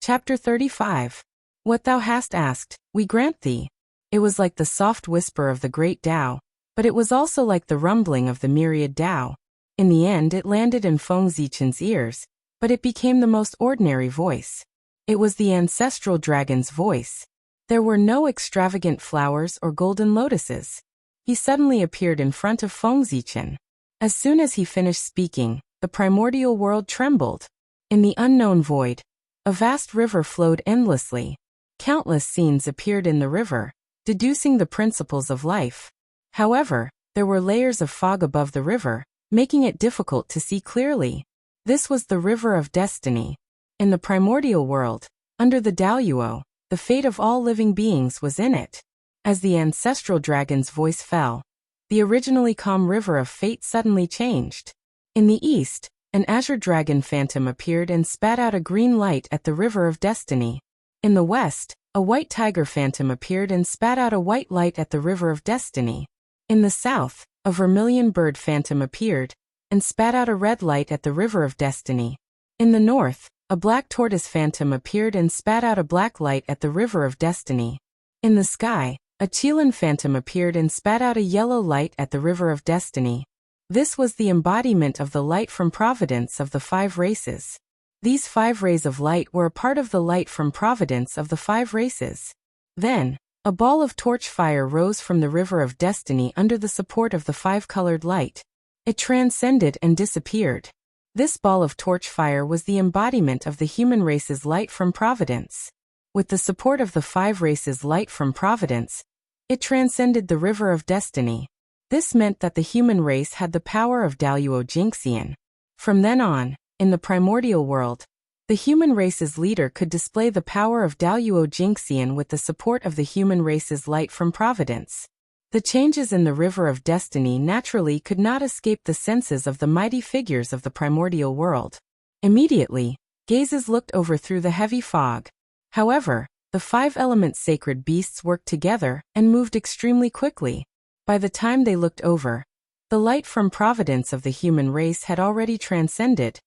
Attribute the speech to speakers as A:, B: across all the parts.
A: Chapter 35. What thou hast asked, we grant thee. It was like the soft whisper of the great Tao, but it was also like the rumbling of the myriad Tao. In the end it landed in Feng Zichen's ears, but it became the most ordinary voice. It was the ancestral dragon's voice. There were no extravagant flowers or golden lotuses. He suddenly appeared in front of Feng Zichen. As soon as he finished speaking, the primordial world trembled. In the unknown void, a vast river flowed endlessly. Countless scenes appeared in the river, deducing the principles of life. However, there were layers of fog above the river, making it difficult to see clearly. This was the river of destiny. In the primordial world, under the Daoyuo, the fate of all living beings was in it. As the ancestral dragon's voice fell, the originally calm river of fate suddenly changed. In the east, an azure dragon phantom appeared and spat out a green light at the river of destiny. In the west, a white tiger phantom appeared and spat out a white light at the river of destiny. In the south, a vermilion bird phantom appeared and spat out a red light at the river of destiny. In the north, a black tortoise phantom appeared and spat out a black light at the river of destiny. In the sky, a Qilin phantom appeared and spat out a yellow light at the river of destiny. This was the embodiment of the light from providence of the 5 races. These 5 rays of light were a part of the light from providence of the 5 races. Then, a ball of torch fire rose from the river of destiny under the support of the 5-colored light. It transcended and disappeared. This ball of torch fire was the embodiment of the human race's light from providence. With the support of the 5 races' light from providence, it transcended the river of destiny. This meant that the human race had the power of Daoyuo Jingxian. From then on, in the primordial world, the human race's leader could display the power of Daoyuo Jingxian with the support of the human race's light from providence. The changes in the river of destiny naturally could not escape the senses of the mighty figures of the primordial world. Immediately, gazes looked over through the heavy fog. However, the 5 element sacred beasts worked together and moved extremely quickly. By the time they looked over, the light from providence of the human race had already transcended,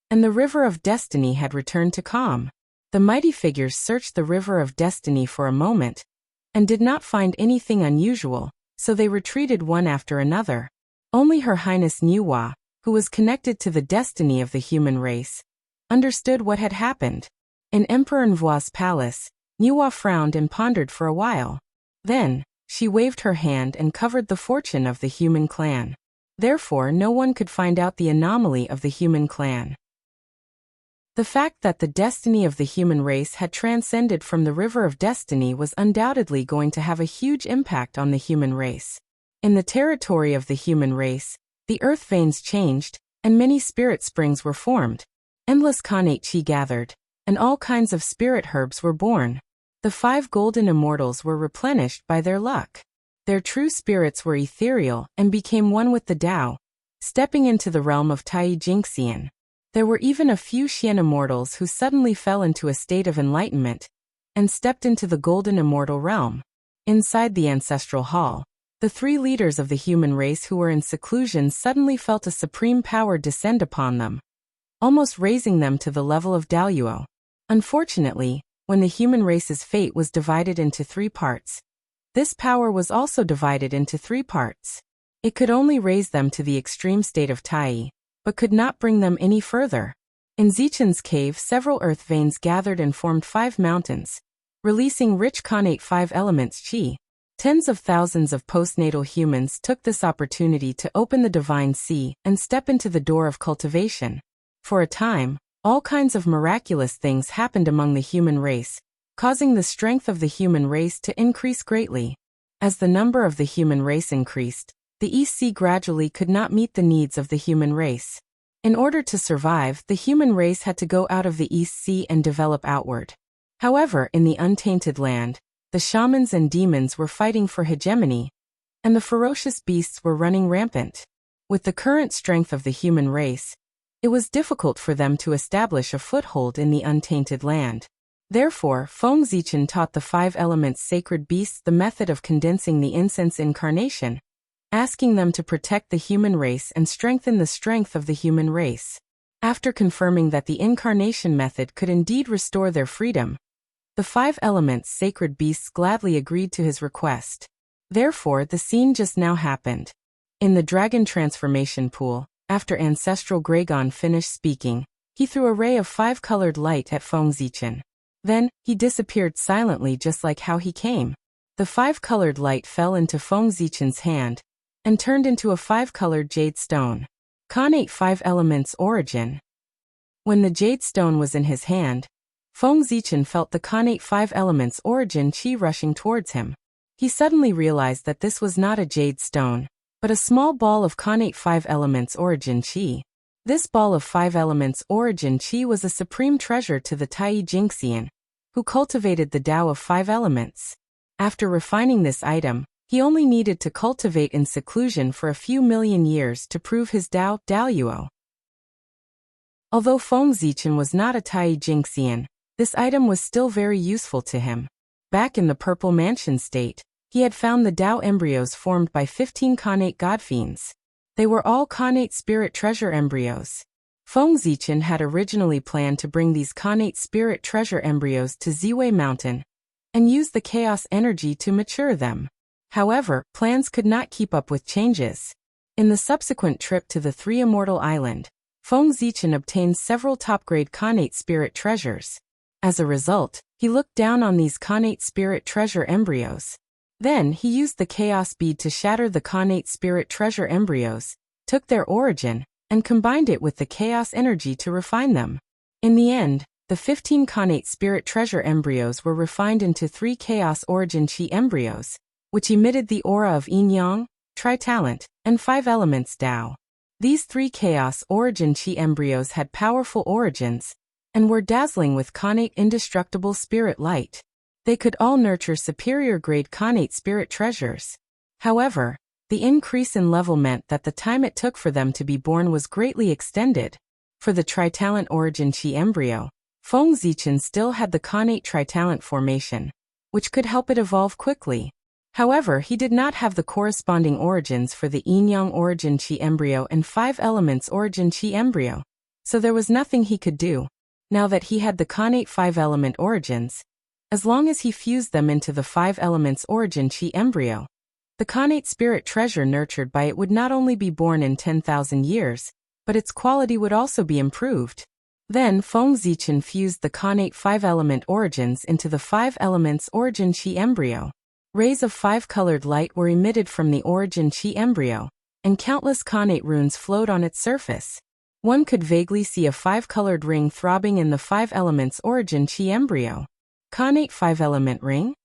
A: and the river of destiny had returned to calm. The mighty figures searched the river of destiny for a moment, and did not find anything unusual, so they retreated one after another. Only Her Highness Nuwa, who was connected to the destiny of the human race, understood what had happened. In Emperor Nvua's palace, Nuwa frowned and pondered for a while. Then, she waved her hand and covered the fortune of the human clan. Therefore no one could find out the anomaly of the human clan. The fact that the destiny of the human race had transcended from the river of destiny was undoubtedly going to have a huge impact on the human race. In the territory of the human race, the earth veins changed, and many spirit springs were formed. Endless Khanate Qi gathered, and all kinds of spirit herbs were born. The 5 golden immortals were replenished by their luck. Their true spirits were ethereal and became one with the Tao, stepping into the realm of Tai Jingxian. There were even a few Xian immortals who suddenly fell into a state of enlightenment and stepped into the golden immortal realm. Inside the ancestral hall, the 3 leaders of the human race who were in seclusion suddenly felt a supreme power descend upon them, almost raising them to the level of Daoyuo. Unfortunately, when the human race's fate was divided into 3 parts, this power was also divided into 3 parts. It could only raise them to the extreme state of Tai, but could not bring them any further. In Zichen's cave several earth veins gathered and formed 5 mountains, releasing rich Khanate 5 elements Qi. Tens of thousands of postnatal humans took this opportunity to open the divine sea and step into the door of cultivation. For a time, all kinds of miraculous things happened among the human race, causing the strength of the human race to increase greatly. As the number of the human race increased, the East Sea gradually could not meet the needs of the human race. In order to survive, the human race had to go out of the East Sea and develop outward. However, in the untainted land, the shamans and demons were fighting for hegemony, and the ferocious beasts were running rampant. With the current strength of the human race, it was difficult for them to establish a foothold in the untainted land. Therefore, Feng Zichen taught the 5 elements sacred beasts the method of condensing the incense incarnation, asking them to protect the human race and strengthen the strength of the human race. After confirming that the incarnation method could indeed restore their freedom, the 5 elements sacred beasts gladly agreed to his request. Therefore, the scene just now happened. In the dragon transformation pool, after Ancestral Gragon finished speaking, he threw a ray of 5-colored light at Feng Zichen. Then, he disappeared silently just like how he came. The 5-colored light fell into Feng Zichen's hand and turned into a 5-colored jade stone. Connate 5 elements origin. When the jade stone was in his hand, Feng Zichen felt the connate 5 elements origin chi rushing towards him. He suddenly realized that this was not a jade stone, but a small ball of connate 5 elements origin chi. This ball of 5 elements origin chi was a supreme treasure to the Tai Jingxian, who cultivated the Tao of 5 elements. After refining this item, he only needed to cultivate in seclusion for a few million years to prove his Tao, Daoyuo. Although Feng Zichen was not a Tai Jingxian, this item was still very useful to him. Back in the Purple Mansion state, he had found the Tao embryos formed by 15 connate godfiends. They were all connate spirit treasure embryos. Feng Zichen had originally planned to bring these connate spirit treasure embryos to Ziwei Mountain and use the chaos energy to mature them. However, plans could not keep up with changes. In the subsequent trip to the 3 Immortal Island, Feng Zichen obtained several top-grade connate spirit treasures. As a result, he looked down on these connate spirit treasure embryos. Then he used the chaos bead to shatter the connate spirit treasure embryos, took their origin, and combined it with the chaos energy to refine them. In the end, the 15 connate spirit treasure embryos were refined into 3 chaos origin chi embryos, which emitted the aura of yin-yang, tri-talent, and 5 elements Tao. These 3 chaos origin chi embryos had powerful origins, and were dazzling with connate indestructible spirit light. They could all nurture superior grade connate spirit treasures. However, the increase in level meant that the time it took for them to be born was greatly extended. For the tri-talent origin chi embryo, Feng Zichen still had the connate tri-talent formation, which could help it evolve quickly. However, he did not have the corresponding origins for the yin-yang origin chi embryo and 5 elements origin chi embryo, so there was nothing he could do. Now that he had the connate 5-element origins, as long as he fused them into the 5 elements origin chi embryo, the connate spirit treasure nurtured by it would not only be born in 10,000 years, but its quality would also be improved. Then Feng Zichen fused the connate 5-element origins into the 5 elements origin chi embryo. Rays of 5-colored light were emitted from the origin chi embryo, and countless connate runes flowed on its surface. One could vaguely see a 5-colored ring throbbing in the 5 elements origin chi embryo. Connate 5-element ring?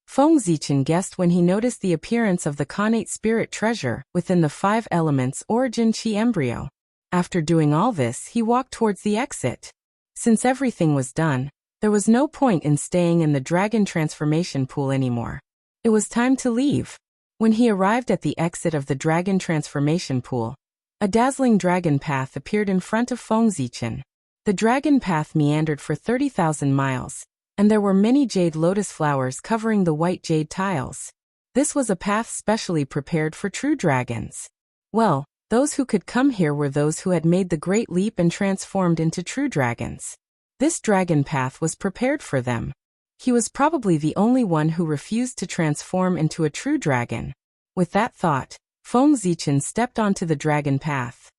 A: Feng Zichen guessed when he noticed the appearance of the connate spirit treasure within the 5 elements origin chi embryo. After doing all this, he walked towards the exit. Since everything was done, there was no point in staying in the dragon transformation pool anymore. It was time to leave. When he arrived at the exit of the dragon transformation pool, a dazzling dragon path appeared in front of Feng Zichen. The dragon path meandered for 30,000 miles, and there were many jade lotus flowers covering the white jade tiles. This was a path specially prepared for true dragons. Well, those who could come here were those who had made the great leap and transformed into true dragons. This dragon path was prepared for them. He was probably the only one who refused to transform into a true dragon. With that thought, Feng Zichen stepped onto the dragon path.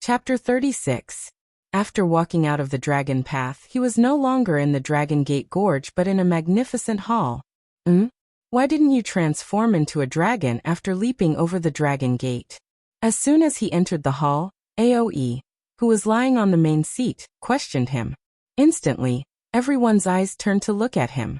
A: Chapter 36. After walking out of the dragon path, he was no longer in the Dragon Gate Gorge but in a magnificent hall. Why didn't you transform into a dragon after leaping over the Dragon Gate? As soon as he entered the hall, Aoe, who was lying on the main seat, questioned him. Instantly, everyone's eyes turned to look at him.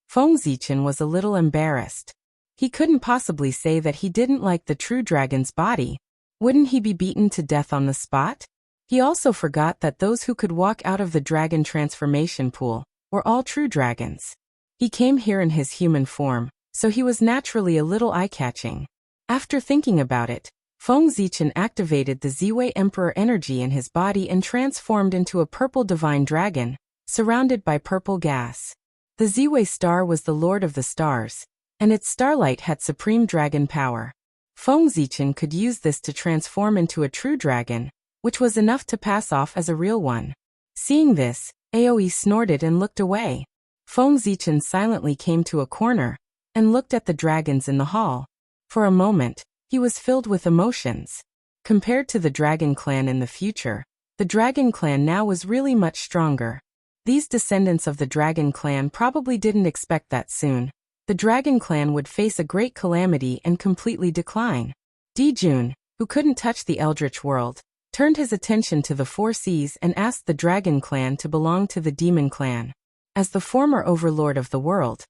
A: Feng Zichen was a little embarrassed. He couldn't possibly say that he didn't like the true dragon's body. Wouldn't he be beaten to death on the spot? He also forgot that those who could walk out of the dragon transformation pool were all true dragons. He came here in his human form, so he was naturally a little eye-catching. After thinking about it, Feng Zichen activated the Ziwei Emperor energy in his body and transformed into a purple divine dragon, surrounded by purple gas. The Ziwei star was the lord of the stars, and its starlight had supreme dragon power. Zichen could use this to transform into a true dragon, which was enough to pass off as a real one. Seeing this, Aoi snorted and looked away. Zichen silently came to a corner and looked at the dragons in the hall. For a moment, he was filled with emotions. Compared to the Dragon Clan in the future, the Dragon Clan now was really much stronger. These descendants of the Dragon Clan probably didn't expect that soon the Dragon Clan would face a great calamity and completely decline. Dijun, who couldn't touch the Eldritch world, turned his attention to the Four Seas and asked the Dragon Clan to belong to the Demon Clan. As the former overlord of the world,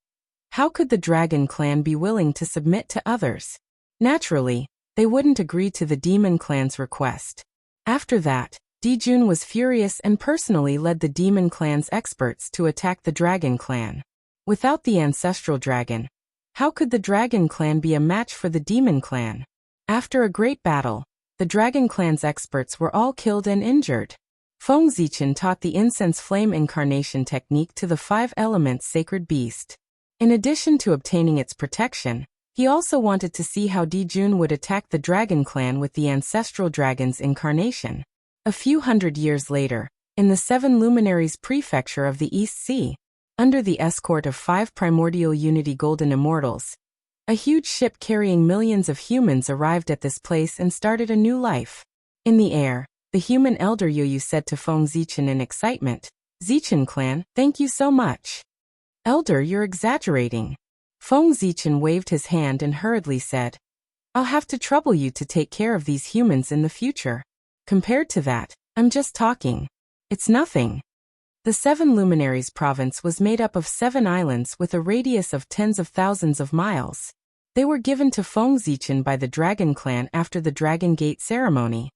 A: how could the Dragon Clan be willing to submit to others? Naturally, they wouldn't agree to the Demon Clan's request. After that, Dijun was furious and personally led the Demon Clan's experts to attack the Dragon Clan. Without the ancestral dragon, how could the Dragon Clan be a match for the Demon Clan? After a great battle, the Dragon Clan's experts were all killed and injured. Zichen taught the incense flame incarnation technique to the 5 elements sacred beast. In addition to obtaining its protection, he also wanted to see how Dijun would attack the Dragon Clan with the ancestral dragon's incarnation. A few hundred years later, in the 7 Luminaries prefecture of the East Sea, under the escort of 5 primordial Unity Golden Immortals, a huge ship carrying millions of humans arrived at this place and started a new life. In the air, the human elder Yoyu said to Zichen in excitement, "Zichen clan, thank you so much." "Elder, you're exaggerating." Zichen waved his hand and hurriedly said, "I'll have to trouble you to take care of these humans in the future. Compared to that, I'm just talking. It's nothing." The 7 Luminaries province was made up of 7 islands with a radius of tens of thousands of miles. They were given to Zichen by the Dragon Clan after the Dragon Gate ceremony.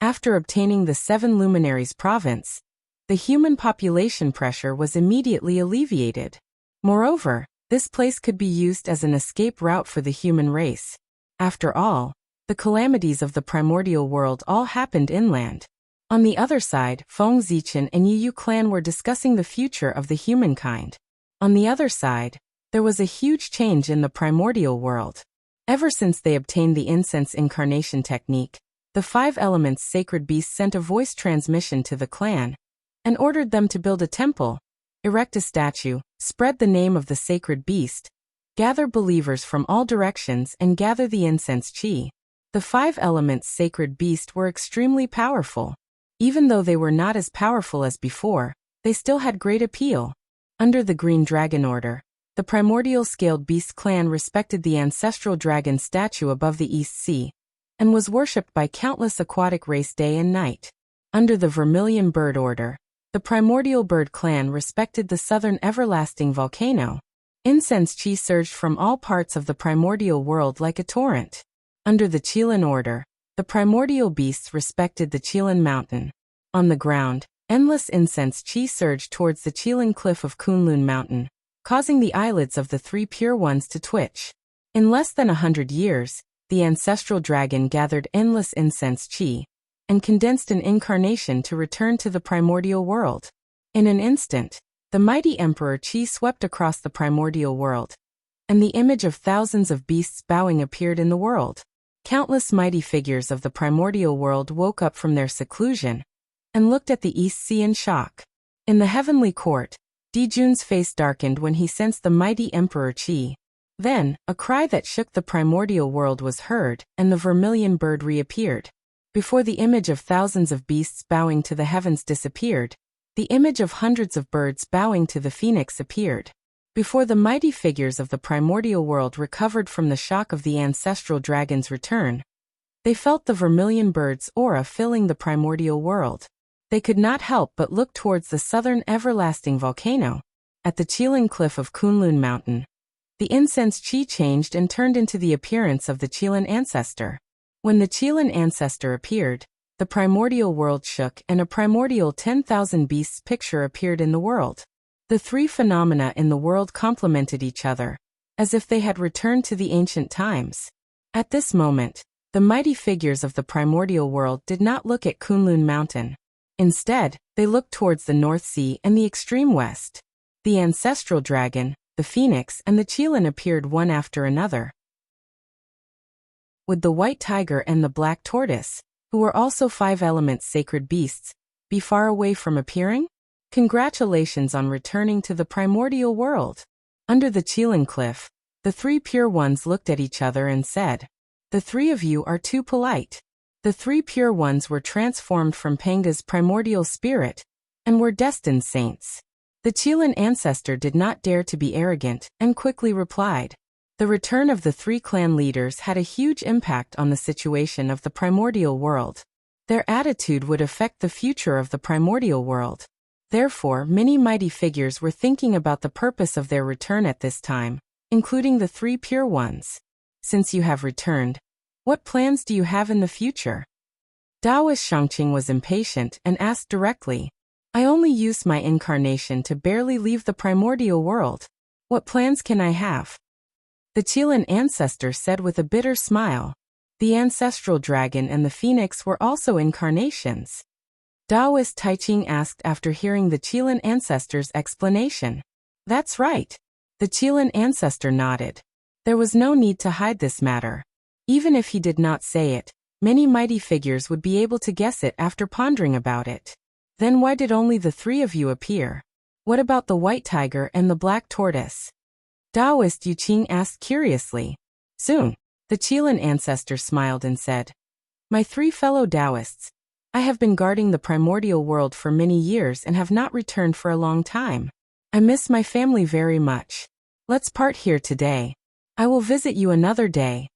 A: After obtaining the 7 Luminaries province, the human population pressure was immediately alleviated. Moreover, this place could be used as an escape route for the human race. After all, the calamities of the primordial world all happened inland. On the other side, Zichen and Yu clan were discussing the future of the humankind. On the other side, there was a huge change in the primordial world. Ever since they obtained the incense incarnation technique, the 5 elements sacred beast sent a voice transmission to the clan and ordered them to build a temple, erect a statue, spread the name of the sacred beast, gather believers from all directions and gather the incense chi. The 5 elements sacred beast were extremely powerful. Even though they were not as powerful as before, they still had great appeal. Under the Green Dragon Order, the primordial scaled beast clan respected the ancestral dragon statue above the East Sea, and was worshipped by countless aquatic race day and night. Under the Vermilion Bird Order, the primordial bird clan respected the southern everlasting volcano. Incense chi surged from all parts of the primordial world like a torrent. Under the Qilin Order, the primordial beasts respected the Qilin Mountain. On the ground, endless incense chi surged towards the Qilin cliff of Kunlun Mountain, causing the eyelids of the 3 pure ones to twitch. In less than 100 years, the ancestral dragon gathered endless incense chi and condensed an incarnation to return to the primordial world. In an instant, the mighty emperor chi swept across the primordial world, and the image of thousands of beasts bowing appeared in the world. Countless mighty figures of the primordial world woke up from their seclusion and looked at the East Sea in shock. In the heavenly court, Dijun's face darkened when he sensed the mighty Emperor Qi. Then, a cry that shook the primordial world was heard, and the vermilion bird reappeared. Before the image of thousands of beasts bowing to the heavens disappeared, the image of hundreds of birds bowing to the phoenix appeared. Before the mighty figures of the primordial world recovered from the shock of the ancestral dragon's return, they felt the vermilion bird's aura filling the primordial world. They could not help but look towards the southern everlasting volcano. At the Qilin cliff of Kunlun Mountain, the incense chi changed and turned into the appearance of the Qilin ancestor. When the Qilin ancestor appeared, the primordial world shook and a primordial 10,000 beasts picture appeared in the world. The 3 phenomena in the world complemented each other, as if they had returned to the ancient times. At this moment, the mighty figures of the primordial world did not look at Kunlun Mountain. Instead, they looked towards the North Sea and the extreme west. The ancestral dragon, the phoenix and the Qilin appeared one after another. Would the white tiger and the black tortoise, who were also 5 elements sacred beasts, be far away from appearing? Congratulations on returning to the primordial world. Under the Qilin cliff, the 3 pure ones looked at each other and said, "The 3 of you are too polite." The 3 pure ones were transformed from Panga's primordial spirit, and were destined saints. The Qilin ancestor did not dare to be arrogant, and quickly replied. The return of the 3 clan leaders had a huge impact on the situation of the primordial world. Their attitude would affect the future of the primordial world. Therefore, many mighty figures were thinking about the purpose of their return at this time, including the 3 pure ones. Since you have returned, what plans do you have in the future? Taoist Shangqing was impatient and asked directly. I only used my incarnation to barely leave the primordial world. What plans can I have? The Qilin ancestor said with a bitter smile. The ancestral dragon and the phoenix were also incarnations. Taoist Taiqing asked after hearing the Qilin ancestor's explanation. That's right. The Qilin ancestor nodded. There was no need to hide this matter. Even if he did not say it, many mighty figures would be able to guess it after pondering about it. Then why did only the 3 of you appear? What about the white tiger and the black tortoise? Taoist Yuqing asked curiously. Soon, the Qilin ancestor smiled and said, My 3 fellow Taoists, I have been guarding the primordial world for many years and have not returned for a long time. I miss my family very much. Let's part here today. I will visit you another day.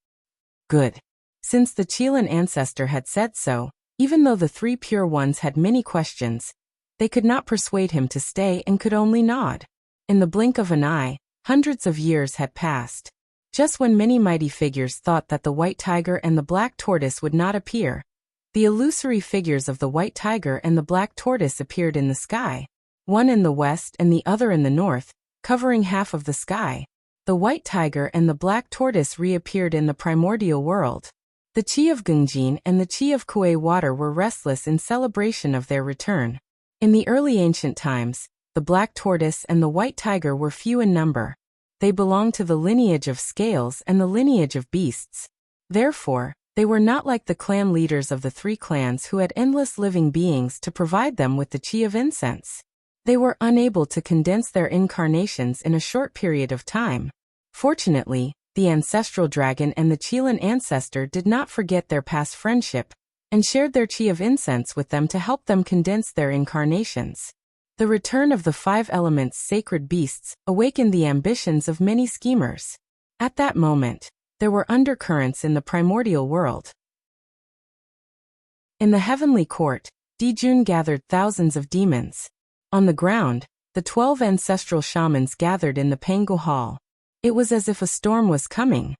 A: Good. Since the Qilin ancestor had said so, even though the 3 pure ones had many questions, they could not persuade him to stay and could only nod. In the blink of an eye, hundreds of years had passed. Just when many mighty figures thought that the white tiger and the black tortoise would not appear, the illusory figures of the white tiger and the black tortoise appeared in the sky, one in the west and the other in the north, covering half of the sky. The white tiger and the black tortoise reappeared in the primordial world. The Qi of Gungjin and the Qi of Kuei water were restless in celebration of their return. In the early ancient times, the black tortoise and the white tiger were few in number. They belonged to the lineage of scales and the lineage of beasts. Therefore, they were not like the clan leaders of the 3 clans who had endless living beings to provide them with the Qi of incense. They were unable to condense their incarnations in a short period of time. Fortunately, the ancestral dragon and the Qilin ancestor did not forget their past friendship, and shared their Qi of incense with them to help them condense their incarnations. The return of the 5 elements sacred beasts awakened the ambitions of many schemers. At that moment, there were undercurrents in the primordial world. In the heavenly court, Dijun gathered thousands of demons. On the ground, the 12 ancestral shamans gathered in the Pangu Hall. It was as if a storm was coming.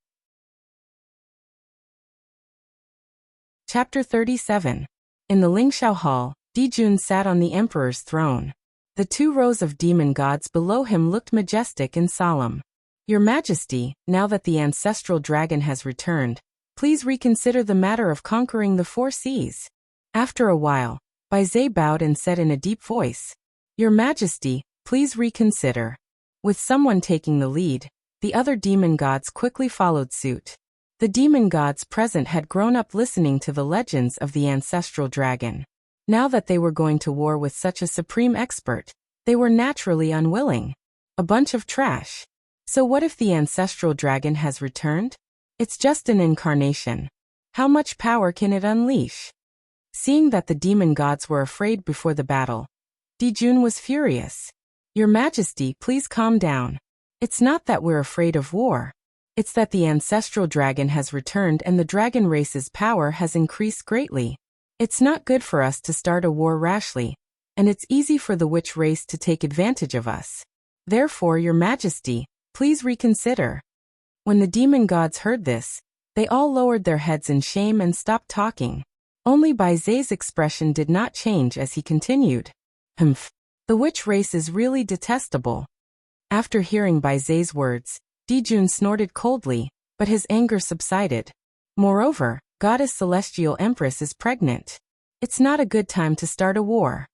A: Chapter 37. In the Lingxiao Hall, Dijun sat on the emperor's throne. The 2 rows of demon gods below him looked majestic and solemn. Your Majesty, now that the ancestral dragon has returned, please reconsider the matter of conquering the 4 seas. After a while, Baizé bowed and said in a deep voice, Your Majesty, please reconsider. With someone taking the lead, the other demon gods quickly followed suit. The demon gods present had grown up listening to the legends of the ancestral dragon. Now that they were going to war with such a supreme expert, they were naturally unwilling. A bunch of trash. So what if the ancestral dragon has returned? It's just an incarnation. How much power can it unleash? Seeing that the demon gods were afraid before the battle, Dijun was furious. Your Majesty, please calm down. It's not that we're afraid of war. It's that the ancestral dragon has returned and the dragon race's power has increased greatly. It's not good for us to start a war rashly, and it's easy for the witch race to take advantage of us. Therefore, Your Majesty, please reconsider. When the demon gods heard this, they all lowered their heads in shame and stopped talking. Only Baizé's expression did not change as he continued. Humph. The witch race is really detestable. After hearing Baizé's words, Dijun snorted coldly, but his anger subsided. Moreover, Goddess Celestial Empress is pregnant. It's not a good time to start a war.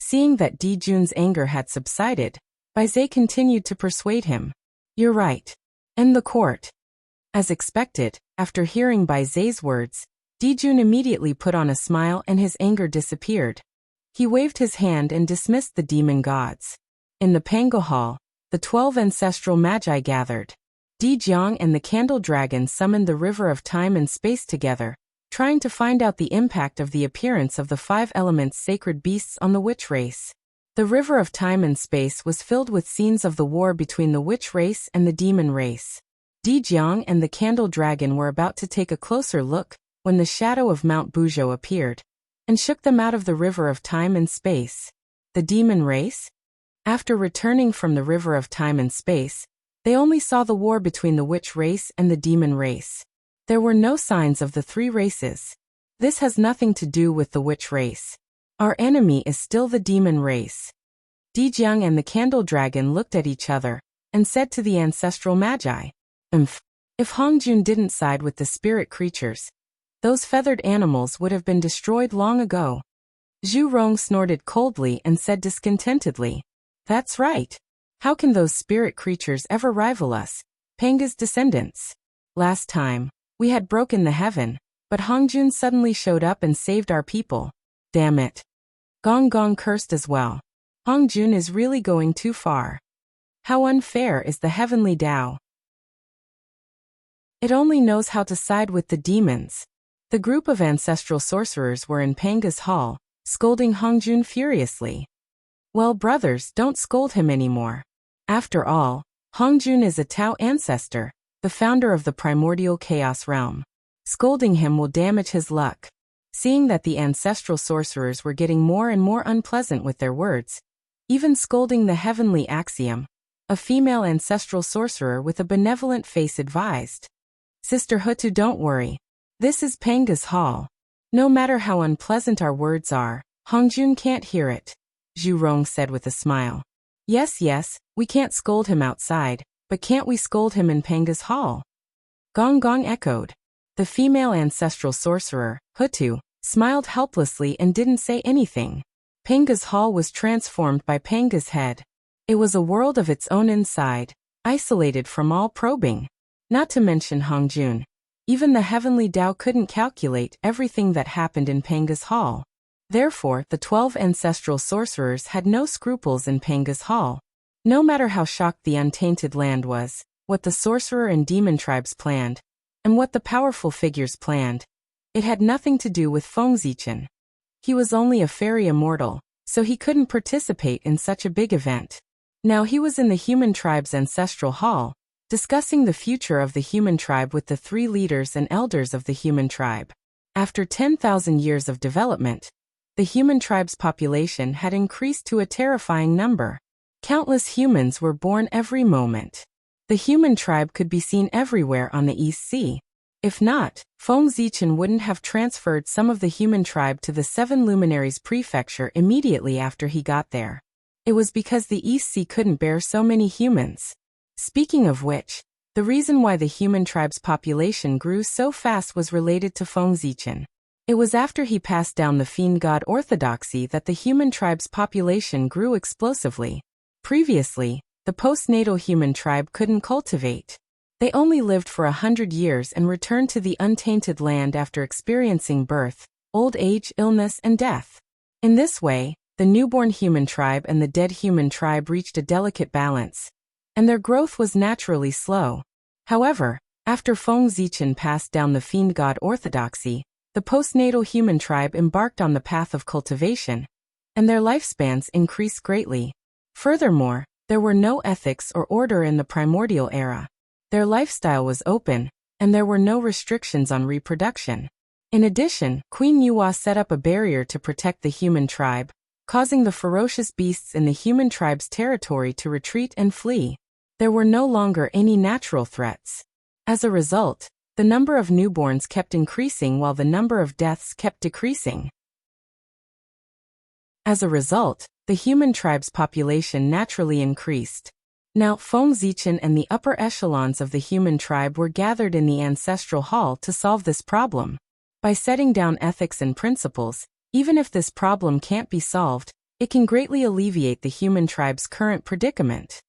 A: Seeing that Dijun's anger had subsided, Baizé continued to persuade him. You're right. End the court. As expected, after hearing Bai Zai's words, Dijun immediately put on a smile and his anger disappeared. He waved his hand and dismissed the demon gods. In the Pango Hall, the 12 ancestral magi gathered. Di Jiang and the Candle Dragon summoned the river of time and space together, trying to find out the impact of the appearance of the 5 elements sacred beasts on the witch race. The river of time and space was filled with scenes of the war between the witch race and the demon race. Di Jiang and the Candle Dragon were about to take a closer look when the shadow of Mount Buzhou appeared and shook them out of the river of time and space. The demon race? After returning from the river of time and space, they only saw the war between the witch race and the demon race. There were no signs of the 3 races. This has nothing to do with the witch race. Our enemy is still the demon race. Di Jiang and the Candle Dragon looked at each other and said to the ancestral magi, If Hongjun didn't side with the spirit creatures, those feathered animals would have been destroyed long ago. Zhu Rong snorted coldly and said discontentedly, That's right. How can those spirit creatures ever rival us, Panga's descendants? Last time, we had broken the heaven, but Hongjun suddenly showed up and saved our people. Damn it. Gong Gong cursed as well. Hongjun is really going too far. How unfair is the heavenly Tao. It only knows how to side with the demons. The group of ancestral sorcerers were in Panga's hall, scolding Hongjun furiously. Well, brothers, don't scold him anymore. After all, Hongjun is a Tao ancestor, the founder of the primordial chaos realm. Scolding him will damage his luck. Seeing that the ancestral sorcerers were getting more and more unpleasant with their words, even scolding the heavenly axiom, a female ancestral sorcerer with a benevolent face advised, Sister Hutu, don't worry. This is Panga's hall. No matter how unpleasant our words are, Hongjun can't hear it. Zhu Rong said with a smile. Yes, we can't scold him outside, but can't we scold him in Panga's hall? Gong Gong echoed. The female ancestral sorcerer, Hutu, smiled helplessly and didn't say anything. Panga's hall was transformed by Panga's head. It was a world of its own inside, isolated from all probing. Not to mention Hongjun. Even the heavenly Tao couldn't calculate everything that happened in Panga's hall. Therefore, the 12 ancestral sorcerers had no scruples in Panga's hall. No matter how shocked the untainted land was, what the sorcerer and demon tribes planned, and what the powerful figures planned, it had nothing to do with Feng Zichen. He was only a fairy immortal, so he couldn't participate in such a big event. Now he was in the human tribe's ancestral hall, discussing the future of the human tribe with the 3 leaders and elders of the human tribe. After 10,000 years of development, the human tribe's population had increased to a terrifying number. Countless humans were born every moment. The human tribe could be seen everywhere on the East Sea. If not, Feng Zichen wouldn't have transferred some of the human tribe to the 7 Luminaries Prefecture immediately after he got there. It was because the East Sea couldn't bear so many humans. Speaking of which, the reason why the human tribe's population grew so fast was related to Feng Zichen. It was after he passed down the fiend god orthodoxy that the human tribe's population grew explosively. Previously, the postnatal human tribe couldn't cultivate. They only lived for 100 years and returned to the untainted land after experiencing birth, old age, illness, and death. In this way, the newborn human tribe and the dead human tribe reached a delicate balance, and their growth was naturally slow. However, after Feng Zichen passed down the fiend god orthodoxy, the postnatal human tribe embarked on the path of cultivation, and their lifespans increased greatly. Furthermore, there were no ethics or order in the primordial era. Their lifestyle was open, and there were no restrictions on reproduction. In addition, Queen Yuhua set up a barrier to protect the human tribe, causing the ferocious beasts in the human tribe's territory to retreat and flee. There were no longer any natural threats. As a result, the number of newborns kept increasing while the number of deaths kept decreasing. As a result, the human tribe's population naturally increased. Now, Feng Zichen and the upper echelons of the human tribe were gathered in the ancestral hall to solve this problem. By setting down ethics and principles, even if this problem can't be solved, it can greatly alleviate the human tribe's current predicament.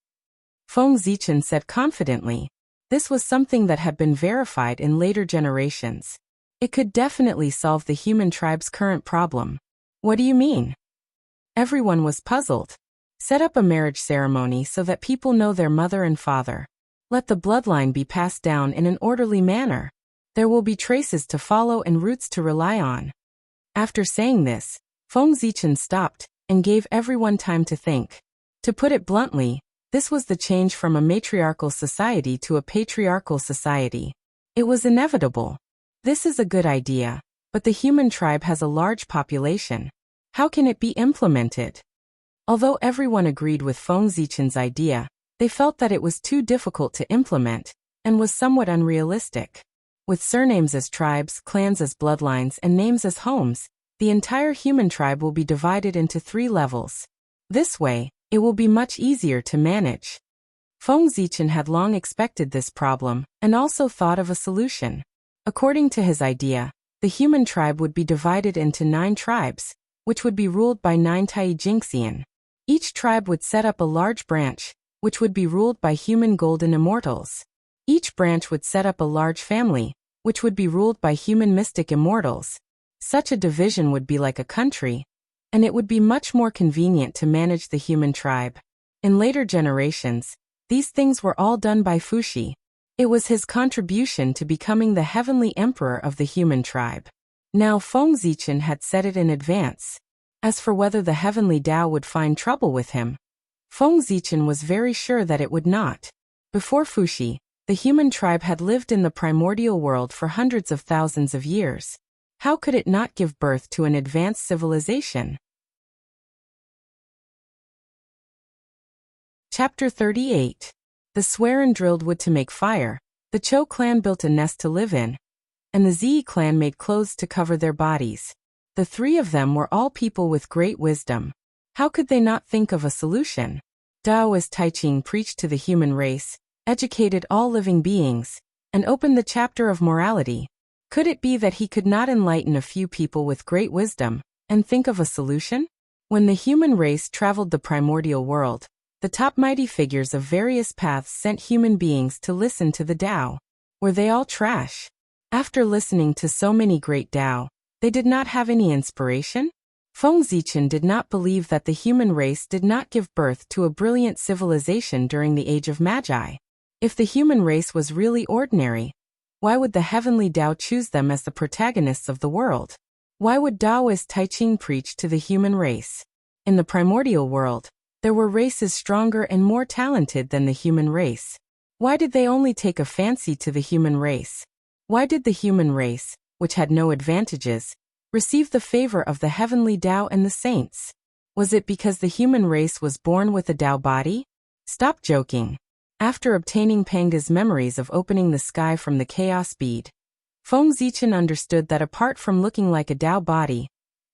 A: Feng Zichen said confidently. This was something that had been verified in later generations. It could definitely solve the human tribe's current problem. What do you mean? Everyone was puzzled. Set up a marriage ceremony so that people know their mother and father. Let the bloodline be passed down in an orderly manner. There will be traces to follow and roots to rely on. After saying this, Feng Zichen stopped and gave everyone time to think. To put it bluntly, this was the change from a matriarchal society to a patriarchal society. It was inevitable. This is a good idea, but the human tribe has a large population. How can it be implemented? Although everyone agreed with Feng Zichen's idea, they felt that it was too difficult to implement and was somewhat unrealistic. With surnames as tribes, clans as bloodlines, and names as homes, the entire human tribe will be divided into 3 levels. This way, it will be much easier to manage. Feng Zichen had long expected this problem and also thought of a solution. According to his idea, the human tribe would be divided into 9 tribes, which would be ruled by 9 Taijingxian. Each tribe would set up a large branch, which would be ruled by human golden immortals. Each branch would set up a large family, which would be ruled by human mystic immortals. Such a division would be like a country, and it would be much more convenient to manage the human tribe. In later generations, these things were all done by Fuxi. It was his contribution to becoming the heavenly emperor of the human tribe. Now Feng Zichen had said it in advance. As for whether the heavenly Tao would find trouble with him, Feng Zichen was very sure that it would not. Before Fuxi, the human tribe had lived in the primordial world for hundreds of thousands of years. How could it not give birth to an advanced civilization? Chapter 38. The Swerin drilled wood to make fire, the Cho clan built a nest to live in, and the Zi clan made clothes to cover their bodies. The 3 of them were all people with great wisdom. How could they not think of a solution? Taoist Taiching preached to the human race, educated all living beings, and opened the chapter of morality. Could it be that he could not enlighten a few people with great wisdom and think of a solution? When the human race traveled the primordial world, the top mighty figures of various paths sent human beings to listen to the Tao. Were they all trash? After listening to so many great Tao, they did not have any inspiration? Feng Zichen did not believe that the human race did not give birth to a brilliant civilization during the age of Magi. If the human race was really ordinary, why would the heavenly Tao choose them as the protagonists of the world? Why would Taoist Taiching preach to the human race? In the primordial world, there were races stronger and more talented than the human race. Why did they only take a fancy to the human race? Why did the human race, which had no advantages, receive the favor of the heavenly Tao and the saints? Was it because the human race was born with a Tao body? Stop joking. After obtaining Panga's memories of opening the sky from the chaos bead, Feng Zichen understood that apart from looking like a Tao body,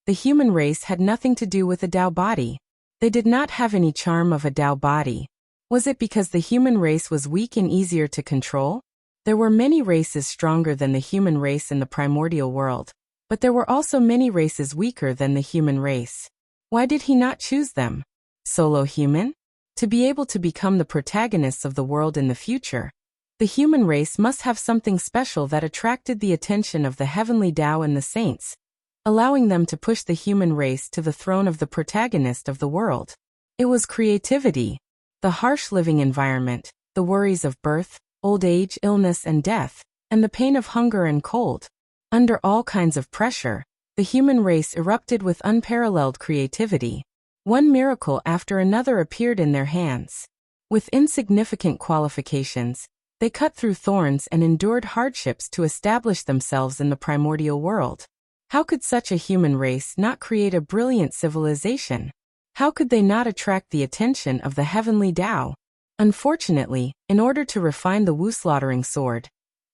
A: the human race had nothing to do with a Tao body. They did not have any charm of a Tao body. Was it because the human race was weak and easier to control? There were many races stronger than the human race in the primordial world, but there were also many races weaker than the human race. Why did he not choose them? Solo human? To be able to become the protagonists of the world in the future, the human race must have something special that attracted the attention of the heavenly Tao and the saints, allowing them to push the human race to the throne of the protagonist of the world. It was creativity. The harsh living environment, the worries of birth, old age, illness and death, and the pain of hunger and cold. Under all kinds of pressure, the human race erupted with unparalleled creativity. One miracle after another appeared in their hands. With insignificant qualifications, they cut through thorns and endured hardships to establish themselves in the primordial world. How could such a human race not create a brilliant civilization? How could they not attract the attention of the heavenly Tao? Unfortunately, in order to refine the Wu-slaughtering sword,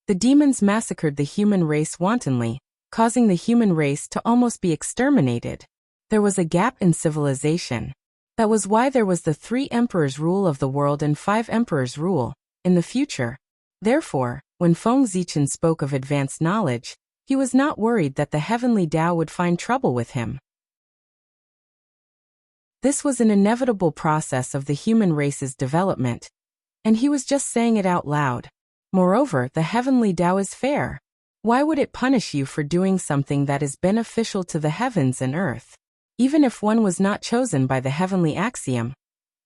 A: the demons massacred the human race wantonly, causing the human race to almost be exterminated. There was a gap in civilization. That was why there was the 3 emperors' rule of the world and 5 emperors' rule in the future. Therefore, when Feng Zichen spoke of advanced knowledge, he was not worried that the heavenly Tao would find trouble with him. This was an inevitable process of the human race's development, and he was just saying it out loud. Moreover, the heavenly Tao is fair. Why would it punish you for doing something that is beneficial to the heavens and earth? Even if one was not chosen by the heavenly axiom,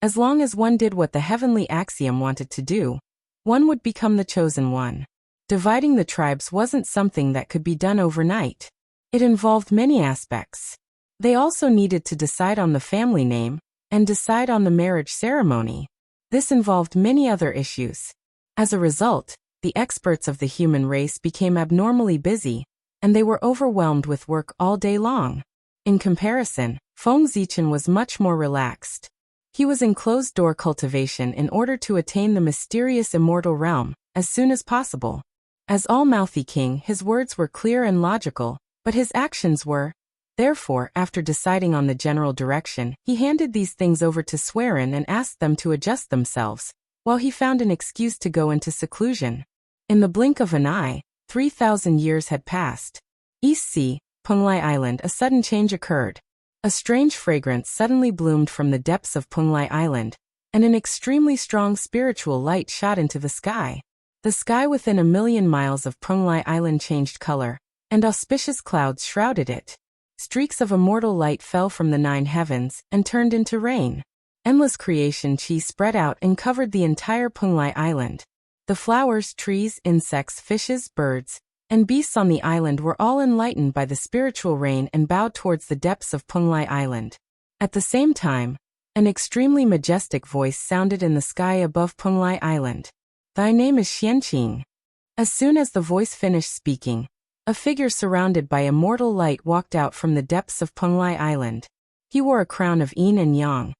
A: as long as one did what the heavenly axiom wanted to do, one would become the chosen one. Dividing the tribes wasn't something that could be done overnight. It involved many aspects. They also needed to decide on the family name and decide on the marriage ceremony. This involved many other issues. As a result, the experts of the human race became abnormally busy, and they were overwhelmed with work all day long. In comparison, Feng Zichen was much more relaxed. He was in closed-door cultivation in order to attain the mysterious immortal realm as soon as possible. As all-mouthy king, his words were clear and logical, but his actions were. Therefore, after deciding on the general direction, he handed these things over to Swerin and asked them to adjust themselves, while he found an excuse to go into seclusion. In the blink of an eye, 3,000 years had passed. East Sea, Penglai Island, a sudden change occurred. A strange fragrance suddenly bloomed from the depths of Penglai Island, and an extremely strong spiritual light shot into the sky. The sky within 1,000,000 miles of Penglai Island changed color, and auspicious clouds shrouded it. Streaks of immortal light fell from the 9 heavens and turned into rain. Endless creation chi spread out and covered the entire Penglai Island. The flowers, trees, insects, fishes, birds, and beasts on the island were all enlightened by the spiritual rain and bowed towards the depths of Penglai Island. At the same time, an extremely majestic voice sounded in the sky above Penglai Island. "Thy name is Xianqing." As soon as the voice finished speaking, a figure surrounded by immortal light walked out from the depths of Penglai Island. He wore a crown of yin and yang,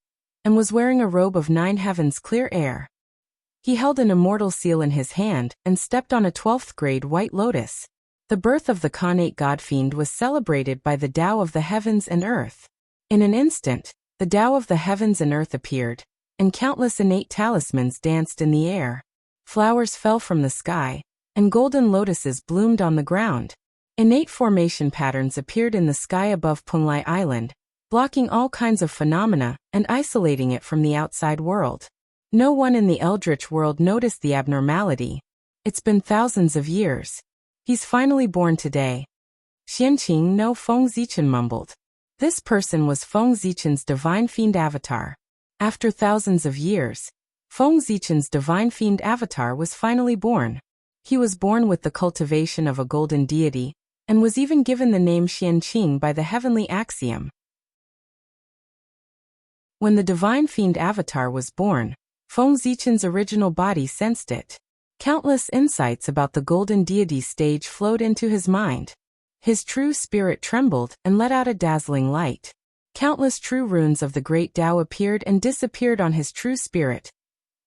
A: and was wearing a robe of 9 heavens clear air. He held an immortal seal in his hand and stepped on a 12th grade white lotus. The birth of the Khanate God-fiend was celebrated by the Tao of the heavens and earth. In an instant, the Tao of the heavens and earth appeared, and countless innate talismans danced in the air. Flowers fell from the sky, and golden lotuses bloomed on the ground. Innate formation patterns appeared in the sky above Penglai Island, blocking all kinds of phenomena and isolating it from the outside world. No one in the Eldritch world noticed the abnormality. It's been thousands of years. He's finally born today. Xianqing no Feng Zichen mumbled. This person was Feng Zichen's divine fiend avatar. After thousands of years, Feng Zichen's divine fiend avatar was finally born. He was born with the cultivation of a golden deity, and was even given the name Xianqing by the heavenly axiom. When the divine fiend avatar was born, Feng Zichen's original body sensed it. Countless insights about the golden deity stage flowed into his mind. His true spirit trembled and let out a dazzling light. Countless true runes of the great Tao appeared and disappeared on his true spirit,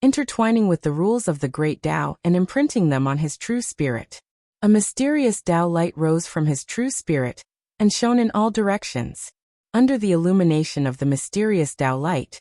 A: intertwining with the rules of the great Tao and imprinting them on his true spirit. A mysterious Tao light rose from his true spirit and shone in all directions. Under the illumination of the mysterious Tao light,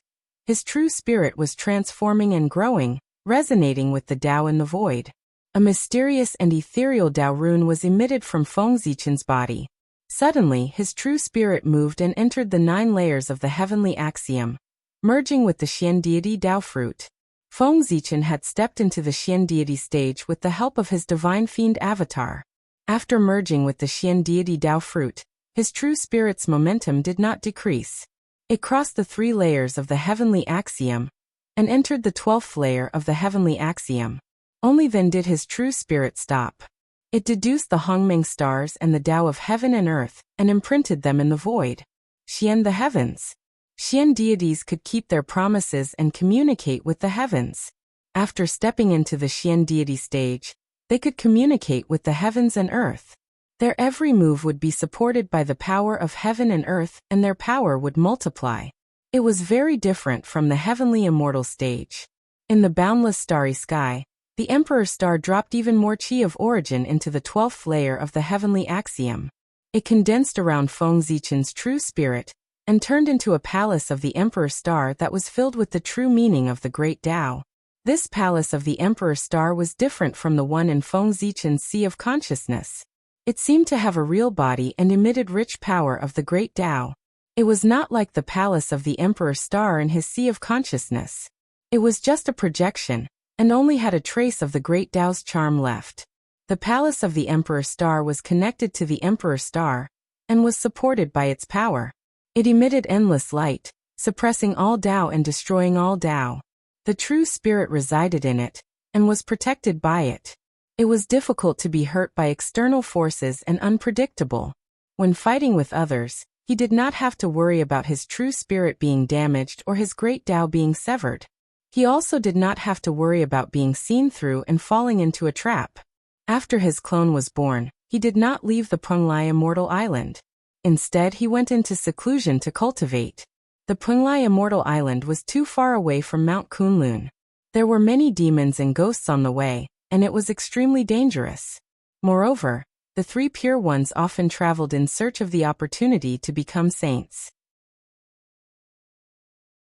A: his true spirit was transforming and growing, resonating with the Tao in the void. A mysterious and ethereal Tao rune was emitted from Feng Zichen's body. Suddenly, his true spirit moved and entered the 9 layers of the heavenly axiom, merging with the Xian deity Tao fruit. Feng Zichen had stepped into the Xian deity stage with the help of his divine fiend avatar. After merging with the Xian deity Tao fruit, his true spirit's momentum did not decrease. It crossed the 3 layers of the heavenly axiom and entered the 12th layer of the heavenly axiom. Only then did his true spirit stop. It deduced the Hongmeng stars and the Tao of heaven and earth and imprinted them in the void. Xian the heavens. Xian deities could keep their promises and communicate with the heavens. After stepping into the Xian deity stage, they could communicate with the heavens and earth. Their every move would be supported by the power of heaven and earth, and their power would multiply. It was very different from the heavenly immortal stage. In the boundless starry sky, the Emperor Star dropped even more chi of origin into the 12th layer of the heavenly axiom. It condensed around Feng Zichen's true spirit, and turned into a palace of the Emperor Star that was filled with the true meaning of the great Tao. This palace of the Emperor Star was different from the one in Feng Zichen's Sea of Consciousness. It seemed to have a real body and emitted rich power of the great Tao. It was not like the palace of the Emperor Star in his Sea of Consciousness. It was just a projection, and only had a trace of the great Tao's charm left. The palace of the Emperor Star was connected to the Emperor Star, and was supported by its power. It emitted endless light, suppressing all Tao and destroying all Tao. The true spirit resided in it, and was protected by it. It was difficult to be hurt by external forces and unpredictable. When fighting with others, he did not have to worry about his true spirit being damaged or his great Tao being severed. He also did not have to worry about being seen through and falling into a trap. After his clone was born, he did not leave the Penglai Immortal Island. Instead, he went into seclusion to cultivate. The Penglai Immortal Island was too far away from Mount Kunlun. There were many demons and ghosts on the way, and it was extremely dangerous. Moreover, the three pure ones often traveled in search of the opportunity to become saints.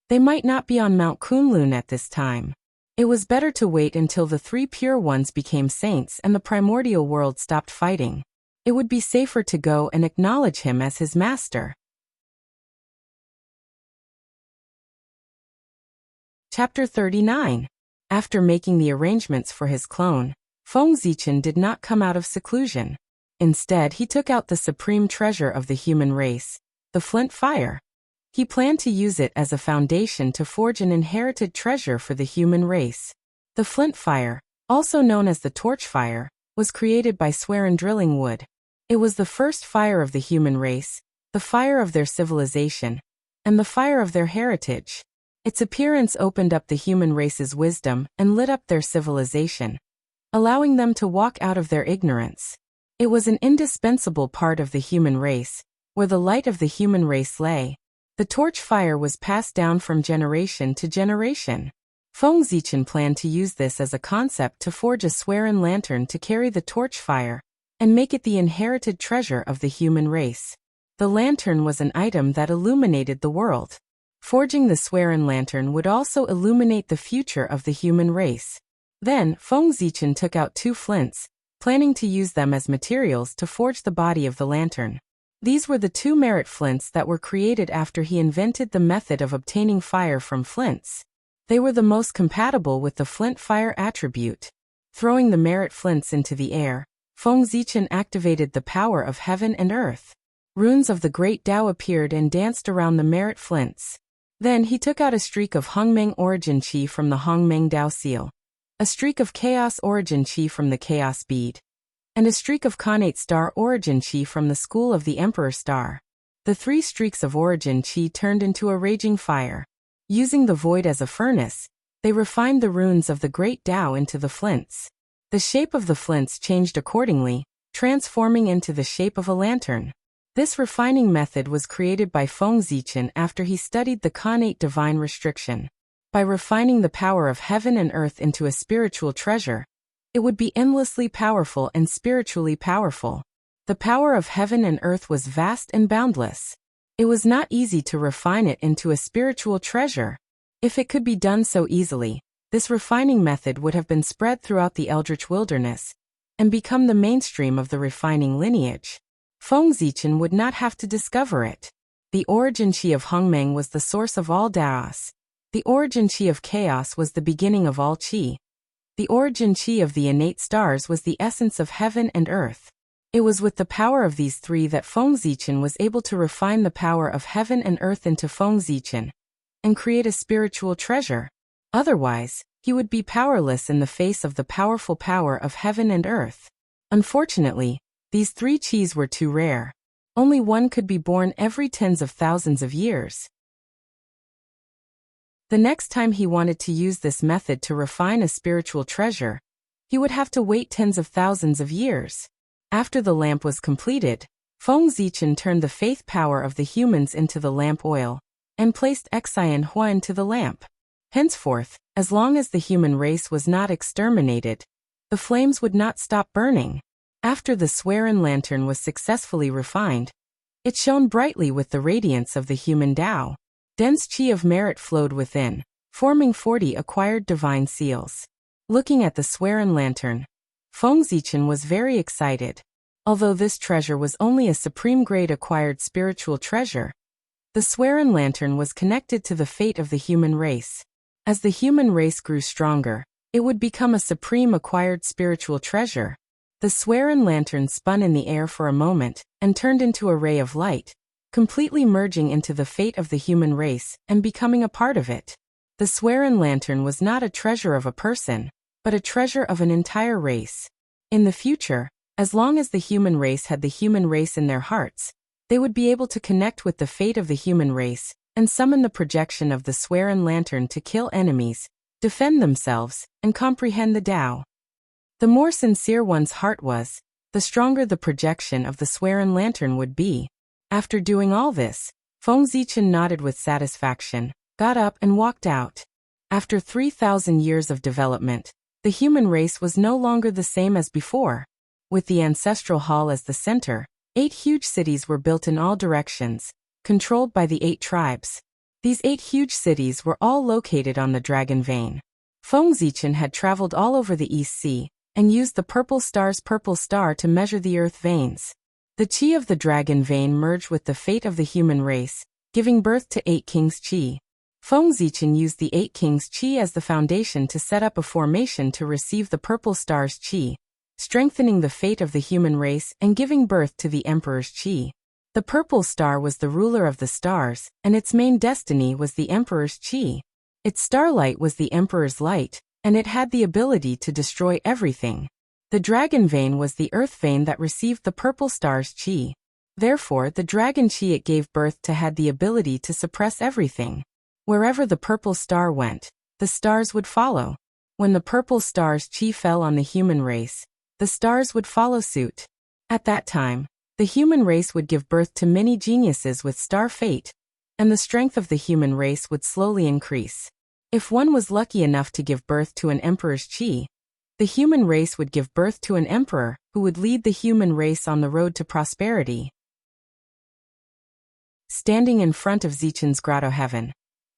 A: They might not be on Mount Kunlun at this time. It was better to wait until the three pure ones became saints and the primordial world stopped fighting. It would be safer to go and acknowledge him as his master. Chapter 39. After making the arrangements for his clone, Feng Zichen did not come out of seclusion. Instead, he took out the supreme treasure of the human race, the flint fire. He planned to use it as a foundation to forge an inherited treasure for the human race. The flint fire, also known as the torch fire, was created by Swerin drilling wood. It was the first fire of the human race, the fire of their civilization, and the fire of their heritage. Its appearance opened up the human race's wisdom and lit up their civilization, allowing them to walk out of their ignorance. It was an indispensable part of the human race, where the light of the human race lay. The torch fire was passed down from generation to generation. Feng Zichen planned to use this as a concept to forge a Swerin lantern to carry the torch fire, and make it the inherited treasure of the human race. The lantern was an item that illuminated the world. Forging the Swerin lantern would also illuminate the future of the human race. Then, Feng Zichen took out 2 flints, planning to use them as materials to forge the body of the lantern. These were the 2 merit flints that were created after he invented the method of obtaining fire from flints. They were the most compatible with the flint fire attribute. Throwing the merit flints into the air, Feng Zichen activated the power of heaven and earth. Runes of the great Tao appeared and danced around the merit flints. Then he took out a streak of Hongmeng origin chi from the Hongmeng Tao seal, a streak of chaos origin chi from the chaos bead, and a streak of Khanate star origin chi from the school of the Emperor Star. The 3 streaks of origin chi turned into a raging fire. Using the void as a furnace, they refined the runes of the great Tao into the flints. The shape of the flints changed accordingly, transforming into the shape of a lantern. This refining method was created by Feng Zichen after he studied the Khanate divine restriction. By refining the power of heaven and earth into a spiritual treasure, it would be endlessly powerful and spiritually powerful. The power of heaven and earth was vast and boundless. It was not easy to refine it into a spiritual treasure. If it could be done so easily, this refining method would have been spread throughout the Eldritch wilderness, and become the mainstream of the refining lineage. Feng Zichen would not have to discover it. The origin chi of Hongmeng was the source of all Daos. The origin chi of chaos was the beginning of all chi. The origin chi of the innate stars was the essence of heaven and earth. It was with the power of these 3 that Feng Zichen was able to refine the power of heaven and earth into Feng Zichen, and create a spiritual treasure. Otherwise, he would be powerless in the face of the powerful power of heaven and earth. Unfortunately, these 3 chis were too rare. Only one could be born every tens of thousands of years. The next time he wanted to use this method to refine a spiritual treasure, he would have to wait tens of thousands of years. After the lamp was completed, Feng Zichen turned the faith power of the humans into the lamp oil, and placed Xian Hua into the lamp. Henceforth, as long as the human race was not exterminated, the flames would not stop burning. After the Swerin lantern was successfully refined, it shone brightly with the radiance of the human Tao. Dense chi of merit flowed within, forming 40 acquired divine seals. Looking at the Swerin lantern, Feng Zichen was very excited. Although this treasure was only a supreme grade acquired spiritual treasure, the Swerin lantern was connected to the fate of the human race. As the human race grew stronger, It would become a supreme acquired spiritual treasure. The Swerin lantern spun in the air for a moment and turned into a ray of light, completely merging into the fate of the human race and becoming a part of it. The Swerin lantern was not a treasure of a person, but a treasure of an entire race. In the future, as long as the human race had the human race in their hearts, they would be able to connect with the fate of the human race and summon the projection of the Swerin lantern to kill enemies, defend themselves, and comprehend the Tao. The more sincere one's heart was, the stronger the projection of the Swerin lantern would be. After doing all this, Feng Zichen nodded with satisfaction, got up and walked out. After 3,000 years of development, the human race was no longer the same as before. With the ancestral hall as the center, 8 huge cities were built in all directions, controlled by the 8 tribes. These 8 huge cities were all located on the Dragon Vein. Feng Zichen had traveled all over the East Sea and used the purple star to measure the earth veins. The chi of the Dragon Vein merged with the fate of the human race, giving birth to 8 kings' chi. Feng Zichen used the 8 kings' chi as the foundation to set up a formation to receive the purple star's chi, strengthening the fate of the human race and giving birth to the emperor's chi. The purple star was the ruler of the stars, and its main destiny was the emperor's chi. Its starlight was the emperor's light, and it had the ability to destroy everything. The dragon vein was the earth vein that received the purple star's chi. Therefore, the dragon chi it gave birth to had the ability to suppress everything. Wherever the purple star went, the stars would follow. When the purple star's chi fell on the human race, the stars would follow suit. At that time, the human race would give birth to many geniuses with star fate, and the strength of the human race would slowly increase. If one was lucky enough to give birth to an emperor's chi, the human race would give birth to an emperor who would lead the human race on the road to prosperity. Standing in front of Zichen's grotto heaven.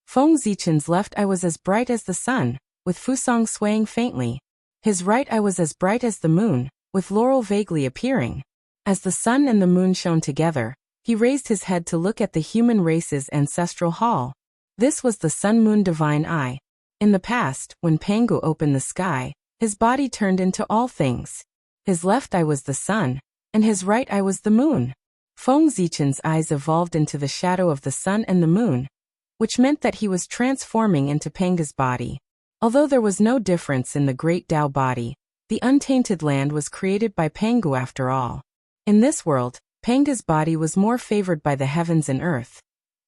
A: Feng Zichen's left eye was as bright as the sun, with Fusang swaying faintly. His right eye was as bright as the moon, with Laurel vaguely appearing. As the sun and the moon shone together, he raised his head to look at the human race's ancestral hall. This was the sun-moon divine eye. In the past, when Pangu opened the sky, his body turned into all things. His left eye was the sun, and his right eye was the moon. Feng Zichen's eyes evolved into the shadow of the sun and the moon, which meant that he was transforming into Pangu's body. Although there was no difference in the great Tao body, the untainted land was created by Pangu after all. In this world, Pangu's body was more favored by the heavens and earth,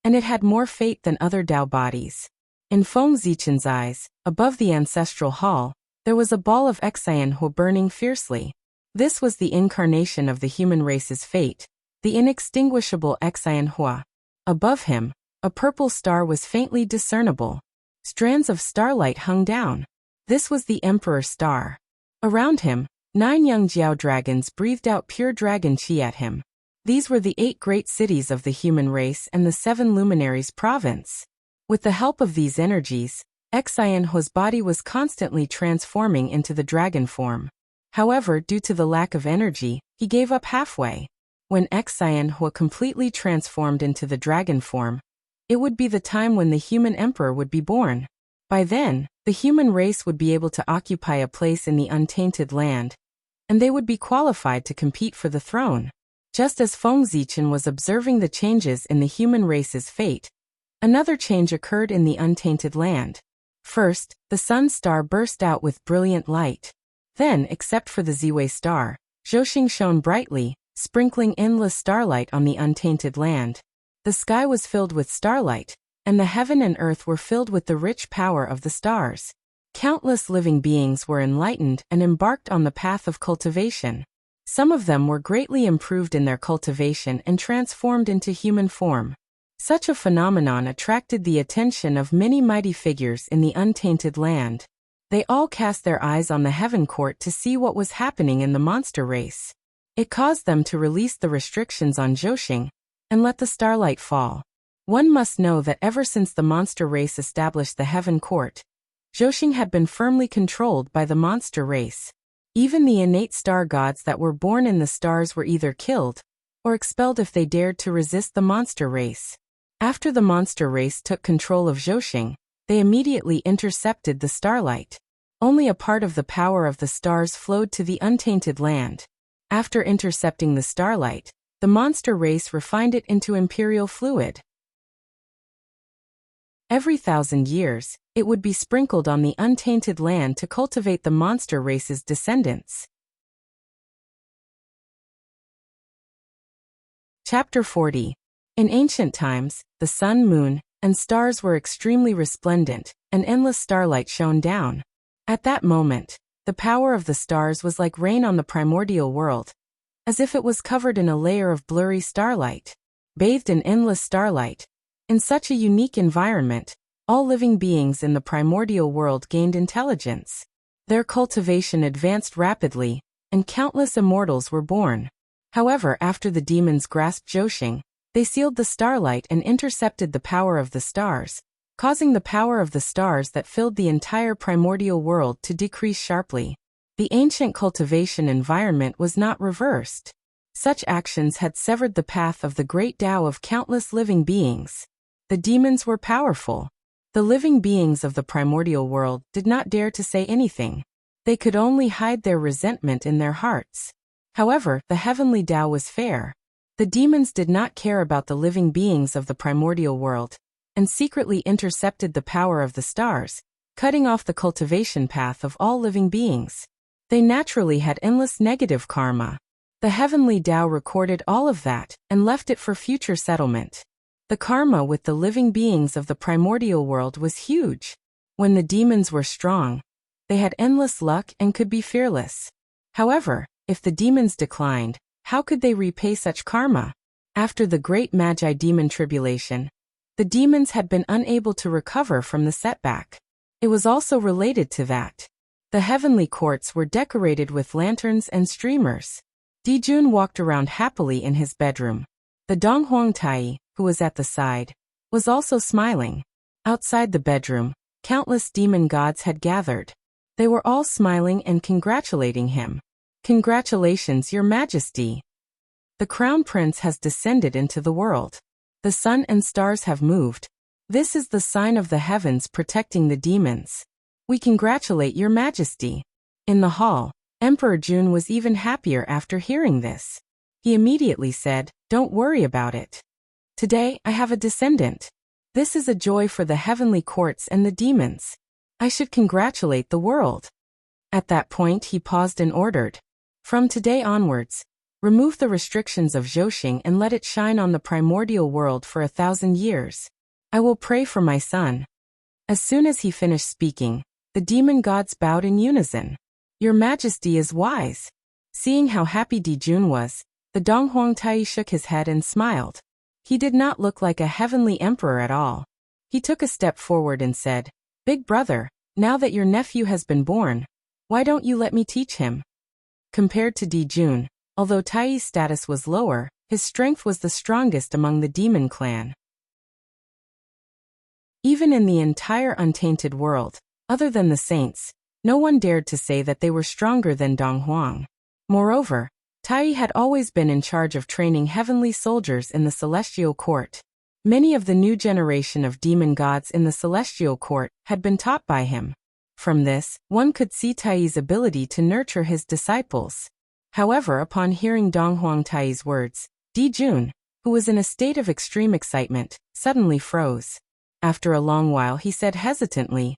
A: and it had more fate than other Tao bodies. In Feng Zichen's eyes, above the ancestral hall, there was a ball of Xianhua burning fiercely. This was the incarnation of the human race's fate, the inextinguishable Xianhua. Above him, a purple star was faintly discernible. Strands of starlight hung down. This was the Emperor Star. Around him, 9 young Jiao dragons breathed out pure dragon chi at him. These were the 8 great cities of the human race and the 7 luminaries province. With the help of these energies, Xianhua's body was constantly transforming into the dragon form. However, due to the lack of energy, he gave up halfway. When Xianhua completely transformed into the dragon form, it would be the time when the human emperor would be born. By then, the human race would be able to occupy a place in the untainted land, and they would be qualified to compete for the throne. Just as Feng Zichen was observing the changes in the human race's fate, another change occurred in the untainted land. First, the sun star burst out with brilliant light. Then, except for the Ziwei star, Zhoxing shone brightly, sprinkling endless starlight on the untainted land. The sky was filled with starlight, and the heaven and earth were filled with the rich power of the stars. Countless living beings were enlightened and embarked on the path of cultivation. Some of them were greatly improved in their cultivation and transformed into human form. Such a phenomenon attracted the attention of many mighty figures in the untainted land. They all cast their eyes on the heaven court to see what was happening in the monster race. It caused them to release the restrictions on Zhoxing and let the starlight fall. One must know that ever since the monster race established the heaven court, Zhoxing had been firmly controlled by the monster race. Even the innate star gods that were born in the stars were either killed or expelled if they dared to resist the monster race. After the monster race took control of Zhoxing, they immediately intercepted the starlight. Only a part of the power of the stars flowed to the untainted land. After intercepting the starlight, the monster race refined it into imperial fluid. Every 1,000 years, it would be sprinkled on the untainted land to cultivate the monster race's descendants. Chapter 40. In ancient times, the sun, moon, and stars were extremely resplendent, and endless starlight shone down. At that moment, the power of the stars was like rain on the primordial world, as if it was covered in a layer of blurry starlight, bathed in endless starlight. In such a unique environment, all living beings in the primordial world gained intelligence. Their cultivation advanced rapidly, and countless immortals were born. However, after the demons grasped Zhoshing, they sealed the starlight and intercepted the power of the stars, causing the power of the stars that filled the entire primordial world to decrease sharply. The ancient cultivation environment was not reversed. Such actions had severed the path of the great Tao of countless living beings. The demons were powerful. The living beings of the primordial world did not dare to say anything. They could only hide their resentment in their hearts. However, the heavenly Tao was fair. The demons did not care about the living beings of the primordial world, and secretly intercepted the power of the stars, cutting off the cultivation path of all living beings. They naturally had endless negative karma. The heavenly Tao recorded all of that, and left it for future settlement. The karma with the living beings of the primordial world was huge. When the demons were strong, they had endless luck and could be fearless. However, if the demons declined, how could they repay such karma? After the great Magi demon tribulation, the demons had been unable to recover from the setback. It was also related to that. The heavenly courts were decorated with lanterns and streamers. Dijun walked around happily in his bedroom. The Donghuang Tai, who was at the side, was also smiling. Outside the bedroom, countless demon gods had gathered. They were all smiling and congratulating him. Congratulations, Your Majesty. The Crown Prince has descended into the world. The sun and stars have moved. This is the sign of the heavens protecting the demons. We congratulate Your Majesty. In the hall, Emperor Jun was even happier after hearing this. He immediately said, "Don't worry about it. Today, I have a descendant. This is a joy for the heavenly courts and the demons. I should congratulate the world." At that point, he paused and ordered, "From today onwards, remove the restrictions of Zhoshing and let it shine on the primordial world for 1,000 years. I will pray for my son." As soon as he finished speaking, the demon gods bowed in unison. "Your Majesty is wise." Seeing how happy Dijun was, the Donghuang Tai shook his head and smiled. He did not look like a heavenly emperor at all. He took a step forward and said, "Big brother, now that your nephew has been born, why don't you let me teach him?" Compared to Dijun, although Tai's status was lower, his strength was the strongest among the demon clan. Even in the entire untainted world, other than the saints, no one dared to say that they were stronger than Donghuang. Moreover, Tai had always been in charge of training heavenly soldiers in the celestial court. Many of the new generation of demon gods in the celestial court had been taught by him. From this, one could see Tai's ability to nurture his disciples. However, upon hearing Donghuang Tai's words, Dijun, who was in a state of extreme excitement, suddenly froze. After a long while he said hesitantly,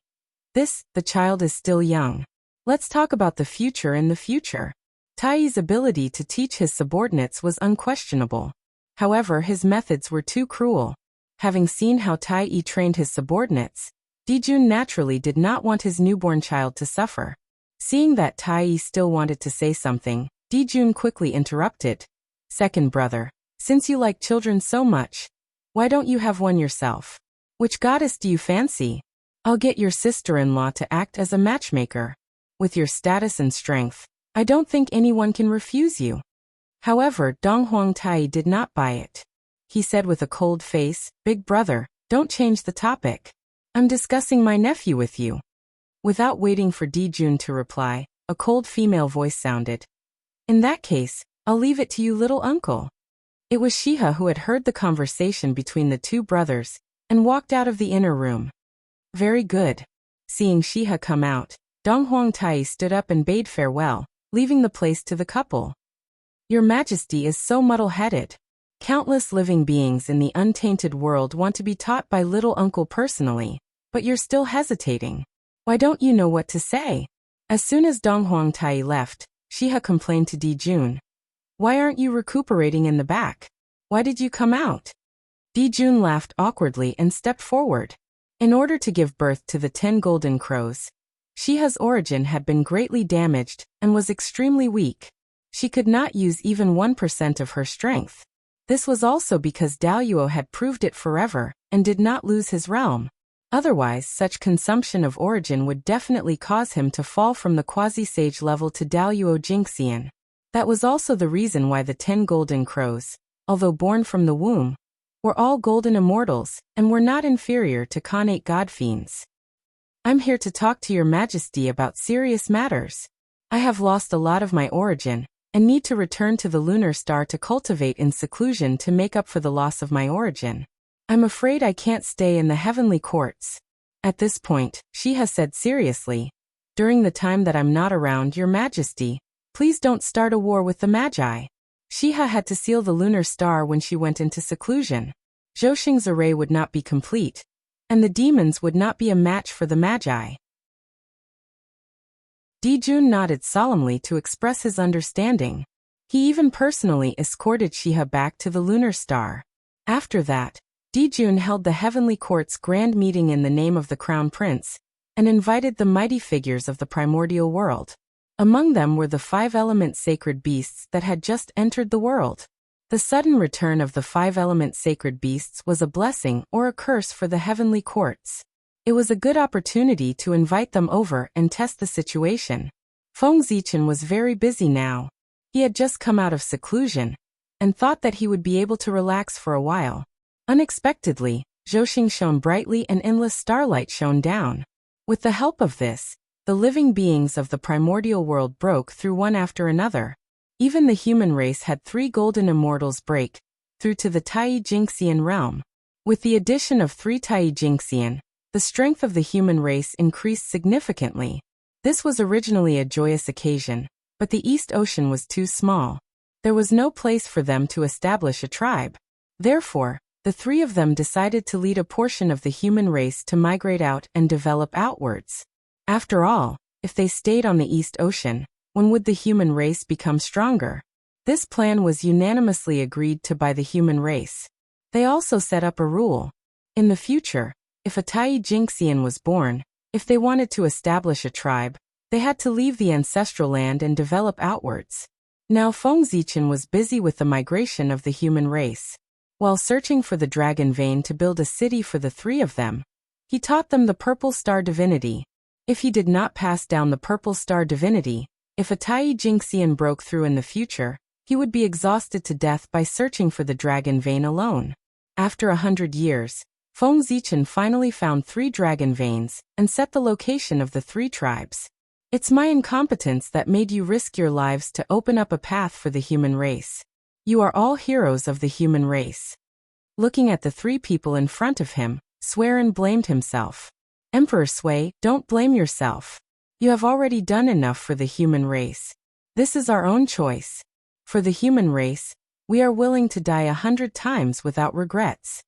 A: the child is still young. Let's talk about the future in the future." Tai's ability to teach his subordinates was unquestionable. However, his methods were too cruel. Having seen how Tai trained his subordinates, Dijun naturally did not want his newborn child to suffer. Seeing that Tai still wanted to say something, Dijun quickly interrupted. "Second brother, since you like children so much, why don't you have one yourself? Which goddess do you fancy? I'll get your sister-in-law to act as a matchmaker. With your status and strength, I don't think anyone can refuse you." However, Donghuang Tai did not buy it. He said with a cold face, "Big brother, don't change the topic. I'm discussing my nephew with you." Without waiting for Dijun to reply, a cold female voice sounded. "In that case, I'll leave it to you, little uncle." It was Shiha who had heard the conversation between the two brothers, and walked out of the inner room. "Very good." Seeing Shiha come out, Dong Huangtai stood up and bade farewell, leaving the place to the couple. Your Majesty is so muddle-headed. Countless living beings in the untainted world want to be taught by little uncle personally, but you're still hesitating. Why don't you know what to say? As soon as Dong Huangtai left, Shiha complained to Di Jun. Why aren't you recuperating in the back? Why did you come out? Di Jun laughed awkwardly and stepped forward. In order to give birth to the 10 golden crows, Shiha's origin had been greatly damaged and was extremely weak. She could not use even 1% of her strength. This was also because Daoyuo had proved it forever and did not lose his realm. Otherwise, such consumption of origin would definitely cause him to fall from the quasi-sage level to Daoyuo Jingxian. That was also the reason why the 10 golden crows, although born from the womb, were all golden immortals and were not inferior to Khanate god fiends. I'm here to talk to your Majesty about serious matters. I have lost a lot of my origin and need to return to the lunar star to cultivate in seclusion to make up for the loss of my origin. I'm afraid I can't stay in the heavenly courts. At this point, Shiha said seriously, during the time that I'm not around, your Majesty, please don't start a war with the Magi. Shiha had to seal the lunar star when she went into seclusion. Zhou array would not be complete, and the demons would not be a match for the Magi. Di Jun nodded solemnly to express his understanding. He even personally escorted Shiha back to the lunar star. After that, Di Jun held the heavenly court's grand meeting in the name of the crown prince, and invited the mighty figures of the primordial world. Among them were the 5-element sacred beasts that had just entered the world. The sudden return of the 5-element sacred beasts was a blessing or a curse for the heavenly courts. It was a good opportunity to invite them over and test the situation. Feng Zichen was very busy now. He had just come out of seclusion, and thought that he would be able to relax for a while. Unexpectedly, Zhou shone brightly and endless starlight shone down. With the help of this, the living beings of the primordial world broke through one after another. Even the human race had 3 golden immortals break through to the Tai Jingxian realm. With the addition of 3 Tai Jingxian, the strength of the human race increased significantly. This was originally a joyous occasion, but the East Ocean was too small. There was no place for them to establish a tribe. Therefore, the 3 of them decided to lead a portion of the human race to migrate out and develop outwards. After all, if they stayed on the East Ocean, when would the human race become stronger? This plan was unanimously agreed to by the human race. They also set up a rule. In the future, if a Tai Jingxian was born, if they wanted to establish a tribe, they had to leave the ancestral land and develop outwards. Now Feng Zichen was busy with the migration of the human race. While searching for the dragon vein to build a city for the 3 of them, he taught them the purple star divinity. If he did not pass down the purple star divinity, if a Tai Jingxian broke through in the future, he would be exhausted to death by searching for the dragon vein alone. After 100 years, Feng Zichen finally found 3 dragon veins and set the location of the 3 tribes. It's my incompetence that made you risk your lives to open up a path for the human race. You are all heroes of the human race. Looking at the 3 people in front of him, Swerin blamed himself. Emperor Sui, don't blame yourself. You have already done enough for the human race. This is our own choice. For the human race, we are willing to die 100 times without regrets.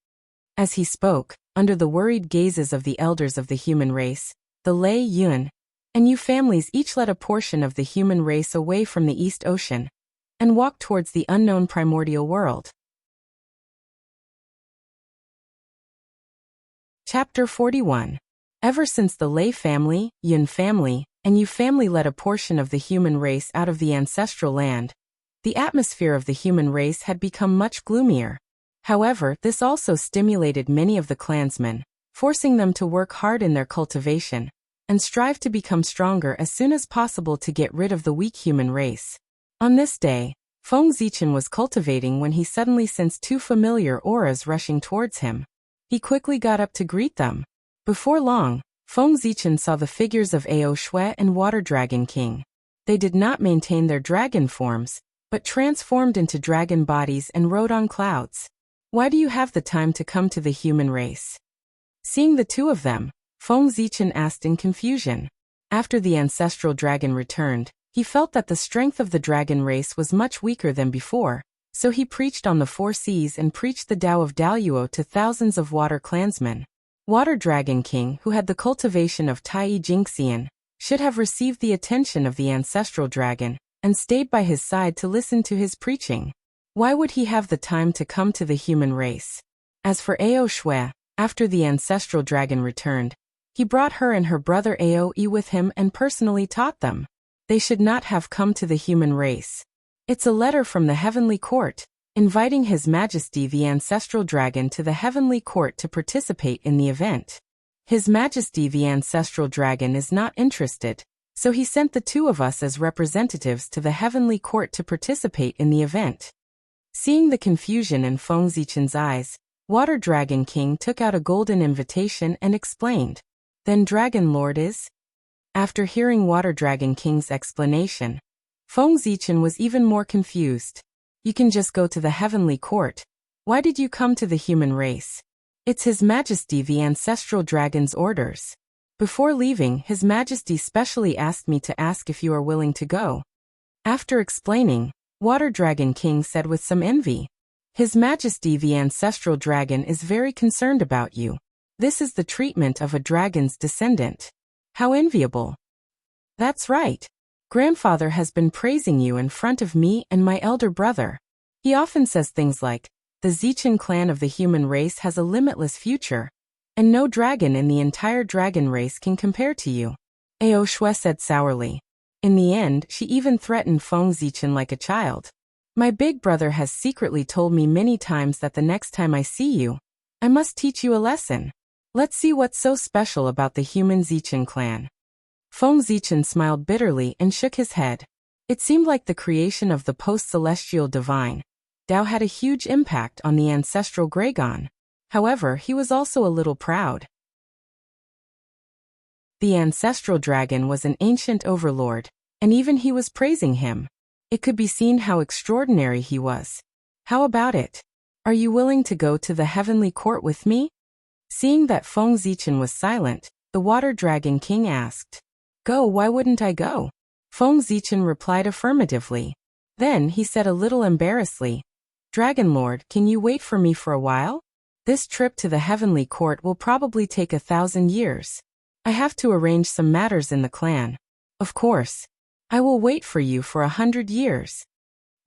A: As he spoke, under the worried gazes of the elders of the human race, the Lei Yun and Yu families each led a portion of the human race away from the East Ocean and walked towards the unknown primordial world. Chapter 41. Ever since the Lei family, Yun family, and Yu family led a portion of the human race out of the ancestral land, the atmosphere of the human race had become much gloomier. However, this also stimulated many of the clansmen, forcing them to work hard in their cultivation and strive to become stronger as soon as possible to get rid of the weak human race. On this day, Feng Zichen was cultivating when he suddenly sensed 2 familiar auras rushing towards him. He quickly got up to greet them. Before long, Feng Zichen saw the figures of Ao Shui and Water Dragon King. They did not maintain their dragon forms, but transformed into dragon bodies and rode on clouds. Why do you have the time to come to the human race? Seeing the 2 of them, Feng Zichen asked in confusion. After the ancestral dragon returned, he felt that the strength of the dragon race was much weaker than before, so he preached on the 4 seas and preached the Tao of Daluo to thousands of water clansmen. Water Dragon King, who had the cultivation of Tai Jingxian, should have received the attention of the ancestral dragon, and stayed by his side to listen to his preaching. Why would he have the time to come to the human race? As for Ao Shui, after the ancestral dragon returned, he brought her and her brother Ao Yi with him and personally taught them. They should not have come to the human race. It's a letter from the heavenly court, inviting His Majesty the ancestral dragon to the heavenly court to participate in the event. His Majesty the ancestral dragon is not interested, so he sent the 2 of us as representatives to the heavenly court to participate in the event. Seeing the confusion in Feng Zichen's eyes, Water Dragon King took out a golden invitation and explained. Then Dragon Lord is? After hearing Water Dragon King's explanation, Feng Zichen was even more confused. You can just go to the heavenly court. Why did you come to the human race? It's His Majesty the ancestral dragon's orders. Before leaving, His Majesty specially asked me to ask if you are willing to go. After explaining, Water Dragon King said with some envy, His Majesty the ancestral dragon is very concerned about you. This is the treatment of a dragon's descendant. How enviable. That's right. Grandfather has been praising you in front of me and my elder brother. He often says things like, the Zichen clan of the human race has a limitless future, and no dragon in the entire dragon race can compare to you. Ao Shui said sourly. In the end, she even threatened Feng Zichen like a child. My big brother has secretly told me many times that the next time I see you, I must teach you a lesson. Let's see what's so special about the human Zichen clan. Feng Zichen smiled bitterly and shook his head. It seemed like the creation of the post-celestial divine Tao had a huge impact on the ancestral Gragon. However, he was also a little proud. The ancestral dragon was an ancient overlord, and even he was praising him. It could be seen how extraordinary he was. How about it? Are you willing to go to the heavenly court with me? Seeing that Feng Zichen was silent, the Water Dragon King asked. Go, why wouldn't I go? Feng Zichen replied affirmatively. Then he said a little embarrassedly, Dragon Lord, can you wait for me for a while? This trip to the heavenly court will probably take 1,000 years. I have to arrange some matters in the clan. Of course. I will wait for you for 100 years.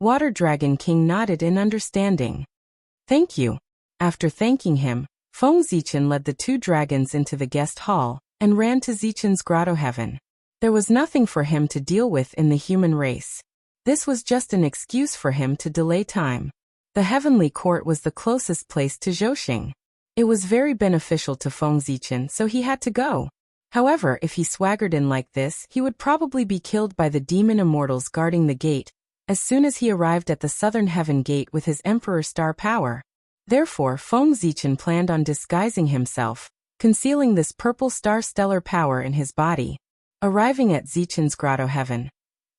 A: Water Dragon King nodded in understanding. Thank you. After thanking him, Feng Zichen led the 2 dragons into the guest hall and ran to Zichen's grotto heaven. There was nothing for him to deal with in the human race. This was just an excuse for him to delay time. The heavenly court was the closest place to Zhouxing. It was very beneficial to Feng Zichen, so he had to go. However, if he swaggered in like this, he would probably be killed by the demon immortals guarding the gate, as soon as he arrived at the southern heaven gate with his emperor star power. Therefore, Feng Zichen planned on disguising himself, concealing this purple star stellar power in his body. Arriving at Zichen's grotto heaven,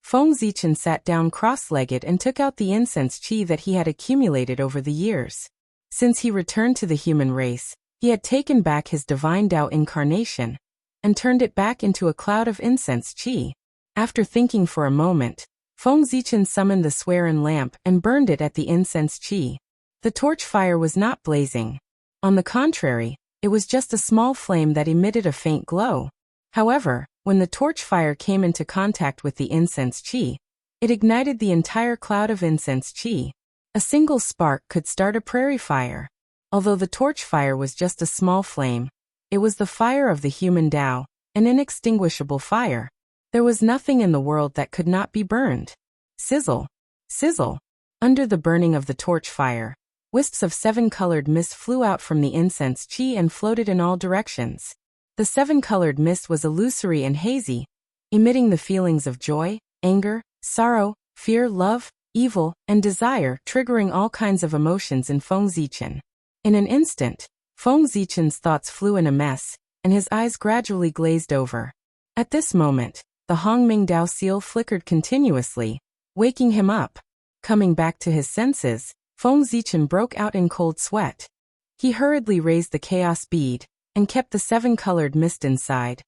A: Feng Zichen sat down cross-legged and took out the incense qi that he had accumulated over the years. Since he returned to the human race, he had taken back his divine Tao incarnation and turned it back into a cloud of incense qi. After thinking for a moment, Feng Zichen summoned the swearin lamp and burned it at the incense qi. The torch fire was not blazing. On the contrary, it was just a small flame that emitted a faint glow. However, when the torch fire came into contact with the incense qi, it ignited the entire cloud of incense qi. A single spark could start a prairie fire. Although the torch fire was just a small flame, it was the fire of the human Tao, an inextinguishable fire. There was nothing in the world that could not be burned. Sizzle, sizzle. Under the burning of the torch fire, wisps of 7-colored mist flew out from the incense qi and floated in all directions. The 7-colored mist was illusory and hazy, emitting the feelings of joy, anger, sorrow, fear, love, evil, and desire, triggering all kinds of emotions in Feng Zichen. In an instant, Feng Zichen's thoughts flew in a mess, and his eyes gradually glazed over. At this moment, the Hongming Dao seal flickered continuously, waking him up. Coming back to his senses, Feng Zichen broke out in cold sweat. He hurriedly raised the chaos bead and kept the 7-colored mist inside.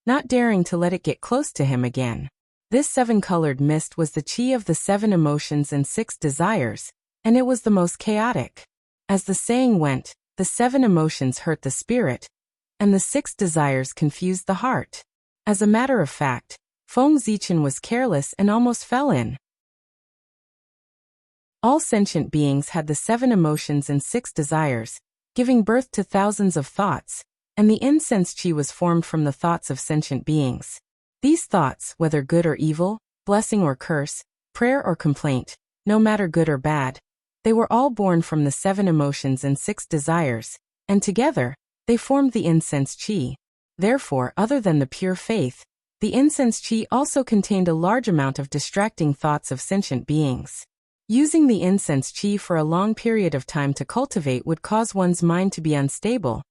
A: not daring to let it get close to him again. This seven-colored mist was the chi of the seven emotions and six desires, and it was the most chaotic. As the saying went, the seven emotions hurt the spirit, and the six desires confused the heart. As a matter of fact, Feng Zichen was careless and almost fell in. All sentient beings had the seven emotions and six desires, giving birth to thousands of thoughts, and the incense chi was formed from the thoughts of sentient beings. These thoughts, whether good or evil, blessing or curse, prayer or complaint, no matter good or bad, they were all born from the seven emotions and six desires, and together, they formed the incense chi. Therefore, other than the pure faith, the incense chi also contained a large amount of distracting thoughts of sentient beings. Using the incense chi for a long period of time to cultivate would cause one's mind to be unstable,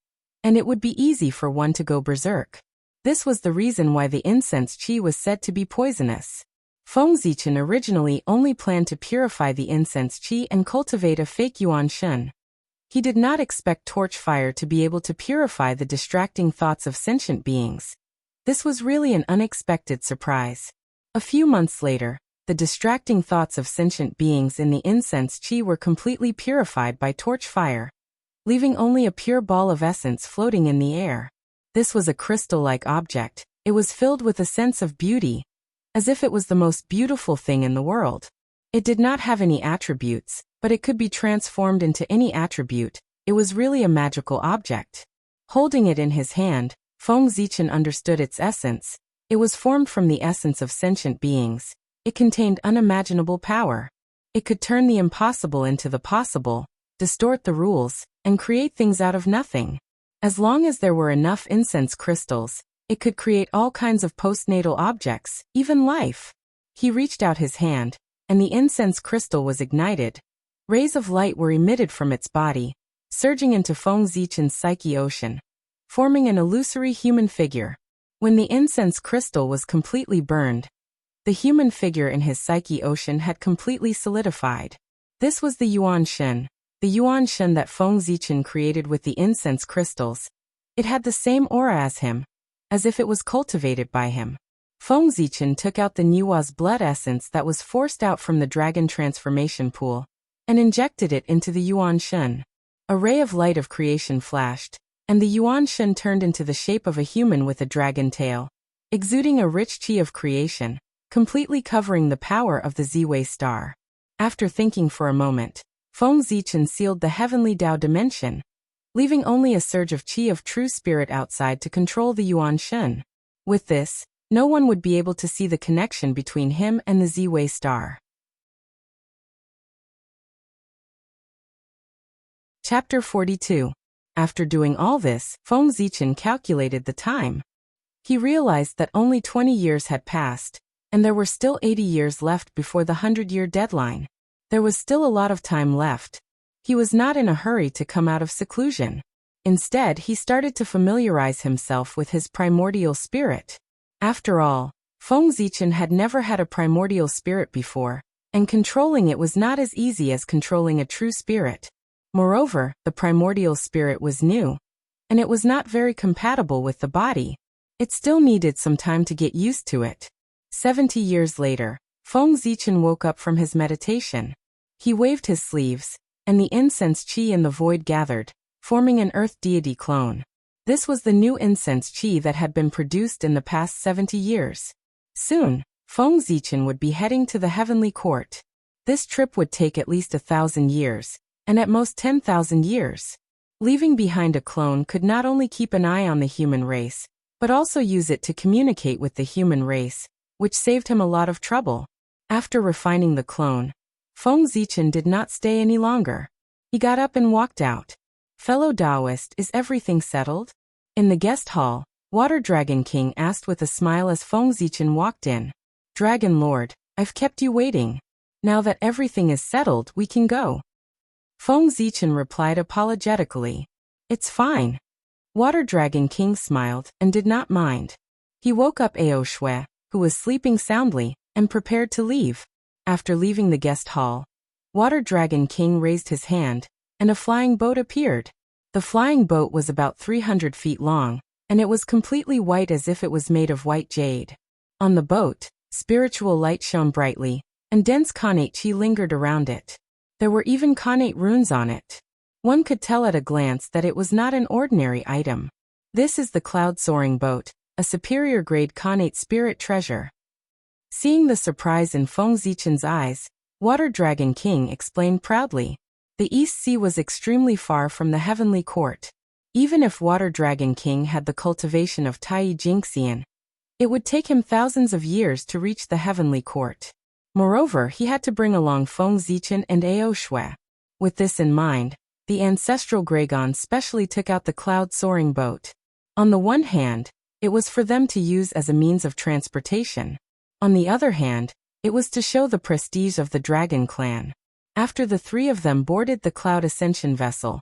A: and it would be easy for one to go berserk. This was the reason why the incense chi was said to be poisonous. Feng Zichen originally only planned to purify the incense chi and cultivate a fake yuan shen. He did not expect torch fire to be able to purify the distracting thoughts of sentient beings. This was really an unexpected surprise. A few months later, the distracting thoughts of sentient beings in the incense chi were completely purified by torch fire, leaving only a pure ball of essence floating in the air. This was a crystal-like object. It was filled with a sense of beauty, as if it was the most beautiful thing in the world. It did not have any attributes, but it could be transformed into any attribute. It was really a magical object. Holding it in his hand, Feng Zichen understood its essence. It was formed from the essence of sentient beings. It contained unimaginable power. It could turn the impossible into the possible, distort the rules, and create things out of nothing. As long as there were enough incense crystals, it could create all kinds of postnatal objects, even life. He reached out his hand, and the incense crystal was ignited. Rays of light were emitted from its body, surging into Feng Zichen's psyche ocean, forming an illusory human figure. When the incense crystal was completely burned, the human figure in his psyche ocean had completely solidified. This was the Yuan Shen. The Yuan Shen that Feng Zichen created with the incense crystals. It had the same aura as him, as if it was cultivated by him. Feng Zichen took out the Nua's blood essence that was forced out from the dragon transformation pool, and injected it into the Yuan Shen. A ray of light of creation flashed, and the Yuan Shen turned into the shape of a human with a dragon tail, exuding a rich chi of creation, completely covering the power of the Ziwei star. After thinking for a moment, Feng Zichen sealed the heavenly Tao dimension, leaving only a surge of chi of true spirit outside to control the Yuan Shen. With this, no one would be able to see the connection between him and the Ziwei star. Chapter 42. After doing all this, Feng Zichen calculated the time. He realized that only 20 years had passed, and there were still 80 years left before the 100-year deadline. There was still a lot of time left. He was not in a hurry to come out of seclusion. Instead, he started to familiarize himself with his primordial spirit. After all, Feng Zichen had never had a primordial spirit before, and controlling it was not as easy as controlling a true spirit. Moreover, the primordial spirit was new, and it was not very compatible with the body. It still needed some time to get used to it. 70 years later, Feng Zichen woke up from his meditation. He waved his sleeves, and the incense chi in the void gathered, forming an earth deity clone. This was the new incense chi that had been produced in the past 70 years. Soon, Feng Zichen would be heading to the heavenly court. This trip would take at least 1,000 years, and at most 10,000 years. Leaving behind a clone could not only keep an eye on the human race, but also use it to communicate with the human race, which saved him a lot of trouble. After refining the clone, Feng Zichen did not stay any longer. He got up and walked out. Fellow Taoist, is everything settled? In the guest hall, Water Dragon King asked with a smile as Feng Zichen walked in. Dragon Lord, I've kept you waiting. Now that everything is settled, we can go. Feng Zichen replied apologetically. It's fine. Water Dragon King smiled and did not mind. He woke up Ao Shui, who was sleeping soundly, and prepared to leave. After leaving the guest hall, Water Dragon King raised his hand, and a flying boat appeared. The flying boat was about 300 feet long, and it was completely white as if it was made of white jade. On the boat, spiritual light shone brightly, and dense connate chi lingered around it. There were even connate runes on it. One could tell at a glance that it was not an ordinary item. This is the cloud-soaring boat, a superior-grade connate spirit treasure. Seeing the surprise in Feng Zichen's eyes, Water Dragon King explained proudly. The East Sea was extremely far from the heavenly court. Even if Water Dragon King had the cultivation of Tai Jingxian, it would take him thousands of years to reach the heavenly court. Moreover, he had to bring along Feng Zichen and Ao Shui. With this in mind, the ancestral Gragon specially took out the cloud-soaring boat. On the one hand, it was for them to use as a means of transportation. On the other hand, it was to show the prestige of the Dragon Clan. After the three of them boarded the Cloud Ascension vessel,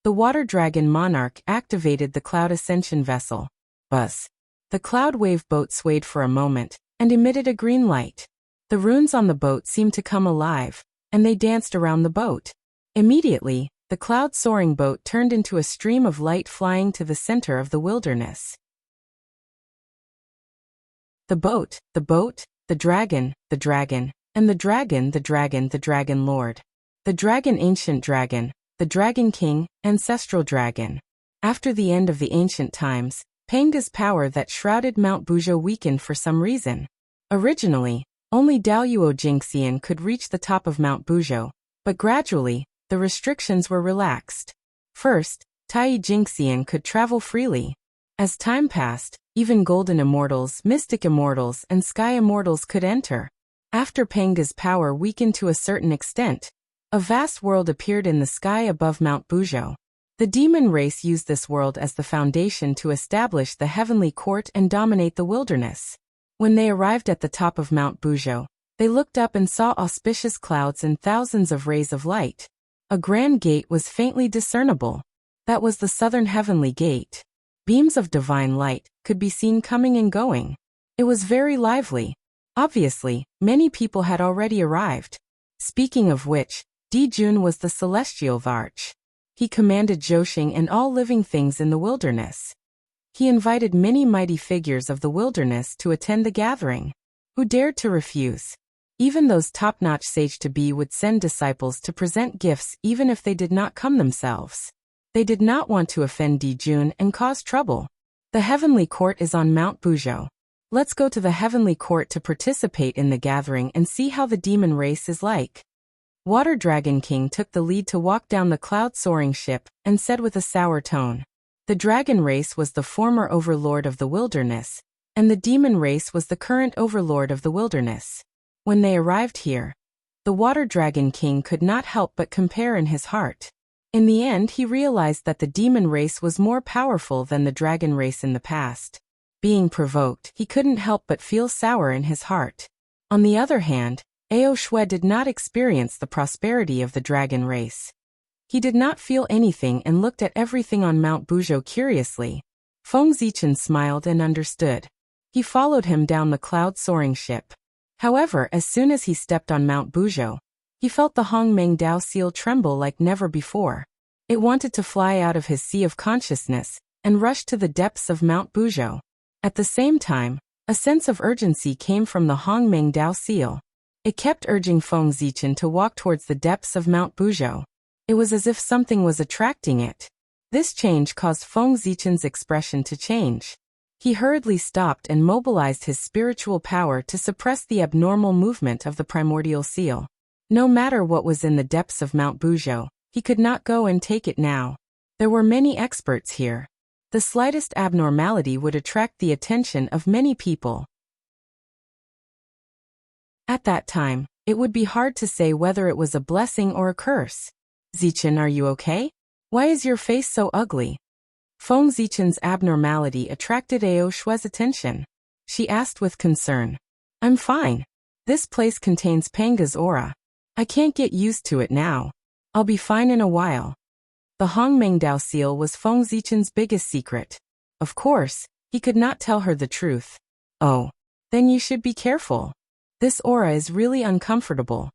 A: the Water Dragon Monarch activated the Cloud Ascension vessel. Buzz. The Cloud Wave boat swayed for a moment, and emitted a green light. The runes on the boat seemed to come alive, and they danced around the boat. Immediately, the cloud-soaring boat turned into a stream of light flying to the center of the wilderness. The boat, the dragon, and the dragon lord. The dragon ancient dragon, the dragon king, ancestral dragon. After the end of the ancient times, Panga's power that shrouded Mount Buzhou weakened for some reason. Originally, only Daoyuo Jingxian could reach the top of Mount Buzhou, but gradually, the restrictions were relaxed. First, Tai Jingxian could travel freely. As time passed, even Golden Immortals, Mystic Immortals, and Sky Immortals could enter. After Panga's power weakened to a certain extent, a vast world appeared in the sky above Mount Buzhou. The demon race used this world as the foundation to establish the heavenly court and dominate the wilderness. When they arrived at the top of Mount Buzhou, they looked up and saw auspicious clouds and thousands of rays of light. A grand gate was faintly discernible. That was the southern heavenly gate. Beams of divine light could be seen coming and going. It was very lively. Obviously, many people had already arrived. Speaking of which, Dijun was the celestial Varch. He commanded Zhouxing and all living things in the wilderness. He invited many mighty figures of the wilderness to attend the gathering. Who dared to refuse? Even those top-notch sage-to-be would send disciples to present gifts even if they did not come themselves. They did not want to offend Dijun and cause trouble. The heavenly court is on Mount Buzhou. Let's go to the heavenly court to participate in the gathering and see how the demon race is like. Water Dragon King took the lead to walk down the cloud-soaring ship and said with a sour tone. The dragon race was the former overlord of the wilderness, and the demon race was the current overlord of the wilderness. When they arrived here, the Water Dragon King could not help but compare in his heart. In the end, he realized that the demon race was more powerful than the dragon race in the past. Being provoked, he couldn't help but feel sour in his heart. On the other hand, Ao Shui did not experience the prosperity of the dragon race. He did not feel anything and looked at everything on Mount Buzhou curiously. Feng Zichen smiled and understood. He followed him down the cloud-soaring ship. However, as soon as he stepped on Mount Buzhou, he felt the Hongmeng Dao seal tremble like never before. It wanted to fly out of his sea of consciousness and rush to the depths of Mount Buzhou. At the same time, a sense of urgency came from the Hongmeng Dao seal. It kept urging Feng Zichen to walk towards the depths of Mount Buzhou. It was as if something was attracting it. This change caused Feng Zichen's expression to change. He hurriedly stopped and mobilized his spiritual power to suppress the abnormal movement of the primordial seal. No matter what was in the depths of Mount Buzhou, he could not go and take it now. There were many experts here. The slightest abnormality would attract the attention of many people. At that time, it would be hard to say whether it was a blessing or a curse. Zichen, are you okay? Why is your face so ugly? Feng Zichen's abnormality attracted Ao Shui's attention. She asked with concern. I'm fine. This place contains Panga's aura. I can't get used to it now. I'll be fine in a while. The Hongmeng Dao seal was Feng Zichen's biggest secret. Of course, he could not tell her the truth. Oh, then you should be careful. This aura is really uncomfortable.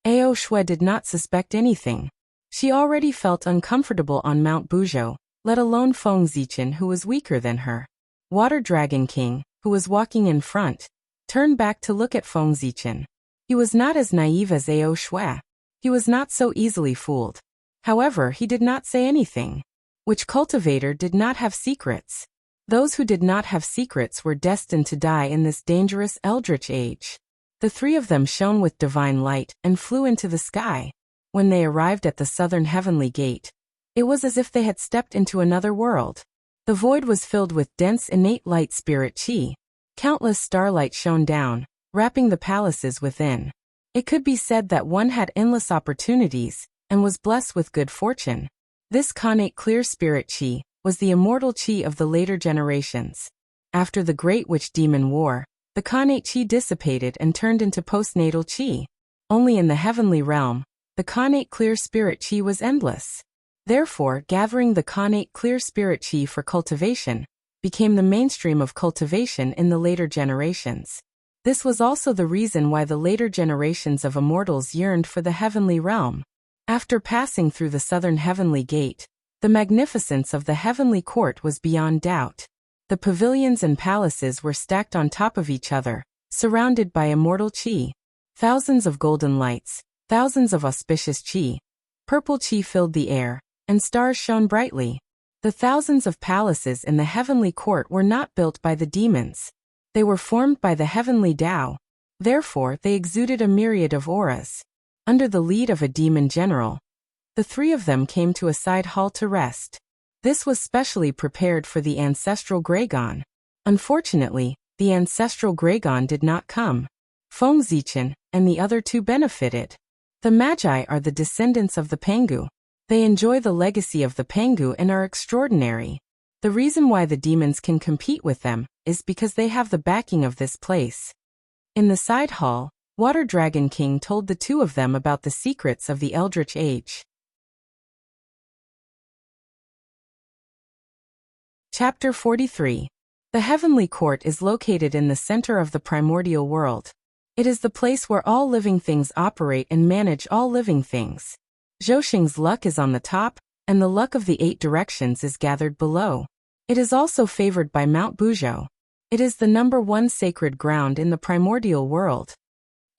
A: Ao Shui did not suspect anything. She already felt uncomfortable on Mount Buzhou, let alone Feng Zichen, who was weaker than her. Water Dragon King, who was walking in front, turned back to look at Feng Zichen. He was not as naive as Ao Shui. He was not so easily fooled. However, he did not say anything. Which cultivator did not have secrets? Those who did not have secrets were destined to die in this dangerous eldritch age. The three of them shone with divine light and flew into the sky. When they arrived at the southern heavenly gate, it was as if they had stepped into another world. The void was filled with dense innate light spirit chi. Countless starlight shone down, wrapping the palaces within. It could be said that one had endless opportunities and was blessed with good fortune. This connate clear spirit chi was the immortal chi of the later generations. After the Great Witch Demon War, the connate chi dissipated and turned into postnatal chi. Only in the heavenly realm, the connate clear spirit chi was endless. Therefore, gathering the connate clear spirit chi for cultivation became the mainstream of cultivation in the later generations. This was also the reason why the later generations of immortals yearned for the heavenly realm. After passing through the southern heavenly gate, the magnificence of the heavenly court was beyond doubt. The pavilions and palaces were stacked on top of each other, surrounded by immortal chi. Thousands of golden lights, thousands of auspicious chi. Purple chi filled the air, and stars shone brightly. The thousands of palaces in the heavenly court were not built by the demons. They were formed by the heavenly Tao. Therefore, they exuded a myriad of auras. Under the lead of a demon general, the three of them came to a side hall to rest. This was specially prepared for the ancestral Gragon. Unfortunately, the ancestral Gragon did not come. Feng Zichen and the other two benefited. The Magi are the descendants of the Pengu. They enjoy the legacy of the Pengu and are extraordinary. The reason why the demons can compete with them is because they have the backing of this place. In the side hall, Water Dragon King told the two of them about the secrets of the Eldritch Age. Chapter 43. The Heavenly Court is located in the center of the primordial world. It is the place where all living things operate and manage all living things. Zhouxing's luck is on the top, and the luck of the 8 directions is gathered below. It is also favored by Mount Buzhou. It is the #1 sacred ground in the primordial world.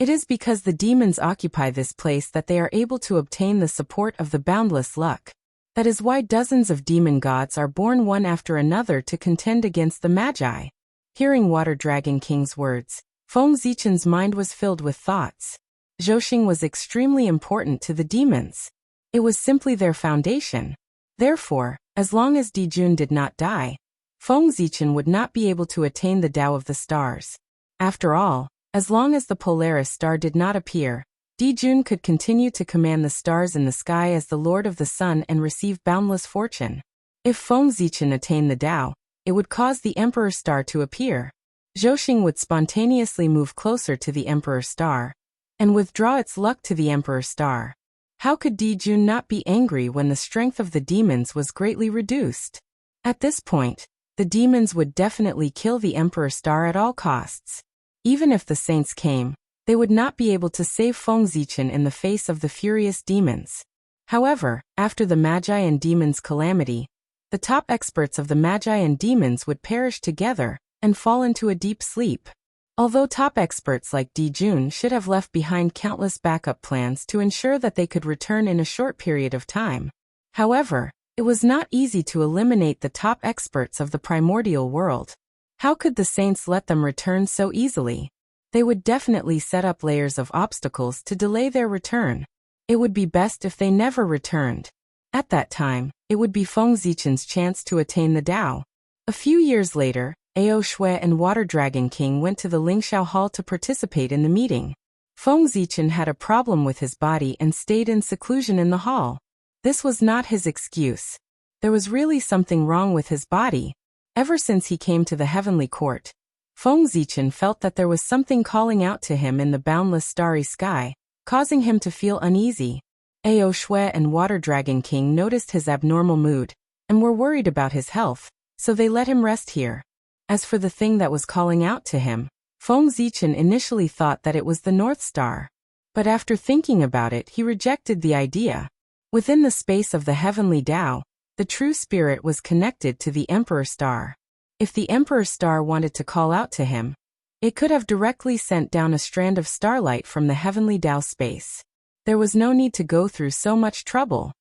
A: It is because the demons occupy this place that they are able to obtain the support of the boundless luck. That is why dozens of demon gods are born one after another to contend against the Magi. Hearing Water Dragon King's words, Feng Zichen's mind was filled with thoughts. Zhouxing was extremely important to the demons. It was simply their foundation. Therefore, as long as Dijun did not die, Feng Zichen would not be able to attain the Tao of the stars. After all, as long as the Polaris star did not appear, Dijun could continue to command the stars in the sky as the Lord of the Sun and receive boundless fortune. If Feng Zichen attained the Tao, it would cause the Emperor star to appear. Zhouxing would spontaneously move closer to the Emperor star and withdraw its luck to the Emperor star. How could Dijun not be angry when the strength of the demons was greatly reduced? At this point, the demons would definitely kill the Emperor star at all costs. Even if the saints came, they would not be able to save Feng Zichen in the face of the furious demons. However, after the Magi and demons' calamity, the top experts of the Magi and demons would perish together and fall into a deep sleep. Although top experts like Dijun should have left behind countless backup plans to ensure that they could return in a short period of time. However, it was not easy to eliminate the top experts of the primordial world. How could the saints let them return so easily? They would definitely set up layers of obstacles to delay their return. It would be best if they never returned. At that time, it would be Feng Zichen's chance to attain the Tao. A few years later, Ao Shui and Water Dragon King went to the Lingxiao Hall to participate in the meeting. Feng Zichen had a problem with his body and stayed in seclusion in the hall. This was not his excuse. There was really something wrong with his body. Ever since he came to the heavenly court, Feng Zichen felt that there was something calling out to him in the boundless starry sky, causing him to feel uneasy. Ao Shui and Water Dragon King noticed his abnormal mood and were worried about his health, so they let him rest here. As for the thing that was calling out to him, Feng Zichen initially thought that it was the North Star. But after thinking about it, he rejected the idea. Within the space of the heavenly Tao, The true spirit was connected to the Emperor Star. If the Emperor Star wanted to call out to him, it could have directly sent down a strand of starlight from the heavenly Tao space. There was no need to go through so much trouble.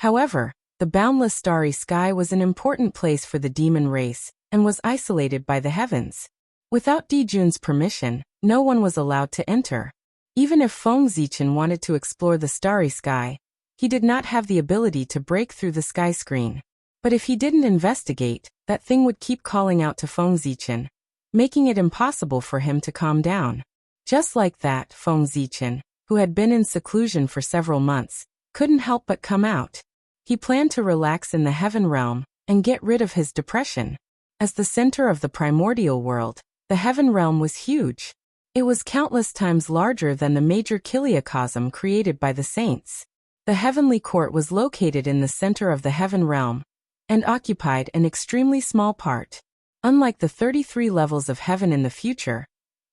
A: However, the boundless starry sky was an important place for the demon race, and was isolated by the heavens. Without Dijun's permission, no one was allowed to enter. Even if Feng Zichen wanted to explore the starry sky, he did not have the ability to break through the sky screen. But if he didn't investigate, that thing would keep calling out to Feng Zichen, making it impossible for him to calm down. Just like that, Feng Zichen, who had been in seclusion for several months, couldn't help but come out. He planned to relax in the heaven realm and get rid of his depression. As the center of the primordial world, the heaven realm was huge. It was countless times larger than the major kiliacosm created by the saints. The heavenly court was located in the center of the heaven realm and occupied an extremely small part. Unlike the 33 levels of heaven in the future,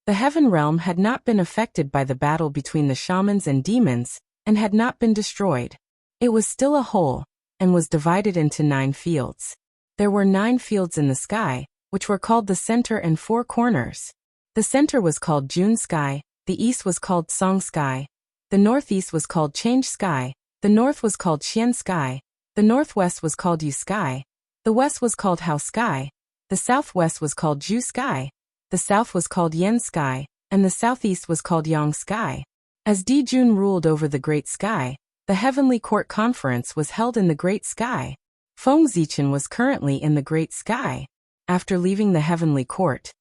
A: the heaven realm had not been affected by the battle between the shamans and demons and had not been destroyed. It was still a whole and was divided into 9 fields. There were 9 fields in the sky, which were called the center and 4 corners. The center was called June Sky, the east was called Song Sky, the northeast was called Change Sky, the north was called Xian Sky, the northwest was called Yu Sky, the west was called Hao Sky, the southwest was called Ju Sky, the south was called Yen Sky, and the southeast was called Yang Sky. As Dijun ruled over the Great Sky, the Heavenly Court Conference was held in the Great Sky. Feng Zichen was currently in the Great Sky. After leaving the Heavenly Court,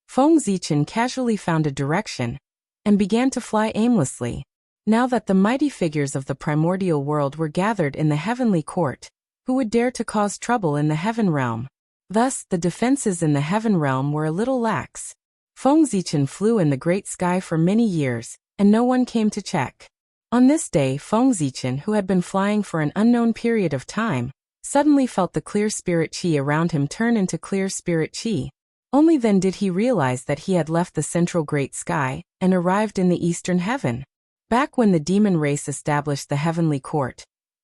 A: Feng Zichen casually found a direction and began to fly aimlessly. Now that the mighty figures of the primordial world were gathered in the Heavenly Court, who would dare to cause trouble in the heaven realm? Thus, the defenses in the heaven realm were a little lax. Feng Zichen flew in the Great Sky for many years, and no one came to check. On this day, Feng Zichen, who had been flying for an unknown period of time, suddenly felt the clear spirit qi around him turn into clear spirit qi. Only then did he realize that he had left the central Great Sky and arrived in the eastern heaven. Back when the demon race established the heavenly court,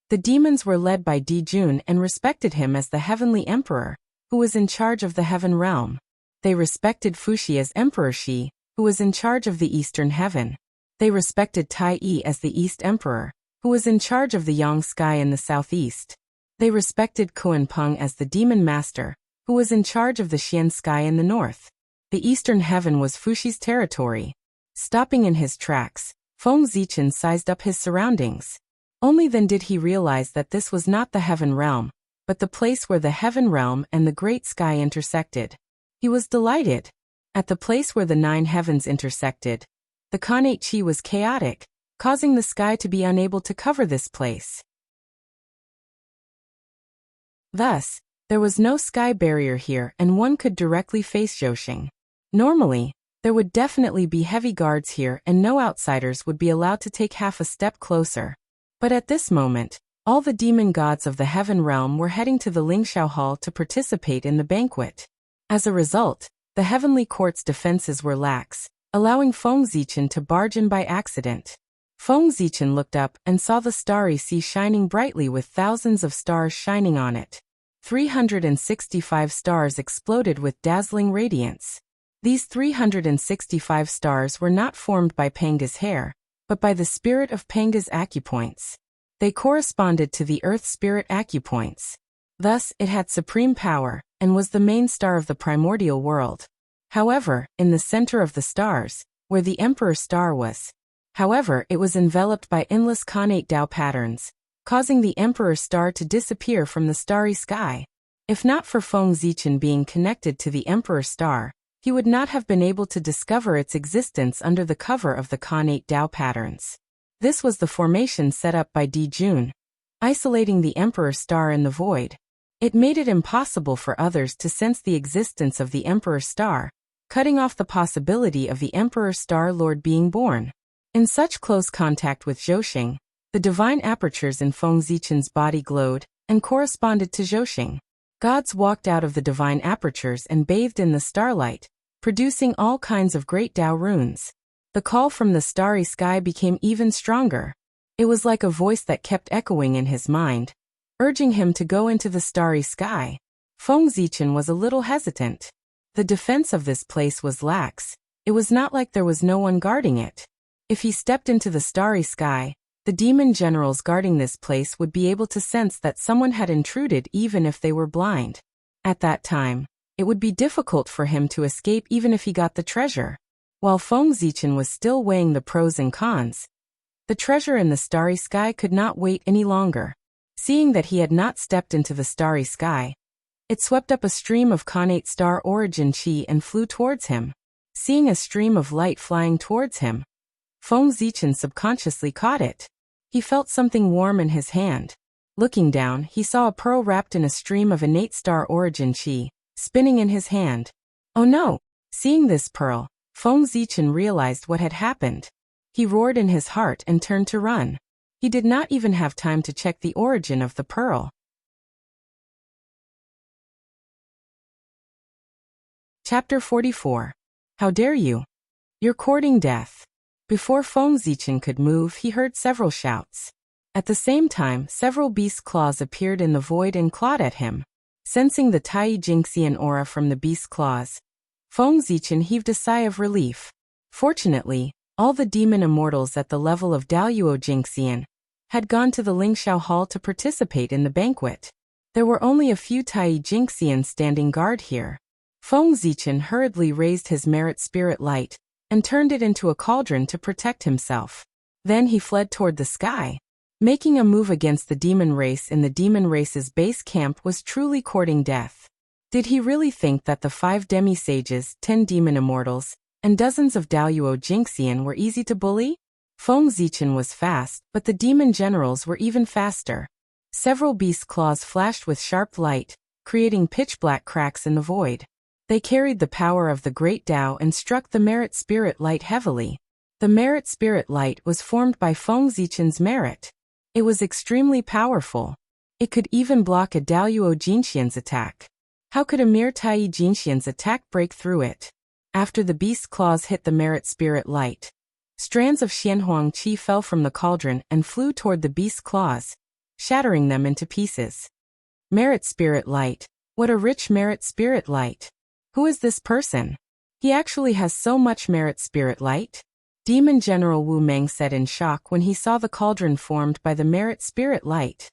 A: the demons were led by Dijun and respected him as the heavenly emperor, who was in charge of the heaven realm. They respected Fuxi as Emperor Shi, who was in charge of the eastern heaven. They respected Tai Yi as the east emperor, who was in charge of the Yang Sky in the southeast. They respected Kuan Peng as the demon master, who was in charge of the Xian Sky in the north. The eastern heaven was Fuxi's territory. Stopping in his tracks, Feng Zichen sized up his surroundings. Only then did he realize that this was not the heaven realm, but the place where the heaven realm and the Great Sky intersected. He was delighted. At the place where the 9 heavens intersected, the Khanate Qi was chaotic, causing the sky to be unable to cover this place. Thus, there was no sky barrier here and one could directly face Zhousing. Normally, there would definitely be heavy guards here and no outsiders would be allowed to take half a step closer. But at this moment, all the demon gods of the heaven realm were heading to the Lingxiao Hall to participate in the banquet. As a result, the heavenly court's defenses were lax, allowing Feng Zichen to barge in by accident. Feng Zichen looked up and saw the starry sea shining brightly with thousands of stars shining on it. 365 stars exploded with dazzling radiance. These 365 stars were not formed by Panga's hair, but by the spirit of Panga's acupoints. They corresponded to the earth spirit acupoints. Thus, it had supreme power, and was the main star of the primordial world. However, in the center of the stars, where the Emperor Star was, it was enveloped by endless Khanate Tao patterns, causing the Emperor Star to disappear from the starry sky. If not for Feng Zichen being connected to the Emperor Star, he would not have been able to discover its existence under the cover of the Khanate Tao patterns. This was the formation set up by Dijun, isolating the Emperor Star in the void. It made it impossible for others to sense the existence of the Emperor Star, cutting off the possibility of the Emperor Star Lord being born. In such close contact with Zhousing, the divine apertures in Feng Zichen's body glowed and corresponded to Zhousing. Gods walked out of the divine apertures and bathed in the starlight, producing all kinds of great Tao runes. The call from the starry sky became even stronger. It was like a voice that kept echoing in his mind, urging him to go into the starry sky. Feng Zichen was a little hesitant. The defense of this place was lax. It was not like there was no one guarding it. If he stepped into the starry sky, the demon generals guarding this place would be able to sense that someone had intruded even if they were blind. At that time, it would be difficult for him to escape even if he got the treasure. While Feng Zichen was still weighing the pros and cons, the treasure in the starry sky could not wait any longer. Seeing that he had not stepped into the starry sky, it swept up a stream of connate star origin chi and flew towards him. Seeing a stream of light flying towards him, Feng Zichen subconsciously caught it. He felt something warm in his hand. Looking down, he saw a pearl wrapped in a stream of innate star origin chi, spinning in his hand. Oh no! Seeing this pearl, Feng Zichen realized what had happened. He roared in his heart and turned to run. He did not even have time to check the origin of the pearl. Chapter 44. How dare you? You're courting death. Before Feng Zichen could move, he heard several shouts. At the same time, several beast claws appeared in the void and clawed at him. Sensing the Tai Jingxian aura from the beast claws, Feng Zichen heaved a sigh of relief. Fortunately, all the demon immortals at the level of Daluo Jingxian had gone to the Lingxiao Hall to participate in the banquet. There were only a few Tai Jingxian standing guard here. Feng Zichen hurriedly raised his merit spirit light and turned it into a cauldron to protect himself. Then he fled toward the sky. Making a move against the demon race in the demon race's base camp was truly courting death. Did he really think that the 5 demi-sages, 10 demon immortals, and dozens of Daluo Jingxian were easy to bully? Feng Zichen was fast, but the demon generals were even faster. Several beast claws flashed with sharp light, creating pitch-black cracks in the void. They carried the power of the great Tao and struck the merit spirit light heavily. The merit spirit light was formed by Feng Zichen's merit. It was extremely powerful. It could even block a Daluo Jinxian's attack. How could a mere Tai Jinxian's attack break through it? After the beast claws hit the merit spirit light, strands of Xianhuang Qi fell from the cauldron and flew toward the beast claws, shattering them into pieces. Merit spirit light. What a rich merit spirit light. Who is this person? He actually has so much merit spirit light? Demon General Wu Meng said in shock when he saw the cauldron formed by the merit spirit light.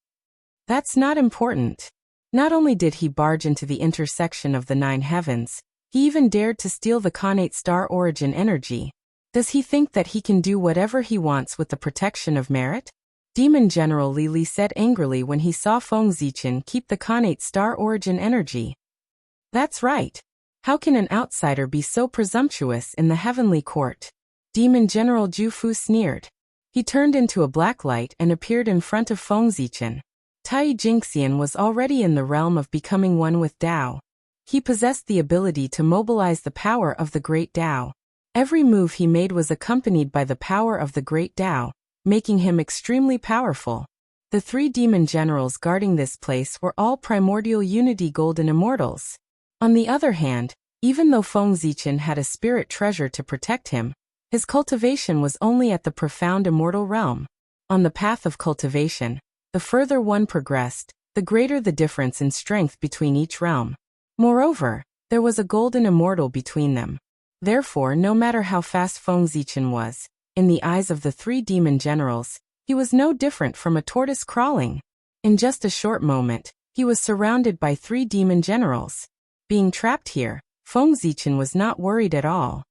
A: That's not important. Not only did he barge into the intersection of the 9 heavens, he even dared to steal the connate star origin energy. Does he think that he can do whatever he wants with the protection of merit? Demon General Li Li said angrily when he saw Feng Zichen keep the connate star origin energy. That's right. How can an outsider be so presumptuous in the heavenly court? Demon General Ju Fu sneered. He turned into a black light and appeared in front of Feng Zichen. Tai Jingxian was already in the realm of becoming one with Tao. He possessed the ability to mobilize the power of the great Tao. Every move he made was accompanied by the power of the great Tao, making him extremely powerful. The 3 demon generals guarding this place were all primordial unity golden immortals. On the other hand, even though Feng Zichen had a spirit treasure to protect him, his cultivation was only at the profound immortal realm. On the path of cultivation, the further one progressed, the greater the difference in strength between each realm. Moreover, there was a golden immortal between them. Therefore, no matter how fast Feng Zichen was, in the eyes of the 3 demon generals, he was no different from a tortoise crawling. In just a short moment, he was surrounded by 3 demon generals. Being trapped here, Feng Zichen was not worried at all.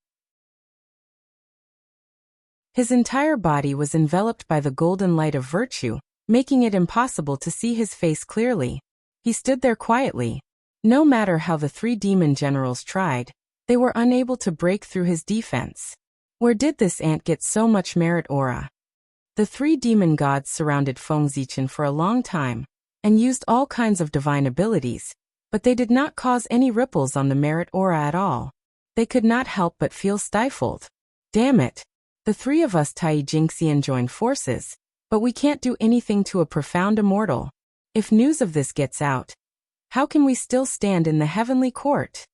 A: His entire body was enveloped by the golden light of virtue, making it impossible to see his face clearly. He stood there quietly. No matter how the 3 demon generals tried, they were unable to break through his defense. Where did this ant get so much merit aura? The 3 demon gods surrounded Feng Zichen for a long time, and used all kinds of divine abilities, but they did not cause any ripples on the merit aura at all. They could not help but feel stifled. Damn it! The 3 of us Tai Jingxian joined forces, but we can't do anything to a profound immortal. If news of this gets out, how can we still stand in the heavenly court?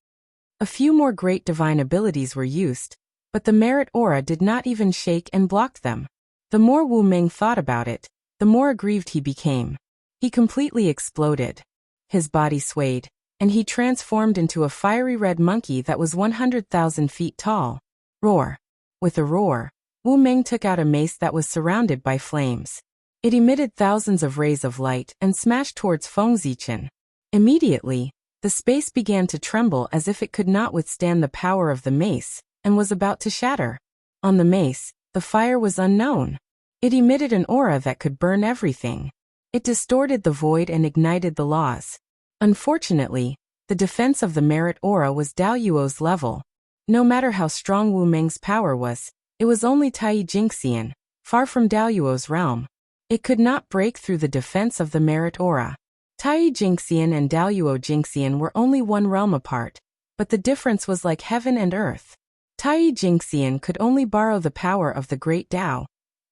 A: A few more great divine abilities were used, but the merit aura did not even shake and blocked them. The more Wu Meng thought about it, the more aggrieved he became. He completely exploded. His body swayed, and he transformed into a fiery red monkey that was 100,000 feet tall. Roar! With a roar, Wu Meng took out a mace that was surrounded by flames. It emitted thousands of rays of light and smashed towards Feng Zichen. Immediately, the space began to tremble as if it could not withstand the power of the mace, and was about to shatter. On the mace, the fire was unknown. It emitted an aura that could burn everything. It distorted the void and ignited the laws. Unfortunately, the defense of the merit aura was Dao Yuo's level. No matter how strong Wu Meng's power was, it was only Tai Jingxian, far from Dao Yuo's realm. It could not break through the defense of the merit aura. Tai Jingxian and Dao Yuo Jingxian were only one realm apart, but the difference was like heaven and earth. Tai Jingxian could only borrow the power of the great Dao,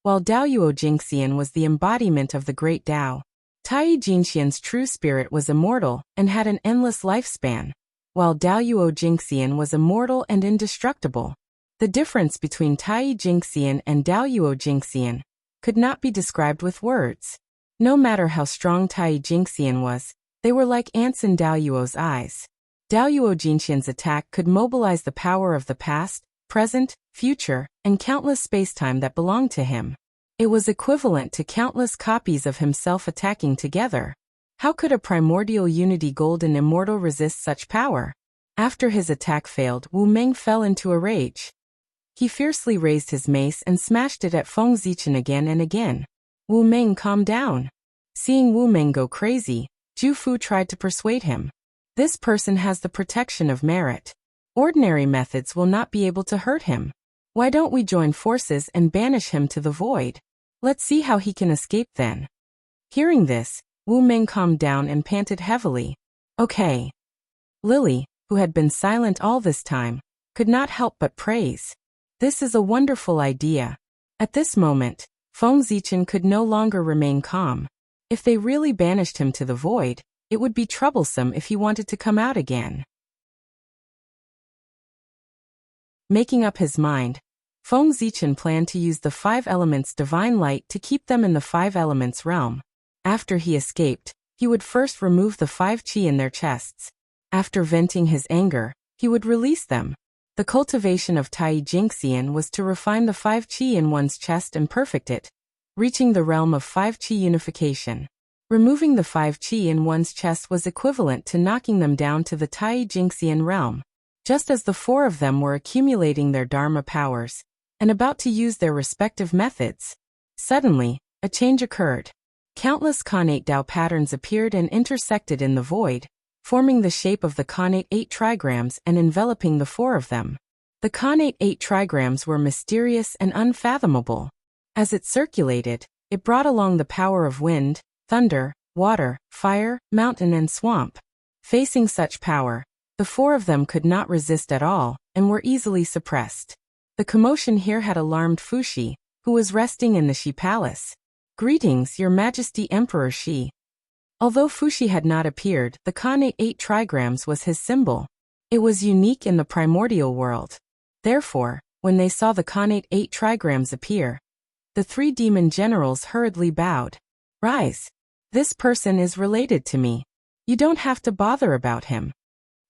A: while Dao Yuo Jingxian was the embodiment of the great Dao. Tai Jingxian's true spirit was immortal and had an endless lifespan, while Dao Yuo Jingxian was immortal and indestructible. The difference between Tai Jingxian and Dao Yuo Jingxian could not be described with words. No matter how strong Tai Jingxian was, they were like ants in Dao Yuo's eyes. Dao Yuo Jingxian's attack could mobilize the power of the past, present, future, and countless spacetime that belonged to him. It was equivalent to countless copies of himself attacking together. How could a primordial unity golden immortal resist such power? After his attack failed, Wu Meng fell into a rage. He fiercely raised his mace and smashed it at Feng Zichen again and again. Wu Meng, calm down. Seeing Wu Meng go crazy, Zhu Fu tried to persuade him. This person has the protection of merit. Ordinary methods will not be able to hurt him. Why don't we join forces and banish him to the void? Let's see how he can escape then. Hearing this, Wu Meng calmed down and panted heavily. Okay. Lily, who had been silent all this time, could not help but praise. This is a wonderful idea. At this moment, Feng Zichen could no longer remain calm. If they really banished him to the void, it would be troublesome if he wanted to come out again. Making up his mind, Feng Zichen planned to use the 5 elements divine light to keep them in the 5 elements realm. After he escaped, he would first remove the 5 qi in their chests. After venting his anger, he would release them. The cultivation of Tai Jingxian was to refine the 5 qi in one's chest and perfect it, reaching the realm of 5 qi unification. Removing the 5 qi in one's chest was equivalent to knocking them down to the Tai Jingxian realm. Just as the 4 of them were accumulating their Dharma powers, and about to use their respective methods, suddenly, a change occurred. Countless Khanate Dao patterns appeared and intersected in the void, forming the shape of the Khanate 8 trigrams and enveloping the 4 of them. The Khanate 8 trigrams were mysterious and unfathomable. As it circulated, it brought along the power of wind, thunder, water, fire, mountain and swamp. Facing such power, the 4 of them could not resist at all, and were easily suppressed. The commotion here had alarmed Fuxi, who was resting in the Shi Palace. Greetings, Your Majesty Emperor Shi. Although Fuxi had not appeared, the Khanate 8 trigrams was his symbol. It was unique in the primordial world. Therefore, when they saw the Khanate 8 trigrams appear, the 3 demon generals hurriedly bowed. Rise. This person is related to me. You don't have to bother about him.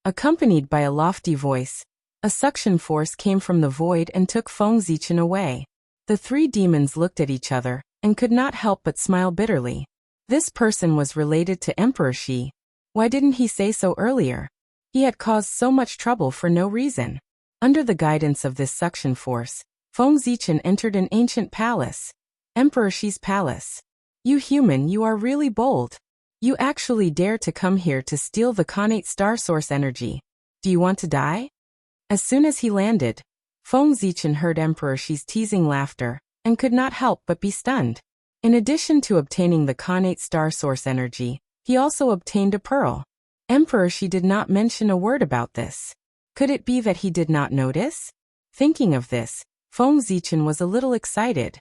A: Accompanied by a lofty voice, a suction force came from the void and took Feng Zichen away. The 3 demons looked at each other, and could not help but smile bitterly. This person was related to Emperor Shi. Why didn't he say so earlier? He had caused so much trouble for no reason. Under the guidance of this suction force, Feng Zichen entered an ancient palace. Emperor Shi's palace. You human, you are really bold. You actually dare to come here to steal the Khanate star source energy. Do you want to die? As soon as he landed, Feng Zichen heard Emperor Shi's teasing laughter, and could not help but be stunned. In addition to obtaining the Khanate star source energy, he also obtained a pearl. Emperor Shi did not mention a word about this. Could it be that he did not notice? Thinking of this, Feng Zichen was a little excited.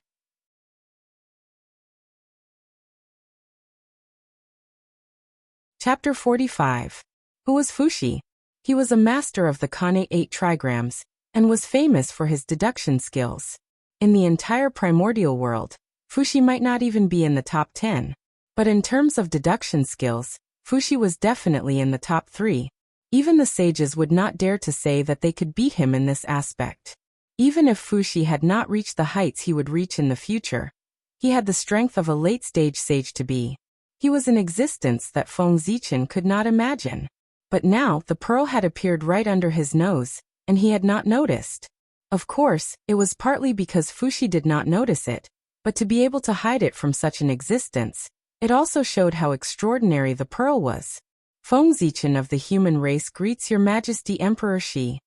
A: Chapter 45. Who was Fuxi? He was a master of the Khanate 8 trigrams, and was famous for his deduction skills. In the entire primordial world, Fuxi might not even be in the top 10. But in terms of deduction skills, Fuxi was definitely in the top 3. Even the sages would not dare to say that they could beat him in this aspect. Even if Fuxi had not reached the heights he would reach in the future, he had the strength of a late-stage sage to be. He was an existence that Feng Zichen could not imagine. But now the pearl had appeared right under his nose, and he had not noticed. Of course, it was partly because Fuxi did not notice it, but to be able to hide it from such an existence, it also showed how extraordinary the pearl was. Feng Zichen of the human race greets Your Majesty Emperor Shi.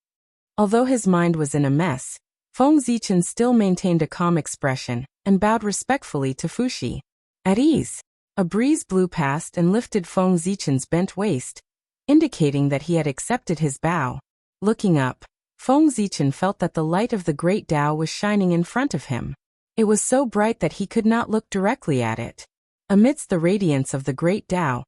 A: Although his mind was in a mess, Feng Zichen still maintained a calm expression, and bowed respectfully to Fuxi. At ease, a breeze blew past and lifted Feng Zichen's bent waist, indicating that he had accepted his bow. Looking up, Feng Zichen felt that the light of the great Tao was shining in front of him. It was so bright that he could not look directly at it. Amidst the radiance of the great Tao,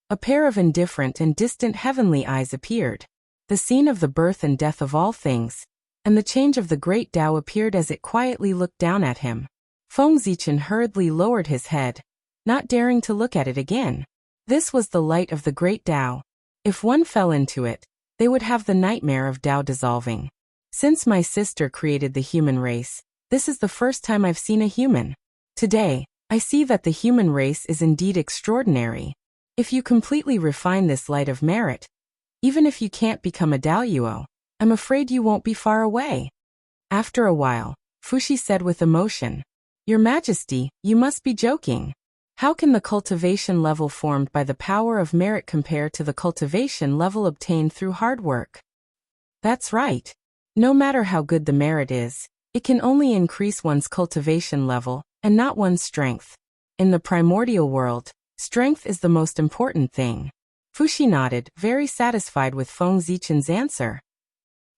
A: a pair of indifferent and distant heavenly eyes appeared. The scene of the birth and death of all things, and the change of the great Tao appeared as it quietly looked down at him. Feng Zichen hurriedly lowered his head, not daring to look at it again. This was the light of the great Tao. If one fell into it, they would have the nightmare of Tao dissolving. Since my sister created the human race, this is the first time I've seen a human. Today, I see that the human race is indeed extraordinary. If you completely refine this light of merit, even if you can't become a Daoyuo, I'm afraid you won't be far away. After a while, Fuxi said with emotion, Your Majesty, you must be joking. How can the cultivation level formed by the power of merit compare to the cultivation level obtained through hard work? That's right. No matter how good the merit is, it can only increase one's cultivation level, and not one's strength. In the primordial world, strength is the most important thing. Fuxi nodded, very satisfied with Feng Zichen's answer.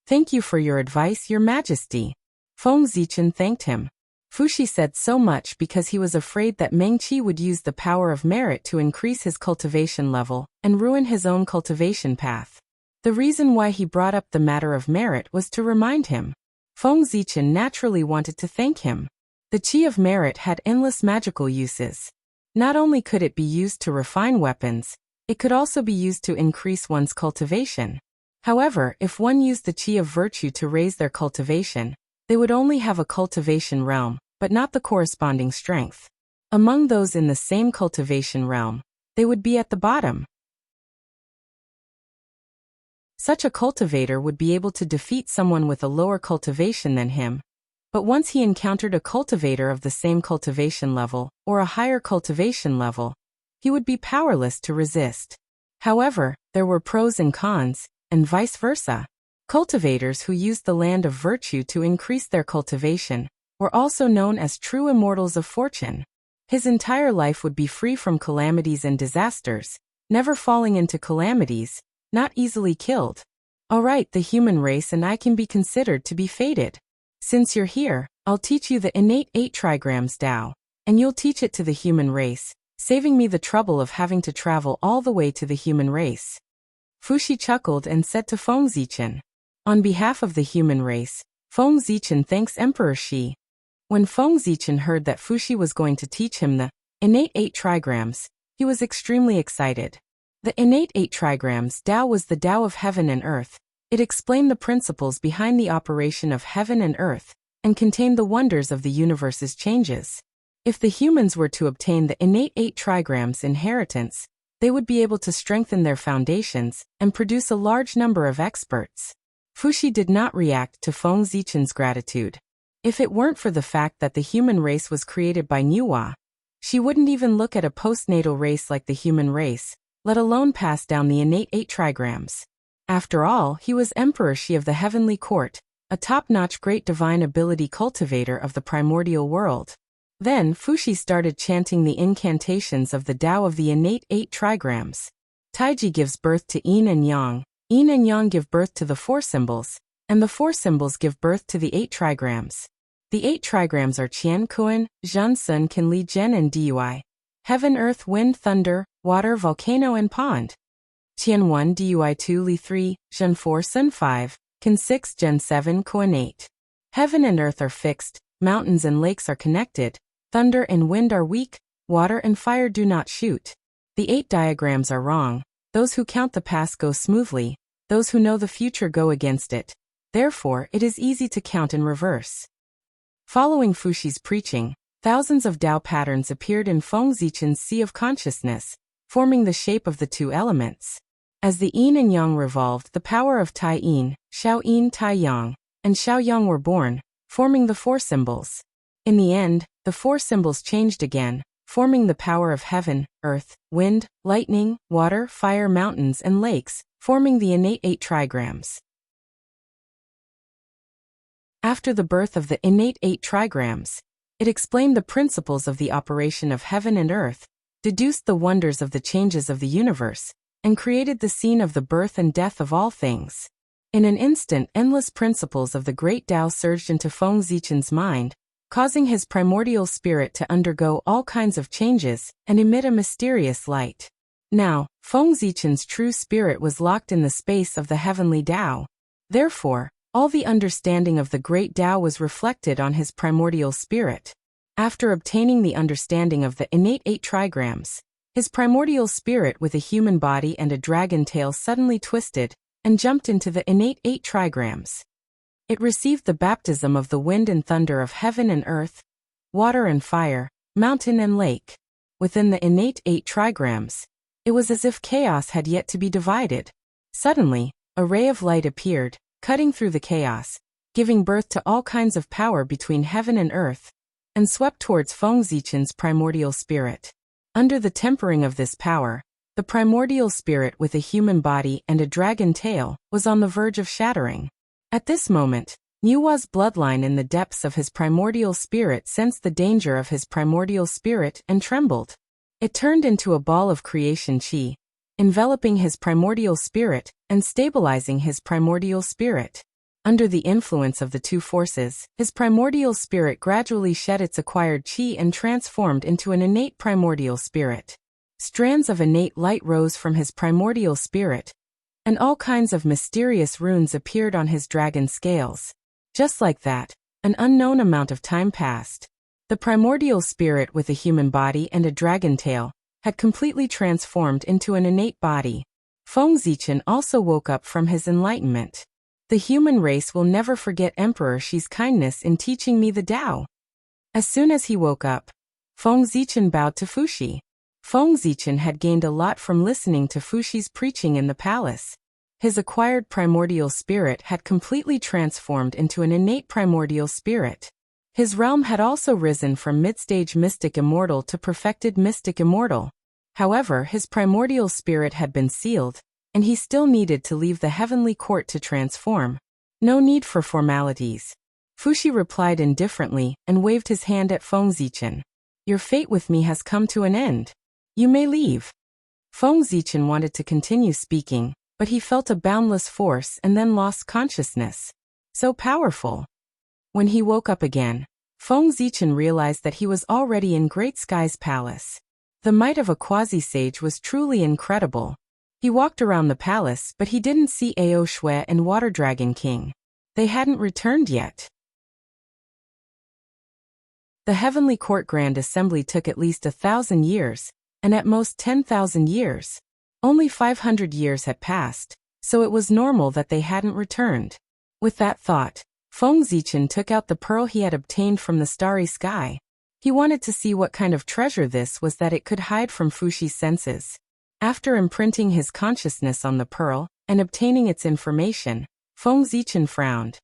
A: Thank you for your advice, Your Majesty. Feng Zichen thanked him. Fuxi said so much because he was afraid that Meng Qi would use the power of merit to increase his cultivation level and ruin his own cultivation path. The reason why he brought up the matter of merit was to remind him. Feng Zichen naturally wanted to thank him. The qi of merit had endless magical uses. Not only could it be used to refine weapons, it could also be used to increase one's cultivation. However, if one used the qi of virtue to raise their cultivation, they would only have a cultivation realm, but not the corresponding strength. Among those in the same cultivation realm, they would be at the bottom. Such a cultivator would be able to defeat someone with a lower cultivation than him, but once he encountered a cultivator of the same cultivation level, or a higher cultivation level, he would be powerless to resist. However, there were pros and cons, and vice versa. Cultivators who used the land of virtue to increase their cultivation were also known as true immortals of fortune. His entire life would be free from calamities and disasters, never falling into calamities, not easily killed. Alright, the human race and I can be considered to be fated. Since you're here, I'll teach you the innate 8 trigrams Tao, and you'll teach it to the human race, saving me the trouble of having to travel all the way to the human race. Fuxi chuckled and said to Feng Zichen, On behalf of the human race, Feng Zichen thanks Emperor Shi. When Feng Zichen heard that Fuxi was going to teach him the innate 8 trigrams, he was extremely excited. The innate 8 trigrams Tao was the Tao of heaven and earth. It explained the principles behind the operation of heaven and earth, and contained the wonders of the universe's changes. If the humans were to obtain the innate 8 trigrams inheritance, they would be able to strengthen their foundations and produce a large number of experts. Fuxi did not react to Feng Zichen's gratitude. If it weren't for the fact that the human race was created by Nuwa, she wouldn't even look at a postnatal race like the human race, let alone pass down the innate 8 trigrams. After all, he was Emperor Shi of the Heavenly Court, a top-notch great divine ability cultivator of the primordial world. Then Fuxi started chanting the incantations of the Tao of the innate 8 trigrams. Taiji gives birth to Yin and Yang. Yin and Yang give birth to the 4 symbols, and the 4 symbols give birth to the 8 trigrams. The 8 trigrams are Qian Kuan, Zhan Sun Kan Li Zhen and Dui. Heaven, earth, wind, thunder, water, volcano and pond. Qian 1 Dui 2 Li 3, Zhen 4 Sun 5, Kan 6 Gen 7 Kuan 8. Heaven and earth are fixed, mountains and lakes are connected, thunder and wind are weak, water and fire do not shoot. The 8 diagrams are wrong. Those who count the past go smoothly, those who know the future go against it. Therefore, it is easy to count in reverse. Following Fuxi's preaching, thousands of Tao patterns appeared in Feng Zichen's sea of consciousness, forming the shape of the 2 elements. As the yin and yang revolved, the power of Tai Yin, Xiao Yin Tai Yang, and Xiao Yang were born, forming the 4 symbols. In the end, the 4 symbols changed again, forming the power of heaven, earth, wind, lightning, water, fire, mountains, and lakes, forming the innate 8 trigrams. After the birth of the innate 8 trigrams, it explained the principles of the operation of heaven and earth, deduced the wonders of the changes of the universe, and created the scene of the birth and death of all things. In an instant, endless principles of the great Tao surged into Feng Zichen's mind, causing his primordial spirit to undergo all kinds of changes and emit a mysterious light. Now, Feng Zichen's true spirit was locked in the space of the heavenly Tao. Therefore, all the understanding of the great Tao was reflected on his primordial spirit. After obtaining the understanding of the innate 8 trigrams, his primordial spirit with a human body and a dragon tail suddenly twisted and jumped into the innate 8 trigrams. It received the baptism of the wind and thunder of heaven and earth, water and fire, mountain and lake. Within the innate 8 trigrams, it was as if chaos had yet to be divided. Suddenly, a ray of light appeared, cutting through the chaos, giving birth to all kinds of power between heaven and earth, and swept towards Feng Zichen's primordial spirit. Under the tempering of this power, the primordial spirit with a human body and a dragon tail was on the verge of shattering. At this moment, Niuwa's bloodline in the depths of his primordial spirit sensed the danger of his primordial spirit and trembled. It turned into a ball of creation chi, enveloping his primordial spirit and stabilizing his primordial spirit. Under the influence of the 2 forces, his primordial spirit gradually shed its acquired chi and transformed into an innate primordial spirit. Strands of innate light rose from his primordial spirit, and all kinds of mysterious runes appeared on his dragon scales. Just like that, an unknown amount of time passed. The primordial spirit with a human body and a dragon tail had completely transformed into an innate body. Feng Zichen also woke up from his enlightenment. The human race will never forget Emperor Shi's kindness in teaching me the Tao. As soon as he woke up, Feng Zichen bowed to Fuxi. Feng Zichen had gained a lot from listening to Fuxi's preaching in the palace. His acquired primordial spirit had completely transformed into an innate primordial spirit. His realm had also risen from mid-stage mystic immortal to perfected mystic immortal. However, his primordial spirit had been sealed, and he still needed to leave the heavenly court to transform. No need for formalities. Fuxi replied indifferently and waved his hand at Feng Zichen. Your fate with me has come to an end. You may leave. Feng Zichen wanted to continue speaking, but he felt a boundless force and then lost consciousness. So powerful. When he woke up again, Feng Zichen realized that he was already in Great Sky's palace. The might of a quasi-sage was truly incredible. He walked around the palace, but he didn't see Ao Shui and Water Dragon King. They hadn't returned yet. The Heavenly Court Grand Assembly took at least 1,000 years, and at most 10,000 years. Only 500 years had passed, so it was normal that they hadn't returned. With that thought, Feng Zichen took out the pearl he had obtained from the starry sky. He wanted to see what kind of treasure this was that it could hide from Fuxi's senses. After imprinting his consciousness on the pearl and obtaining its information, Feng Zichen frowned.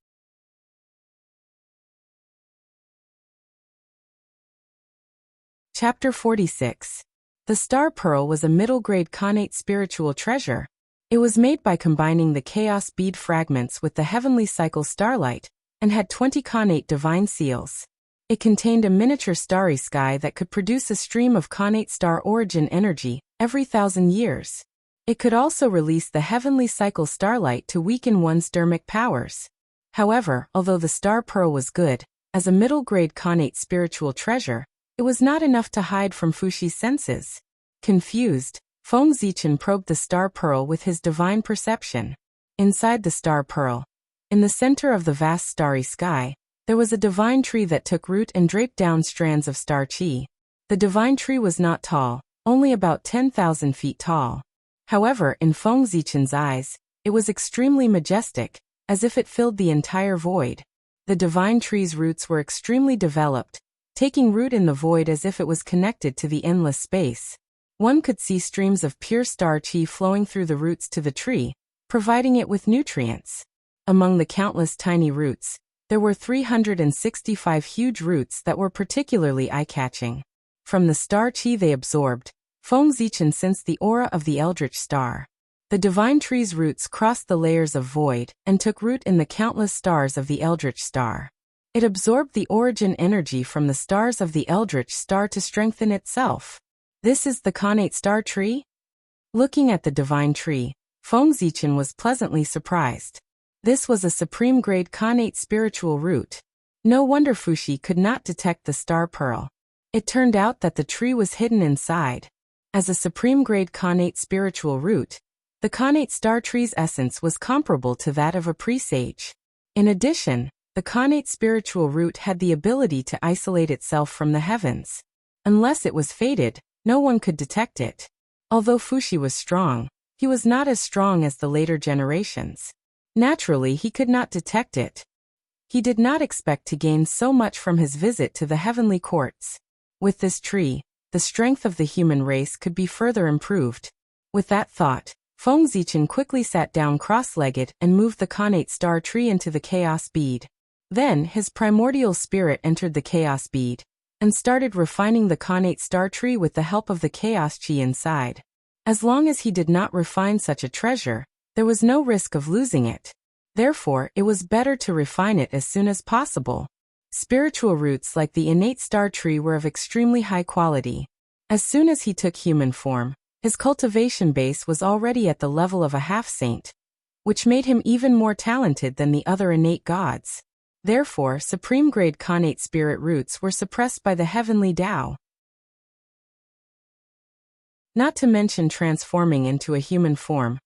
A: Chapter 46. The Star Pearl was a middle-grade connate spiritual treasure. It was made by combining the Chaos Bead fragments with the Heavenly Cycle Starlight, and had 20 connate divine seals. It contained a miniature starry sky that could produce a stream of connate star origin energy every 1,000 years. It could also release the Heavenly Cycle Starlight to weaken one's dermic powers. However, although the Star Pearl was good, as a middle-grade connate spiritual treasure, it was not enough to hide from Fuxi's senses. Confused, Feng Zichen probed the Star Pearl with his divine perception. Inside the Star Pearl, in the center of the vast starry sky, There was a divine tree that took root and draped down strands of star chi. The divine tree was not tall, only about 10,000 feet tall. However, in Feng Zichen's eyes, it was extremely majestic, as if it filled the entire void. The divine tree's roots were extremely developed, taking root in the void as if it was connected to the endless space. One could see streams of pure star chi flowing through the roots to the tree, providing it with nutrients. Among the countless tiny roots, there were 365 huge roots that were particularly eye-catching. From the star chi they absorbed, Feng Zichen sensed the aura of the eldritch star. The divine tree's roots crossed the layers of void and took root in the countless stars of the eldritch star. It absorbed the origin energy from the stars of the eldritch star to strengthen itself. This is the Khanate star tree? Looking at the divine tree, Feng Zichen was pleasantly surprised. This was a supreme-grade Khanate spiritual root. No wonder Fuxi could not detect the star pearl. It turned out that the tree was hidden inside. As a supreme-grade Khanate spiritual root, the Khanate star tree's essence was comparable to that of a presage. In addition, the Khanate spiritual root had the ability to isolate itself from the heavens. Unless it was fated, no one could detect it. Although Fuxi was strong, he was not as strong as the later generations. Naturally, he could not detect it. He did not expect to gain so much from his visit to the heavenly courts. With this tree, the strength of the human race could be further improved. With that thought, Feng Zichen quickly sat down cross-legged and moved the Khanate star tree into the chaos bead. Then, his primordial spirit entered the chaos bead and started refining the Khanate star tree with the help of the chaos chi inside. As long as he did not refine such a treasure, there was no risk of losing it. Therefore, it was better to refine it as soon as possible. Spiritual roots like the innate star tree were of extremely high quality. As soon as he took human form, his cultivation base was already at the level of a half-saint, which made him even more talented than the other innate gods. Therefore, supreme-grade Khanate spirit roots were suppressed by the heavenly Tao. Not to mention transforming into a human form.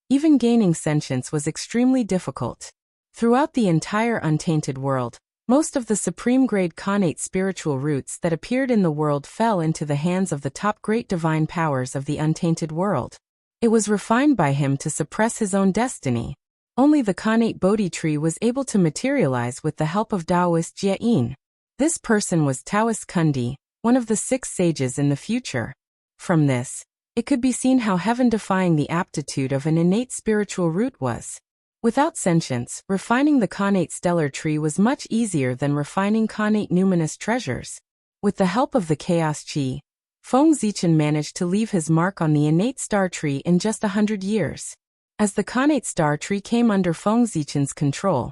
A: Even gaining sentience was extremely difficult. Throughout the entire untainted world, most of the supreme-grade Khanate spiritual roots that appeared in the world fell into the hands of the top great divine powers of the untainted world. It was refined by him to suppress his own destiny. Only the Khanate Bodhi tree was able to materialize with the help of Taoist Jie. This person was Taoist Kundi, one of the 6 sages in the future. From this, it could be seen how heaven-defying the aptitude of an innate spiritual root was. Without sentience, refining the Khanate stellar tree was much easier than refining Khanate numinous treasures. With the help of the chaos chi, Feng Zichen managed to leave his mark on the innate star tree in just 100 years. As the Khanate star tree came under Feng Zichen's control,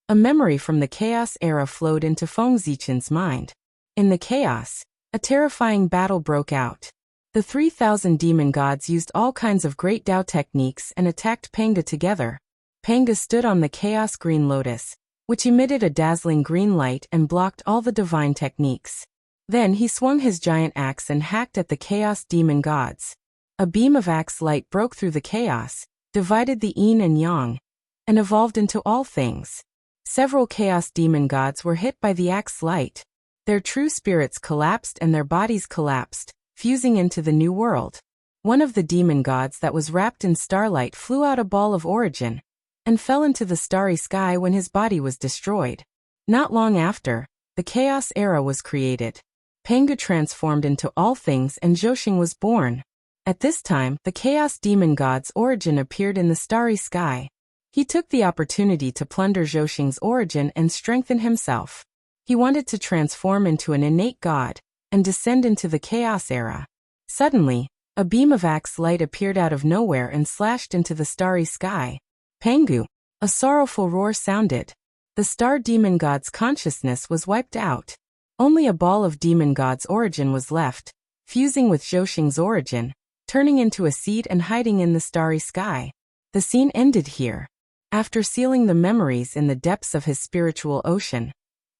A: a memory from the chaos era flowed into Feng Zichen's mind. In the chaos, a terrifying battle broke out. The 3,000 demon gods used all kinds of great Tao techniques and attacked Panga together. Panga stood on the chaos green lotus, which emitted a dazzling green light and blocked all the divine techniques. Then he swung his giant axe and hacked at the chaos demon gods. A beam of axe light broke through the chaos, divided the yin and yang, and evolved into all things. Several chaos demon gods were hit by the axe light. Their true spirits collapsed and their bodies collapsed, fusing into the new world. One of the demon gods that was wrapped in starlight flew out a ball of origin and fell into the starry sky when his body was destroyed. Not long after, the chaos era was created. Panga transformed into all things and Zhoxing was born. At this time, the chaos demon god's origin appeared in the starry sky. He took the opportunity to plunder Zhoxing's origin and strengthen himself. He wanted to transform into an innate god and descend into the chaos era. Suddenly, a beam of axe light appeared out of nowhere and slashed into the starry sky. Pangu! A sorrowful roar sounded. The star demon god's consciousness was wiped out. Only a ball of demon god's origin was left, fusing with Zhoxing's origin, turning into a seed and hiding in the starry sky. The scene ended here. After sealing the memories in the depths of his spiritual ocean,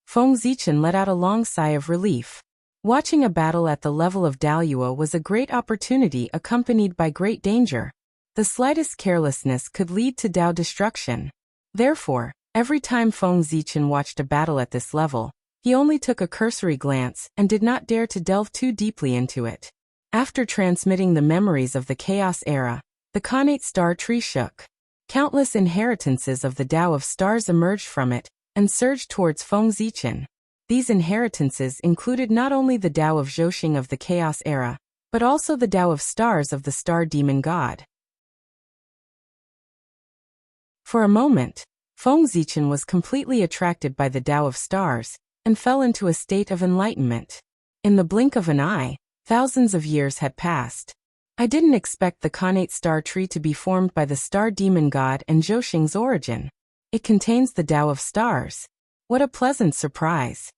A: Feng Zichen let out a long sigh of relief. Watching a battle at the level of Daluo was a great opportunity accompanied by great danger. The slightest carelessness could lead to Tao destruction. Therefore, Every time Feng Zichen watched a battle at this level, he only took a cursory glance and did not dare to delve too deeply into it. After transmitting the memories of the Chaos Era, the Khanate Star Tree shook. Countless inheritances of the Tao of Stars emerged from it and surged towards Feng Zichen. These inheritances included not only the Tao of Zhouxing of the Chaos Era, but also the Tao of Stars of the Star Demon God. For a moment, Feng Zichen was completely attracted by the Tao of Stars and fell into a state of enlightenment. In the blink of an eye, thousands of years had passed. I didn't expect the Khanate Star Tree to be formed by the Star Demon God and Zhouxing's origin. It contains the Tao of Stars. What a pleasant surprise.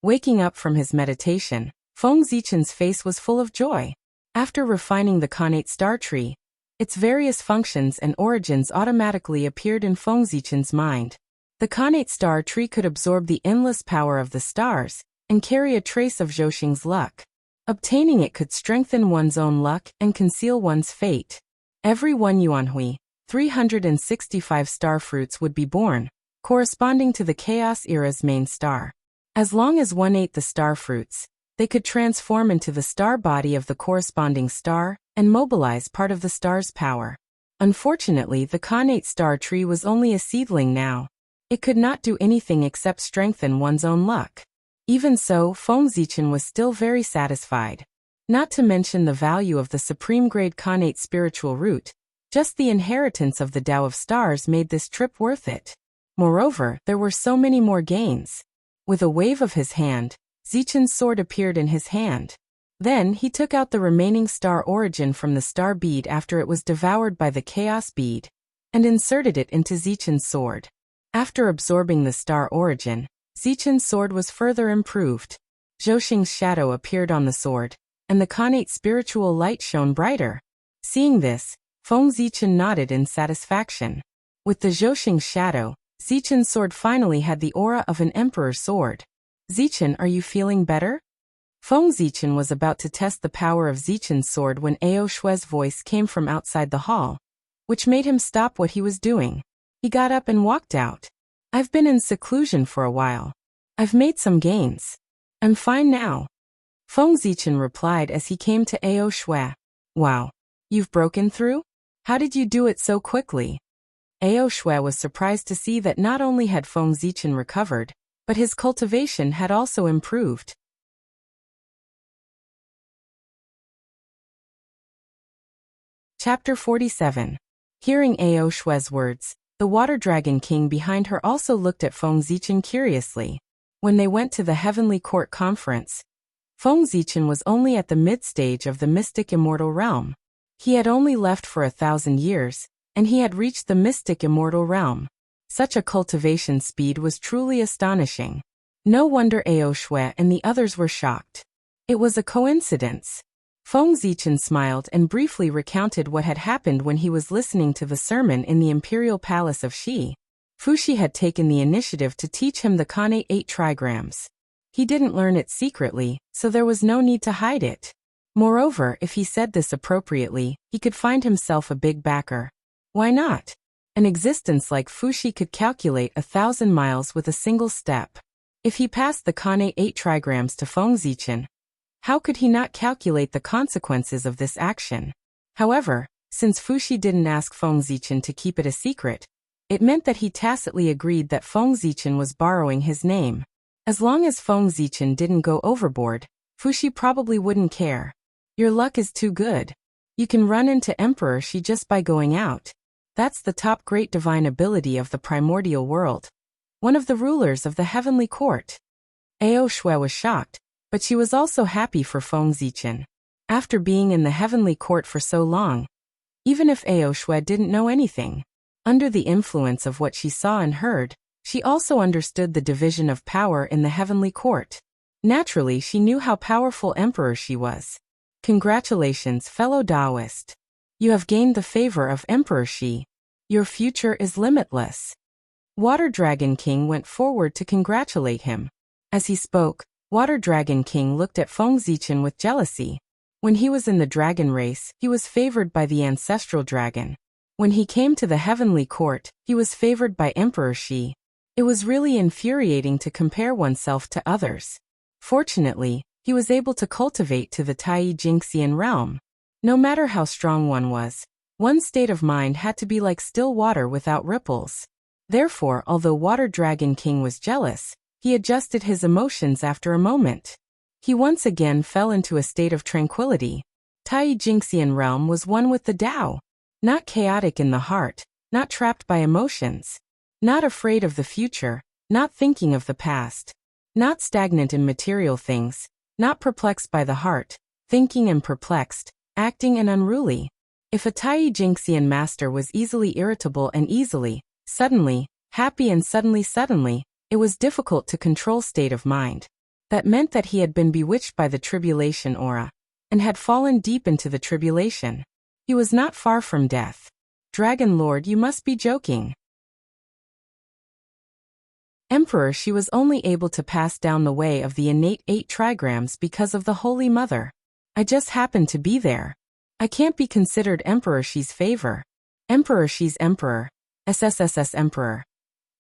A: Waking up from his meditation, Feng Zichen's face was full of joy. After refining the Khanate Star Tree, its various functions and origins automatically appeared in Feng Zichen's mind. The Khanate Star Tree could absorb the endless power of the stars and carry a trace of Zhouxing's luck. Obtaining it could strengthen one's own luck and conceal one's fate. Every 1 yuanhui, 365 star fruits would be born, corresponding to the Chaos Era's main star. As long as one ate the star fruits, they could transform into the star body of the corresponding star and mobilize part of the star's power. Unfortunately, the Khanate Star Tree was only a seedling now. It could not do anything except strengthen one's own luck. Even so, Feng Zichen was still very satisfied. Not to mention the value of the supreme-grade Khanate spiritual root, just the inheritance of the Tao of Stars made this trip worth it. Moreover, there were so many more gains. With a wave of his hand, Zichen's sword appeared in his hand. Then he took out the remaining star origin from the star bead after it was devoured by the chaos bead, and inserted it into Zichen's sword. After absorbing the star origin, Zichen's sword was further improved. Zhouxing's shadow appeared on the sword, and the Khanate spiritual light shone brighter. Seeing this, Feng Zichen nodded in satisfaction. With the Zhouxing shadow, Zichen's sword finally had the aura of an emperor's sword. Zichen, are you feeling better? Feng Zichen was about to test the power of Zichen's sword when Ao Shue's voice came from outside the hall, which made him stop what he was doing. He got up and walked out. I've been in seclusion for a while. I've made some gains. I'm fine now. Feng Zichen replied as he came to Ao Shue. Wow. You've broken through? How did you do it so quickly? Ao Shue was surprised to see that not only had Feng Zichen recovered, but his cultivation had also improved. Chapter 47. Hearing Ao Shue's words, the Water Dragon King behind her also looked at Feng Zichen curiously. When they went to the Heavenly Court Conference, Feng Zichen was only at the mid-stage of the mystic immortal realm. He had only left for 1,000 years, and he had reached the mystic immortal realm. Such a cultivation speed was truly astonishing. No wonder Ao Shue and the others were shocked. It was a coincidence. Feng Zichen smiled and briefly recounted what had happened when he was listening to the sermon in the imperial palace of Xi. Fuxi had taken the initiative to teach him the Khanate 8 trigrams. He didn't learn it secretly, so there was no need to hide it. Moreover, if he said this appropriately, he could find himself a big backer. Why not? An existence like Fuxi could calculate 1,000 miles with a single step. If he passed the Khanate 8 trigrams to Feng Zichen, how could he not calculate the consequences of this action? However, since Fuxi didn't ask Feng Zichen to keep it a secret, it meant that he tacitly agreed that Feng Zichen was borrowing his name. As long as Feng Zichen didn't go overboard, Fuxi probably wouldn't care. Your luck is too good. You can run into Emperor Xi just by going out. That's the top great divine ability of the primordial world. One of the rulers of the heavenly court. Ao Shue was shocked, but she was also happy for Feng Zichen. After being in the heavenly court for so long, even if Ao Shue didn't know anything, under the influence of what she saw and heard, she also understood the division of power in the heavenly court. Naturally, she knew how powerful Emperor Xi was. Congratulations, fellow Taoist. You have gained the favor of Emperor Xi. Your future is limitless. Water Dragon King went forward to congratulate him. As he spoke, Water Dragon King looked at Feng Zichen with jealousy. When he was in the dragon race, he was favored by the ancestral dragon. When he came to the heavenly court, he was favored by Emperor Xi. It was really infuriating to compare oneself to others. Fortunately, he was able to cultivate to the Tai Jingxian realm. No matter how strong one was, one's state of mind had to be like still water without ripples. Therefore, although Water Dragon King was jealous, he adjusted his emotions after a moment. He once again fell into a state of tranquility. Tai Jingxian realm was one with the Tao. Not chaotic in the heart, not trapped by emotions. Not afraid of the future, not thinking of the past. Not stagnant in material things, not perplexed by the heart, thinking and perplexed, acting and unruly. If a Tai Jingxian master was easily irritable and easily, suddenly, happy and suddenly, it was difficult to control state of mind. That meant that he had been bewitched by the tribulation aura, and had fallen deep into the tribulation. He was not far from death. Dragon Lord, you must be joking. Emperor, she was only able to pass down the way of the innate 8 trigrams because of the Holy Mother. I just happened to be there. I can't be considered Emperor, she's favor. Emperor, she's Emperor. SSSS Emperor.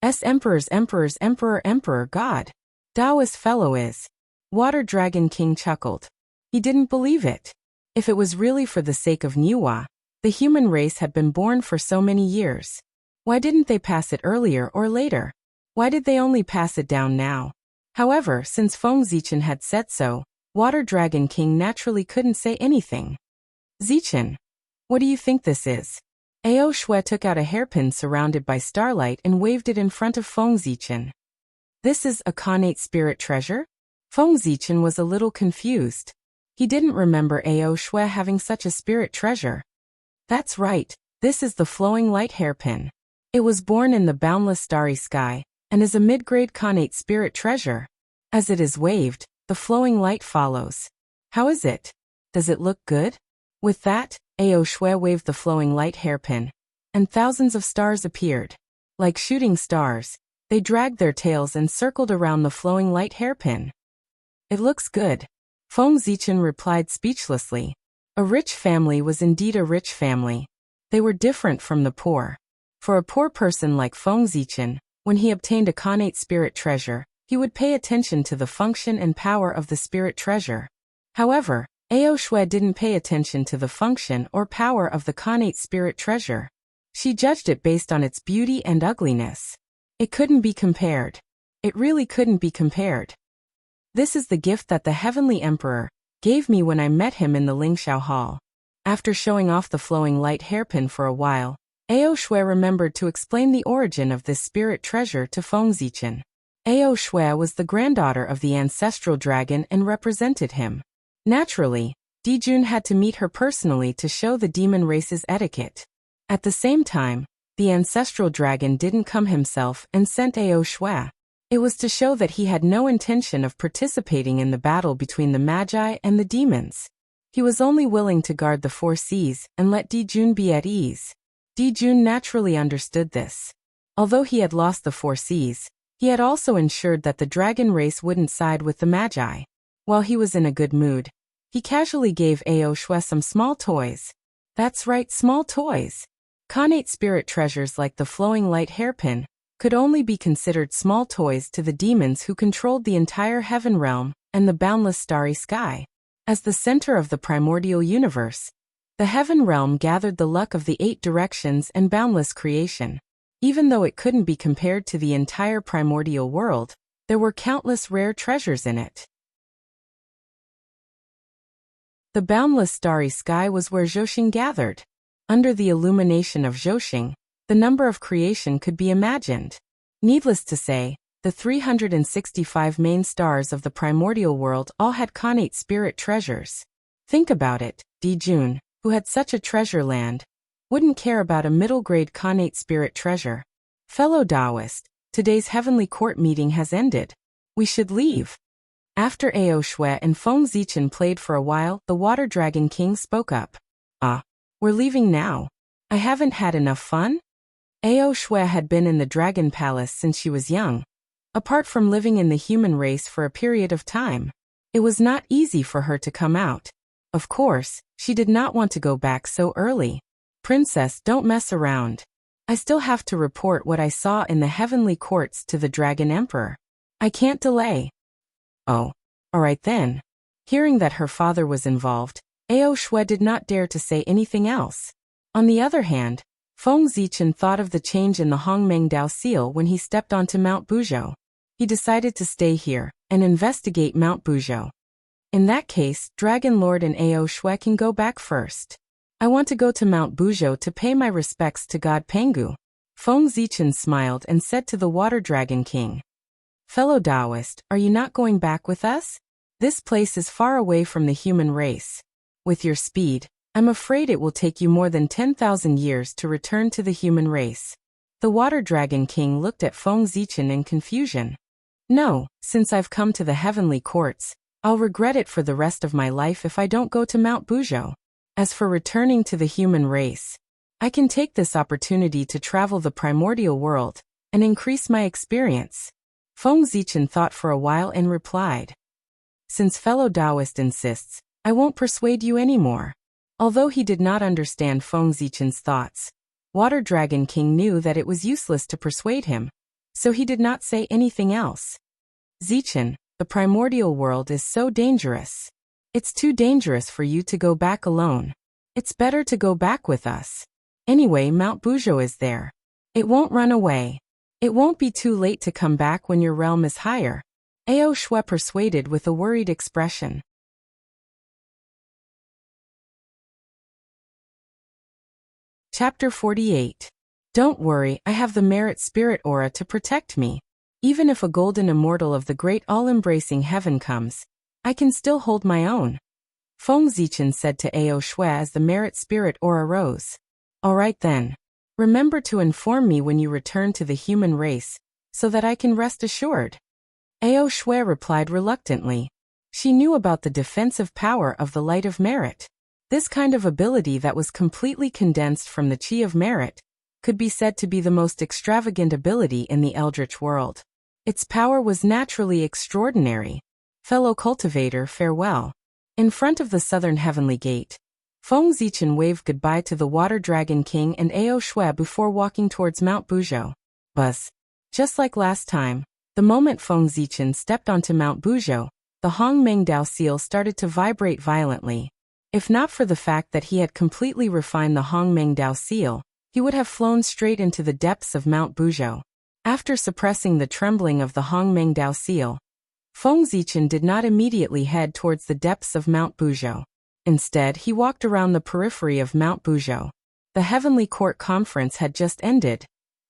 A: S Emperors, Emperors, Emperor, Emperor, God. Taoist fellow is. Water Dragon King chuckled. He didn't believe it. If it was really for the sake of Niwa, the human race had been born for so many years. Why didn't they pass it earlier or later? Why did they only pass it down now? However, since Feng Zichen had said so, Water Dragon King naturally couldn't say anything. Zichen, what do you think this is? Ao Shui took out a hairpin surrounded by starlight and waved it in front of Feng Zichen. This is a Khanate spirit treasure? Feng Zichen was a little confused. He didn't remember Ao Shui having such a spirit treasure. That's right, this is the flowing light hairpin. It was born in the boundless starry sky, and is a mid-grade Khanate spirit treasure. As it is waved, the flowing light follows. How is it? Does it look good? With that, Ao Shui waved the flowing light hairpin, and thousands of stars appeared. Like shooting stars, they dragged their tails and circled around the flowing light hairpin. It looks good. Feng Zichen replied speechlessly. A rich family was indeed a rich family. They were different from the poor. For a poor person like Feng Zichen, when he obtained a Khanate spirit treasure, he would pay attention to the function and power of the spirit treasure. However, Ao Shui didn't pay attention to the function or power of the Khanate spirit treasure. She judged it based on its beauty and ugliness. It couldn't be compared. It really couldn't be compared. This is the gift that the Heavenly Emperor gave me when I met him in the Lingxiao Hall. After showing off the flowing light hairpin for a while, Ao Shui remembered to explain the origin of this spirit treasure to Feng Zichen. Ao Shui was the granddaughter of the ancestral dragon and represented him. Naturally, Dijun had to meet her personally to show the demon race's etiquette. At the same time, the ancestral dragon didn't come himself and sent Ao Shui. It was to show that he had no intention of participating in the battle between the Magi and the demons. He was only willing to guard the 4 seas and let Dijun be at ease. Dijun naturally understood this. Although he had lost the 4 seas, he had also ensured that the dragon race wouldn't side with the Magi. While he was in a good mood, he casually gave Ao Shui some small toys. That's right, small toys. Khanate spirit treasures like the flowing light hairpin could only be considered small toys to the demons who controlled the entire heaven realm and the boundless starry sky. As the center of the primordial universe, the heaven realm gathered the luck of the 8 directions and boundless creation. Even though it couldn't be compared to the entire primordial world, there were countless rare treasures in it. The boundless starry sky was where Zhousing gathered. Under the illumination of Zhousing, the number of creation could be imagined. Needless to say, the 365 main stars of the primordial world all had Khanate spirit treasures. Think about it, Dijun, who had such a treasure land, wouldn't care about a middle-grade Khanate spirit treasure. Fellow Taoist, today's heavenly court meeting has ended. We should leave. After Ao Shui and Feng Zichen played for a while, the Water Dragon King spoke up. We're leaving now. I haven't had enough fun? Ao Shui had been in the Dragon Palace since she was young. Apart from living in the human race for a period of time, it was not easy for her to come out. Of course, she did not want to go back so early. Princess, don't mess around. I still have to report what I saw in the heavenly courts to the Dragon Emperor. I can't delay. Oh, all right then. Hearing that her father was involved, Ao Shui did not dare to say anything else. On the other hand, Feng Zichen thought of the change in the Hongmengdao seal when he stepped onto Mount Buzhou. He decided to stay here and investigate Mount Buzhou. In that case, Dragon Lord and Ao Shui can go back first. I want to go to Mount Buzhou to pay my respects to God Pengu. Feng Zichen smiled and said to the Water Dragon King, Fellow Taoist, are you not going back with us? This place is far away from the human race. With your speed, I'm afraid it will take you more than 10,000 years to return to the human race. The Water Dragon King looked at Feng Zichen in confusion. No, since I've come to the heavenly courts, I'll regret it for the rest of my life if I don't go to Mount Buzhou. As for returning to the human race, I can take this opportunity to travel the primordial world and increase my experience. Feng Zichen thought for a while and replied, Since fellow Taoist insists, I won't persuade you anymore. Although he did not understand Feng Zichen's thoughts, Water Dragon King knew that it was useless to persuade him, so he did not say anything else. Zichen, the primordial world is so dangerous. It's too dangerous for you to go back alone. It's better to go back with us. Anyway, Mount Buzhou is there. It won't run away. It won't be too late to come back when your realm is higher. Ao Shui persuaded with a worried expression. Chapter 48. Don't worry, I have the Merit Spirit Aura to protect me. Even if a golden immortal of the great all-embracing heaven comes, I can still hold my own. Feng Zichen said to Ao Shui as the Merit Spirit Aura rose. All right then. Remember to inform me when you return to the human race, so that I can rest assured. Ao Shui replied reluctantly. She knew about the defensive power of the Light of Merit. This kind of ability that was completely condensed from the Qi of Merit could be said to be the most extravagant ability in the Eldritch world. Its power was naturally extraordinary. Fellow cultivator, farewell. In front of the southern heavenly gate, Feng Zichen waved goodbye to the Water Dragon King and Ao Shui before walking towards Mount Buzhou. Buzz. Just like last time, the moment Feng Zichen stepped onto Mount Buzhou, the Hongmengdao seal started to vibrate violently. If not for the fact that he had completely refined the Hongmengdao seal, he would have flown straight into the depths of Mount Buzhou. After suppressing the trembling of the Hongmengdao seal, Feng Zichen did not immediately head towards the depths of Mount Buzhou. Instead, he walked around the periphery of Mount Buzhou. The Heavenly Court Conference had just ended,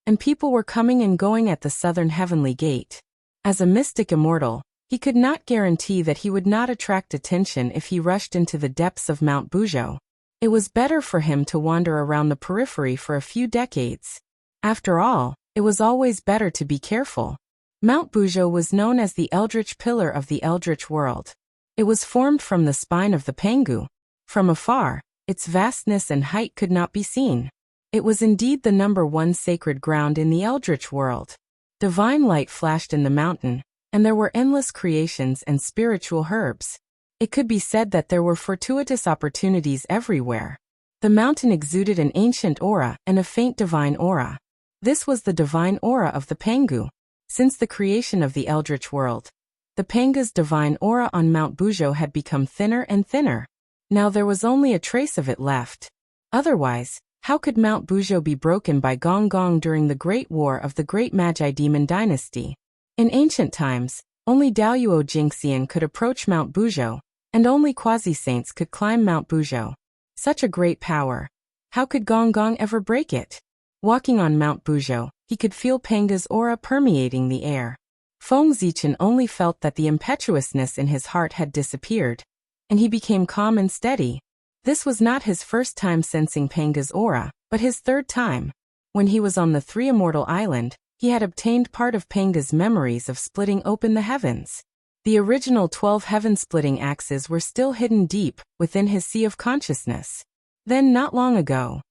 A: and people were coming and going at the southern heavenly gate. As a mystic immortal, he could not guarantee that he would not attract attention if he rushed into the depths of Mount Buzhou. It was better for him to wander around the periphery for a few decades. After all, it was always better to be careful. Mount Buzhou was known as the Eldritch Pillar of the Eldritch world. It was formed from the spine of the Pengu. From afar, its vastness and height could not be seen. It was indeed the #1 sacred ground in the Eldritch world. Divine light flashed in the mountain, and there were endless creations and spiritual herbs. It could be said that there were fortuitous opportunities everywhere. The mountain exuded an ancient aura and a faint divine aura. This was the divine aura of the Pengu. Since the creation of the Eldritch world, the Pengu's divine aura on Mount Buzhou had become thinner and thinner. Now there was only a trace of it left. Otherwise, how could Mount Buzhou be broken by Gong Gong during the Great War of the Great Magi Demon Dynasty? In ancient times, only Daoyuo Jingxian could approach Mount Buzhou, and only quasi-saints could climb Mount Buzhou. Such a great power. How could Gong Gong ever break it? Walking on Mount Buzhou, he could feel Penga's aura permeating the air. Feng Zichen only felt that the impetuousness in his heart had disappeared, and he became calm and steady. This was not his first time sensing Penga's aura, but his third time. When he was on the Three Immortal Island, he had obtained part of Penga's memories of splitting open the heavens. The original 12 heaven-splitting axes were still hidden deep within his sea of consciousness. Then, not long ago,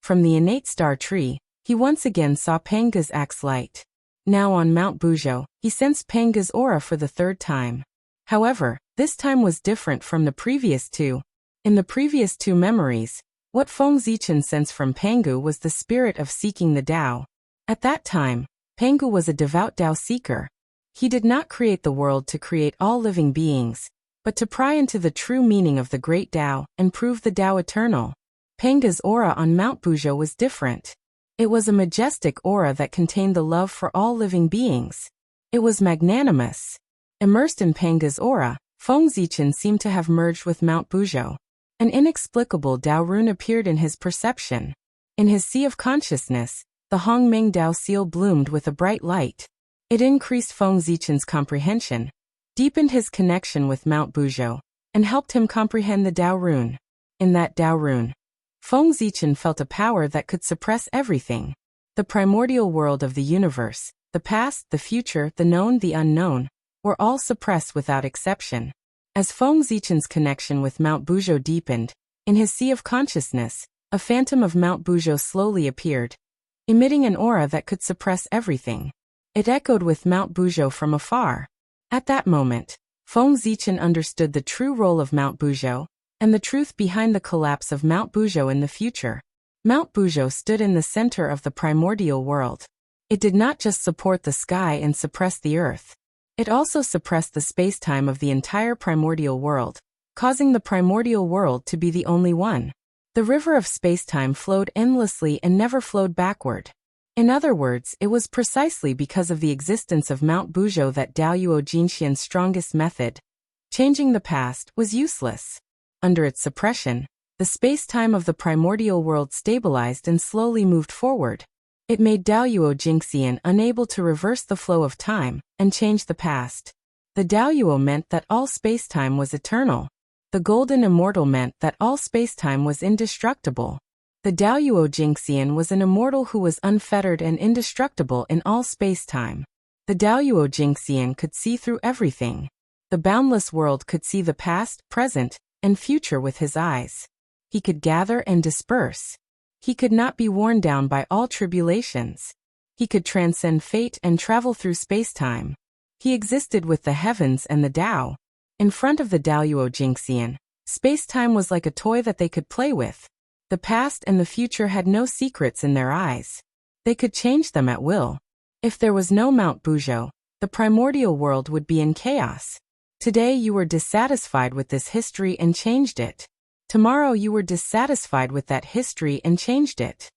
A: from the innate star tree, he once again saw Penga's axe light. Now on Mount Buzhou, he sensed Penga's aura for the third time. However, this time was different from the previous two. In the previous two memories, What Feng Zichen sensed from Pangu was the spirit of seeking the Tao. At that time, Pangu was a devout Tao seeker. He did not create the world to create all living beings, but to pry into the true meaning of the great Tao and prove the Tao eternal. Pangu's aura on Mount Buzhou was different. It was a majestic aura that contained the love for all living beings. It was magnanimous. Immersed in Pangu's aura, Feng Zichen seemed to have merged with Mount Buzhou. An inexplicable Tao rune appeared in his perception. In his sea of consciousness, the Hongmeng Tao seal bloomed with a bright light. It increased Feng Zichen's comprehension, deepened his connection with Mount Buzhou, and helped him comprehend the Tao rune. In that Tao rune, Feng Zichen felt a power that could suppress everything. The primordial world of the universe, the past, the future, the known, the unknown, were all suppressed without exception. As Feng Zichen's connection with Mount Buzhou deepened, in his sea of consciousness, a phantom of Mount Buzhou slowly appeared, emitting an aura that could suppress everything. It echoed with Mount Buzhou from afar. At that moment, Feng Zichen understood the true role of Mount Buzhou, and the truth behind the collapse of Mount Buzhou in the future. Mount Buzhou stood in the center of the primordial world. It did not just support the sky and suppress the earth. It also suppressed the space-time of the entire primordial world, causing the primordial world to be the only one. The river of space-time flowed endlessly and never flowed backward. In other words, it was precisely because of the existence of Mount Buzhou that Daoyuo Jinxian's strongest method, changing the past, was useless. Under its suppression, the space-time of the primordial world stabilized and slowly moved forward. It made Daoyuo Jinxian unable to reverse the flow of time and change the past. The Daoyuo meant that all space-time was eternal. The golden immortal meant that all space-time was indestructible. The Daoyuo Jinxian was an immortal who was unfettered and indestructible in all space-time. The Daoyuo Jinxian could see through everything. The boundless world could see the past, present, and future with his eyes. He could gather and disperse. He could not be worn down by all tribulations. He could transcend fate and travel through space-time. He existed with the heavens and the Tao. In front of the Daoyuo Jinxian, space-time was like a toy that they could play with. The past and the future had no secrets in their eyes. They could change them at will. If there was no Mount Buzhou, the primordial world would be in chaos. Today you were dissatisfied with this history and changed it. Tomorrow you were dissatisfied with that history and changed it.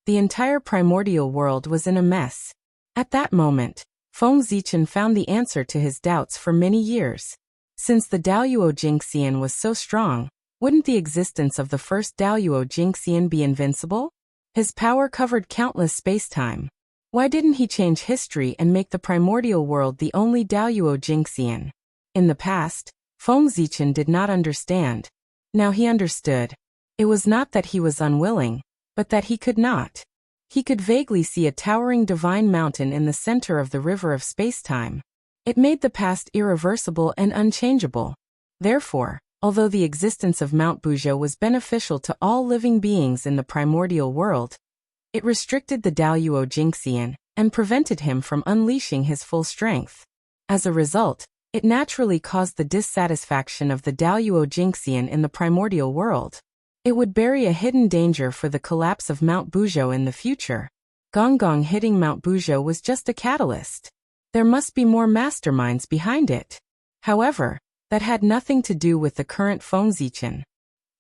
A: The entire primordial world was in a mess. At that moment, Feng Zichen found the answer to his doubts for many years. Since the Daoyuo Jinxian was so strong, wouldn't the existence of the first Daoyuo Jinxian be invincible? His power covered countless space-time. Why didn't he change history and make the primordial world the only Daoyuo Jinxian? In the past, Feng Zichen did not understand. Now he understood. It was not that he was unwilling, but that he could not. He could vaguely see a towering divine mountain in the center of the river of space-time. It made the past irreversible and unchangeable. Therefore, although the existence of Mount Buzhou was beneficial to all living beings in the primordial world, it restricted the Daoyuo Jinxian and prevented him from unleashing his full strength. As a result, it naturally caused the dissatisfaction of the Daoyuo Jinxian in the primordial world. It would bury a hidden danger for the collapse of Mount Buzhou in the future. Gong hitting Mount Buzhou was just a catalyst. There must be more masterminds behind it. However, that had nothing to do with the current Feng Zichen.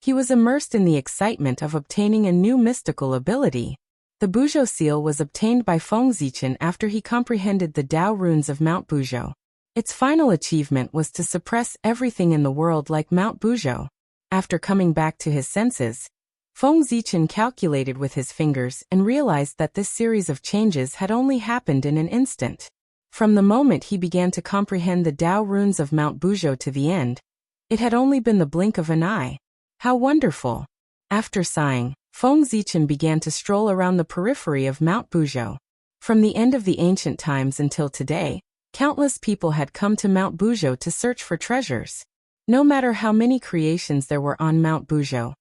A: He was immersed in the excitement of obtaining a new mystical ability. The Buzhou seal was obtained by Feng Zichen after he comprehended the Tao runes of Mount Buzhou. Its final achievement was to suppress everything in the world like Mount Buzhou. After coming back to his senses, Feng Zichen calculated with his fingers and realized that this series of changes had only happened in an instant. From the moment he began to comprehend the Tao runes of Mount Buzhou to the end, it had only been the blink of an eye. How wonderful! After sighing, Feng Zichen began to stroll around the periphery of Mount Buzhou. From the end of the ancient times until today, countless people had come to Mount Buzhou to search for treasures. No matter how many creations there were on Mount Buzhou,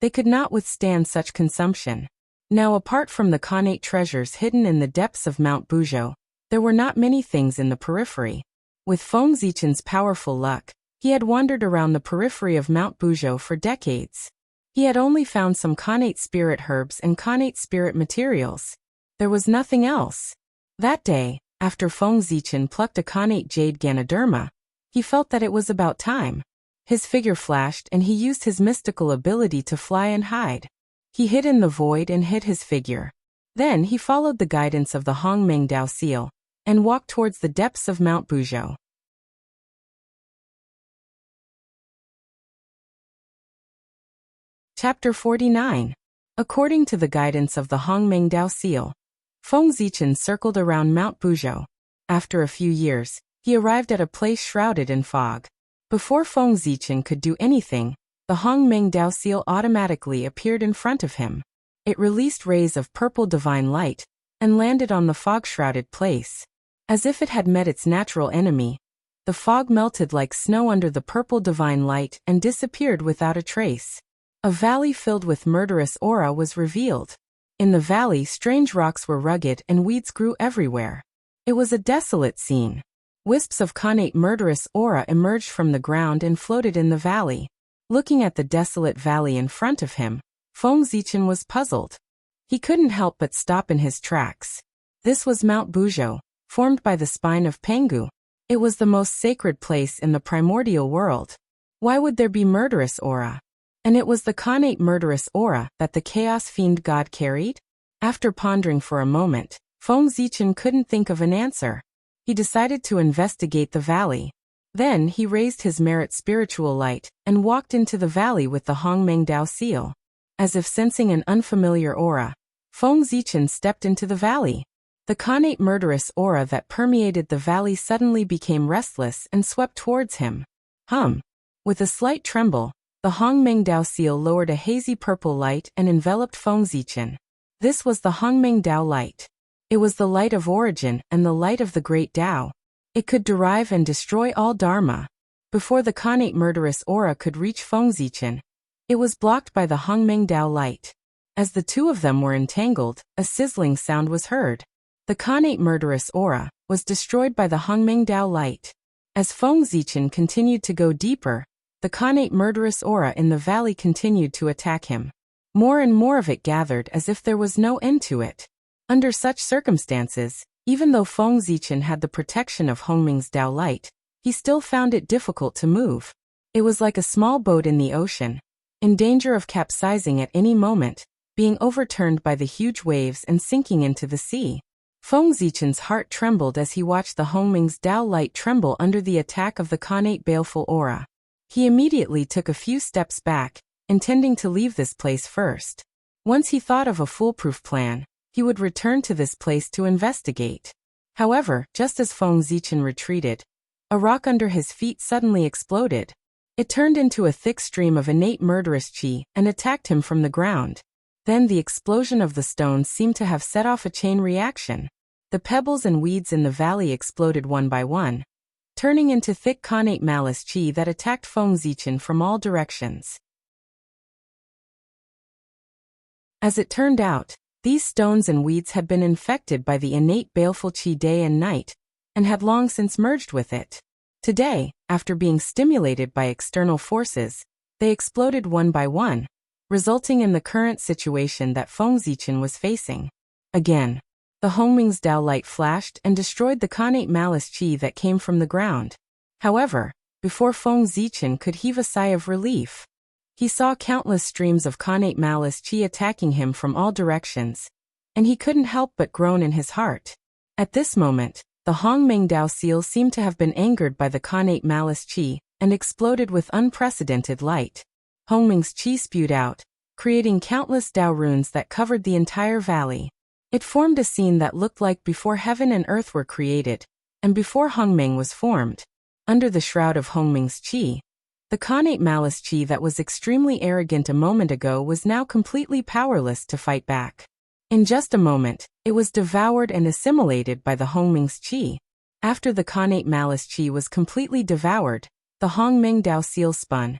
A: they could not withstand such consumption. Now, apart from the connate treasures hidden in the depths of Mount Buzhou, there were not many things in the periphery. With Feng Zichen's powerful luck, He had wandered around the periphery of Mount Buzhou for decades. He had only found some connate spirit herbs and connate spirit materials. There was nothing else. That day, after Feng Zichen plucked a connate jade Ganoderma, he felt that it was about time. His figure flashed and he used his mystical ability to fly and hide. He hid in the void and hid his figure. Then he followed the guidance of the Hongmeng Dao seal and walked towards the depths of Mount Buzhou. Chapter 49. According to the guidance of the Hongmeng Dao seal, Feng Zichen circled around Mount Buzhou. After a few years, he arrived at a place shrouded in fog. Before Feng Zichen could do anything, the Hongmeng Dao seal automatically appeared in front of him. It released rays of purple divine light and landed on the fog-shrouded place. As if it had met its natural enemy, the fog melted like snow under the purple divine light and disappeared without a trace. A valley filled with murderous aura was revealed. In the valley, strange rocks were rugged and weeds grew everywhere. It was a desolate scene. Wisps of connate murderous aura emerged from the ground and floated in the valley. Looking at the desolate valley in front of him, Feng Zichen was puzzled. He couldn't help but stop in his tracks. This was Mount Buzhou, formed by the spine of Penghu. It was the most sacred place in the primordial world. Why would there be murderous aura? And it was the connate murderous aura that the chaos fiend god carried? After pondering for a moment, Feng Zichen couldn't think of an answer. He decided to investigate the valley. Then he raised his merit spiritual light and walked into the valley with the Hongmeng Dao seal. As if sensing an unfamiliar aura, Feng Zichen stepped into the valley. The connate murderous aura that permeated the valley suddenly became restless and swept towards him. With a slight tremble, the Hongmeng Dao seal lowered a hazy purple light and enveloped Feng Zichen. This was the Hongmeng Dao light. It was the light of origin and the light of the great Dao. It could derive and destroy all Dharma. Before the connate murderous aura could reach Feng Zichen, it was blocked by the Hongmeng Dao light. As the two of them were entangled, a sizzling sound was heard. The connate murderous aura was destroyed by the Hongmeng Dao light. As Feng Zichen continued to go deeper, the connate murderous aura in the valley continued to attack him. More and more of it gathered as if there was no end to it. Under such circumstances, even though Feng Zichen had the protection of Hongmeng's Dao light, he still found it difficult to move. It was like a small boat in the ocean, in danger of capsizing at any moment, being overturned by the huge waves and sinking into the sea. Feng Zichen's heart trembled as he watched the Hongmeng's Dao light tremble under the attack of the connate baleful aura. He immediately took a few steps back, intending to leave this place first. Once he thought of a foolproof plan, he would return to this place to investigate. However, just as Feng Zichen retreated, a rock under his feet suddenly exploded. It turned into a thick stream of innate murderous qi and attacked him from the ground. Then the explosion of the stones seemed to have set off a chain reaction. The pebbles and weeds in the valley exploded one by one, turning into thick connate malice qi that attacked Feng Zichen from all directions. As it turned out, these stones and weeds had been infected by the innate baleful qi day and night, and had long since merged with it. Today, after being stimulated by external forces, they exploded one by one, resulting in the current situation that Feng Zichen was facing. Again, the Hongmeng's Dao light flashed and destroyed the connate malice qi that came from the ground. However, before Feng Zichen could heave a sigh of relief, he saw countless streams of connate malice qi attacking him from all directions, and he couldn't help but groan in his heart. At this moment, the Hongmeng Dao seal seemed to have been angered by the connate malice qi and exploded with unprecedented light. Hongmeng's qi spewed out, creating countless Dao runes that covered the entire valley. It formed a scene that looked like before heaven and earth were created, and before Hongmeng was formed. Under the shroud of Hongmeng's qi, the connate malice qi that was extremely arrogant a moment ago was now completely powerless to fight back. In just a moment, it was devoured and assimilated by the Hongmeng's qi. After the connate malice qi was completely devoured, the Hongmeng Dao seal spun,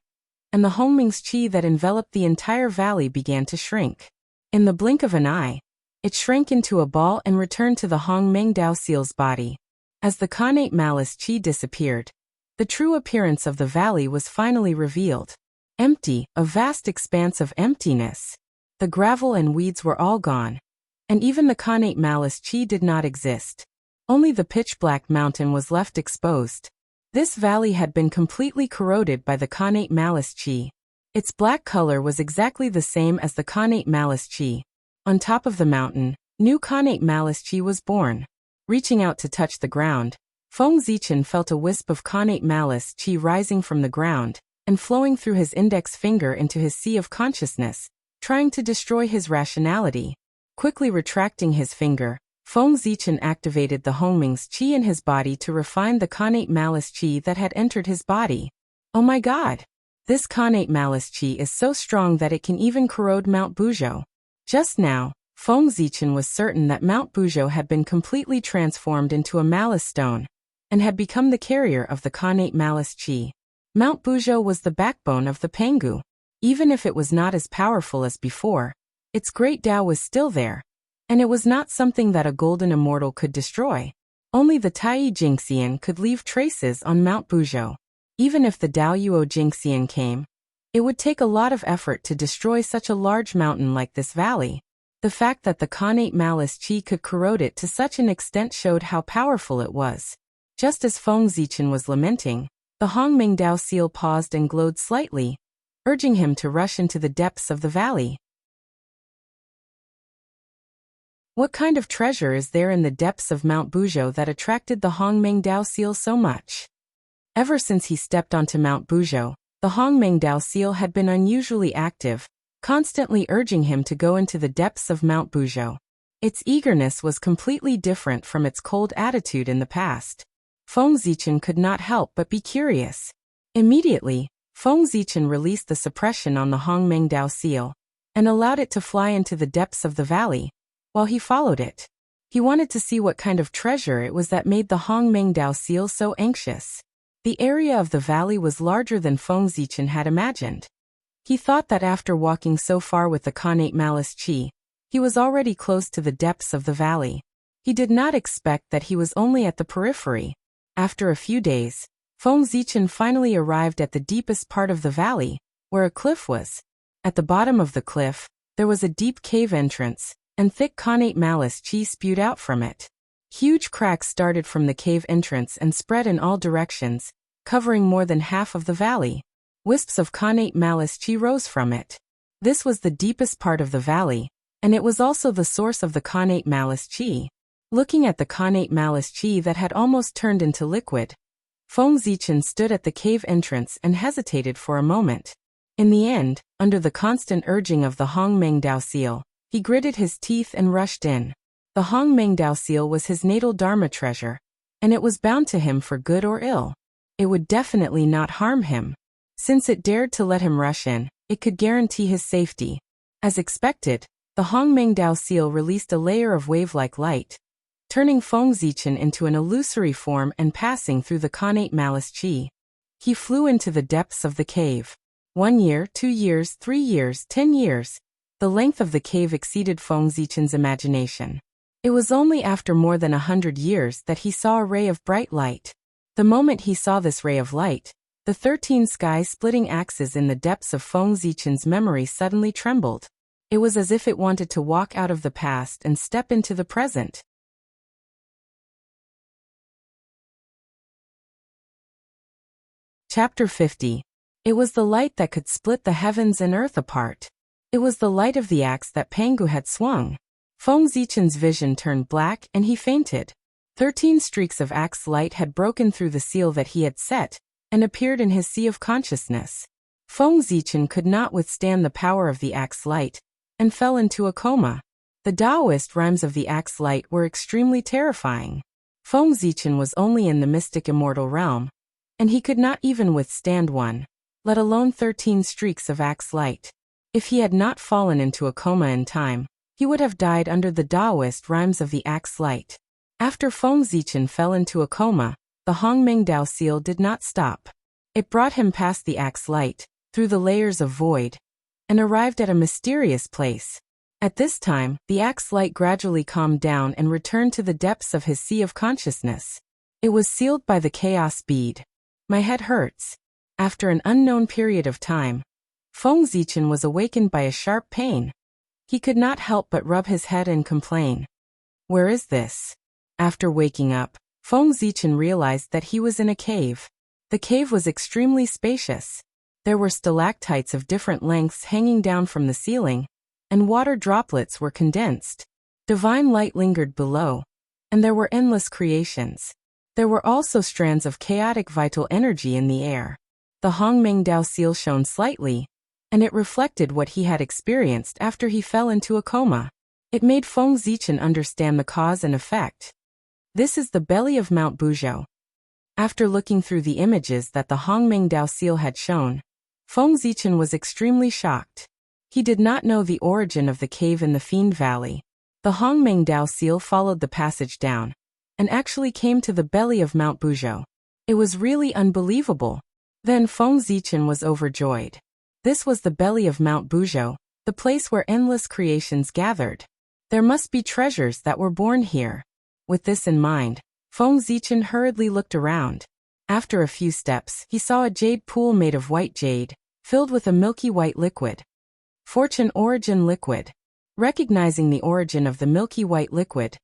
A: and the Hongmeng's qi that enveloped the entire valley began to shrink. In the blink of an eye, it shrank into a ball and returned to the Hongmeng Dao seal's body. As the connate malice qi disappeared, The true appearance of the valley was finally revealed. Empty, a vast expanse of emptiness. The gravel and weeds were all gone. And even the Khanate Malice Chi did not exist. Only the pitch-black mountain was left exposed. This valley had been completely corroded by the Khanate Malice Chi. Its black color was exactly the same as the Khanate Malice Chi. On top of the mountain, new Khanate Malice Chi was born. Reaching out to touch the ground, Feng Zichen felt a wisp of Khanate Malice Chi rising from the ground and flowing through his index finger into his sea of consciousness, trying to destroy his rationality. Quickly retracting his finger, Feng Zichen activated the Hongming's Chi in his body to refine the Khanate Malice Chi that had entered his body. Oh my god! This Khanate Malice Chi is so strong that it can even corrode Mount Buzhou. Just now, Feng Zichen was certain that Mount Buzhou had been completely transformed into a malice stone and had become the carrier of the Khanate Malice Chi. Mount Buzhou was the backbone of the Pangu. Even if it was not as powerful as before, its great Tao was still there, and it was not something that a golden immortal could destroy. Only the Tai Jingxian could leave traces on Mount Buzhou. Even if the Daoyuo Jingxian came, it would take a lot of effort to destroy such a large mountain like this valley. The fact that the Khanate Malice Chi could corrode it to such an extent showed how powerful it was. Just as Feng Zichen was lamenting, the Hongming Dao seal paused and glowed slightly, urging him to rush into the depths of the valley. What kind of treasure is there in the depths of Mount Buzhou that attracted the Hongming Dao seal so much? Ever since he stepped onto Mount Buzhou, the Hongming Dao seal had been unusually active, constantly urging him to go into the depths of Mount Buzhou. Its eagerness was completely different from its cold attitude in the past. Feng Zichen could not help but be curious. Immediately, Feng Zichen released the suppression on the Hongming Dao seal and allowed it to fly into the depths of the valley, while he followed it. He wanted to see what kind of treasure it was that made the Hongming Dao seal so anxious. The area of the valley was larger than Feng Zichen had imagined. He thought that after walking so far with the Khanate Malice Chi, he was already close to the depths of the valley. He did not expect that he was only at the periphery. After a few days, Feng Zichen finally arrived at the deepest part of the valley, where a cliff was. At the bottom of the cliff, there was a deep cave entrance, and thick Khanate Malice Chi spewed out from it. Huge cracks started from the cave entrance and spread in all directions, covering more than half of the valley. Wisps of Khanate Malice Chi rose from it. This was the deepest part of the valley, and it was also the source of the Khanate Malice Chi. Looking at the Khanate Malice Chi that had almost turned into liquid, Feng Zichen stood at the cave entrance and hesitated for a moment. In the end, under the constant urging of the Hongming Dao seal, he gritted his teeth and rushed in. The Hongming Dao seal was his natal Dharma treasure, and it was bound to him for good or ill. It would definitely not harm him. Since it dared to let him rush in, it could guarantee his safety. As expected, the Hongming Dao seal released a layer of wave-like light, turning Feng Zichen into an illusory form and passing through the Khanate Malice Chi. He flew into the depths of the cave. 1 year, 2 years, 3 years, 10 years. The length of the cave exceeded Feng Zichen's imagination. It was only after more than 100 years that he saw a ray of bright light. The moment he saw this ray of light, the 13 sky-splitting axes in the depths of Feng Zichen's memory suddenly trembled. It was as if it wanted to walk out of the past and step into the present. Chapter 50. It was the light that could split the heavens and earth apart. It was the light of the axe that Pangu had swung. Feng Zichen's vision turned black and he fainted. 13 streaks of axe light had broken through the seal that he had set and appeared in his sea of consciousness. Feng Zichen could not withstand the power of the axe light and fell into a coma. The Taoist rhymes of the axe light were extremely terrifying. Feng Zichen was only in the mystic immortal realm, and he could not even withstand one, let alone 13 streaks of axe light. If he had not fallen into a coma in time, he would have died under the Taoist rhymes of the axe light. After Feng Zichen fell into a coma, the Hongming Dao seal did not stop. It brought him past the axe light, through the layers of void, and arrived at a mysterious place. At this time, the axe light gradually calmed down and returned to the depths of his sea of consciousness. It was sealed by the chaos bead. My head hurts. After an unknown period of time, Feng Zichen was awakened by a sharp pain. He could not help but rub his head and complain. Where is this? After waking up, Feng Zichen realized that he was in a cave. The cave was extremely spacious. There were stalactites of different lengths hanging down from the ceiling, and water droplets were condensed. Divine light lingered below, and there were endless creations. There were also strands of chaotic vital energy in the air. The Hongmeng Dao seal shone slightly, and it reflected what he had experienced after he fell into a coma. It made Feng Zichen understand the cause and effect. This is the belly of Mount Buzhou. After looking through the images that the Hongmeng Dao seal had shown, Feng Zichen was extremely shocked. He did not know the origin of the cave in the Fiend Valley. The Hongmeng Dao seal followed the passage down, and actually came to the belly of Mount Buzhou. It was really unbelievable. Then Feng Zichen was overjoyed. This was the belly of Mount Buzhou, the place where endless creations gathered. There must be treasures that were born here. With this in mind, Feng Zichen hurriedly looked around. After a few steps, he saw a jade pool made of white jade, filled with a milky white liquid. Fortune Origin Liquid. Recognizing the origin of the milky white liquid,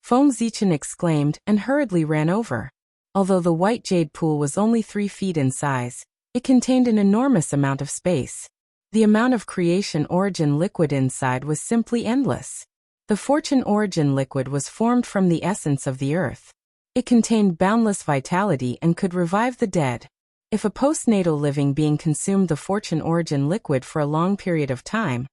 A: Feng Zichen exclaimed and hurriedly ran over. Although the white jade pool was only 3 feet in size, it contained an enormous amount of space. The amount of creation origin liquid inside was simply endless. The Fortune Origin Liquid was formed from the essence of the earth. It contained boundless vitality and could revive the dead. If a postnatal living being consumed the Fortune Origin Liquid for a long period of time,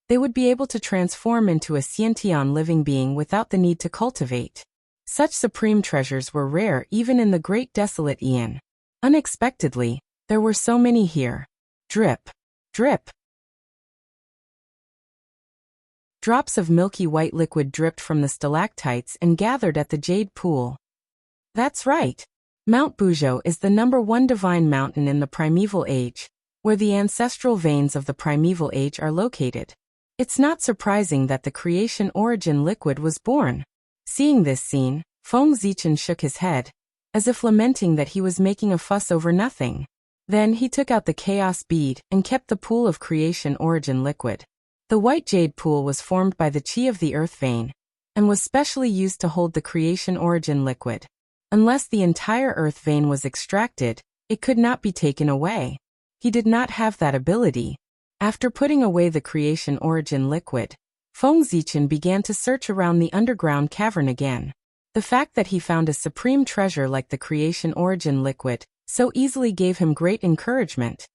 A: they would be able to transform into a sentient living being without the need to cultivate. Such supreme treasures were rare even in the Great Desolate Aeon. Unexpectedly, there were so many here. Drip. Drip. Drops of milky white liquid dripped from the stalactites and gathered at the jade pool. That's right. Mount Buzhou is the #1 divine mountain in the primeval age, where the ancestral veins of the primeval age are located. It's not surprising that the creation origin liquid was born. Seeing this scene, Feng Zichen shook his head, as if lamenting that he was making a fuss over nothing. Then he took out the chaos bead and kept the pool of creation origin liquid. The white jade pool was formed by the qi of the earth vein, and was specially used to hold the creation origin liquid. Unless the entire earth vein was extracted, it could not be taken away. He did not have that ability. After putting away the creation origin liquid, Feng Zichen began to search around the underground cavern again. The fact that he found a supreme treasure like the creation origin liquid so easily gave him great encouragement,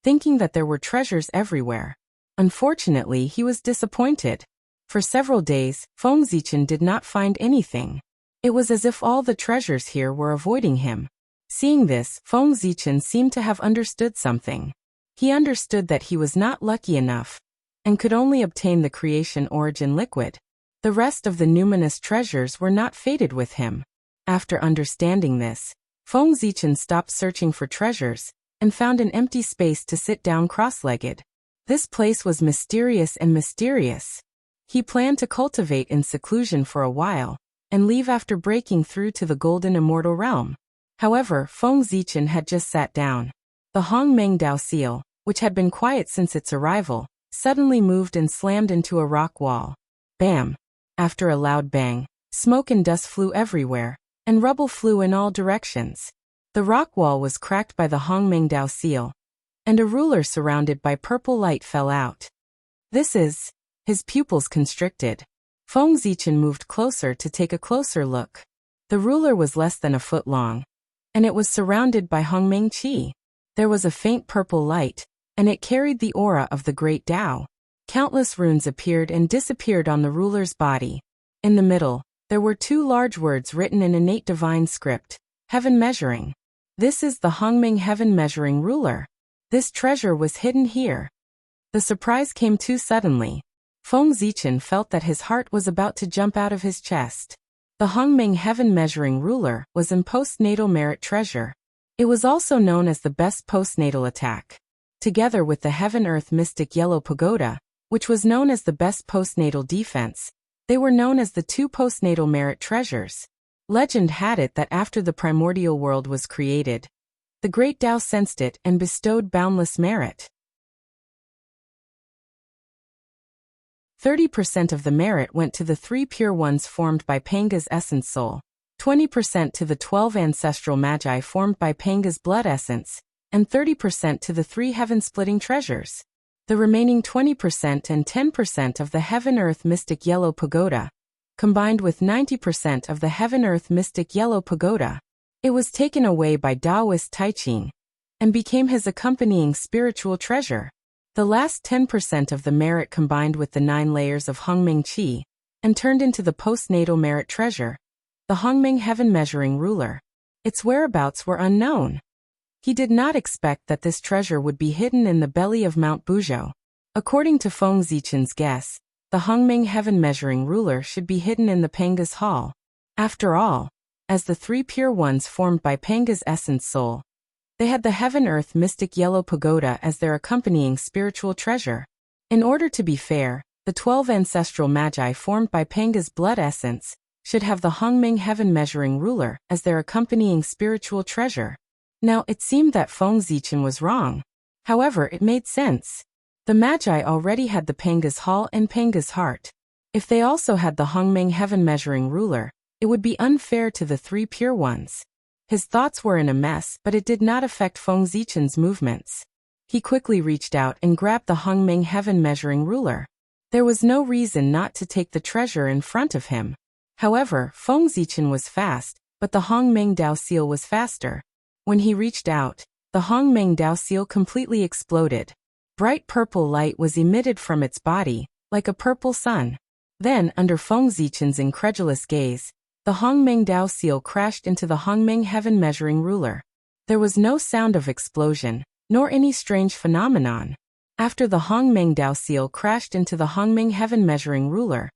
A: thinking that there were treasures everywhere. Unfortunately, he was disappointed. For several days, Feng Zichen did not find anything. It was as if all the treasures here were avoiding him. Seeing this, Feng Zichen seemed to have understood something. He understood that he was not lucky enough, and could only obtain the creation origin liquid. The rest of the numinous treasures were not fated with him. After understanding this, Feng Zichen stopped searching for treasures, and found an empty space to sit down cross-legged. This place was mysterious and mysterious. He planned to cultivate in seclusion for a while, and leave after breaking through to the golden immortal realm. However, Feng Zichen had just sat down. The Hongmeng Dao seal, which had been quiet since its arrival, suddenly moved and slammed into a rock wall. Bam! After a loud bang, smoke and dust flew everywhere, and rubble flew in all directions. The rock wall was cracked by the Hongmeng Dao seal, and a ruler surrounded by purple light fell out. This is... His pupils constricted. Feng Zichen moved closer to take a closer look. The ruler was less than a foot long, and it was surrounded by Hongmeng Qi. There was a faint purple light, and it carried the aura of the great Tao. Countless runes appeared and disappeared on the ruler's body. In the middle, there were 2 large words written in innate divine script, Heaven Measuring. This is the Hongmeng Heaven Measuring Ruler. This treasure was hidden here. The surprise came too suddenly. Feng Zichen felt that his heart was about to jump out of his chest. The Hongmeng Heaven Measuring Ruler was in postnatal merit treasure. It was also known as the best postnatal attack. Together with the Heaven-Earth Mystic Yellow Pagoda, which was known as the best postnatal defense, they were known as the 2 postnatal merit treasures. Legend had it that after the primordial world was created, The great Tao sensed it and bestowed boundless merit. 30% of the merit went to the 3 pure ones formed by Panga's essence soul, 20% to the 12 ancestral magi formed by Panga's blood essence, and 30% to the 3 heaven-splitting treasures. The remaining 20% and 10% of the heaven-earth mystic yellow pagoda, combined with 90% of the heaven-earth mystic yellow pagoda, it was taken away by Taoist Taiching, and became his accompanying spiritual treasure. The last 10% of the merit combined with the 9 layers of Hongming Qi, and turned into the postnatal merit treasure, the Hongming heaven-measuring ruler. Its whereabouts were unknown. He did not expect that this treasure would be hidden in the belly of Mount Buzhou. According to Feng Zichen's guess, the Hongming heaven-measuring ruler should be hidden in the Panga's hall. After all, as the 3 pure ones formed by Panga's essence soul, they had the heaven-earth mystic yellow pagoda as their accompanying spiritual treasure. In order to be fair, the 12 ancestral magi formed by Panga's blood essence should have the Hongming heaven-measuring ruler as their accompanying spiritual treasure. Now, it seemed that Feng Zichen was wrong. However, it made sense. The magi already had the Panga's hall and Panga's heart. If they also had the Hongming heaven-measuring ruler, it would be unfair to the 3 pure ones. His thoughts were in a mess, but it did not affect Feng Zichen's movements. He quickly reached out and grabbed the Hongming heaven-measuring ruler. There was no reason not to take the treasure in front of him. However, Feng Zichen was fast, but the Hongming Dao seal was faster. When he reached out, the Hongming Dao seal completely exploded. Bright purple light was emitted from its body, like a purple sun. Then, under Feng Zichen's incredulous gaze, the Hongming Dao seal crashed into the Hongming heaven-measuring ruler. There was no sound of explosion, nor any strange phenomenon. After the Hongming Dao seal crashed into the Hongming heaven-measuring ruler,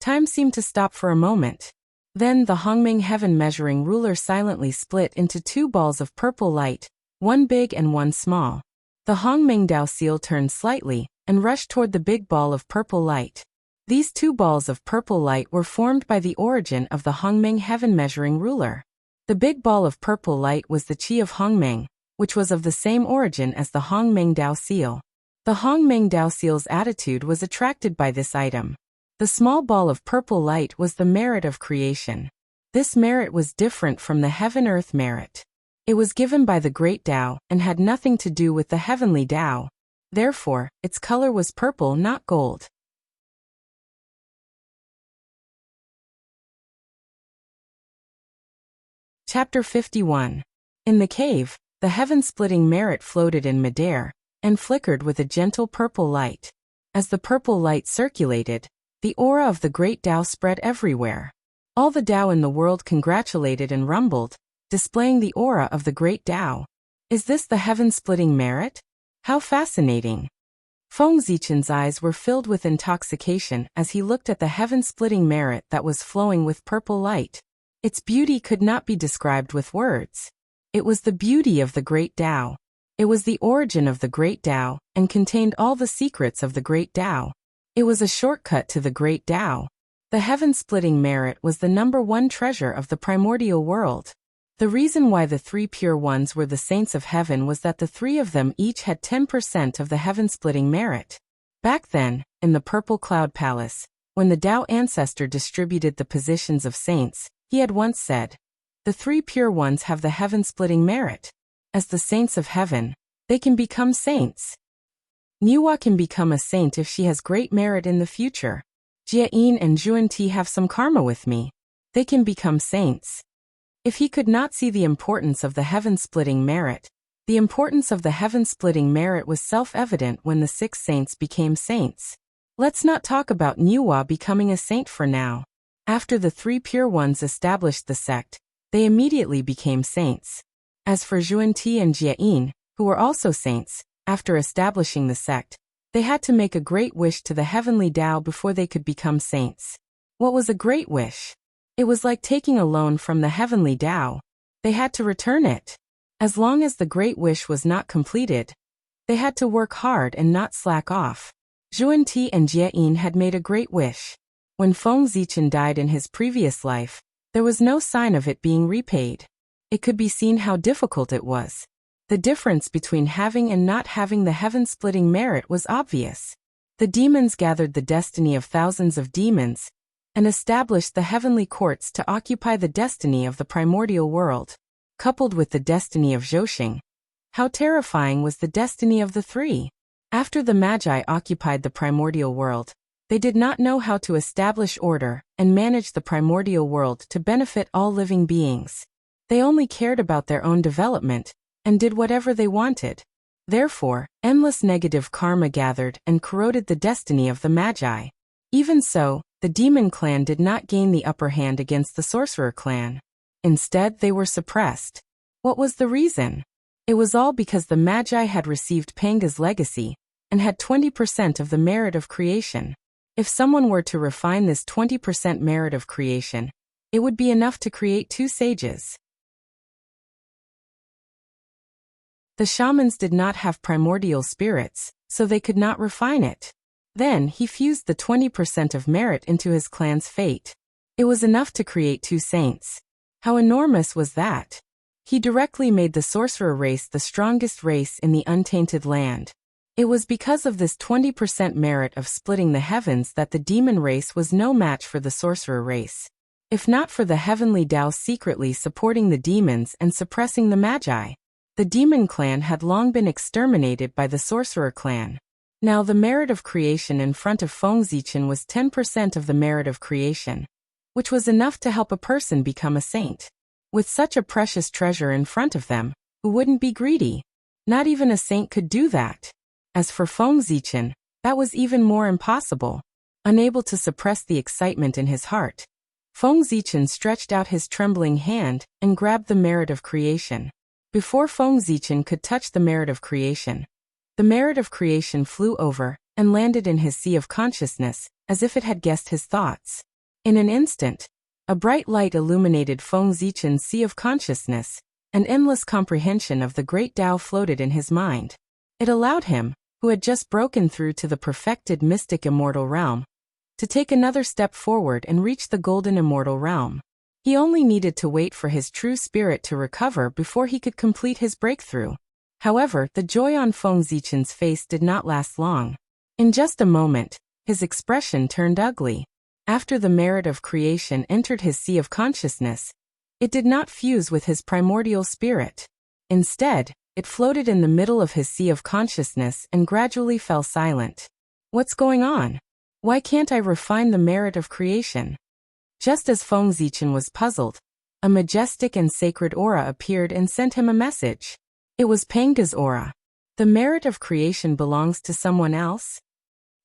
A: time seemed to stop for a moment. Then the Hongming heaven-measuring ruler silently split into 2 balls of purple light, one big and one small. The Hongming Dao seal turned slightly and rushed toward the big ball of purple light. These 2 balls of purple light were formed by the origin of the Hongming heaven-measuring ruler. The big ball of purple light was the Qi of Hongming, which was of the same origin as the Hongming Dao seal. The Hongming Dao seal's attitude was attracted by this item. The small ball of purple light was the merit of creation. This merit was different from the heaven-earth merit. It was given by the great Tao and had nothing to do with the heavenly Tao. Therefore, its color was purple, not gold. Chapter 51. In the cave, the heaven-splitting merit floated in midair and flickered with a gentle purple light. As the purple light circulated, the aura of the great Tao spread everywhere. All the Tao in the world congratulated and rumbled, displaying the aura of the great Tao. Is this the heaven-splitting merit? How fascinating! Feng Zichen's eyes were filled with intoxication as he looked at the heaven-splitting merit that was flowing with purple light. Its beauty could not be described with words. It was the beauty of the great Tao. It was the origin of the great Tao and contained all the secrets of the great Tao. It was a shortcut to the great Tao. The heaven-splitting merit was the #1 treasure of the primordial world. The reason why the 3 pure ones were the saints of heaven was that the 3 of them each had 10% of the heaven-splitting merit. Back then, in the Purple Cloud Palace, when the Tao ancestor distributed the positions of saints, he had once said, "The 3 pure ones have the heaven-splitting merit. As the saints of heaven, they can become saints. Niwa can become a saint if she has great merit in the future. Jiayin and Zhuanti have some karma with me. They can become saints." If he could not see the importance of the heaven-splitting merit, the importance of the heaven-splitting merit was self-evident when the 6 saints became saints. Let's not talk about Niwa becoming a saint for now. After the 3 pure ones established the sect, they immediately became saints. As for Zhuanti and Jiayin, who were also saints, after establishing the sect, they had to make a great wish to the heavenly Tao before they could become saints. What was a great wish? It was like taking a loan from the heavenly Tao. They had to return it. As long as the great wish was not completed, they had to work hard and not slack off. Zhuanti and Jiayin had made a great wish. When Feng Zichen died in his previous life, there was no sign of it being repaid. It could be seen how difficult it was. The difference between having and not having the heaven-splitting merit was obvious. The demons gathered the destiny of thousands of demons and established the heavenly courts to occupy the destiny of the primordial world, coupled with the destiny of Zhousing. How terrifying was the destiny of the three! After the Magi occupied the primordial world, they did not know how to establish order and manage the primordial world to benefit all living beings. They only cared about their own development and did whatever they wanted. Therefore, endless negative karma gathered and corroded the destiny of the Magi. Even so, the demon clan did not gain the upper hand against the sorcerer clan. Instead, they were suppressed. What was the reason? It was all because the Magi had received Panga's legacy and had 20% of the merit of creation. If someone were to refine this 20% merit of creation, it would be enough to create 2 sages. The shamans did not have primordial spirits, so they could not refine it. Then he fused the 20% of merit into his clan's fate. It was enough to create 2 saints. How enormous was that? He directly made the sorcerer race the strongest race in the untainted land. It was because of this 20% merit of splitting the heavens that the demon race was no match for the sorcerer race. If not for the heavenly Tao secretly supporting the demons and suppressing the Magi, the demon clan had long been exterminated by the sorcerer clan. Now the merit of creation in front of Fengzichen was 10% of the merit of creation, which was enough to help a person become a saint. With such a precious treasure in front of them, who wouldn't be greedy? Not even a saint could do that. As for Fengzichen, that was even more impossible. Unable to suppress the excitement in his heart, Fengzichen stretched out his trembling hand and grabbed the merit of creation. Before Fengzichen could touch the merit of creation, the merit of creation flew over and landed in his sea of consciousness, as if it had guessed his thoughts. In an instant, a bright light illuminated Fengzichen's sea of consciousness, and endless comprehension of the great Tao floated in his mind. It allowed him, who had just broken through to the perfected mystic immortal realm, to take another step forward and reach the golden immortal realm. He only needed to wait for his true spirit to recover before he could complete his breakthrough. However, the joy on Fengzichen's face did not last long. In just a moment, his expression turned ugly. After the merit of creation entered his sea of consciousness, it did not fuse with his primordial spirit. Instead, it floated in the middle of his sea of consciousness and gradually fell silent. What's going on? Why can't I refine the merit of creation? Just as Fengzichen was puzzled, a majestic and sacred aura appeared and sent him a message. It was Panga's aura. The merit of creation belongs to someone else?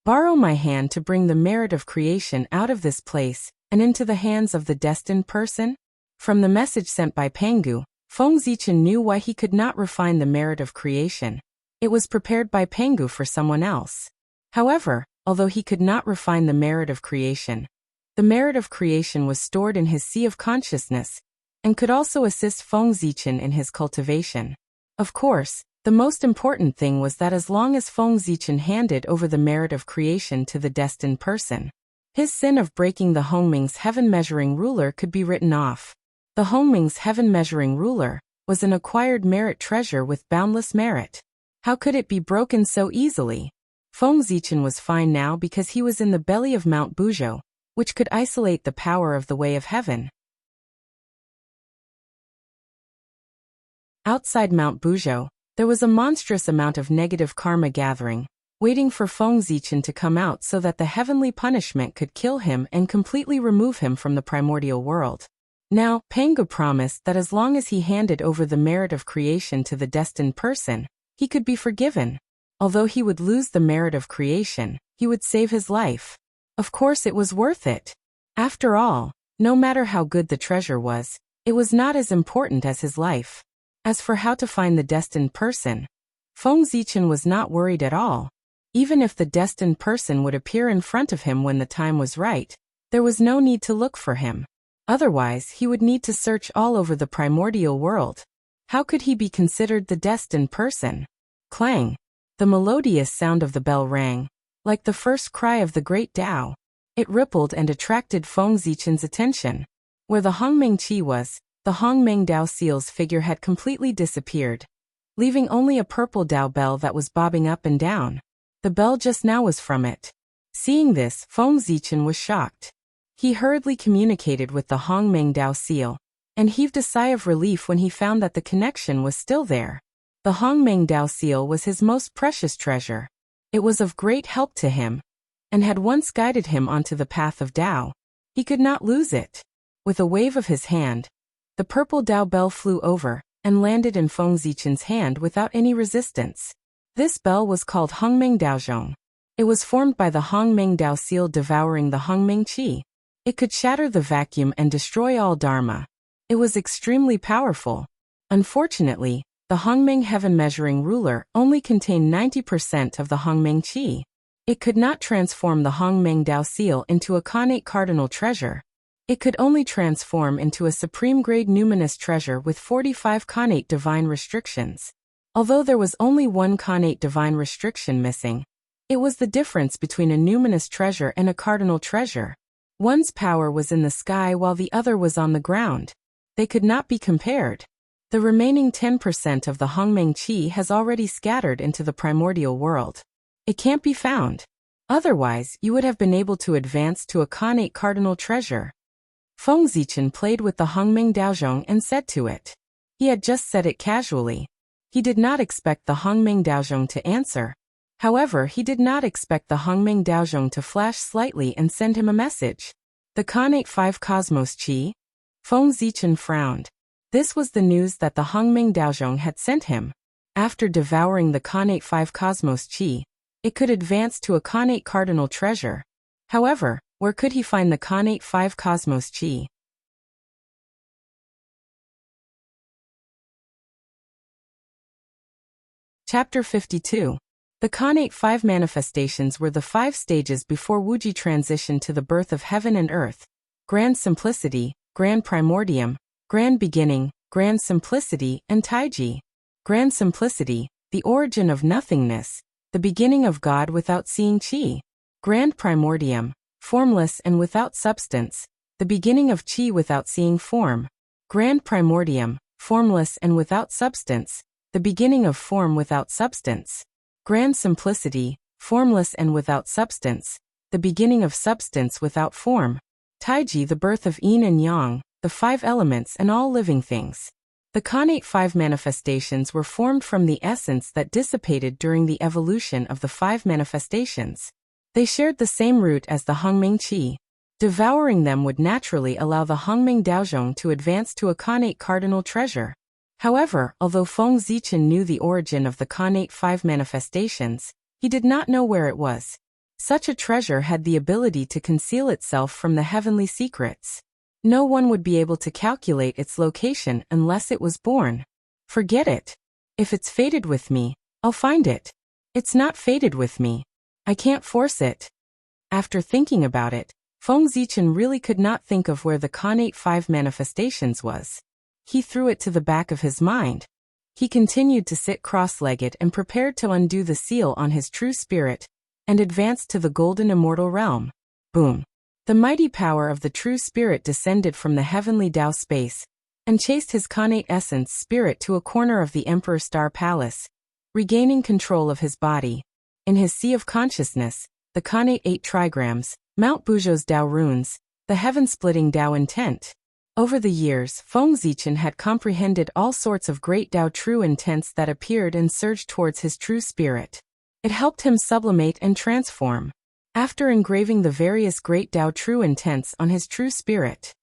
A: Borrow my hand to bring the merit of creation out of this place and into the hands of the destined person? From the message sent by Pangu, Fengzichen knew why he could not refine the merit of creation. It was prepared by Pangu for someone else. However, although he could not refine the merit of creation, the merit of creation was stored in his sea of consciousness and could also assist Fengzichen in his cultivation. Of course, the most important thing was that as long as Fengzichen handed over the merit of creation to the destined person, his sin of breaking the Hongming's heaven-measuring ruler could be written off. The Hongming's heaven-measuring ruler was an acquired merit treasure with boundless merit. How could it be broken so easily? Fengzichen was fine now because he was in the belly of Mount Buzhou, which could isolate the power of the way of heaven. Outside Mount Buzhou, there was a monstrous amount of negative karma gathering, waiting for Fengzichen to come out so that the heavenly punishment could kill him and completely remove him from the primordial world. Now, Pangu promised that as long as he handed over the merit of creation to the destined person, he could be forgiven. Although he would lose the merit of creation, he would save his life. Of course it was worth it. After all, no matter how good the treasure was, it was not as important as his life. As for how to find the destined person, Fengzichen was not worried at all. Even if the destined person would appear in front of him when the time was right, there was no need to look for him. Otherwise, he would need to search all over the primordial world. How could he be considered the destined person? Clang! The melodious sound of the bell rang, like the first cry of the great Tao. It rippled and attracted Fengzichen's attention. Where the Hongmeng Qi was, the Hongmeng Dao Seal's figure had completely disappeared. leaving only a purple Dao bell that was bobbing up and down. The bell just now was from it. Seeing this, Feng Zichen was shocked. He hurriedly communicated with the Hongmeng Dao seal, and heaved a sigh of relief when he found that the connection was still there. The Hongmeng Dao seal was his most precious treasure. It was of great help to him, and had once guided him onto the path of Dao. He could not lose it. With a wave of his hand, the purple Dao bell flew over, and landed in Feng Zichen's hand without any resistance. This bell was called Hongmeng Daozhong. It was formed by the Hongmeng Dao seal devouring the Hongmeng Qi. It could shatter the vacuum and destroy all Dharma. It was extremely powerful. Unfortunately, the Hongmeng heaven measuring ruler only contained 90% of the Hongmeng Qi. It could not transform the Hongmeng Dao seal into a connate cardinal treasure. It could only transform into a supreme-grade numinous treasure with 45 connate divine restrictions. Although there was only one connate divine restriction missing, it was the difference between a numinous treasure and a cardinal treasure. One's power was in the sky while the other was on the ground. They could not be compared. The remaining 10% of the Hongmeng Qi has already scattered into the primordial world. It can't be found. Otherwise, you would have been able to advance to a connate cardinal treasure. Feng Zichen played with the Hongmeng Daozhong and said to it. He had just said it casually. He did not expect the Hongmeng Daozhong to answer. However, he did not expect the Hongmeng Daozhong to flash slightly and send him a message. The connate 5 cosmos Qi? Feng Zichen frowned. This was the news that the Hongmeng Daozhong had sent him. After devouring the connate 5 cosmos Qi, it could advance to a connate cardinal treasure. However, where could he find the connate 5 cosmos Qi? Chapter 52. The connate 5 manifestations were the 5 stages before Wuji transitioned to the birth of heaven and earth. Grand simplicity, grand primordium, grand beginning, grand simplicity, and Taiji. Grand simplicity, the origin of nothingness, the beginning of God without seeing Qi. Grand primordium, formless and without substance, the beginning of Qi without seeing form. Grand primordium, formless and without substance, the beginning of form without substance. Grand simplicity, formless and without substance, the beginning of substance without form. Taiji, the birth of yin and yang, the 5 elements and all living things. The connate 5 manifestations were formed from the essence that dissipated during the evolution of the 5 manifestations. They shared the same root as the Hongmeng Qi. Devouring them would naturally allow the Hongmeng Daozhong to advance to a connate cardinal treasure. However, although Feng Zichen knew the origin of the connate 5 manifestations, he did not know where it was. Such a treasure had the ability to conceal itself from the heavenly secrets. No one would be able to calculate its location unless it was born. Forget it. If it's fated with me, I'll find it. It's not fated with me. I can't force it. After thinking about it, Feng Zichen really could not think of where the connate 5 manifestations was. He threw it to the back of his mind. He continued to sit cross-legged and prepared to undo the seal on his true spirit, and advanced to the golden immortal realm. Boom! The mighty power of the true spirit descended from the heavenly Tao space, and chased his connate essence spirit to a corner of the Emperor Star Palace, regaining control of his body. In his sea of consciousness, the connate 8 trigrams, Mount Buzhou's Tao runes, the heaven-splitting Tao intent. Over the years, Feng Zichen had comprehended all sorts of great Tao true intents that appeared and surged towards his true spirit. It helped him sublimate and transform. After engraving the various great Tao true intents on his true spirit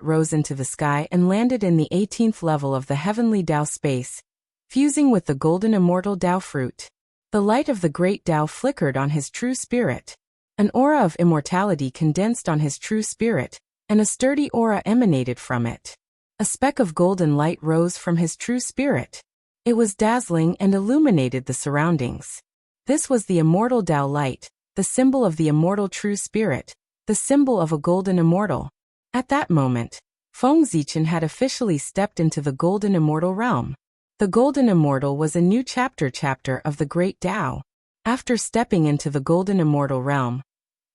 A: rose into the sky and landed in the 18th level of the heavenly Tao space, fusing with the golden immortal Tao fruit. The light of the great Tao flickered on his true spirit. An aura of immortality condensed on his true spirit, and a sturdy aura emanated from it. A speck of golden light rose from his true spirit. It was dazzling and illuminated the surroundings. This was the immortal Tao light, the symbol of the immortal true spirit, the symbol of a golden immortal. At that moment, Feng Zichen had officially stepped into the golden immortal realm. The golden immortal was a new chapter of the great Tao. After stepping into the golden immortal realm,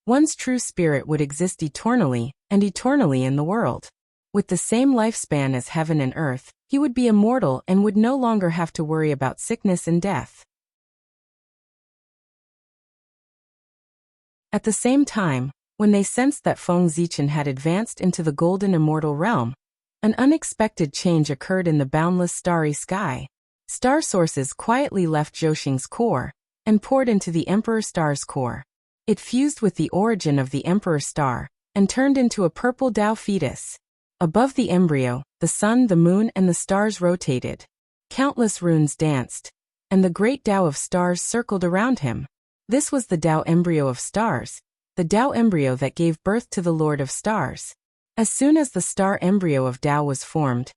A: one's true spirit would exist eternally, and eternally in the world. With the same lifespan as heaven and earth, he would be immortal and would no longer have to worry about sickness and death. At the same time, when they sensed that Feng Zichen had advanced into the golden immortal realm, an unexpected change occurred in the boundless starry sky. Star sources quietly left Zhouxing's core and poured into the Emperor Star's core. It fused with the origin of the Emperor Star and turned into a purple Tao fetus. Above the embryo, the sun, the moon, and the stars rotated. Countless runes danced, and the great Tao of stars circled around him. This was the Tao embryo of stars, the Tao embryo that gave birth to the Lord of Stars. As soon as the star embryo of Tao was formed,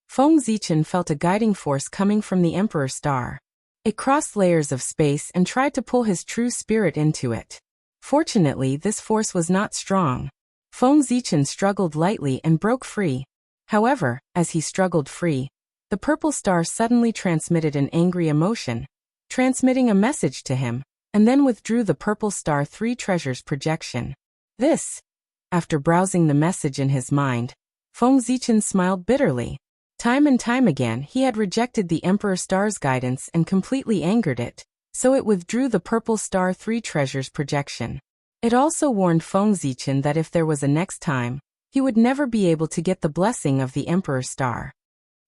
A: Feng Zichen felt a guiding force coming from the Emperor Star. It crossed layers of space and tried to pull his true spirit into it. Fortunately, this force was not strong. Feng Zichen struggled lightly and broke free. However, as he struggled free, the purple star suddenly transmitted an angry emotion, transmitting a message to him, and then withdrew the purple star 3 treasures projection. After browsing the message in his mind, Feng Zichen smiled bitterly. Time and time again he had rejected the Emperor Star's guidance and completely angered it, so it withdrew the purple star 3 treasures projection. It also warned Feng Zichen that if there was a next time, he would never be able to get the blessing of the Emperor Star.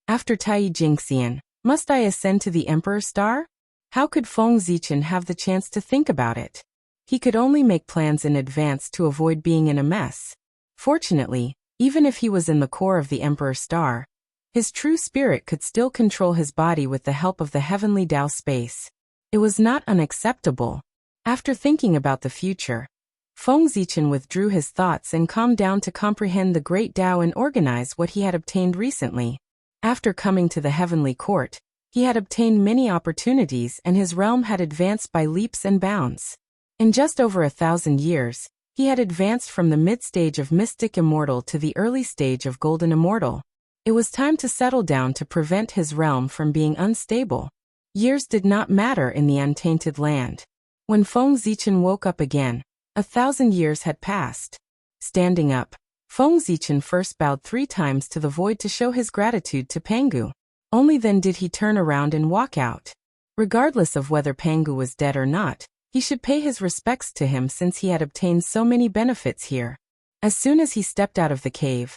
A: After Tai Jingxian, must I ascend to the Emperor Star? How could Feng Zichen have the chance to think about it? He could only make plans in advance to avoid being in a mess. Fortunately, even if he was in the core of the Emperor Star, his true spirit could still control his body with the help of the heavenly Tao space. It was not unacceptable. After thinking about the future, Feng Zichen withdrew his thoughts and calmed down to comprehend the great Tao and organize what he had obtained recently. After coming to the heavenly court, he had obtained many opportunities and his realm had advanced by leaps and bounds. In just over 1,000 years, he had advanced from the mid-stage of mystic immortal to the early stage of golden immortal. It was time to settle down to prevent his realm from being unstable. Years did not matter in the untainted land. When Feng Zichen woke up again, 1,000 years had passed. Standing up, Feng Zichen first bowed 3 times to the void to show his gratitude to Pangu. Only then did he turn around and walk out. Regardless of whether Pangu was dead or not, he should pay his respects to him since he had obtained so many benefits here. As soon as he stepped out of the cave,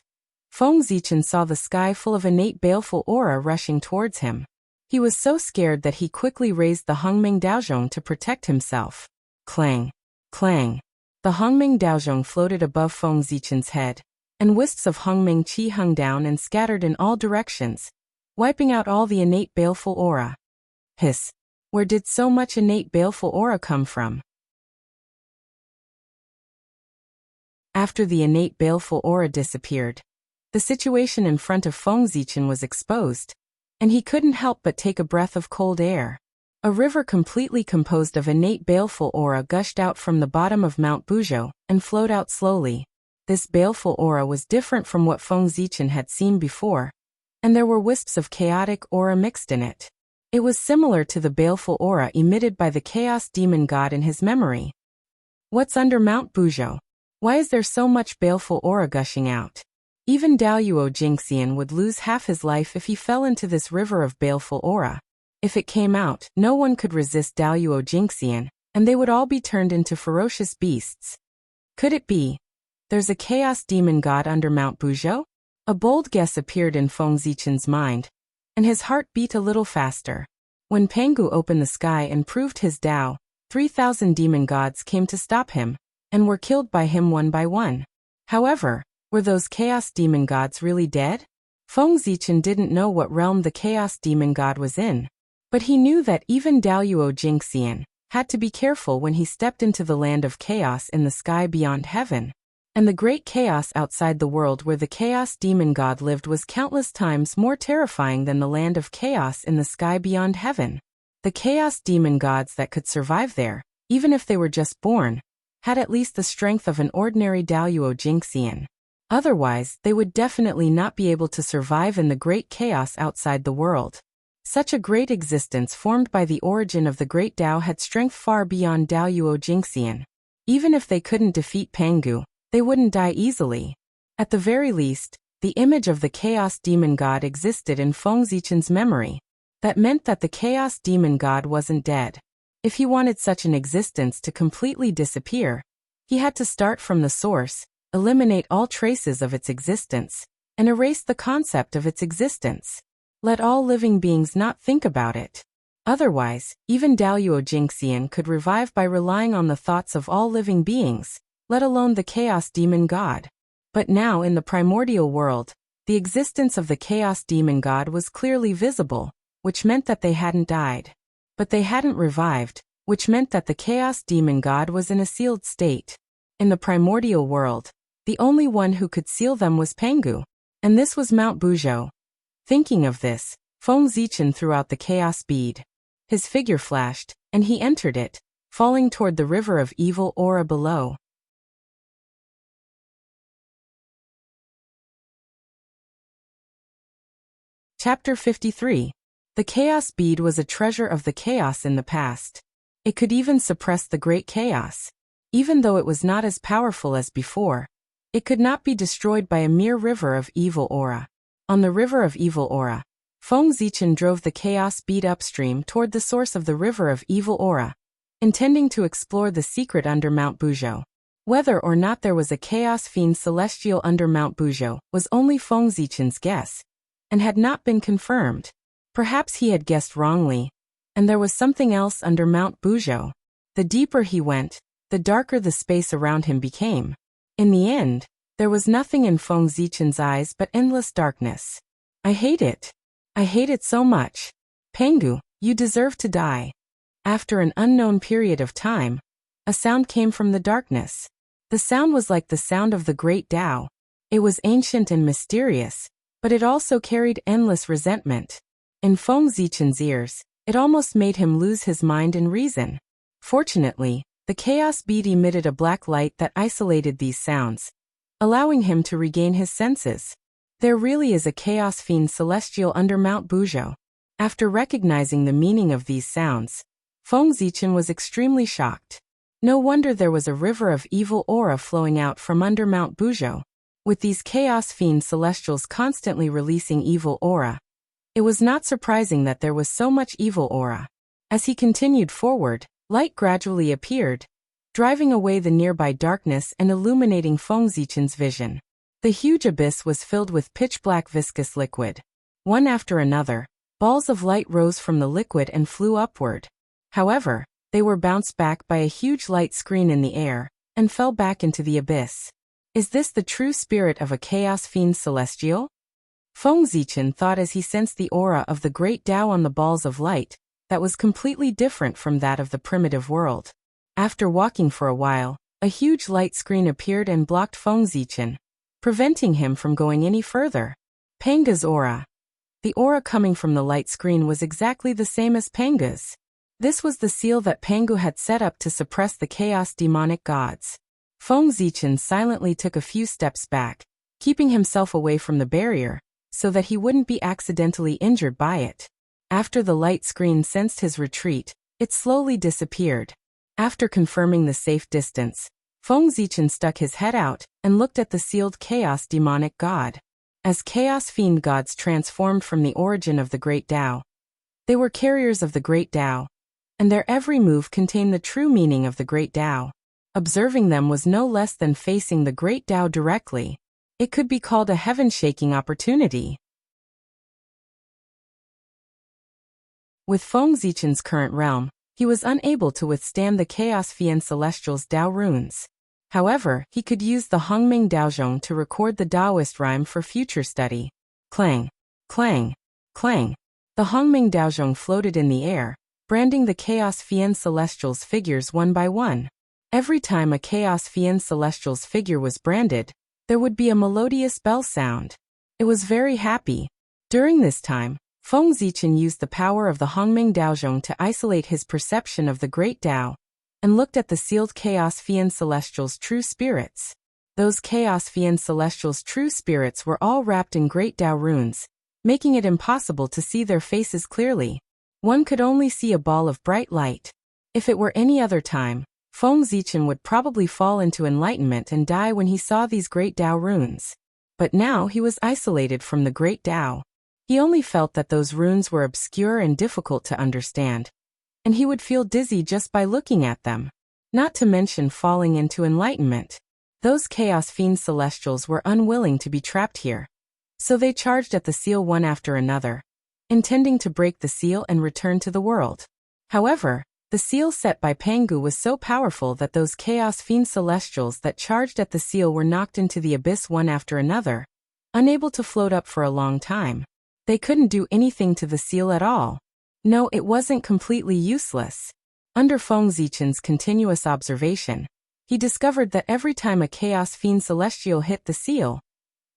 A: Feng Zichen saw the sky full of innate baleful aura rushing towards him. He was so scared that he quickly raised the Hongming Daozhong to protect himself. Clang! Clang! The Hongming Daozhong floated above Feng Zichen's head, and wisps of Hongming Qi hung down and scattered in all directions, wiping out all the innate baleful aura. Hiss! Where did so much innate baleful aura come from? After the innate baleful aura disappeared, the situation in front of Feng Zichen was exposed, and he couldn't help but take a breath of cold air. A river completely composed of innate baleful aura gushed out from the bottom of Mount Buzhou and flowed out slowly. This baleful aura was different from what Feng Zichen had seen before, and there were wisps of chaotic aura mixed in it. It was similar to the baleful aura emitted by the chaos demon god in his memory. What's under Mount Buzhou? Why is there so much baleful aura gushing out? Even Daoyuo Jingxian would lose half his life if he fell into this river of baleful aura. If it came out, no one could resist Daoyuo Jingxian, and they would all be turned into ferocious beasts. Could it be? There's a chaos demon god under Mount Buzhou? A bold guess appeared in Feng Zichen's mind, and his heart beat a little faster. When Pangu opened the sky and proved his Tao, 3,000 demon gods came to stop him, and were killed by him one by one. However, were those chaos demon gods really dead? Feng Zichen didn't know what realm the chaos demon god was in, but he knew that even Daoyuo Jingxian had to be careful when he stepped into the land of chaos in the sky beyond heaven. And the great chaos outside the world where the chaos demon god lived was countless times more terrifying than the land of chaos in the sky beyond heaven. The chaos demon gods that could survive there, even if they were just born, had at least the strength of an ordinary Daoyuo Jingxian. Otherwise, they would definitely not be able to survive in the great chaos outside the world. Such a great existence formed by the origin of the great Tao had strength far beyond Daoyuo Jingxian. Even if they couldn't defeat Pangu, they wouldn't die easily. At the very least, The image of the Chaos Demon God existed in Feng Zichen's memory. That meant that the Chaos Demon God wasn't dead. If he wanted such an existence to completely disappear, he had to start from the source, eliminate all traces of its existence, and erase the concept of its existence. Let all living beings not think about it. Otherwise, even Daoyuo Jingxian could revive by relying on the thoughts of all living beings, let alone the Chaos Demon God. But now in the primordial world, the existence of the Chaos Demon God was clearly visible, which meant that they hadn't died. But they hadn't revived, which meant that the Chaos Demon God was in a sealed state. In the primordial world, the only one who could seal them was Pengu, and this was Mount Buzhou. Thinking of this, Feng Zichen threw out the chaos bead. His figure flashed, and he entered it, falling toward the river of evil aura below. Chapter 53. The chaos bead was a treasure of the chaos in the past. It could even suppress the great chaos. Even though it was not as powerful as before, it could not be destroyed by a mere river of evil aura. On the river of evil aura, Feng Zichen drove the chaos bead upstream toward the source of the river of evil aura, intending to explore the secret under Mount Buzhou. Whether or not there was a chaos fiend celestial under Mount Buzhou was only Feng Zichen's guess, and had not been confirmed. Perhaps he had guessed wrongly, and there was something else under Mount Buzhou. The deeper he went, the darker the space around him became. In the end, there was nothing in Feng Zichen's eyes but endless darkness. I hate it. I hate it so much. Pengu, you deserve to die. After an unknown period of time, a sound came from the darkness. The sound was like the sound of the great Tao. It was ancient and mysterious, but it also carried endless resentment. In Feng Zichen's ears, it almost made him lose his mind and reason. Fortunately, the chaos bead emitted a black light that isolated these sounds, allowing him to regain his senses. There really is a chaos fiend celestial under Mount Buzhou. After recognizing the meaning of these sounds, Feng Zichen was extremely shocked. No wonder there was a river of evil aura flowing out from under Mount Buzhou. With these chaos fiend celestials constantly releasing evil aura, it was not surprising that there was so much evil aura. As he continued forward, light gradually appeared, driving away the nearby darkness and illuminating Feng Zichen's vision. The huge abyss was filled with pitch-black viscous liquid. One after another, balls of light rose from the liquid and flew upward. However, they were bounced back by a huge light screen in the air, and fell back into the abyss. Is this the true spirit of a chaos fiend celestial? Feng Zichen thought as he sensed the aura of the great Tao on the balls of light, that was completely different from that of the primitive world. After walking for a while, a huge light screen appeared and blocked Feng Zichen, preventing him from going any further. Pengu's aura. The aura coming from the light screen was exactly the same as Pengu's. This was the seal that Pengu had set up to suppress the chaos demonic gods. Feng Zichen silently took a few steps back, keeping himself away from the barrier, so that he wouldn't be accidentally injured by it. After the light screen sensed his retreat, it slowly disappeared. After confirming the safe distance, Feng Zichen stuck his head out and looked at the sealed chaos demonic god. As chaos fiend gods transformed from the origin of the great Tao, they were carriers of the great Tao, and their every move contained the true meaning of the great Tao. Observing them was no less than facing the great Tao directly. It could be called a heaven-shaking opportunity. With Feng Zichen's current realm, he was unable to withstand the Chaos Fiend Celestial's Tao runes. However, he could use the Hongming Daozhong to record the Taoist rhyme for future study. Clang, clang, clang. The Hongming Daozhong floated in the air, branding the Chaos Fiend Celestial's figures one by one. Every time a Chaos Fiend Celestial's figure was branded, there would be a melodious bell sound. It was very happy. During this time, Feng Zichen used the power of the Hongming Daozhong to isolate his perception of the Great Tao, and looked at the sealed Chaos Fiend Celestial's true spirits. Those Chaos Fiend Celestial's true spirits were all wrapped in Great Tao runes, making it impossible to see their faces clearly. One could only see a ball of bright light. If it were any other time, Feng Zichen would probably fall into enlightenment and die when he saw these Great Tao runes. But now he was isolated from the great Tao. He only felt that those runes were obscure and difficult to understand, and he would feel dizzy just by looking at them. Not to mention falling into enlightenment. Those Chaos Fiend Celestials were unwilling to be trapped here. So they charged at the seal one after another, intending to break the seal and return to the world. However, the seal set by Pangu was so powerful that those Chaos Fiend Celestials that charged at the seal were knocked into the abyss one after another, unable to float up for a long time. They couldn't do anything to the seal at all. No, it wasn't completely useless. Under Feng Zichen's continuous observation, he discovered that every time a Chaos Fiend Celestial hit the seal,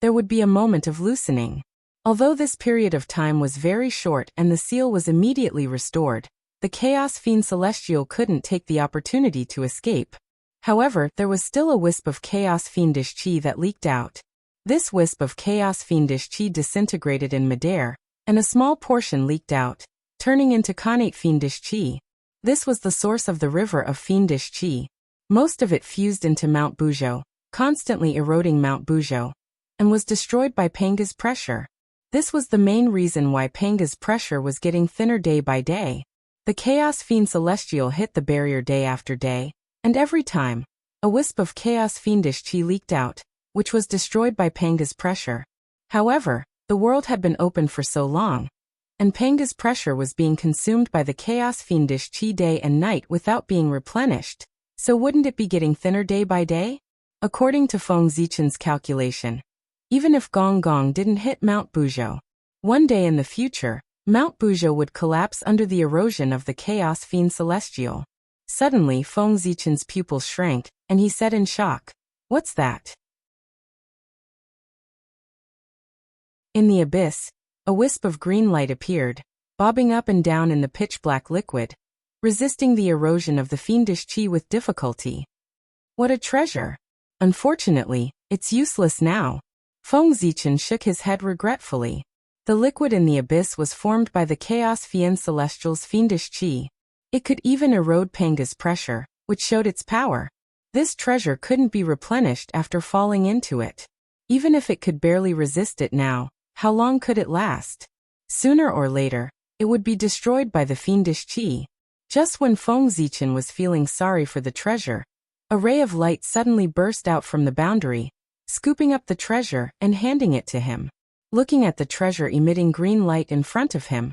A: there would be a moment of loosening. Although this period of time was very short and the seal was immediately restored, the Chaos Fiend Celestial couldn't take the opportunity to escape. However, there was still a wisp of Chaos Fiendish Qi that leaked out. This wisp of Chaos Fiendish Qi disintegrated in midair, and a small portion leaked out, turning into Khanate Fiendish Qi. This was the source of the river of Fiendish Qi. Most of it fused into Mount Buzhou, constantly eroding Mount Buzhou, and was destroyed by Panga's pressure. This was the main reason why Panga's pressure was getting thinner day by day. The Chaos Fiend Celestial hit the barrier day after day, and every time, a wisp of Chaos Fiendish Qi leaked out, which was destroyed by Panga's pressure. However, the world had been open for so long, and Panga's pressure was being consumed by the Chaos Fiendish Qi day and night without being replenished. So wouldn't it be getting thinner day by day? According to Feng Zichen's calculation, even if Gong Gong didn't hit Mount Buzhou, one day in the future, Mount Buzhou would collapse under the erosion of the Chaos Fiend Celestial. Suddenly Feng Zichen's pupils shrank, and he said in shock, "What's that?" In the abyss, a wisp of green light appeared, bobbing up and down in the pitch-black liquid, resisting the erosion of the fiendish Qi with difficulty. What a treasure! Unfortunately, it's useless now. Feng Zichen shook his head regretfully. The liquid in the abyss was formed by the Chaos Fiend Celestial's fiendish Qi. It could even erode Panga's pressure, which showed its power. This treasure couldn't be replenished after falling into it. Even if it could barely resist it now, how long could it last? Sooner or later, it would be destroyed by the fiendish Qi. Just when Feng Zichen was feeling sorry for the treasure, a ray of light suddenly burst out from the boundary, scooping up the treasure and handing it to him. Looking at the treasure emitting green light in front of him,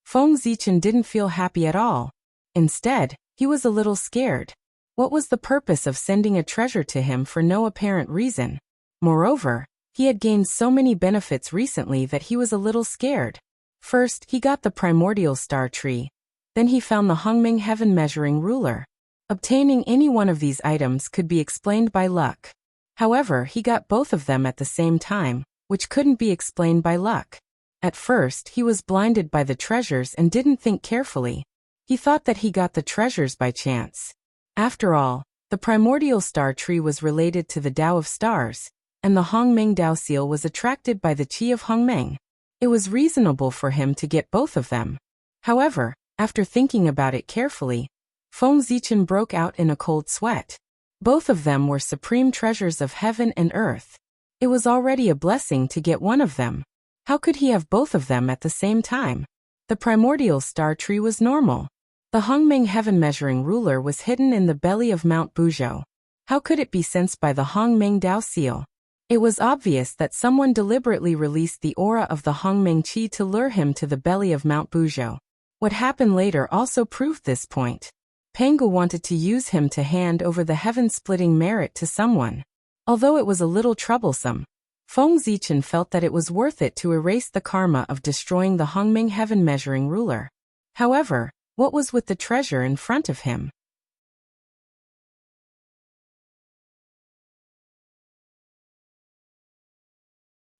A: Feng Zichen didn't feel happy at all. Instead, he was a little scared. What was the purpose of sending a treasure to him for no apparent reason? Moreover, he had gained so many benefits recently that he was a little scared. First, he got the primordial star tree. Then he found the Hongming heaven measuring ruler. Obtaining any one of these items could be explained by luck. However, he got both of them at the same time, which couldn't be explained by luck. At first, he was blinded by the treasures and didn't think carefully. He thought that he got the treasures by chance. After all, the primordial star tree was related to the Tao of Stars, and the Hongmeng Tao seal was attracted by the Qi of Hongmeng. It was reasonable for him to get both of them. However, after thinking about it carefully, Feng Zichen broke out in a cold sweat. Both of them were supreme treasures of heaven and earth. It was already a blessing to get one of them. How could he have both of them at the same time? The primordial star tree was normal. The Hongmeng heaven measuring ruler was hidden in the belly of Mount Buzhou. How could it be sensed by the Hongmeng Tao seal? It was obvious that someone deliberately released the aura of the Hongmeng Qi to lure him to the belly of Mount Buzhou. What happened later also proved this point. Pangu wanted to use him to hand over the heaven-splitting merit to someone. Although it was a little troublesome, Feng Zichen felt that it was worth it to erase the karma of destroying the Hongmeng heaven measuring ruler. However, what was with the treasure in front of him?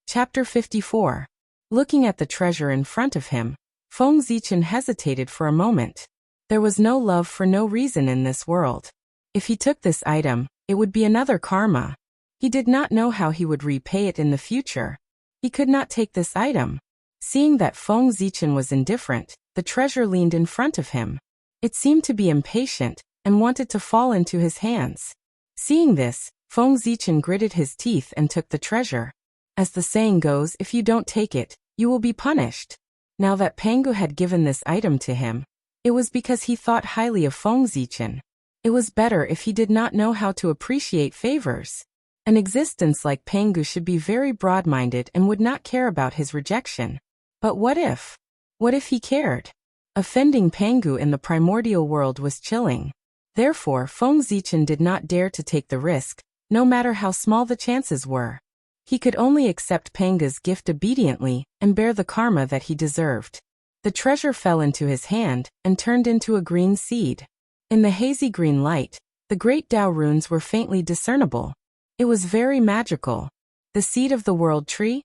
A: Chapter 54. Looking at the treasure in front of him, Feng Zichen hesitated for a moment. There was no love for no reason in this world. If he took this item, it would be another karma. He did not know how he would repay it in the future. He could not take this item. Seeing that Feng Zichen was indifferent, the treasure leaned in front of him. It seemed to be impatient and wanted to fall into his hands. Seeing this, Feng Zichen gritted his teeth and took the treasure. As the saying goes, if you don't take it, you will be punished. Now that Pangu had given this item to him, it was because he thought highly of Feng Zichen. It was better if he did not know how to appreciate favors. An existence like Pangu should be very broad-minded and would not care about his rejection. But what if? What if he cared? Offending Pangu in the primordial world was chilling. Therefore, Feng Zichen did not dare to take the risk, no matter how small the chances were. He could only accept Pangu's gift obediently and bear the karma that he deserved. The treasure fell into his hand and turned into a green seed. In the hazy green light, the great Tao runes were faintly discernible. It was very magical. The seed of the world tree?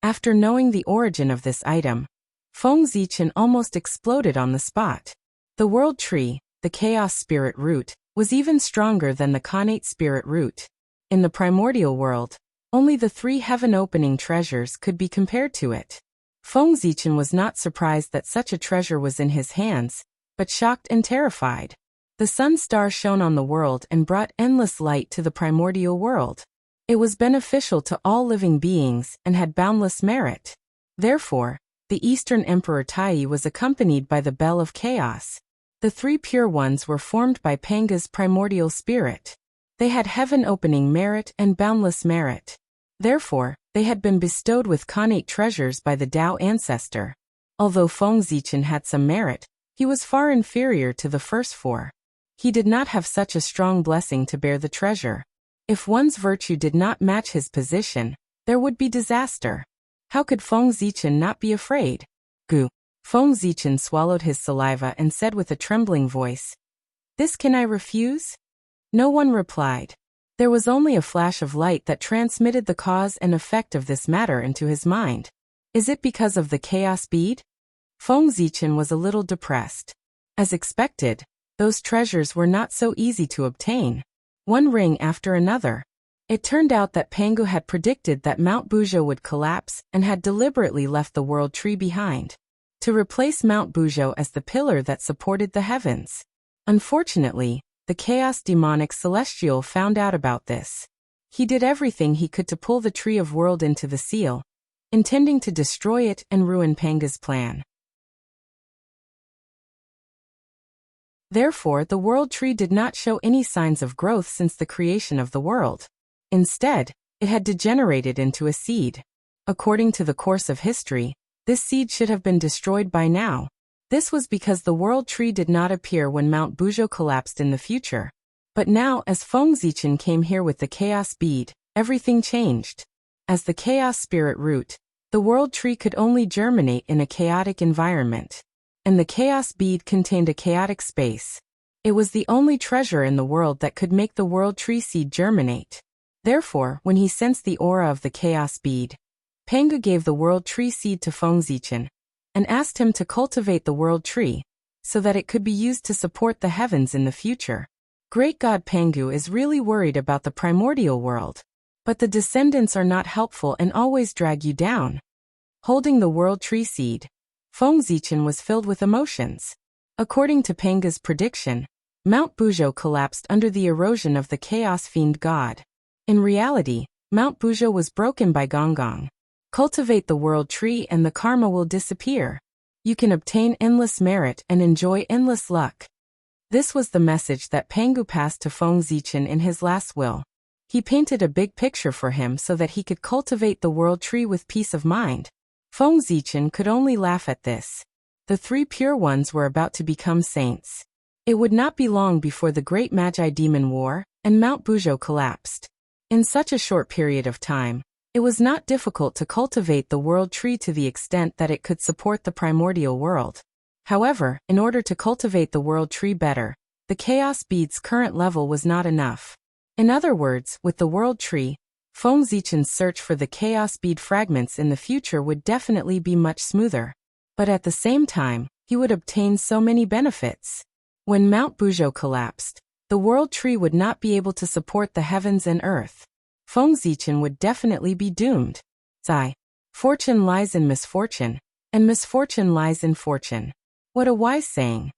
A: After knowing the origin of this item, Feng Zichen almost exploded on the spot. The world tree, the chaos spirit root, was even stronger than the connate spirit root. In the primordial world, only the 3 heaven-opening treasures could be compared to it. Feng Zichen was not surprised that such a treasure was in his hands, but shocked and terrified. The sun star shone on the world and brought endless light to the primordial world. It was beneficial to all living beings and had boundless merit. Therefore, the Eastern Emperor Tai was accompanied by the Bell of Chaos. The 3 pure ones were formed by Pangu's primordial spirit. They had heaven-opening merit and boundless merit. Therefore, they had been bestowed with connate treasures by the Tao ancestor. Although Feng Zichen had some merit, he was far inferior to the first 4. He did not have such a strong blessing to bear the treasure. If one's virtue did not match his position, there would be disaster. How could Feng Zichen not be afraid? Gu. Feng Zichen swallowed his saliva and said with a trembling voice, "This can I refuse?" No one replied. There was only a flash of light that transmitted the cause and effect of this matter into his mind. Is it because of the chaos bead? Feng Zichen was a little depressed. As expected, those treasures were not so easy to obtain. One ring after another. It turned out that Pangu had predicted that Mount Buzhou would collapse and had deliberately left the world tree behind, to replace Mount Buzhou as the pillar that supported the heavens. Unfortunately, the chaos demonic celestial found out about this. He did everything he could to pull the tree of world into the seal, intending to destroy it and ruin Pangu's plan. Therefore, the world tree did not show any signs of growth since the creation of the world. Instead, it had degenerated into a seed. According to the course of history, this seed should have been destroyed by now. This was because the world tree did not appear when Mount Buzhou collapsed in the future. But now, as Feng Zichen came here with the chaos bead, everything changed. As the chaos spirit root, the world tree could only germinate in a chaotic environment. And the chaos bead contained a chaotic space. It was the only treasure in the world that could make the world tree seed germinate. Therefore, when he sensed the aura of the chaos bead, Pangu gave the world tree seed to Feng Zichen and asked him to cultivate the world tree so that it could be used to support the heavens in the future. Great God Pangu is really worried about the primordial world, but the descendants are not helpful and always drag you down. Holding the world tree seed, Feng Zichen was filled with emotions. According to Pangu's prediction, Mount Buzhou collapsed under the erosion of the chaos fiend god. In reality, Mount Buzhou was broken by Gonggong. Cultivate the world tree and the karma will disappear. You can obtain endless merit and enjoy endless luck. This was the message that Pangu passed to Feng Zichen in his last will. He painted a big picture for him so that he could cultivate the world tree with peace of mind. Feng Zichen could only laugh at this. The 3 pure ones were about to become saints. It would not be long before the great Magi demon war and Mount Buzhou collapsed. In such a short period of time, it was not difficult to cultivate the world tree to the extent that it could support the primordial world. However, in order to cultivate the world tree better, the chaos bead's current level was not enough. In other words, with the world tree, Feng Zichen's search for the chaos bead fragments in the future would definitely be much smoother. But at the same time, he would obtain so many benefits. When Mount Buzhou collapsed, the world tree would not be able to support the heavens and earth. Feng Zichen would definitely be doomed. Zai. Fortune lies in misfortune, and misfortune lies in fortune. What a wise saying.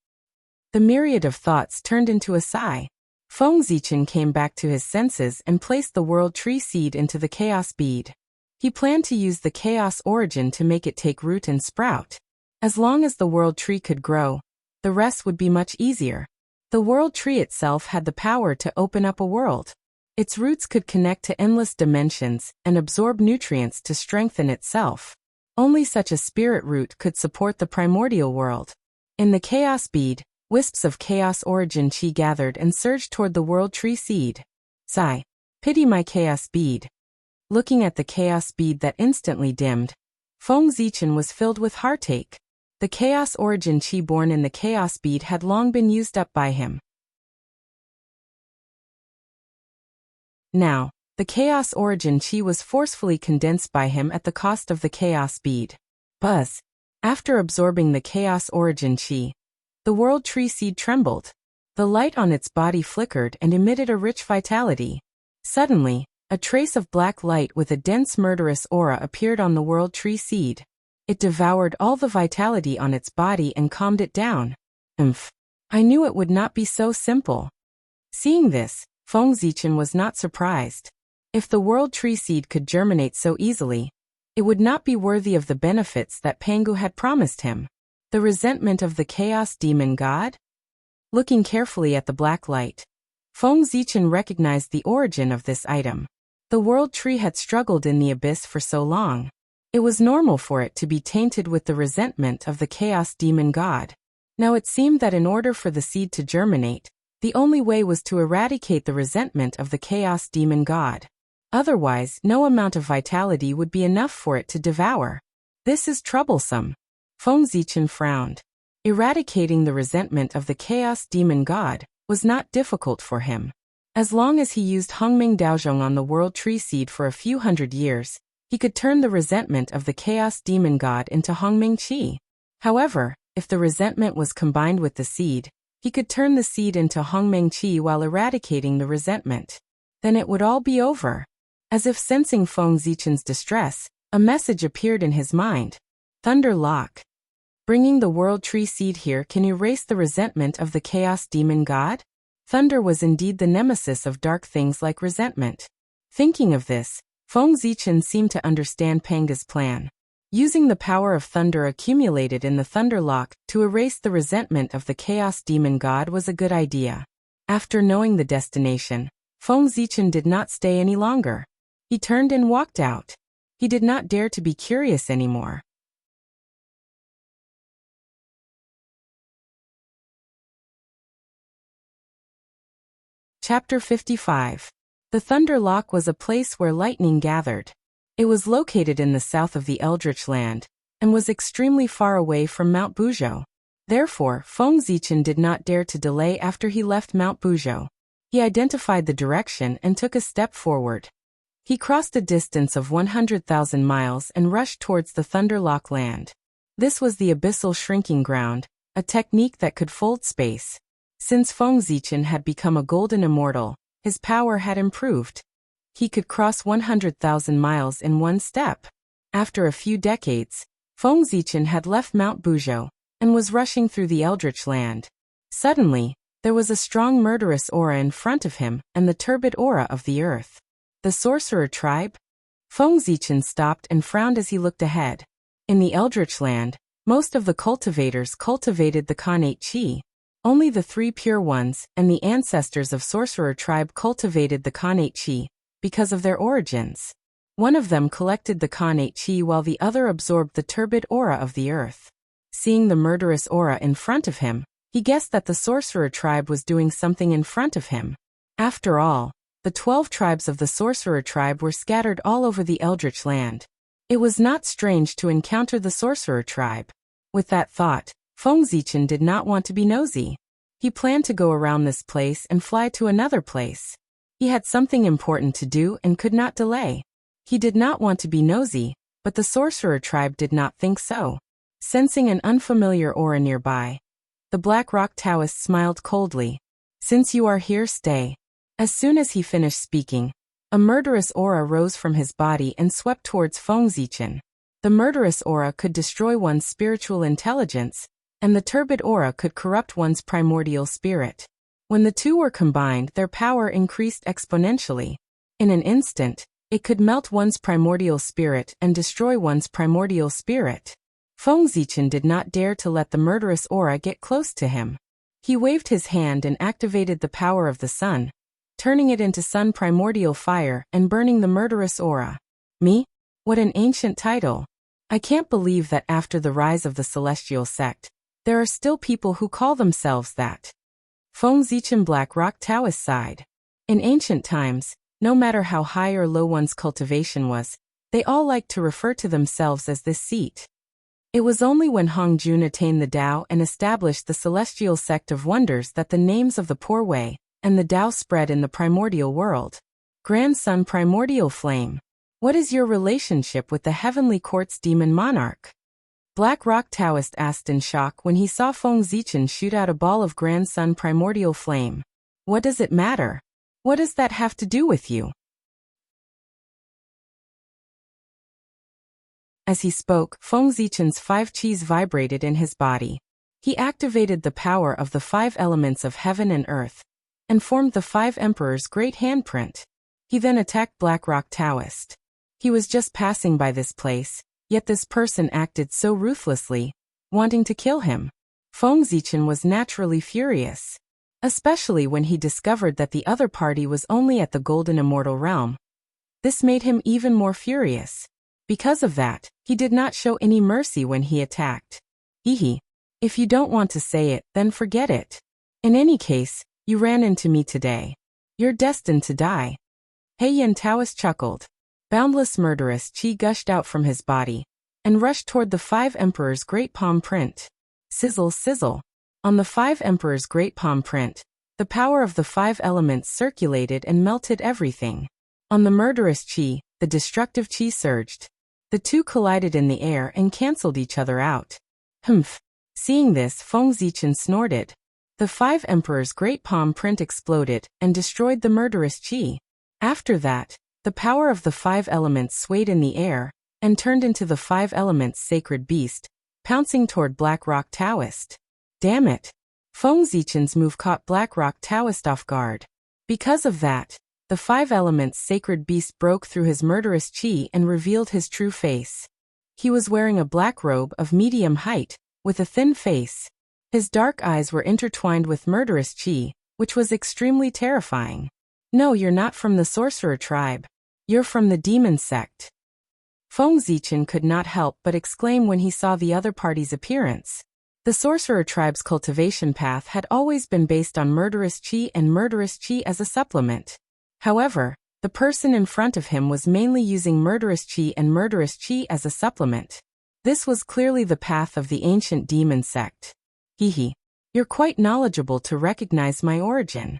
A: The myriad of thoughts turned into a sigh. Feng Zichen came back to his senses and placed the world tree seed into the chaos bead. He planned to use the chaos origin to make it take root and sprout. As long as the world tree could grow, the rest would be much easier. The world tree itself had the power to open up a world. Its roots could connect to endless dimensions and absorb nutrients to strengthen itself. Only such a spirit root could support the primordial world. In the chaos bead, wisps of chaos origin chi gathered and surged toward the world tree seed. Sigh. Pity my chaos bead. Looking at the chaos bead that instantly dimmed, Feng Zichen was filled with heartache. The chaos origin chi born in the chaos bead had long been used up by him. Now, the chaos origin chi was forcefully condensed by him at the cost of the chaos bead. Buzz. After absorbing the chaos origin chi, the world tree seed trembled. The light on its body flickered and emitted a rich vitality. Suddenly, a trace of black light with a dense murderous aura appeared on the world tree seed. It devoured all the vitality on its body and calmed it down. I knew it would not be so simple. Seeing this, Feng Zichen was not surprised. If the world tree seed could germinate so easily, it would not be worthy of the benefits that Pangu had promised him. The resentment of the chaos demon god? Looking carefully at the black light, Feng Zichen recognized the origin of this item. The world tree had struggled in the abyss for so long. It was normal for it to be tainted with the resentment of the chaos demon god. Now it seemed that in order for the seed to germinate, the only way was to eradicate the resentment of the chaos demon god. Otherwise, no amount of vitality would be enough for it to devour. This is troublesome. Feng Zichen frowned. Eradicating the resentment of the chaos demon god was not difficult for him. As long as he used Hongming Daozhong on the world tree seed for a few hundred years, he could turn the resentment of the chaos demon god into Hongming Qi. However, if the resentment was combined with the seed, he could turn the seed into Hongmeng Qi while eradicating the resentment. Then it would all be over. As if sensing Feng Zichen's distress, a message appeared in his mind. Thunder Lock. Bringing the world tree seed here can erase the resentment of the chaos demon god? Thunder was indeed the nemesis of dark things like resentment. Thinking of this, Feng Zichen seemed to understand Panga's plan. Using the power of thunder accumulated in the Thunder Lock to erase the resentment of the chaos demon god was a good idea. After knowing the destination, Feng Zichen did not stay any longer. He turned and walked out. He did not dare to be curious anymore. Chapter 55. The Thunder Lock was a place where lightning gathered. It was located in the south of the Eldritch Land, and was extremely far away from Mount Buzhou. Therefore, Feng Zichen did not dare to delay after he left Mount Buzhou. He identified the direction and took a step forward. He crossed a distance of 100,000 miles and rushed towards the Thunder Lock land. This was the abyssal shrinking ground, a technique that could fold space. Since Feng Zichen had become a golden immortal, his power had improved. He could cross 100,000 miles in one step. After a few decades, Feng Zichen had left Mount Buzhou and was rushing through the Eldritch Land. Suddenly, there was a strong murderous aura in front of him and the turbid aura of the earth. The sorcerer tribe? Feng Zichen stopped and frowned as he looked ahead. In the Eldritch Land, most of the cultivators cultivated the Khanate Qi. Only the three pure ones and the ancestors of sorcerer tribe cultivated the Khanate Qi, because of their origins. One of them collected the Khanate Qi while the other absorbed the turbid aura of the earth. Seeing the murderous aura in front of him, he guessed that the sorcerer tribe was doing something in front of him. After all, the 12 tribes of the sorcerer tribe were scattered all over the Eldritch Land. It was not strange to encounter the sorcerer tribe. With that thought, Feng Zichen did not want to be nosy. He planned to go around this place and fly to another place. He had something important to do and could not delay. He did not want to be nosy, but the sorcerer tribe did not think so. Sensing an unfamiliar aura nearby, the Black Rock Taoist smiled coldly. Since you are here, stay. As soon as he finished speaking, a murderous aura rose from his body and swept towards Feng Zichen. The murderous aura could destroy one's spiritual intelligence, and the turbid aura could corrupt one's primordial spirit. When the two were combined, their power increased exponentially. In an instant, It could melt one's primordial spirit and destroy one's primordial spirit. Feng Zichen did not dare to let the murderous aura get close to him. He waved his hand and activated the power of the sun, turning it into sun primordial fire and burning the murderous aura. Me? What an ancient title. I can't believe that after the rise of the celestial sect, there are still people who call themselves that. Feng Zichen Black Rock Taoist sighed. In ancient times, no matter how high or low one's cultivation was, they all liked to refer to themselves as this seat. It was only when Hong Jun attained the Tao and established the celestial sect of wonders that the names of the Poor Way and the Tao spread in the primordial world. Grand Sun Primordial Flame. What is your relationship with the Heavenly Court's demon monarch? Black Rock Taoist asked in shock when he saw Feng Zichen shoot out a ball of Grand Sun Primordial Flame. What does it matter? What does that have to do with you? As he spoke, Feng Zichen's 5 qis vibrated in his body. He activated the power of the 5 elements of heaven and earth, and formed the 5 emperors' great handprint. He then attacked Black Rock Taoist. He was just passing by this place, yet this person acted so ruthlessly, wanting to kill him. Feng Zichen was naturally furious, especially when he discovered that the other party was only at the Golden Immortal Realm. This made him even more furious. Because of that, he did not show any mercy when he attacked. Hehe. If you don't want to say it, then forget it. In any case, you ran into me today. You're destined to die. Heiyan Taoist chuckled. Boundless murderous qi gushed out from his body, and rushed toward the 5 emperors' great palm print. Sizzle, sizzle. On the 5 emperors' great palm print, the power of the 5 elements circulated and melted everything. On the murderous qi, the destructive qi surged. The two collided in the air and cancelled each other out. Humph. Seeing this, Feng Zichen snorted. The 5 emperors' great palm print exploded and destroyed the murderous qi. After that, the power of the 5 elements swayed in the air and turned into the 5 elements' sacred beast, pouncing toward Black Rock Taoist. Damn it. Feng Zichen's move caught Black Rock Taoist off guard. Because of that, the 5 elements' sacred beast broke through his murderous qi and revealed his true face. He was wearing a black robe of medium height, with a thin face. His dark eyes were intertwined with murderous qi, which was extremely terrifying. No, you're not from the sorcerer tribe. You're from the demon sect. Feng Zichen could not help but exclaim when he saw the other party's appearance. The sorcerer tribe's cultivation path had always been based on murderous qi and murderous qi as a supplement. However, the person in front of him was mainly using murderous qi and murderous qi as a supplement. This was clearly the path of the ancient demon sect. Hehe. You're quite knowledgeable to recognize my origin.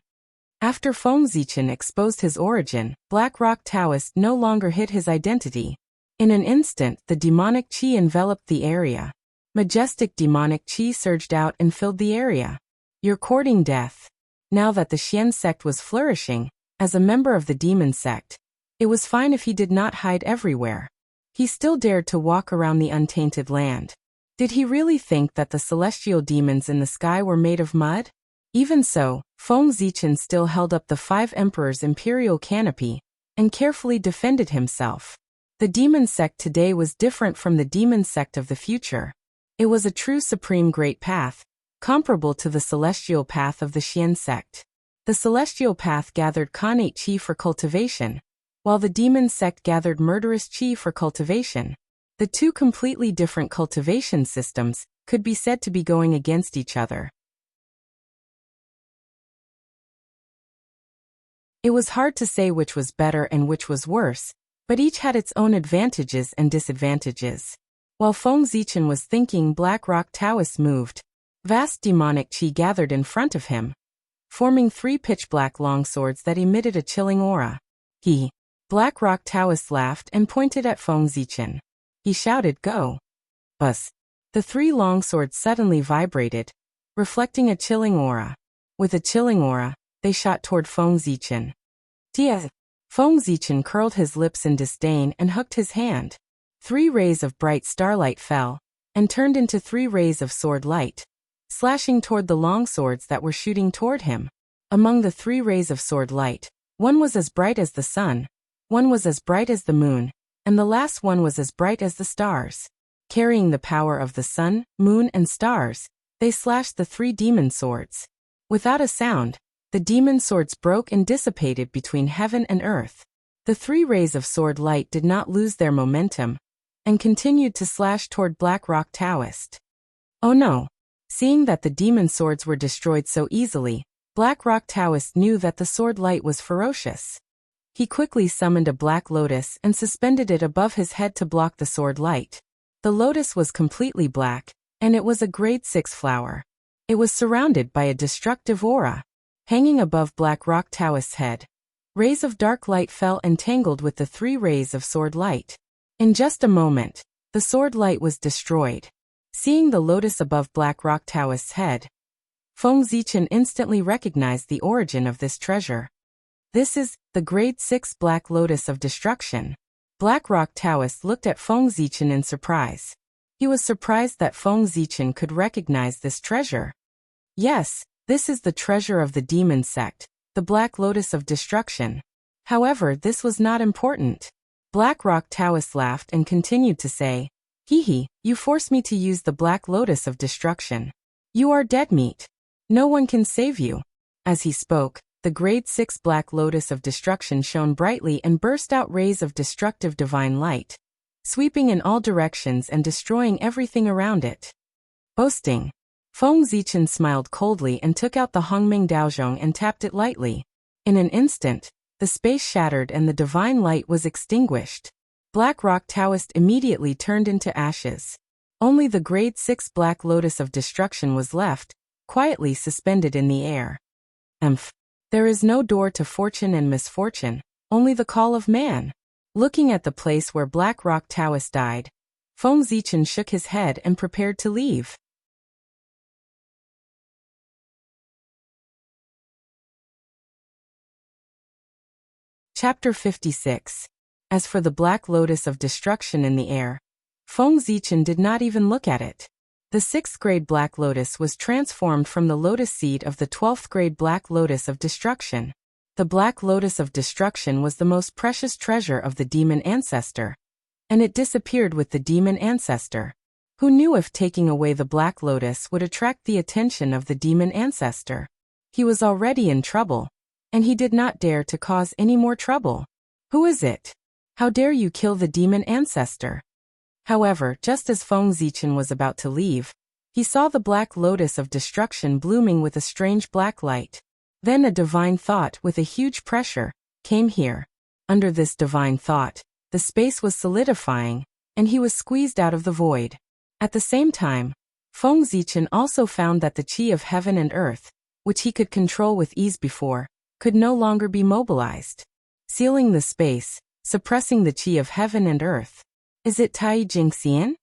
A: After Feng Zichen exposed his origin, Black Rock Taoist no longer hid his identity. In an instant, the demonic qi enveloped the area. Majestic demonic qi surged out and filled the area. You're courting death. Now that the Xian sect was flourishing, as a member of the demon sect, it was fine if he did not hide everywhere. He still dared to walk around the untainted land. Did he really think that the celestial demons in the sky were made of mud? Even so, Feng Zichen still held up the 5 emperors' imperial canopy and carefully defended himself. The demon sect today was different from the demon sect of the future. It was a true supreme great path, comparable to the celestial path of the Xian sect. The celestial path gathered Khanate qi for cultivation, while the demon sect gathered murderous qi for cultivation. The two completely different cultivation systems could be said to be going against each other. It was hard to say which was better and which was worse, but each had its own advantages and disadvantages. While Feng Zichen was thinking, Black Rock Taoist moved. Vast demonic qi gathered in front of him, forming 3 pitch-black longswords that emitted a chilling aura. Black Rock Taoist laughed and pointed at Feng Zichen. He shouted, "Go!" Buzz. The 3 longswords suddenly vibrated, reflecting a chilling aura. With a chilling aura, they shot toward Feng Zichen. Tia! Feng Zichen curled his lips in disdain and hooked his hand. 3 rays of bright starlight fell, and turned into 3 rays of sword light, slashing toward the longswords that were shooting toward him. Among the 3 rays of sword light, one was as bright as the sun, One was as bright as the moon, and the last one was as bright as the stars. Carrying the power of the sun, moon, and stars, they slashed the 3 demon swords. Without a sound, the demon swords broke and dissipated between heaven and earth. The 3 rays of sword light did not lose their momentum, and continued to slash toward Black Rock Taoist. Oh no! Seeing that the demon swords were destroyed so easily, Black Rock Taoist knew that the sword light was ferocious. He quickly summoned a black lotus and suspended it above his head to block the sword light. The lotus was completely black, and it was a grade 6 flower. It was surrounded by a destructive aura. Hanging above Black Rock Taoist's head, rays of dark light fell and tangled with the 3 rays of sword light. In just a moment, the sword light was destroyed. Seeing the lotus above Black Rock Taoist's head, Feng Zichen instantly recognized the origin of this treasure. This is the grade 6 Black Lotus of Destruction. Black Rock Taoist looked at Feng Zichen in surprise. He was surprised that Feng Zichen could recognize this treasure. Yes, this is the treasure of the demon sect, the Black Lotus of Destruction. However, this was not important. Black Rock Taoist laughed and continued to say, "Hee, you force me to use the Black Lotus of Destruction. You are dead meat. No one can save you." As he spoke, the grade 6 Black Lotus of Destruction shone brightly and burst out rays of destructive divine light, sweeping in all directions and destroying everything around it. Boasting. Feng Zichen smiled coldly and took out the Hongming Daozhong and tapped it lightly. In an instant, the space shattered and the divine light was extinguished. Black Rock Taoist immediately turned into ashes. Only the grade 6 Black Lotus of Destruction was left, quietly suspended in the air. There is no door to fortune and misfortune, only the call of man. Looking at the place where Black Rock Taoist died, Feng Zichen shook his head and prepared to leave. Chapter 56. As for the Black Lotus of Destruction in the air, Feng Zichen did not even look at it. The 6th grade Black Lotus was transformed from the lotus seed of the 12th grade Black Lotus of Destruction. The Black Lotus of Destruction was the most precious treasure of the demon ancestor, and it disappeared with the demon ancestor. Who knew if taking away the Black Lotus would attract the attention of the demon ancestor? He was already in trouble, and he did not dare to cause any more trouble. Who is it? How dare you kill the demon ancestor? However, just as Feng Zichen was about to leave, he saw the Black Lotus of Destruction blooming with a strange black light. Then a divine thought with a huge pressure came here. Under this divine thought, the space was solidifying, and he was squeezed out of the void. At the same time, Feng Zichen also found that the qi of heaven and earth, which he could control with ease before, could no longer be mobilized, sealing the space, suppressing the qi of heaven and earth. Is it Tai Jingxian?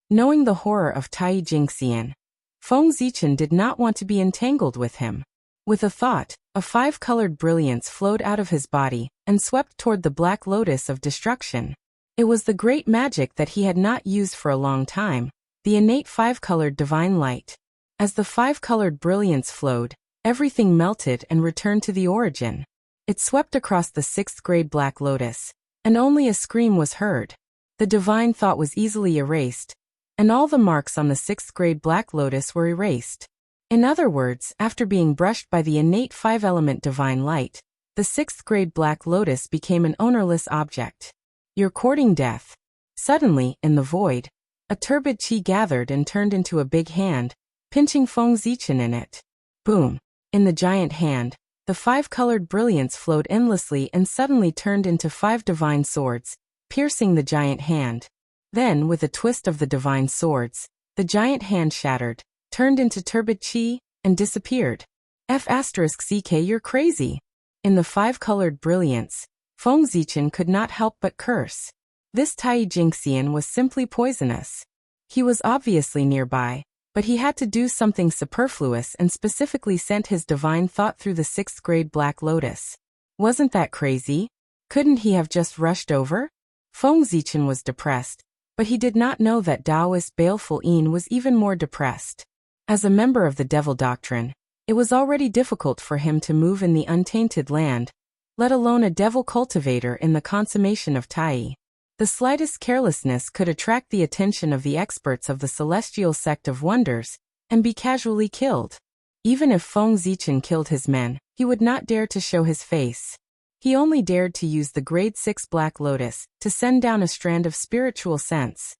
A: Knowing the horror of Tai Jingxian, Feng Zichen did not want to be entangled with him. With a thought, a 5-colored brilliance flowed out of his body and swept toward the Black Lotus of Destruction. It was the great magic that he had not used for a long time, the innate 5-colored divine light. As the 5-colored brilliance flowed, everything melted and returned to the origin. It swept across the 6th grade Black Lotus, and only a scream was heard. The divine thought was easily erased, and all the marks on the 6th grade Black Lotus were erased. In other words, after being brushed by the innate 5-element divine light, the 6th grade Black Lotus became an ownerless object. You're courting death. Suddenly, in the void, a turbid qi gathered and turned into a big hand, pinching Feng Zichen in it. Boom! In the giant hand, the 5-colored brilliance flowed endlessly and suddenly turned into 5 divine swords, piercing the giant hand. Then, with a twist of the divine swords, the giant hand shattered, turned into turbid qi, and disappeared. F***ck, you're crazy. In the 5-colored brilliance, Feng Zichen could not help but curse. This Tai Jingxian was simply poisonous. He was obviously nearby, but he had to do something superfluous and specifically sent his divine thought through the 6th grade Black Lotus. Wasn't that crazy? Couldn't he have just rushed over? Feng Zichen was depressed, but he did not know that Taoist Baleful Yin was even more depressed. As a member of the Devil Doctrine, it was already difficult for him to move in the untainted land, let alone a devil cultivator in the consummation of Tai. The slightest carelessness could attract the attention of the experts of the celestial sect of wonders, and be casually killed. Even if Feng Zichen killed his men, he would not dare to show his face. He only dared to use the grade 6 Black Lotus to send down a strand of spiritual sense.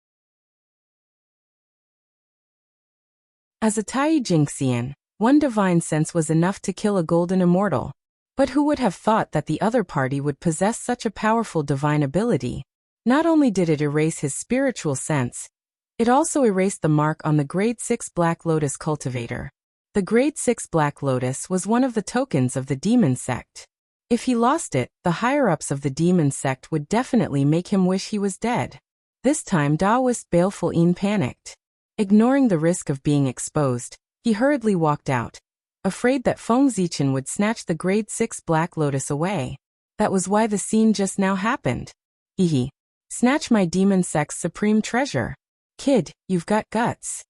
A: As a Tai Jingxian, one divine sense was enough to kill a golden immortal. But who would have thought that the other party would possess such a powerful divine ability? Not only did it erase his spiritual sense, it also erased the mark on the grade 6 Black Lotus cultivator. The grade 6 Black Lotus was one of the tokens of the demon sect. If he lost it, the higher-ups of the demon sect would definitely make him wish he was dead. This time Taoist Baleful Yin panicked. Ignoring the risk of being exposed, he hurriedly walked out, afraid that Feng Zichen would snatch the grade 6 Black Lotus away. That was why the scene just now happened. Hehe. Snatch my demon sect's supreme treasure. Kid, you've got guts.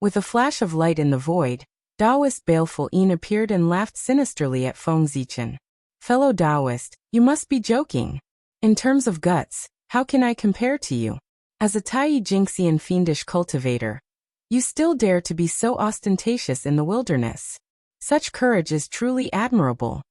A: With a flash of light in the void, Taoist Baleful Yin appeared and laughed sinisterly at Feng Zichen. Fellow Taoist, you must be joking. In terms of guts, how can I compare to you? As a Tai Jingxian fiendish cultivator, you still dare to be so ostentatious in the wilderness. Such courage is truly admirable.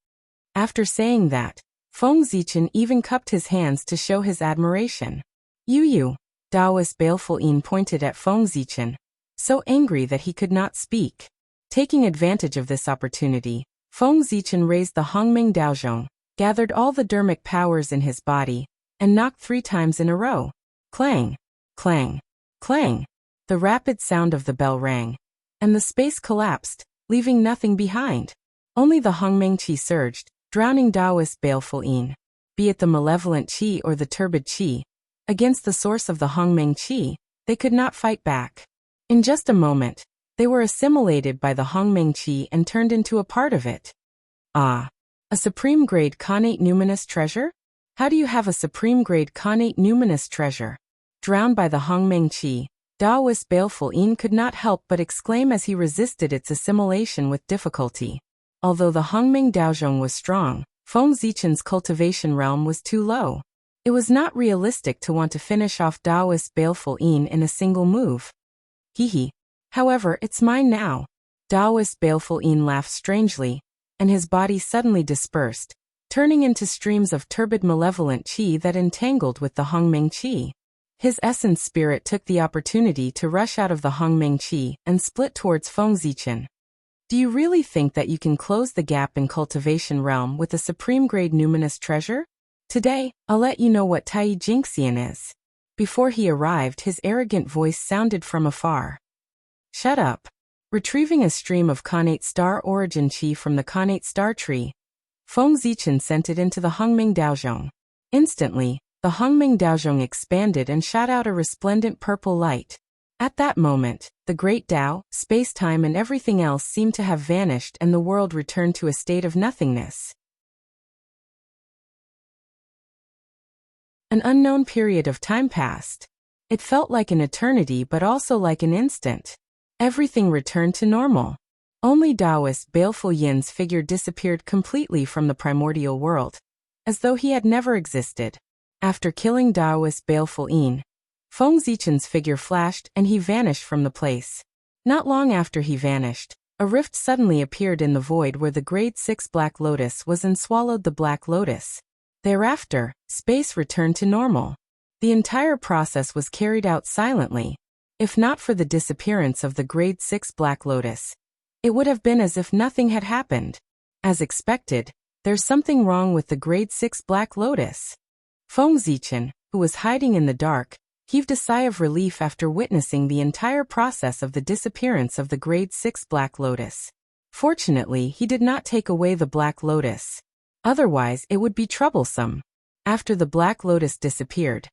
A: After saying that, Feng Zichen even cupped his hands to show his admiration. You, Taoist Baleful Yin pointed at Feng Zichen, so angry that he could not speak. Taking advantage of this opportunity, Feng Zichen raised the Hongming Daozhong, gathered all the dermic powers in his body, and knocked 3 times in a row. Clang, clang, clang. The rapid sound of the bell rang, and the space collapsed, leaving nothing behind. Only the Hongming Qi surged, drowning Taoist Baleful Yin. Be it the malevolent Qi or the turbid Qi, against the source of the Hongming Qi, they could not fight back. In just a moment, they were assimilated by the Hongming Qi and turned into a part of it. Ah! A supreme grade connate numinous treasure? How do you have a supreme grade connate numinous treasure? Drowned by the Hongming Qi, Taoist Baleful Yin could not help but exclaim as he resisted its assimilation with difficulty. Although the Hongming Daozhong was strong, Feng Zichen's cultivation realm was too low. It was not realistic to want to finish off Taoist Baleful Yin in a single move. Hehe. However, it's mine now. Taoist Baleful Yin laughed strangely, and his body suddenly dispersed, turning into streams of turbid malevolent qi that entangled with the Hongming Qi. His essence spirit took the opportunity to rush out of the Hongming Qi and split towards Feng Zichen. Do you really think that you can close the gap in cultivation realm with a supreme grade numinous treasure? Today, I'll let you know what Tai Jingxian is. Before he arrived, his arrogant voice sounded from afar. Shut up. Retrieving a stream of connate star origin qi from the connate star tree, Feng Zichen sent it into the Hongming Daozhong. Instantly, the Hongming Daozhong expanded and shot out a resplendent purple light. At that moment, the great Tao, space-time and everything else seemed to have vanished and the world returned to a state of nothingness. An unknown period of time passed. It felt like an eternity but also like an instant. Everything returned to normal. Only Taoist Baleful Yin's figure disappeared completely from the primordial world, as though he had never existed. After killing Taoist Baleful Yin, Feng Zichen's figure flashed and he vanished from the place. Not long after he vanished, a rift suddenly appeared in the void where the grade 6 Black Lotus was and swallowed the Black Lotus. Thereafter, space returned to normal. The entire process was carried out silently. If not for the disappearance of the grade 6 Black Lotus, it would have been as if nothing had happened. As expected, there's something wrong with the grade 6 Black Lotus. Feng Zichen, who was hiding in the dark, heaved a sigh of relief after witnessing the entire process of the disappearance of the grade 6 Black Lotus. Fortunately, he did not take away the Black Lotus. Otherwise, it would be troublesome. After the Black Lotus disappeared,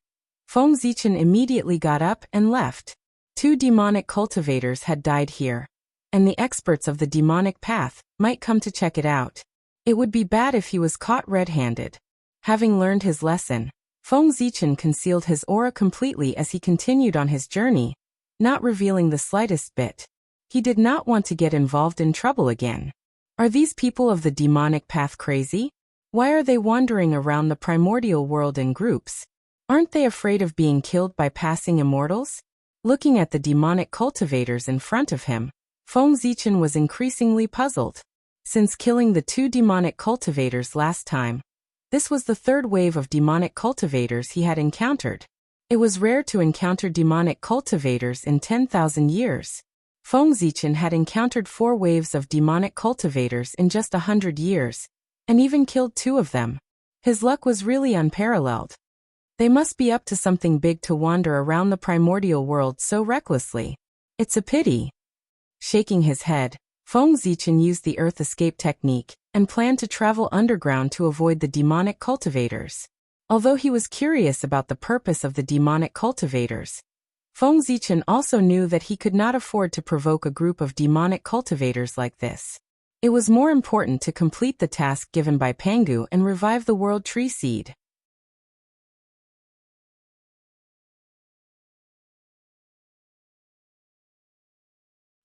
A: Feng Zichen immediately got up and left. 2 demonic cultivators had died here, and the experts of the demonic path might come to check it out. It would be bad if he was caught red-handed. Having learned his lesson, Feng Zichen concealed his aura completely as he continued on his journey, not revealing the slightest bit. He did not want to get involved in trouble again. Are these people of the demonic path crazy? Why are they wandering around the primordial world in groups? Aren't they afraid of being killed by passing immortals? Looking at the demonic cultivators in front of him, Feng Zichen was increasingly puzzled. Since killing the 2 demonic cultivators last time, this was the 3rd wave of demonic cultivators he had encountered. It was rare to encounter demonic cultivators in 10,000 years. Feng Zichen had encountered 4 waves of demonic cultivators in just 100 years, and even killed 2 of them. His luck was really unparalleled. They must be up to something big to wander around the primordial world so recklessly. It's a pity. Shaking his head, Feng Zichen used the earth escape technique and planned to travel underground to avoid the demonic cultivators. Although he was curious about the purpose of the demonic cultivators, Feng Zichen also knew that he could not afford to provoke a group of demonic cultivators like this. It was more important to complete the task given by Pangu and revive the world tree seed.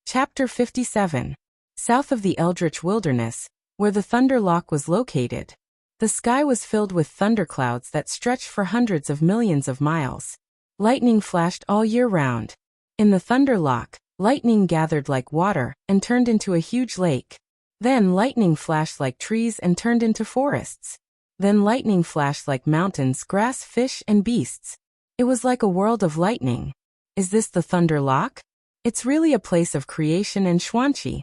A: Chapter 57. South of the Eldritch Wilderness, where the Thunder Lock was located, the sky was filled with thunderclouds that stretched for hundreds of millions of miles. Lightning flashed all year round. In the Thunder Lock, lightning gathered like water and turned into a huge lake. Then lightning flashed like trees and turned into forests. Then lightning flashed like mountains, grass, fish, and beasts. It was like a world of lightning. Is this the Thunder Lock? It's really a place of creation and Xuanqi.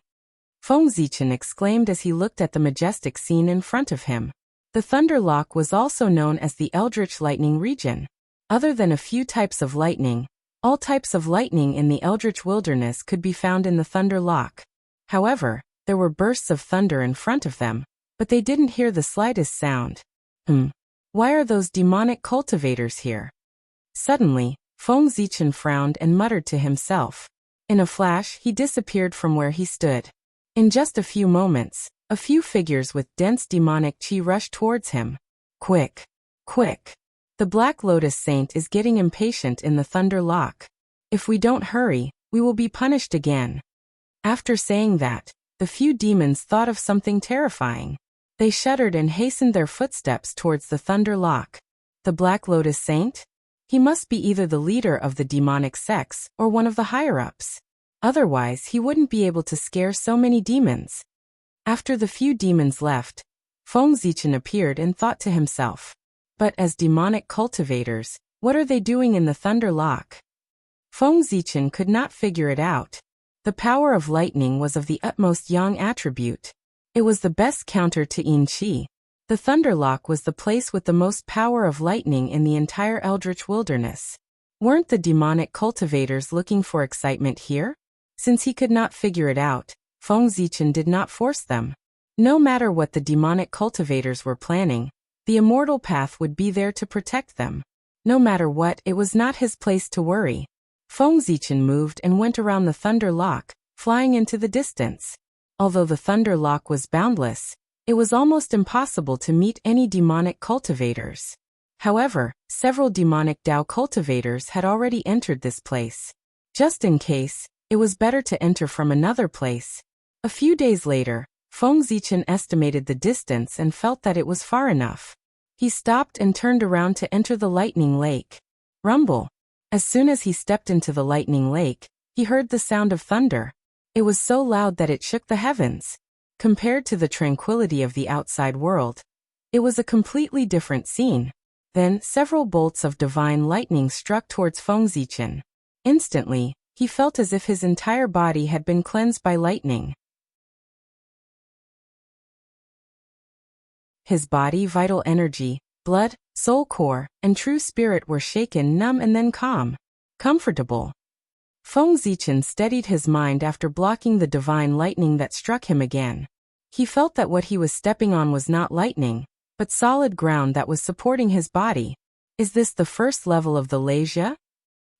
A: Feng Zichen exclaimed as he looked at the majestic scene in front of him. The Thunder Lock was also known as the Eldritch Lightning region. Other than a few types of lightning, all types of lightning in the Eldritch Wilderness could be found in the Thunder Lock. However, there were bursts of thunder in front of them, but they didn't hear the slightest sound. Why are those demonic cultivators here? Suddenly, Feng Zichen frowned and muttered to himself. In a flash, he disappeared from where he stood. In just a few moments, a few figures with dense demonic qi rushed towards him. Quick! Quick! The Black Lotus Saint is getting impatient in the Thunder Lock. If we don't hurry, we will be punished again. After saying that, the few demons thought of something terrifying. They shuddered and hastened their footsteps towards the Thunder Lock. The Black Lotus Saint? He must be either the leader of the demonic sects or one of the higher-ups. Otherwise, he wouldn't be able to scare so many demons. After the few demons left, Feng Zichen appeared and thought to himself. But as demonic cultivators, what are they doing in the Thunder Lock? Feng Zichen could not figure it out. The power of lightning was of the utmost yang attribute. It was the best counter to yin qi. The Thunder Lock was the place with the most power of lightning in the entire Eldritch Wilderness. Weren't the demonic cultivators looking for excitement here? Since he could not figure it out, Feng Zichen did not force them. No matter what the demonic cultivators were planning, the immortal path would be there to protect them. No matter what, it was not his place to worry. Feng Zichen moved and went around the Thunder Lock, flying into the distance. Although the Thunder Lock was boundless, it was almost impossible to meet any demonic cultivators. However, several demonic Dao cultivators had already entered this place. Just in case, it was better to enter from another place. A few days later, Feng Zichen estimated the distance and felt that it was far enough. He stopped and turned around to enter the lightning lake. Rumble! As soon as he stepped into the lightning lake, he heard the sound of thunder. It was so loud that it shook the heavens. Compared to the tranquility of the outside world, it was a completely different scene. Then, several bolts of divine lightning struck towards Feng Zichen. Instantly, he felt as if his entire body had been cleansed by lightning. His body, vital energy, blood, soul core, and true spirit were shaken, numb and then calm. Comfortable. Feng Zichen steadied his mind after blocking the divine lightning that struck him again. He felt that what he was stepping on was not lightning, but solid ground that was supporting his body. Is this the first level of the Leisure?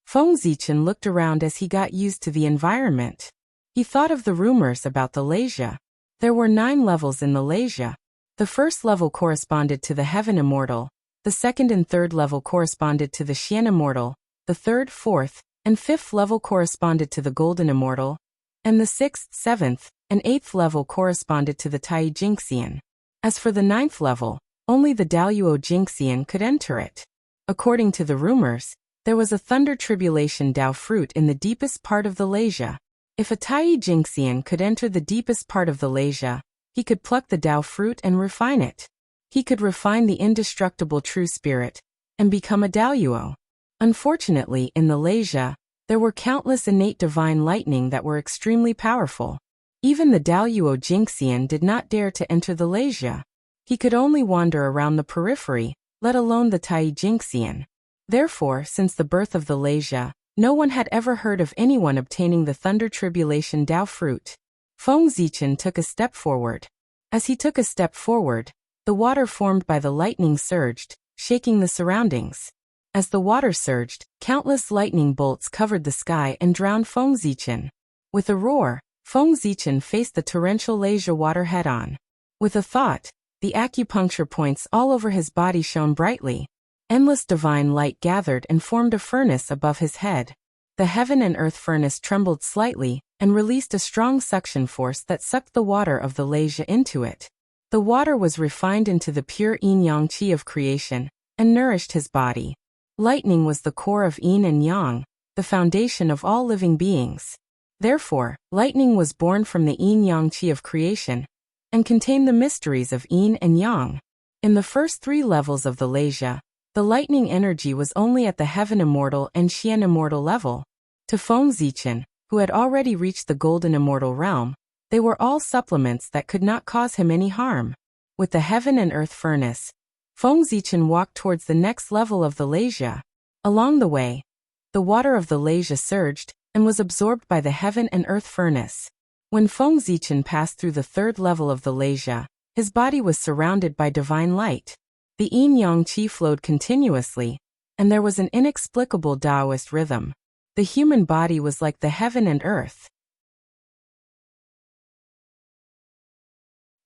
A: Feng Zichen looked around as he got used to the environment. He thought of the rumors about the Leisure. There were 9 levels in the Leisure. The first level corresponded to the Heaven Immortal, the second and third level corresponded to the Xian Immortal, the third, fourth, and fifth level corresponded to the Golden Immortal, and the sixth, seventh, and eighth level corresponded to the Tai Jingxian. As for the 9th level, Only the Daluo Jingxian could enter it. According to the rumors, there was a thunder tribulation Dao fruit in the deepest part of the Lasia. If a Tai Jingxian could enter the deepest part of the Lasia, he could pluck the Dao fruit and refine it. He could refine the indestructible true spirit and become a Daluo. Unfortunately, in the Lasia, there were countless innate divine lightning that were extremely powerful. Even the Daluo Jingxian did not dare to enter the Lasia. He could only wander around the periphery, let alone the Tai Jingxian. Therefore, since the birth of the Lasia, no one had ever heard of anyone obtaining the Thunder Tribulation Dao fruit. Feng Zichen took a step forward. As he took a step forward, the water formed by the lightning surged, shaking the surroundings. As the water surged, countless lightning bolts covered the sky and drowned Feng Zichen. With a roar, Feng Zichen faced the torrential Lasia water head-on. With a thought, the acupuncture points all over his body shone brightly. Endless divine light gathered and formed a furnace above his head. The heaven and earth furnace trembled slightly and released a strong suction force that sucked the water of the Lasia into it. The water was refined into the pure yin-yang qi of creation and nourished his body. Lightning was the core of yin and yang, the foundation of all living beings. Therefore, lightning was born from the yin-yang qi of creation and contained the mysteries of yin and yang. In the first 3 levels of the Lasia, the lightning energy was only at the heaven immortal and Xian immortal level. To Feng Zichen, who had already reached the golden immortal realm, they were all supplements that could not cause him any harm. With the heaven and earth furnace, Feng Zichen walked towards the next level of the Lasia. Along the way, the water of the Lasia surged and was absorbed by the heaven and earth furnace. When Feng Zichen passed through the 3rd level of the Lasia, his body was surrounded by divine light. The yin-yang qi flowed continuously, and there was an inexplicable Taoist rhythm. The human body was like the heaven and earth.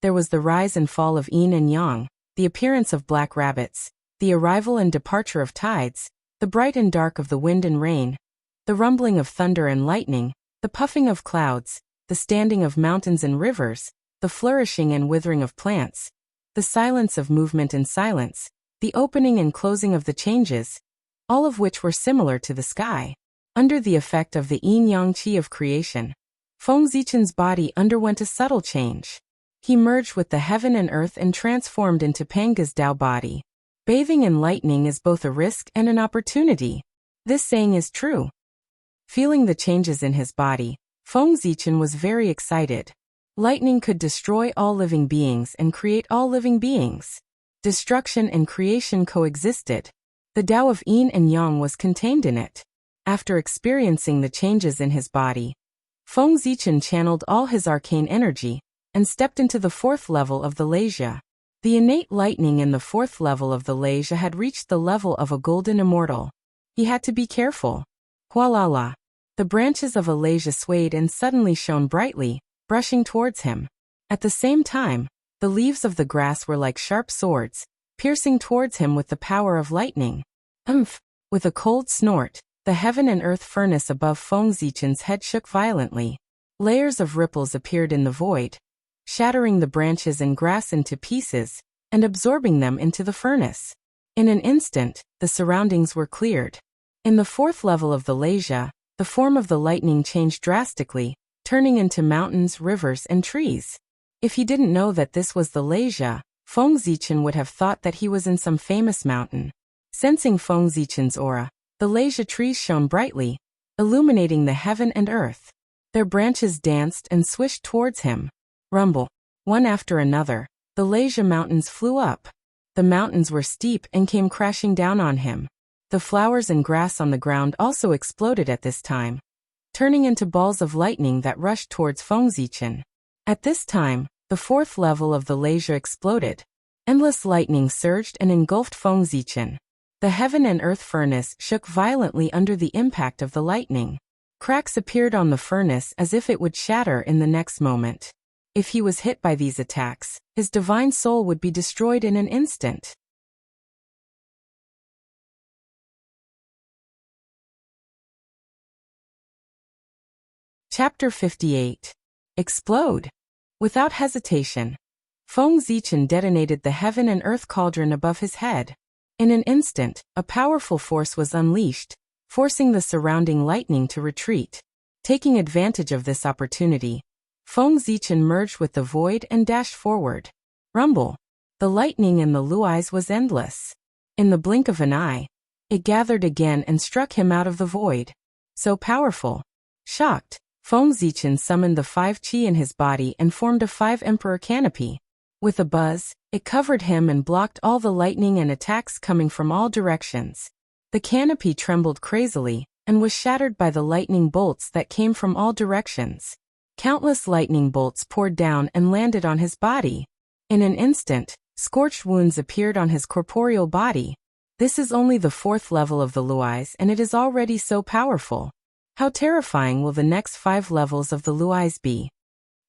A: There was the rise and fall of yin and yang, the appearance of black rabbits, the arrival and departure of tides, the bright and dark of the wind and rain, the rumbling of thunder and lightning, the puffing of clouds, the standing of mountains and rivers, the flourishing and withering of plants, the silence of movement and silence, the opening and closing of the changes, all of which were similar to the sky. Under the effect of the yin-yang qi of creation, Feng Zichen's body underwent a subtle change. He merged with the heaven and earth and transformed into Panga's Tao body. Bathing in lightning is both a risk and an opportunity. This saying is true. Feeling the changes in his body, Feng Zichen was very excited. Lightning could destroy all living beings and create all living beings. Destruction and creation coexisted. The Tao of yin and yang was contained in it. After experiencing the changes in his body, Feng Zichen channeled all his arcane energy and stepped into the 4th level of the Lasia. The innate lightning in the 4th level of the Lasia had reached the level of a golden immortal. He had to be careful. Hualala. The branches of a Lasia swayed and suddenly shone brightly, brushing towards him. At the same time, the leaves of the grass were like sharp swords, piercing towards him with the power of lightning. Umph! With a cold snort, the heaven and earth furnace above Feng Zichen's head shook violently. Layers of ripples appeared in the void, shattering the branches and grass into pieces, and absorbing them into the furnace. In an instant, the surroundings were cleared. In the 4th level of the Lasia, the form of the lightning changed drastically, turning into mountains, rivers, and trees. If he didn't know that this was the Lasia, Feng Zichen would have thought that he was in some famous mountain. Sensing Feng Zichen's aura, the Lasia trees shone brightly, illuminating the heaven and earth. Their branches danced and swished towards him. Rumble. One after another, the Lasia mountains flew up. The mountains were steep and came crashing down on him. The flowers and grass on the ground also exploded at this time, turning into balls of lightning that rushed towards Feng Zichen. At this time, the 4th level of the Lasia exploded. Endless lightning surged and engulfed Feng Zichen. The heaven and earth furnace shook violently under the impact of the lightning. Cracks appeared on the furnace as if it would shatter in the next moment. If he was hit by these attacks, his divine soul would be destroyed in an instant. Chapter 58. Explode. Without hesitation, Feng Zichen detonated the heaven and earth cauldron above his head. In an instant, a powerful force was unleashed, forcing the surrounding lightning to retreat. Taking advantage of this opportunity, Feng Zichen merged with the void and dashed forward. Rumble! The lightning in the luais was endless. In the blink of an eye, it gathered again and struck him out of the void. So powerful! Shocked, Feng Zichen summoned the 5 qi in his body and formed a 5 emperor canopy. With a buzz, it covered him and blocked all the lightning and attacks coming from all directions. The canopy trembled crazily and was shattered by the lightning bolts that came from all directions. Countless lightning bolts poured down and landed on his body. In an instant, scorched wounds appeared on his corporeal body. This is only the 4th level of the luais and it is already so powerful. How terrifying will the next 5 levels of the luais be?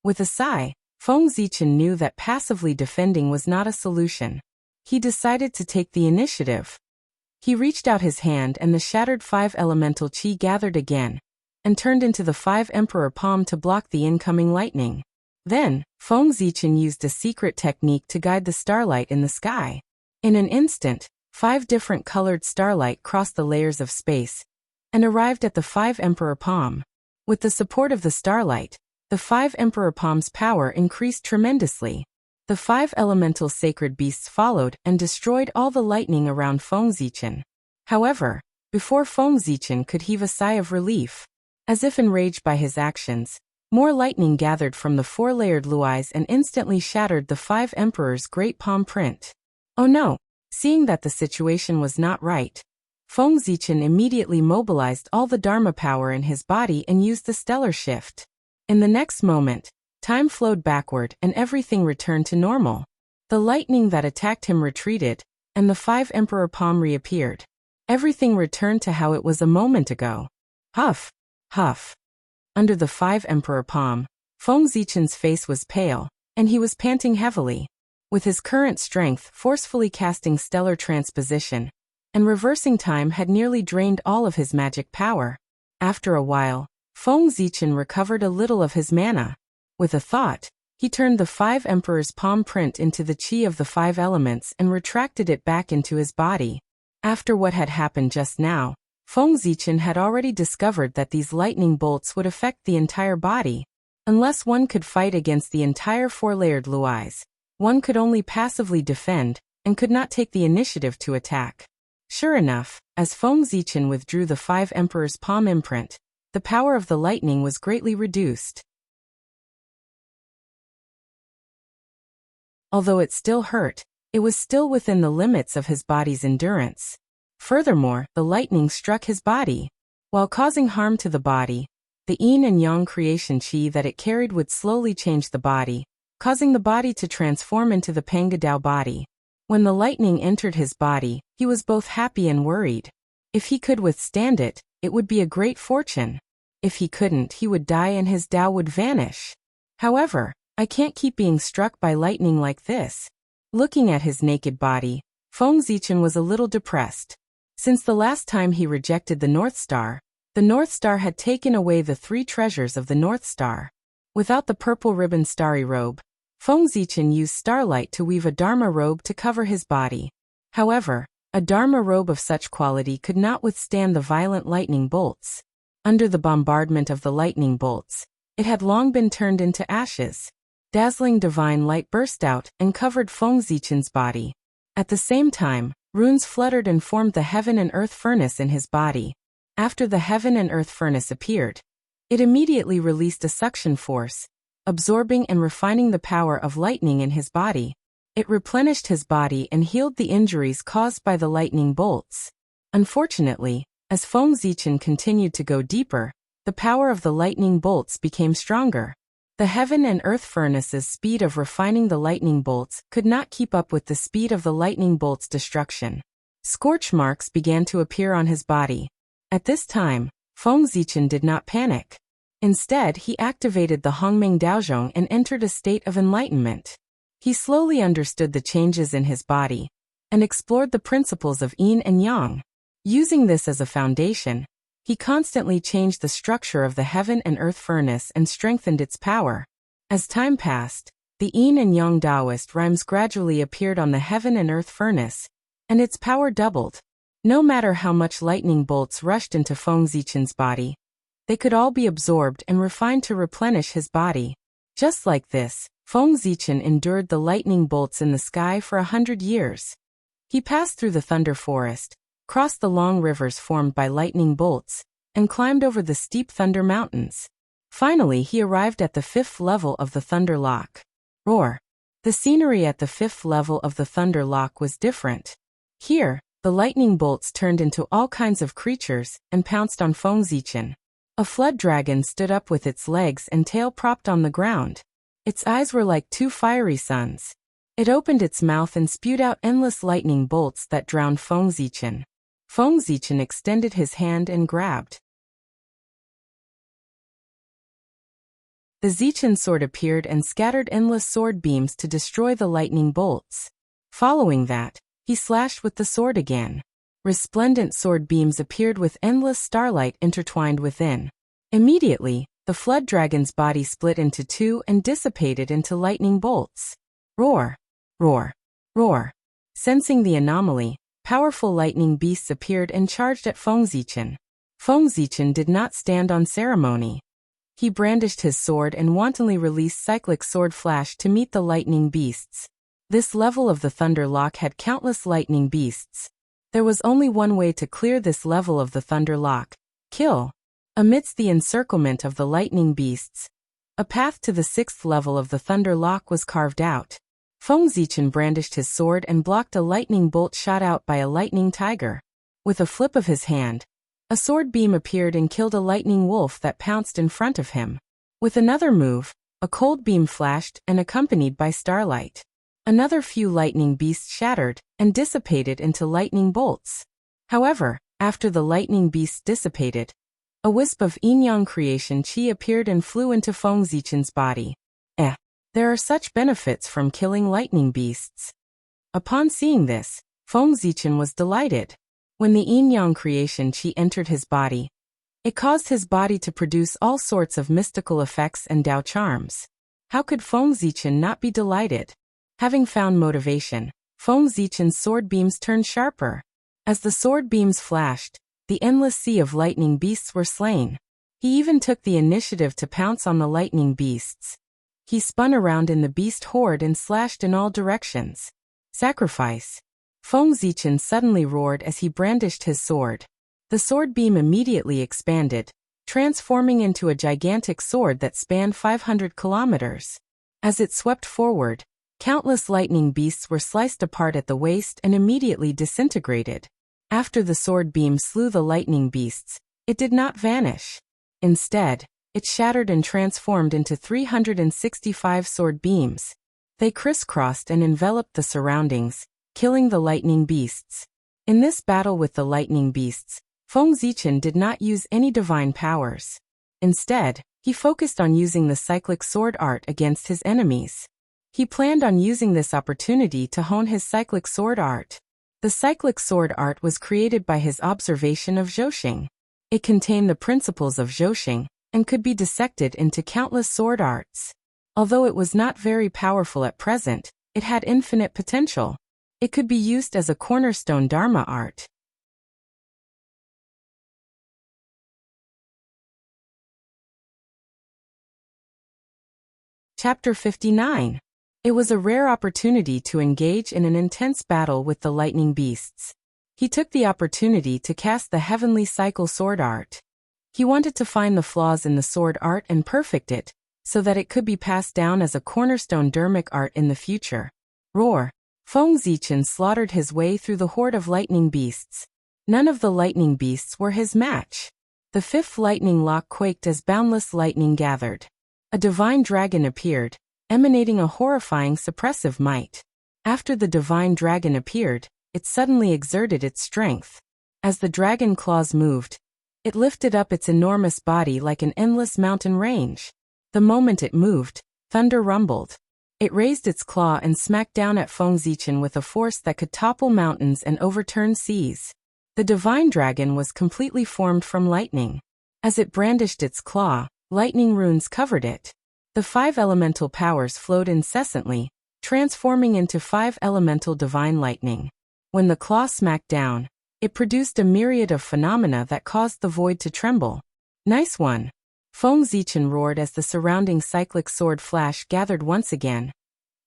A: With a sigh, Feng Zichen knew that passively defending was not a solution. He decided to take the initiative. He reached out his hand and the shattered 5 elemental qi gathered again, and turned into the 5 emperor palm to block the incoming lightning. Then, Feng Zichen used a secret technique to guide the starlight in the sky. In an instant, 5 different colored starlight crossed the layers of space, and arrived at the 5 emperor palm. With the support of the starlight, the 5 emperor palm's power increased tremendously. The 5 elemental sacred beasts followed and destroyed all the lightning around Feng Zichen. However, before Feng Zichen could heave a sigh of relief, as if enraged by his actions, more lightning gathered from the 4-layered luais and instantly shattered the 5 emperor's great palm print. Oh no! Seeing that the situation was not right, Feng Zichen immediately mobilized all the Dharma power in his body and used the stellar shift. In the next moment, time flowed backward and everything returned to normal. The lightning that attacked him retreated, and the 5 emperor palm reappeared. Everything returned to how it was a moment ago. Huff! Huff! Under the 5 emperor palm, Feng Zichen's face was pale, and he was panting heavily. With his current strength forcefully casting stellar transposition, and reversing time had nearly drained all of his magic power. After a while, Feng Zichen recovered a little of his mana. With a thought, he turned the 5 emperor's palm print into the qi of the 5 elements and retracted it back into his body. After what had happened just now, Feng Zichen had already discovered that these lightning bolts would affect the entire body. Unless one could fight against the entire 4-layered luais, one could only passively defend, and could not take the initiative to attack. Sure enough, as Feng Zichen withdrew the 5 emperor's palm imprint, the power of the lightning was greatly reduced. Although it still hurt, it was still within the limits of his body's endurance. Furthermore, the lightning struck his body. While causing harm to the body, the yin and yang creation qi that it carried would slowly change the body, causing the body to transform into the Panga Dao body. When the lightning entered his body, he was both happy and worried. If he could withstand it, it would be a great fortune. If he couldn't, he would die and his Dao would vanish. However, I can't keep being struck by lightning like this. Looking at his naked body, Feng Zichen was a little depressed. Since the last time he rejected the North Star had taken away the 3 treasures of the North Star. Without the purple ribbon starry robe, Feng Zichen used starlight to weave a Dharma robe to cover his body. However, a Dharma robe of such quality could not withstand the violent lightning bolts. Under the bombardment of the lightning bolts, it had long been turned into ashes. Dazzling divine light burst out and covered Feng Zichen's body. At the same time, runes fluttered and formed the heaven and earth furnace in his body. After the heaven and earth furnace appeared, it immediately released a suction force, absorbing and refining the power of lightning in his body. It replenished his body and healed the injuries caused by the lightning bolts. Unfortunately, as Feng Zichen continued to go deeper, the power of the lightning bolts became stronger. The heaven and earth furnace's speed of refining the lightning bolts could not keep up with the speed of the lightning bolts' destruction. Scorch marks began to appear on his body. At this time, Feng Zichen did not panic. Instead, he activated the Hongmeng Daozhong and entered a state of enlightenment. He slowly understood the changes in his body and explored the principles of yin and yang. Using this as a foundation, he constantly changed the structure of the heaven and earth furnace and strengthened its power. As time passed, The yin and yang Taoist rhymes gradually appeared on the heaven and earth furnace, and its power doubled. No matter how much lightning bolts rushed into Feng Zichen's body, they could all be absorbed and refined to replenish his body. Just like this, Feng Zichen endured the lightning bolts in the sky for 100 years. He passed through the thunder forest, crossed the long rivers formed by lightning bolts, and climbed over the steep thunder mountains. Finally, he arrived at the 5th level of the Thunder Lock. Roar! The scenery at the 5th level of the Thunder Lock was different. Here, the lightning bolts turned into all kinds of creatures and pounced on Feng Zichen. A flood dragon stood up with its legs and tail propped on the ground. Its eyes were like 2 fiery suns. It opened its mouth and spewed out endless lightning bolts that drowned Feng Zichen. Feng Zichen extended his hand and grabbed. The Zichen sword appeared and scattered endless sword beams to destroy the lightning bolts. Following that, he slashed with the sword again. Resplendent sword beams appeared with endless starlight intertwined within. Immediately, the flood dragon's body split into 2 and dissipated into lightning bolts. Roar! Roar! Roar! Sensing the anomaly, powerful lightning beasts appeared and charged at Feng Zichen. Feng Zichen did not stand on ceremony. He brandished his sword and wantonly released cyclic sword flash to meet the lightning beasts. This level of the Thunder Lock had countless lightning beasts. There was only one way to clear this level of the Thunder Lock: kill. Amidst the encirclement of the lightning beasts, a path to the 6th level of the Thunder Lock was carved out. Feng Zichen brandished his sword and blocked a lightning bolt shot out by a lightning tiger. With a flip of his hand, a sword beam appeared and killed a lightning wolf that pounced in front of him. With another move, a cold beam flashed and accompanied by starlight. Another few lightning beasts shattered and dissipated into lightning bolts. However, after the lightning beasts dissipated, a wisp of yin-yang creation qi appeared and flew into Feng Zichen's body. There are such benefits from killing lightning beasts. Upon seeing this, Feng Zichen was delighted. When the yin-yang creation qi entered his body, it caused his body to produce all sorts of mystical effects and Dao charms. How could Feng Zichen not be delighted? Having found motivation, Feng Zichen's sword beams turned sharper. As the sword beams flashed, the endless sea of lightning beasts were slain. He even took the initiative to pounce on the lightning beasts. He spun around in the beast horde and slashed in all directions. Sacrifice! Feng Zichen suddenly roared as he brandished his sword. The sword beam immediately expanded, transforming into a gigantic sword that spanned 500 kilometers. As it swept forward, countless lightning beasts were sliced apart at the waist and immediately disintegrated. After the sword beam slew the lightning beasts, it did not vanish. Instead, it shattered and transformed into 365 sword beams. They crisscrossed and enveloped the surroundings, killing the lightning beasts. In this battle with the lightning beasts, Feng Zichen did not use any divine powers. Instead, he focused on using the cyclic sword art against his enemies. He planned on using this opportunity to hone his cyclic sword art. The cyclic sword art was created by his observation of Zhouxing. It contained the principles of Zhouxing and could be dissected into countless sword arts. Although it was not very powerful at present, it had infinite potential. It could be used as a cornerstone Dharma art. Chapter 59. It was a rare opportunity to engage in an intense battle with the lightning beasts. He took the opportunity to cast the heavenly cycle sword art. He wanted to find the flaws in the sword art and perfect it, so that it could be passed down as a cornerstone Dharmic art in the future. Roar! Feng Zichen slaughtered his way through the horde of lightning beasts. None of the lightning beasts were his match. The 5th lightning lock quaked as boundless lightning gathered. A divine dragon appeared, emanating a horrifying suppressive might. After the divine dragon appeared, it suddenly exerted its strength. As the dragon claws moved, it lifted up its enormous body like an endless mountain range. The moment it moved, thunder rumbled. It raised its claw and smacked down at Feng Zichen with a force that could topple mountains and overturn seas. The divine dragon was completely formed from lightning. As it brandished its claw, lightning runes covered it. The 5 elemental powers flowed incessantly, transforming into 5 elemental divine lightning. When the claw smacked down, it produced a myriad of phenomena that caused the void to tremble. Nice one! Feng Zichen roared as the surrounding cyclic sword flash gathered once again,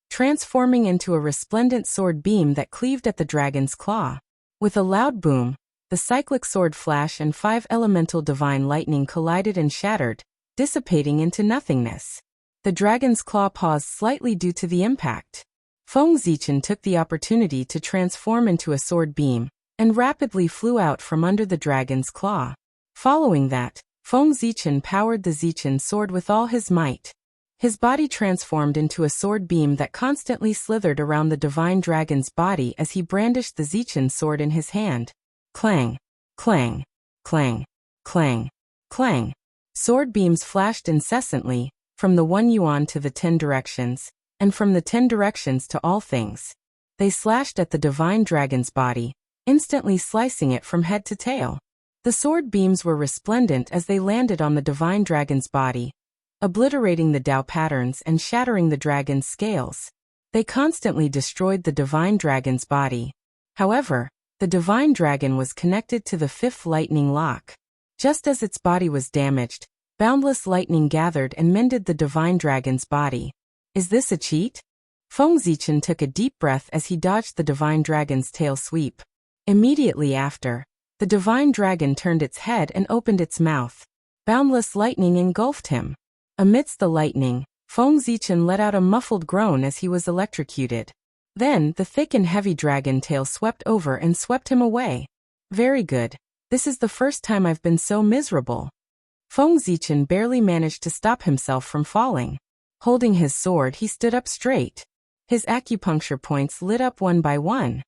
A: transforming into a resplendent sword beam that cleaved at the dragon's claw. With a loud boom, the cyclic sword flash and 5 elemental divine lightning collided and shattered, dissipating into nothingness. The dragon's claw paused slightly due to the impact. Feng Zichen took the opportunity to transform into a sword beam, and rapidly flew out from under the dragon's claw. Following that, Feng Zichen powered the Zichen sword with all his might. His body transformed into a sword beam that constantly slithered around the divine dragon's body as he brandished the Zichen sword in his hand. Clang! Clang! Clang! Clang! Clang! Sword beams flashed incessantly, from the 1 yuan to the 10 directions, and from the 10 directions to all things. They slashed at the divine dragon's body, instantly slicing it from head to tail. The sword beams were resplendent as they landed on the divine dragon's body, obliterating the Tao patterns and shattering the dragon's scales. They constantly destroyed the divine dragon's body. However, the divine dragon was connected to the 5th lightning lock. Just as its body was damaged, boundless lightning gathered and mended the divine dragon's body. Is this a cheat? Feng Zichen took a deep breath as he dodged the divine dragon's tail sweep. Immediately after, the divine dragon turned its head and opened its mouth. Boundless lightning engulfed him. Amidst the lightning, Feng Zichen let out a muffled groan as he was electrocuted. Then, the thick and heavy dragon tail swept over and swept him away. Very good. This is the first time I've been so miserable. Feng Zichen barely managed to stop himself from falling. Holding his sword, he stood up straight. His acupuncture points lit up one by one.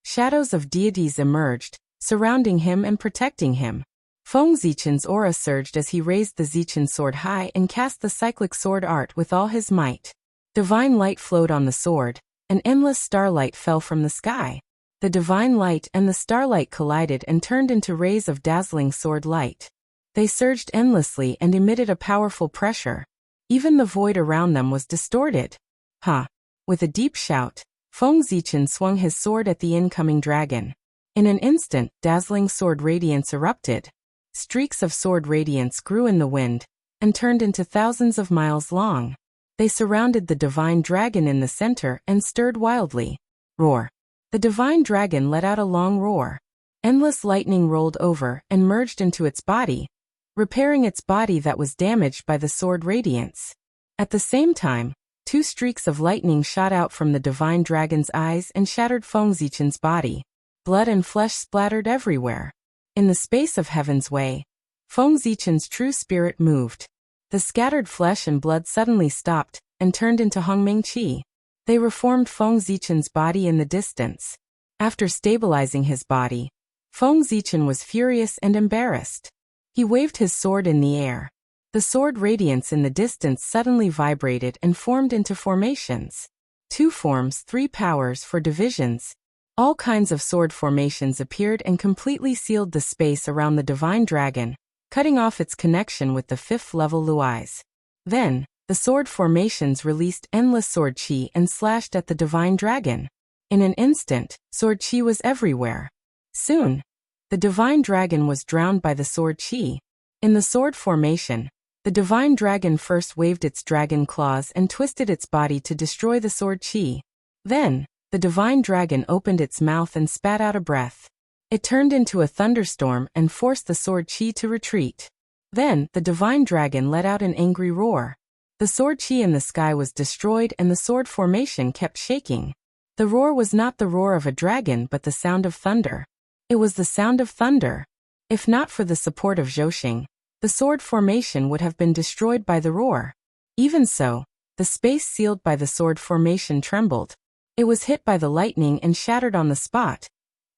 A: Shadows of deities emerged, surrounding him and protecting him. Feng Zichen's aura surged as he raised the Zichen sword high and cast the cyclic sword art with all his might. Divine light flowed on the sword, and endless starlight fell from the sky. The divine light and the starlight collided and turned into rays of dazzling sword light. They surged endlessly and emitted a powerful pressure. Even the void around them was distorted. Ha! With a deep shout, Feng Zichen swung his sword at the incoming dragon. In an instant, dazzling sword radiance erupted. Streaks of sword radiance grew in the wind, and turned into thousands of miles long. They surrounded the divine dragon in the center and stirred wildly. Roar! The divine dragon let out a long roar. Endless lightning rolled over and merged into its body, repairing its body that was damaged by the sword radiance. At the same time, 2 streaks of lightning shot out from the divine dragon's eyes and shattered Feng Zichen's body. Blood and flesh splattered everywhere. In the space of heaven's way, Feng Zichen's true spirit moved. The scattered flesh and blood suddenly stopped and turned into Hongming Qi. They reformed Feng Zichen's body in the distance. After stabilizing his body, Feng Zichen was furious and embarrassed. He waved his sword in the air. The sword radiance in the distance suddenly vibrated and formed into formations. 2 forms, 3 powers for divisions. All kinds of sword formations appeared and completely sealed the space around the divine dragon, cutting off its connection with the 5th level Luais. Then, the sword formations released endless sword qi and slashed at the divine dragon. In an instant, sword qi was everywhere. Soon, the divine dragon was drowned by the sword qi. In the sword formation, the divine dragon first waved its dragon claws and twisted its body to destroy the sword qi. Then, the divine dragon opened its mouth and spat out a breath. It turned into a thunderstorm and forced the sword qi to retreat. Then, the divine dragon let out an angry roar. The sword qi in the sky was destroyed and the sword formation kept shaking. The roar was not the roar of a dragon but the sound of thunder. It was the sound of thunder. If not for the support of Zhouxing, the sword formation would have been destroyed by the roar. Even so, the space sealed by the sword formation trembled. It was hit by the lightning and shattered on the spot,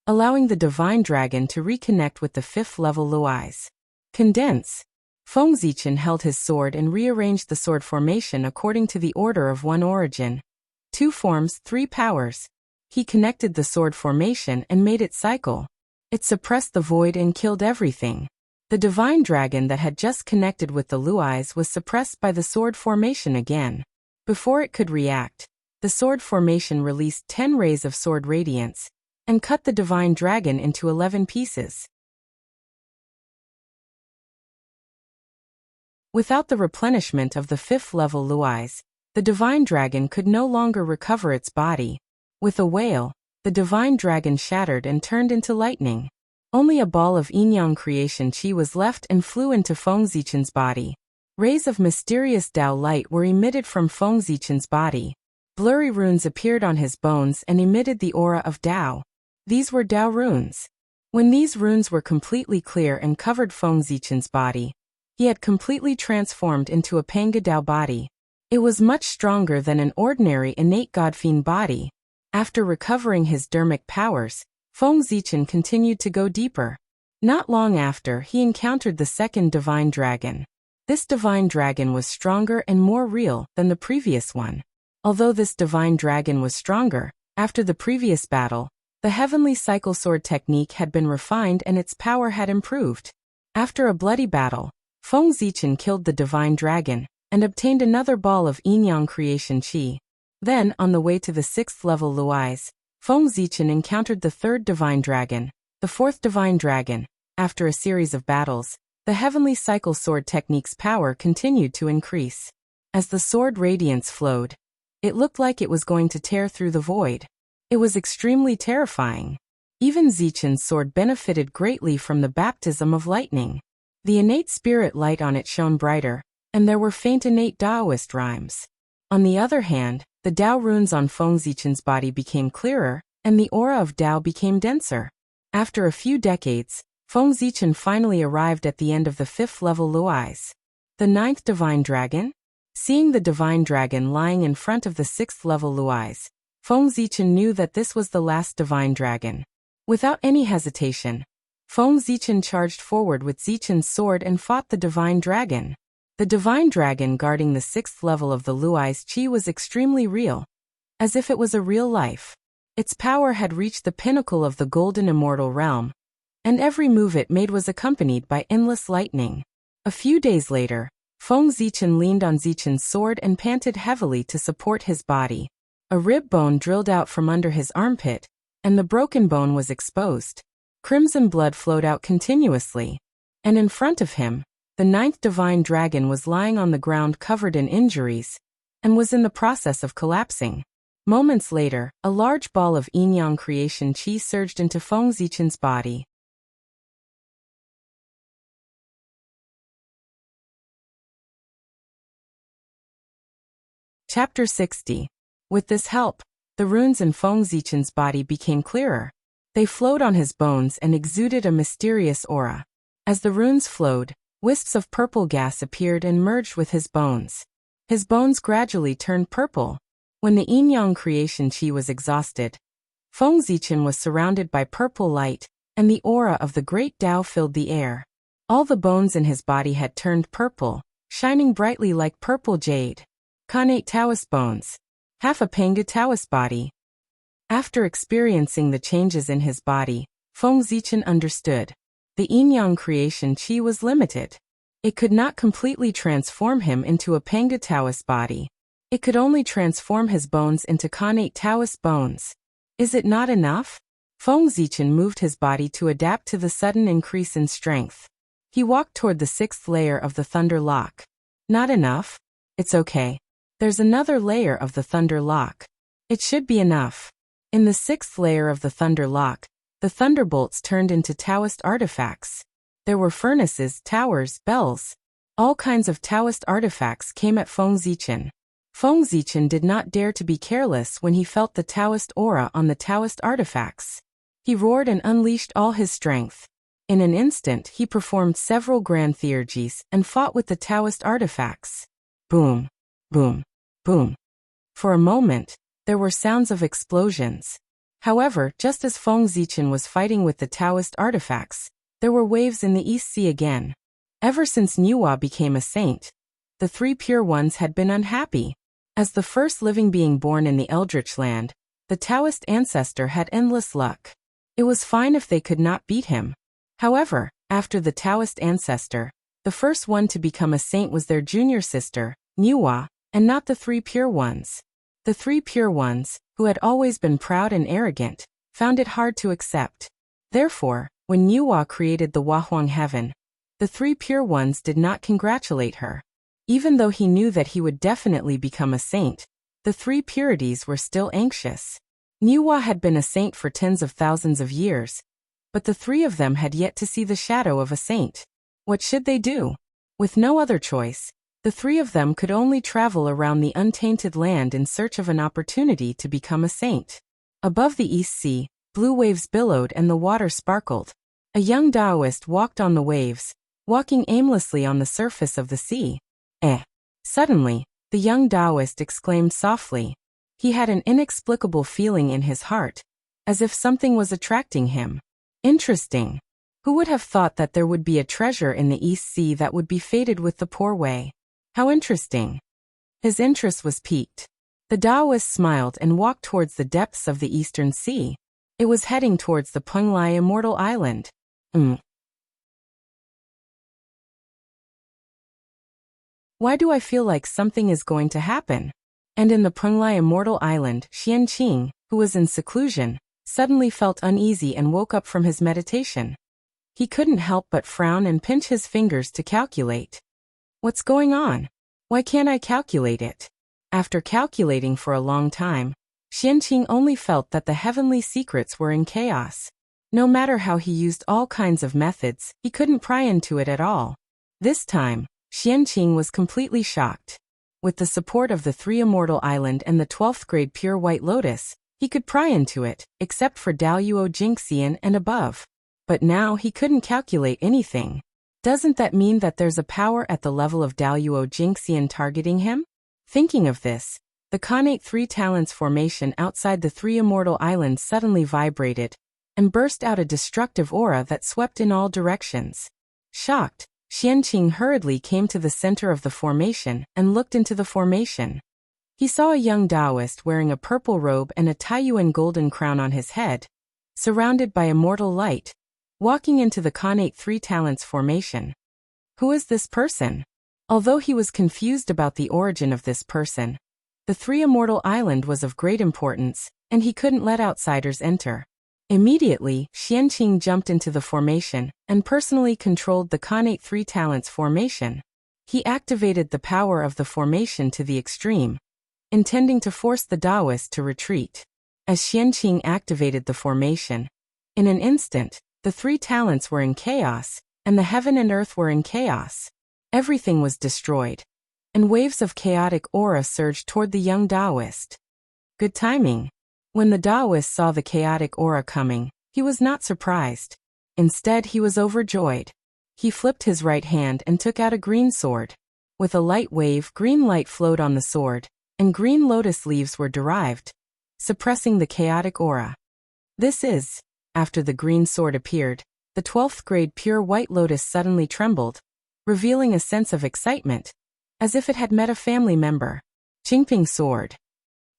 A: allowing the divine dragon to reconnect with the 5th level Luais. Condense. Feng Zichen held his sword and rearranged the sword formation according to the order of 1 origin. 2 forms, 3 powers. He connected the sword formation and made it cycle. It suppressed the void and killed everything. The divine dragon that had just connected with the Luais was suppressed by the sword formation again. Before it could react, the sword formation released 10 rays of sword radiance and cut the divine dragon into 11 pieces. Without the replenishment of the 5th level Luais, the divine dragon could no longer recover its body. With a wail, the divine dragon shattered and turned into lightning. Only a ball of yin-yang creation chi was left and flew into Feng Zichen's body. Rays of mysterious Dao light were emitted from Feng Zichen's body. Blurry runes appeared on his bones and emitted the aura of Dao. These were Dao runes. When these runes were completely clear and covered Feng Zichen's body, he had completely transformed into a Panga Dao body. It was much stronger than an ordinary innate God-fiend body. After recovering his dermic powers, Feng Zichen continued to go deeper. Not long after, he encountered the second divine dragon. This divine dragon was stronger and more real than the previous one. Although this divine dragon was stronger, after the previous battle, the heavenly cycle sword technique had been refined and its power had improved. After a bloody battle, Feng Zichen killed the divine dragon and obtained another ball of yin-yang creation chi. Then, on the way to the 6th level Luais, Feng Zichen encountered the 3rd divine dragon, the 4th divine dragon. After a series of battles, the heavenly cycle sword technique's power continued to increase. As the sword radiance flowed, it looked like it was going to tear through the void. It was extremely terrifying. Even Zichen's sword benefited greatly from the baptism of lightning. The innate spirit light on it shone brighter, and there were faint innate Daoist rhymes. On the other hand, the Dao runes on Feng Zichen's body became clearer, and the aura of Dao became denser. After a few decades, Feng Zichen finally arrived at the end of the 5th level Luais. The 9th divine dragon? Seeing the divine dragon lying in front of the 6th level Luais, Feng Zichen knew that this was the last divine dragon. Without any hesitation, Feng Zichen charged forward with Zichen's sword and fought the divine dragon. The divine dragon guarding the 6th level of the Luai's chi was extremely real, as if it was a real life. Its power had reached the pinnacle of the golden immortal realm, and every move it made was accompanied by endless lightning. A few days later, Feng Zichen leaned on Zichen's sword and panted heavily to support his body. A rib bone drilled out from under his armpit, and the broken bone was exposed. Crimson blood flowed out continuously, and in front of him, the 9th divine dragon was lying on the ground covered in injuries, and was in the process of collapsing. Moments later, a large ball of yin-yang creation chi surged into Feng Zichen's body. Chapter 60. With this help, the runes in Feng Zichen's body became clearer. They flowed on his bones and exuded a mysterious aura. As the runes flowed, wisps of purple gas appeared and merged with his bones. His bones gradually turned purple. When the yin-yang creation chi was exhausted, Feng Zichen was surrounded by purple light, and the aura of the great Dao filled the air. All the bones in his body had turned purple, shining brightly like purple jade. Khanate Taoist bones. Half a Panga Taoist body. After experiencing the changes in his body, Feng Zichen understood. The yin-yang creation chi was limited. It could not completely transform him into a Panga Taoist body. It could only transform his bones into Khanate Taoist bones. Is it not enough? Feng Zichen moved his body to adapt to the sudden increase in strength. He walked toward the 6th layer of the Thunder Lock. Not enough? It's okay. There's another layer of the Thunder Lock. It should be enough. In the 6th layer of the Thunder Lock, the thunderbolts turned into Taoist artifacts. There were furnaces, towers, bells. All kinds of Taoist artifacts came at Feng Zichen. Feng Zichen did not dare to be careless when he felt the Taoist aura on the Taoist artifacts. He roared and unleashed all his strength. In an instant, he performed several grand theurgies and fought with the Taoist artifacts. Boom, boom, boom. For a moment, there were sounds of explosions. However, just as Feng Zichen was fighting with the Taoist artifacts, there were waves in the East Sea again. Ever since Nuwa became a saint, the 3 pure ones had been unhappy. As the first living being born in the Eldritch land, the Taoist ancestor had endless luck. It was fine if they could not beat him. However, After the Taoist ancestor, the first one to become a saint was their junior sister, Niwa, and not the three pure ones. The three pure ones, who had always been proud and arrogant, found it hard to accept. Therefore, when Niwa created the Wahuang heaven, the three pure ones did not congratulate her. Even though he knew that he would definitely become a saint, the three purities were still anxious. Niwa had been a saint for tens of thousands of years, but the three of them had yet to see the shadow of a saint. What should they do? With no other choice, the three of them could only travel around the untainted land in search of an opportunity to become a saint. Above the East Sea, blue waves billowed and the water sparkled. A young Taoist walked on the waves, walking aimlessly on the surface of the sea. Suddenly, the young Taoist exclaimed softly. He had an inexplicable feeling in his heart, as if something was attracting him. Interesting. Who would have thought that there would be a treasure in the East Sea that would be fated with the poor way? How interesting. His interest was piqued. The Taoist smiled and walked towards the depths of the Eastern Sea. It was heading towards the Penglai Immortal Island. Why do I feel like something is going to happen? And in the Penglai Immortal Island, Xianqing, who was in seclusion, suddenly felt uneasy and woke up from his meditation. He couldn't help but frown and pinch his fingers to calculate. What's going on? Why can't I calculate it? After calculating for a long time, Xianqing only felt that the heavenly secrets were in chaos. No matter how he used all kinds of methods, he couldn't pry into it at all. This time, Xianqing was completely shocked. With the support of the three Immortal Island and the 12th grade Pure White Lotus, he could pry into it, except for Daoyuo Jingxian and above. But now he couldn't calculate anything. Doesn't that mean that there's a power at the level of Daoyuo Jingxian targeting him? Thinking of this, the Khanate Three Talents formation outside the three Immortal Islands suddenly vibrated and burst out a destructive aura that swept in all directions. Shocked, Xianqing hurriedly came to the center of the formation and looked into the formation. He saw a young Taoist wearing a purple robe and a Taiyuan golden crown on his head, surrounded by immortal light, walking into the Khanate Three Talents formation. Who is this person? Although he was confused about the origin of this person, the Three Immortal Island was of great importance, and he couldn't let outsiders enter. Immediately, Xianqing jumped into the formation and personally controlled the Khanate Three Talents formation. He activated the power of the formation to the extreme, intending to force the Taoist to retreat. As Xianqing activated the formation, in an instant, the three talents were in chaos, and the heaven and earth were in chaos. Everything was destroyed, and waves of chaotic aura surged toward the young Taoist. Good timing. When the Taoist saw the chaotic aura coming, he was not surprised. Instead, he was overjoyed. He flipped his right hand and took out a green sword. With a light wave, green light flowed on the sword, and green lotus leaves were derived, suppressing the chaotic aura. This is, after the green sword appeared, the 12th grade Pure White Lotus suddenly trembled, revealing a sense of excitement, as if it had met a family member. Qingping sword.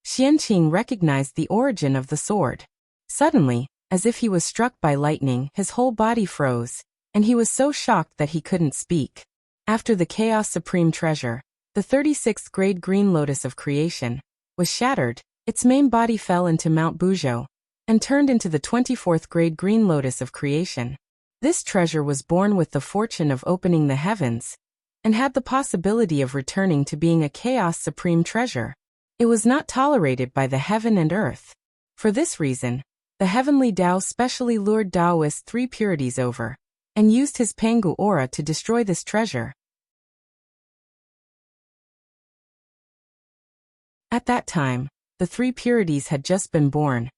A: Xianqing recognized the origin of the sword. Suddenly, as if he was struck by lightning, his whole body froze, and he was so shocked that he couldn't speak. After the Chaos Supreme Treasure, the 36th grade Green Lotus of Creation, was shattered, its main body fell into Mount Buzhou, and turned into the 24th grade Green Lotus of Creation. This treasure was born with the fortune of opening the heavens, and had the possibility of returning to being a Chaos Supreme Treasure. It was not tolerated by the heaven and earth. For this reason, the heavenly Tao specially lured Taoist three purities over, and used his Pangu aura to destroy this treasure. At that time, the three purities had just been born,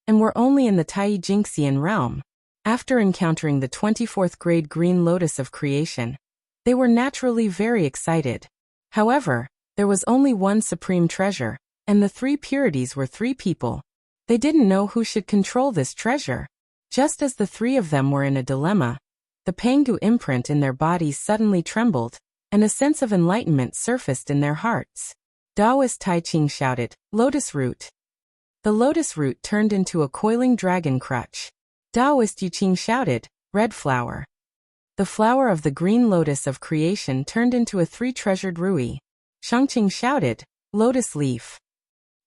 A: and were only in the Tai Jingxian realm. After encountering the 24th grade Green Lotus of Creation, they were naturally very excited. However, there was only one supreme treasure, and the three purities were three people. They didn't know who should control this treasure. Just as the three of them were in a dilemma, the Pangu imprint in their bodies suddenly trembled, and a sense of enlightenment surfaced in their hearts. Taoist Taiqing shouted, "Lotus root." The lotus root turned into a coiling dragon crutch. Taoist Yuqing shouted, "Red flower." The flower of the green lotus of creation turned into a three-treasured ruby. Shangqing shouted, "Lotus leaf."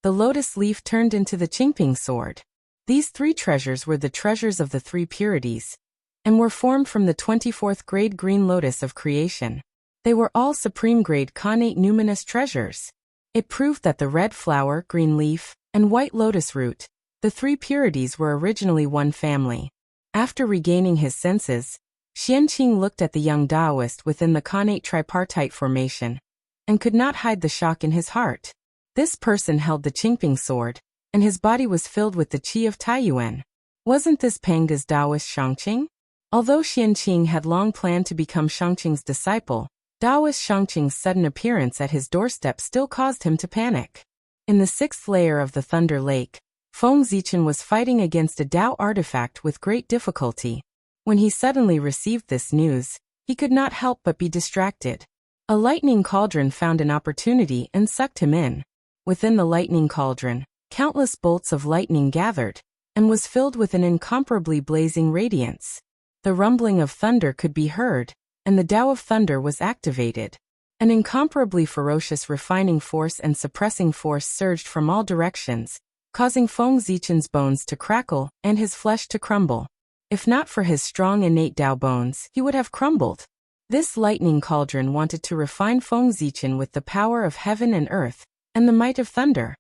A: The lotus leaf turned into the Qingping sword. These three treasures were the treasures of the three purities, and were formed from the 24th grade green lotus of creation. They were all supreme grade connate numinous treasures. It proved that the red flower, green leaf, and white lotus root, the three purities, were originally one family. After regaining his senses, Xianqing looked at the young Taoist within the connate tripartite formation, and could not hide the shock in his heart. This person held the Qingping sword, and his body was filled with the qi of Taiyuan. Wasn't this Panga's Taoist Shangqing? Although Xianqing had long planned to become Shangqing's disciple, Taoist Shangqing's sudden appearance at his doorstep still caused him to panic. In the 6th layer of the Thunder Lake, Feng Zichen was fighting against a Tao artifact with great difficulty. When he suddenly received this news, he could not help but be distracted. A lightning cauldron found an opportunity and sucked him in. Within the lightning cauldron, countless bolts of lightning gathered, and was filled with an incomparably blazing radiance. The rumbling of thunder could be heard, and the Tao of thunder was activated. An incomparably ferocious refining force and suppressing force surged from all directions, causing Feng Zichen's bones to crackle and his flesh to crumble. If not for his strong innate Tao bones, he would have crumbled. This lightning cauldron wanted to refine Feng Zichen with the power of heaven and earth, and the might of thunder.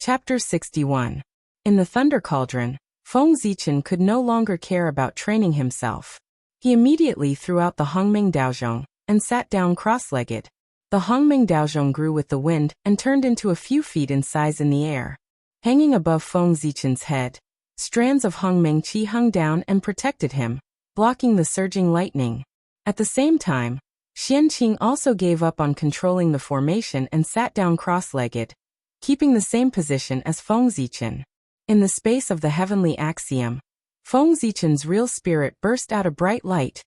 A: Chapter 61. In the Thunder Cauldron, Feng Zichen could no longer care about training himself. He immediately threw out the Hongming Daozhong and sat down cross-legged. The Hongming Daozhong grew with the wind and turned into a few feet in size in the air. Hanging above Feng Zichen's head, strands of Hongming Qi hung down and protected him, blocking the surging lightning. At the same time, Xianqing also gave up on controlling the formation and sat down cross-legged, keeping the same position as Feng Zichen. In the space of the heavenly axiom, Feng Zichen's real spirit burst out a bright light,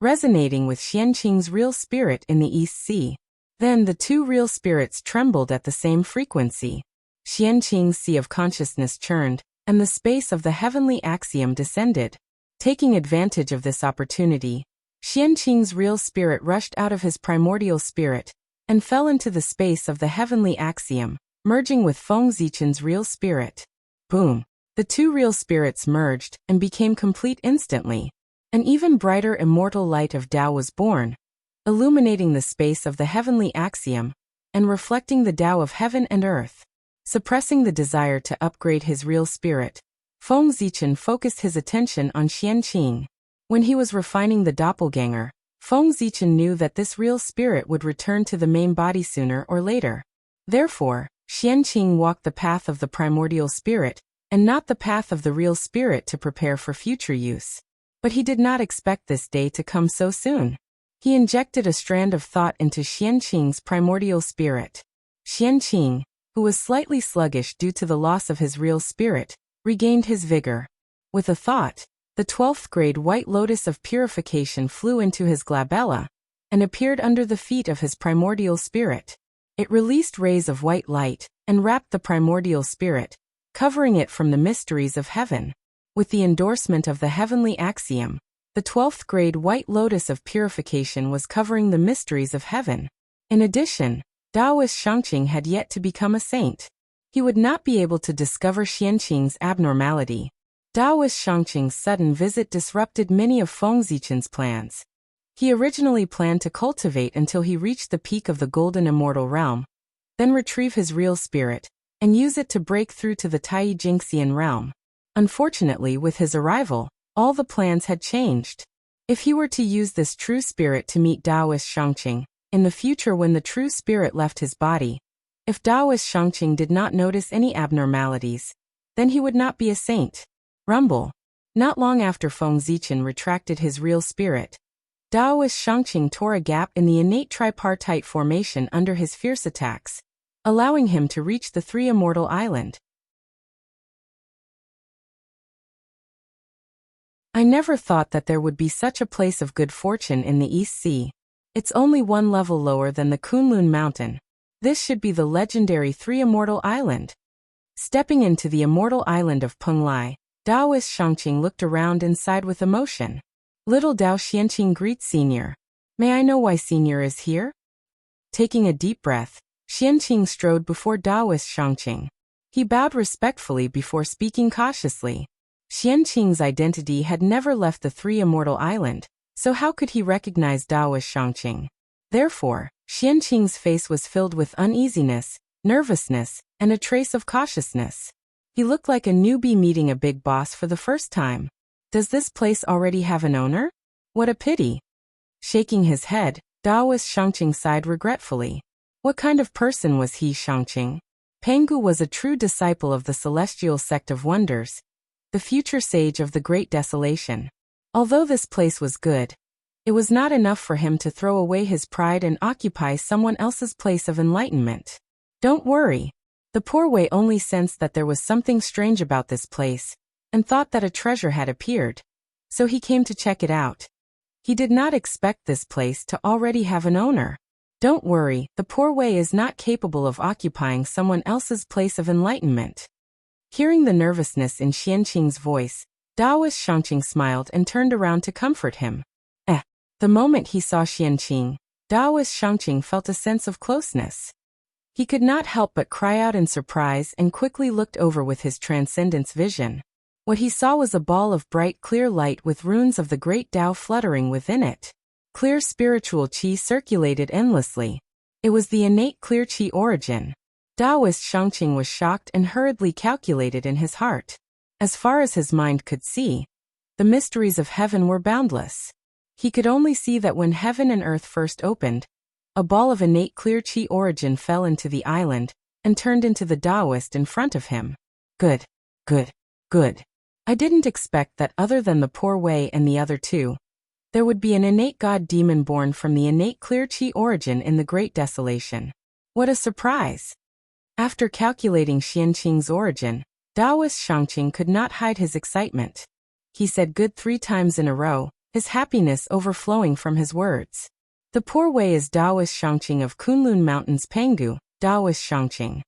A: resonating with Xianqing's real spirit in the East Sea. Then the two real spirits trembled at the same frequency. Xianqing's sea of consciousness churned, and the space of the heavenly axiom descended. Taking advantage of this opportunity, Xianqing's real spirit rushed out of his primordial spirit, and fell into the space of the heavenly axiom, merging with Feng Zichen's real spirit. Boom! The two real spirits merged and became complete instantly. An even brighter immortal light of Tao was born, illuminating the space of the heavenly axiom, and reflecting the Tao of heaven and earth. Suppressing the desire to upgrade his real spirit, Feng Zichen focused his attention on Xianqing. When he was refining the doppelganger, Feng Zichen knew that this real spirit would return to the main body sooner or later. Therefore, Xianqing walked the path of the primordial spirit, and not the path of the real spirit to prepare for future use. But he did not expect this day to come so soon. He injected a strand of thought into Xianqing's primordial spirit. Xianqing, who was slightly sluggish due to the loss of his real spirit, regained his vigor. With a thought, the 12th grade white lotus of purification flew into his glabella, and appeared under the feet of his primordial spirit. It released rays of white light, and wrapped the primordial spirit, covering it from the mysteries of heaven. With the endorsement of the heavenly axiom, the 12th grade white lotus of purification was covering the mysteries of heaven. In addition, Taoist Shangqing had yet to become a saint. He would not be able to discover Xianqing's abnormality. Taoist Shangqing's sudden visit disrupted many of Feng Zichen's plans. He originally planned to cultivate until he reached the peak of the golden immortal realm, then retrieve his real spirit, and use it to break through to the Tai Jingxian realm. Unfortunately, with his arrival, all the plans had changed. If he were to use this true spirit to meet Taoist Shangqing, in the future when the true spirit left his body, if Taoist Shangqing did not notice any abnormalities, then he would not be a saint. Rumble. Not long after Feng Zichen retracted his real spirit, Taoist Shangqing tore a gap in the innate tripartite formation under his fierce attacks, allowing him to reach the Three Immortal Island. I never thought that there would be such a place of good fortune in the East Sea. It's only one level lower than the Kunlun Mountain. This should be the legendary Three Immortal Island. Stepping into the immortal island of Penglai, Taoist Shangqing looked around and sighed with emotion. Little Dao Xianqing greets Senior. May I know why Senior is here? Taking a deep breath, Xianqing strode before Taoist Shangqing. He bowed respectfully before speaking cautiously. Xianqing's identity had never left the Three Immortal Island, so how could he recognize Taoist Shangqing? Therefore, Xianqing's face was filled with uneasiness, nervousness, and a trace of cautiousness. He looked like a newbie meeting a big boss for the first time. Does this place already have an owner? What a pity. Shaking his head, Taoist Shangqing sighed regretfully. What kind of person was he, Shangqing? Pengu was a true disciple of the celestial sect of wonders, the future sage of the Great Desolation. Although this place was good, it was not enough for him to throw away his pride and occupy someone else's place of enlightenment. Don't worry. The poor Wei only sensed that there was something strange about this place, and thought that a treasure had appeared, so he came to check it out. He did not expect this place to already have an owner. Don't worry, the poor Wei is not capable of occupying someone else's place of enlightenment. Hearing the nervousness in Xianqing's voice, Taoist Shangqing smiled and turned around to comfort him. The moment he saw Xianqing, Taoist Shangqing felt a sense of closeness. He could not help but cry out in surprise and quickly looked over with his transcendence vision. What he saw was a ball of bright clear light with runes of the great Tao fluttering within it. Clear spiritual qi circulated endlessly. It was the innate clear qi origin. Taoist Shangqing was shocked and hurriedly calculated in his heart. As far as his mind could see, the mysteries of heaven were boundless. He could only see that when heaven and earth first opened, a ball of innate clear qi origin fell into the island and turned into the Taoist in front of him. Good. I didn't expect that other than the poor Wei and the other two, there would be an innate god demon born from the innate clear qi origin in the Great Desolation. What a surprise! After calculating Xianqing's origin, Taoist Shangqing could not hide his excitement. He said good 3 times in a row, his happiness overflowing from his words. The poor Wei is Taoist Shangqing of Kunlun Mountains Pengu, Taoist Shangqing.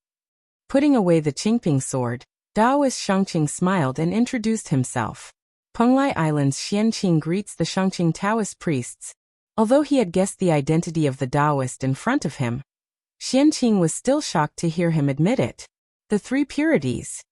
A: Putting away the Qingping sword, Taoist Shangqing smiled and introduced himself. Penglai Island's Xianqing greets the Shangqing Taoist priests. Although he had guessed the identity of the Taoist in front of him, Xianqing was still shocked to hear him admit it. The 3 purities.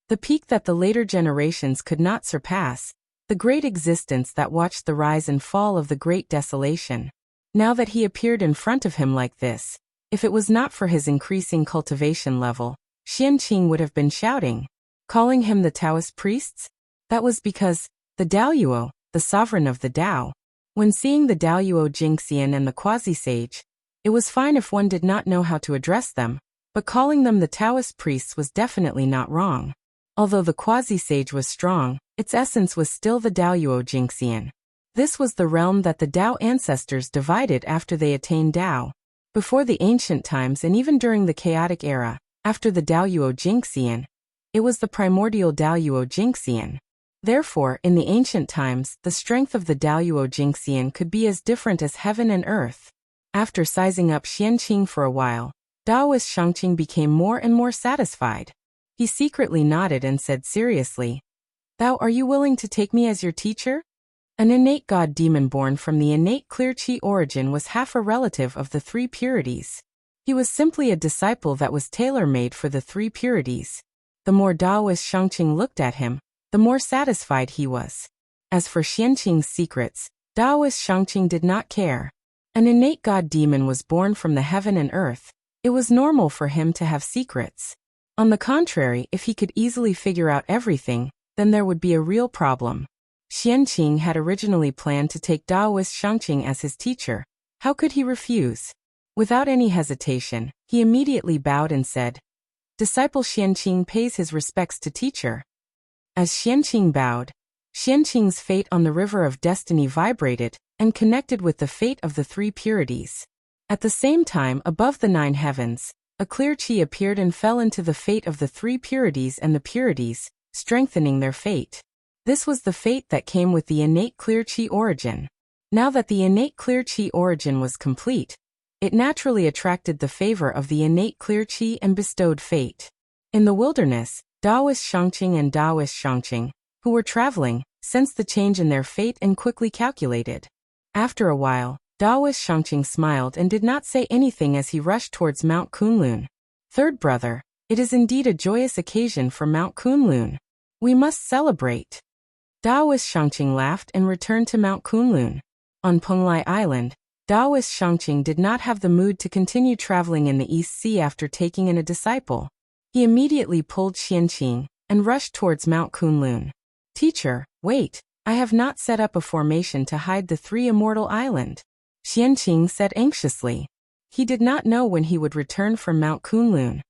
A: The peak that the later generations could not surpass, the great existence that watched the rise and fall of the Great Desolation. Now that he appeared in front of him like this, if it was not for his increasing cultivation level, Xianqing would have been shouting, calling him the Taoist priests? That was because, the Daoyuo, the sovereign of the Tao. When seeing the Daoyuo Jingxian and the quasi-sage, it was fine if one did not know how to address them, but calling them the Taoist priests was definitely not wrong. Although the quasi-sage was strong, its essence was still the Daoyuo Jingxian. This was the realm that the Tao ancestors divided after they attained Tao. Before the ancient times and even during the chaotic era, after the Daoyuo Jingxian, it was the primordial Daoyuo Jingxian. Therefore, in the ancient times, the strength of the Daoyuo Jingxian could be as different as heaven and earth. After sizing up Xianqing for a while, Taoist Shangqing became more and more satisfied. He secretly nodded and said seriously, "Thou, are you willing to take me as your teacher?" An innate god demon born from the innate clear qi origin was half a relative of the 3 purities. He was simply a disciple that was tailor-made for the 3 purities. The more Taoist Shangqing looked at him, the more satisfied he was. As for Xianqing's secrets, Taoist Shangqing did not care. An innate god demon was born from the heaven and earth. It was normal for him to have secrets. On the contrary, if he could easily figure out everything, then there would be a real problem. Xianqing had originally planned to take Taoist Shangqing as his teacher. How could he refuse? Without any hesitation, he immediately bowed and said, "Disciple Xianqing pays his respects to teacher." As Xianqing bowed, Xianqing's fate on the river of destiny vibrated and connected with the fate of the 3 purities. At the same time, above the 9 heavens, a clear qi appeared and fell into the fate of the 3 purities and the purities, strengthening their fate. This was the fate that came with the innate clear qi origin. Now that the innate clear qi origin was complete, it naturally attracted the favor of the innate clear qi and bestowed fate. In the wilderness, Daoist Shangqing and Daoist Shangqing, who were traveling, sensed the change in their fate and quickly calculated. After a while, Daoist Shangqing smiled and did not say anything as he rushed towards Mount Kunlun. Third brother, it is indeed a joyous occasion for Mount Kunlun. We must celebrate. Daoist Shangqing laughed and returned to Mount Kunlun. On Penglai Island, Daoist Shangqing did not have the mood to continue traveling in the East Sea after taking in a disciple. He immediately pulled Xianqing and rushed towards Mount Kunlun. Teacher, wait, I have not set up a formation to hide the three immortal island. Xianqing said anxiously. He did not know when he would return from Mount Kunlun.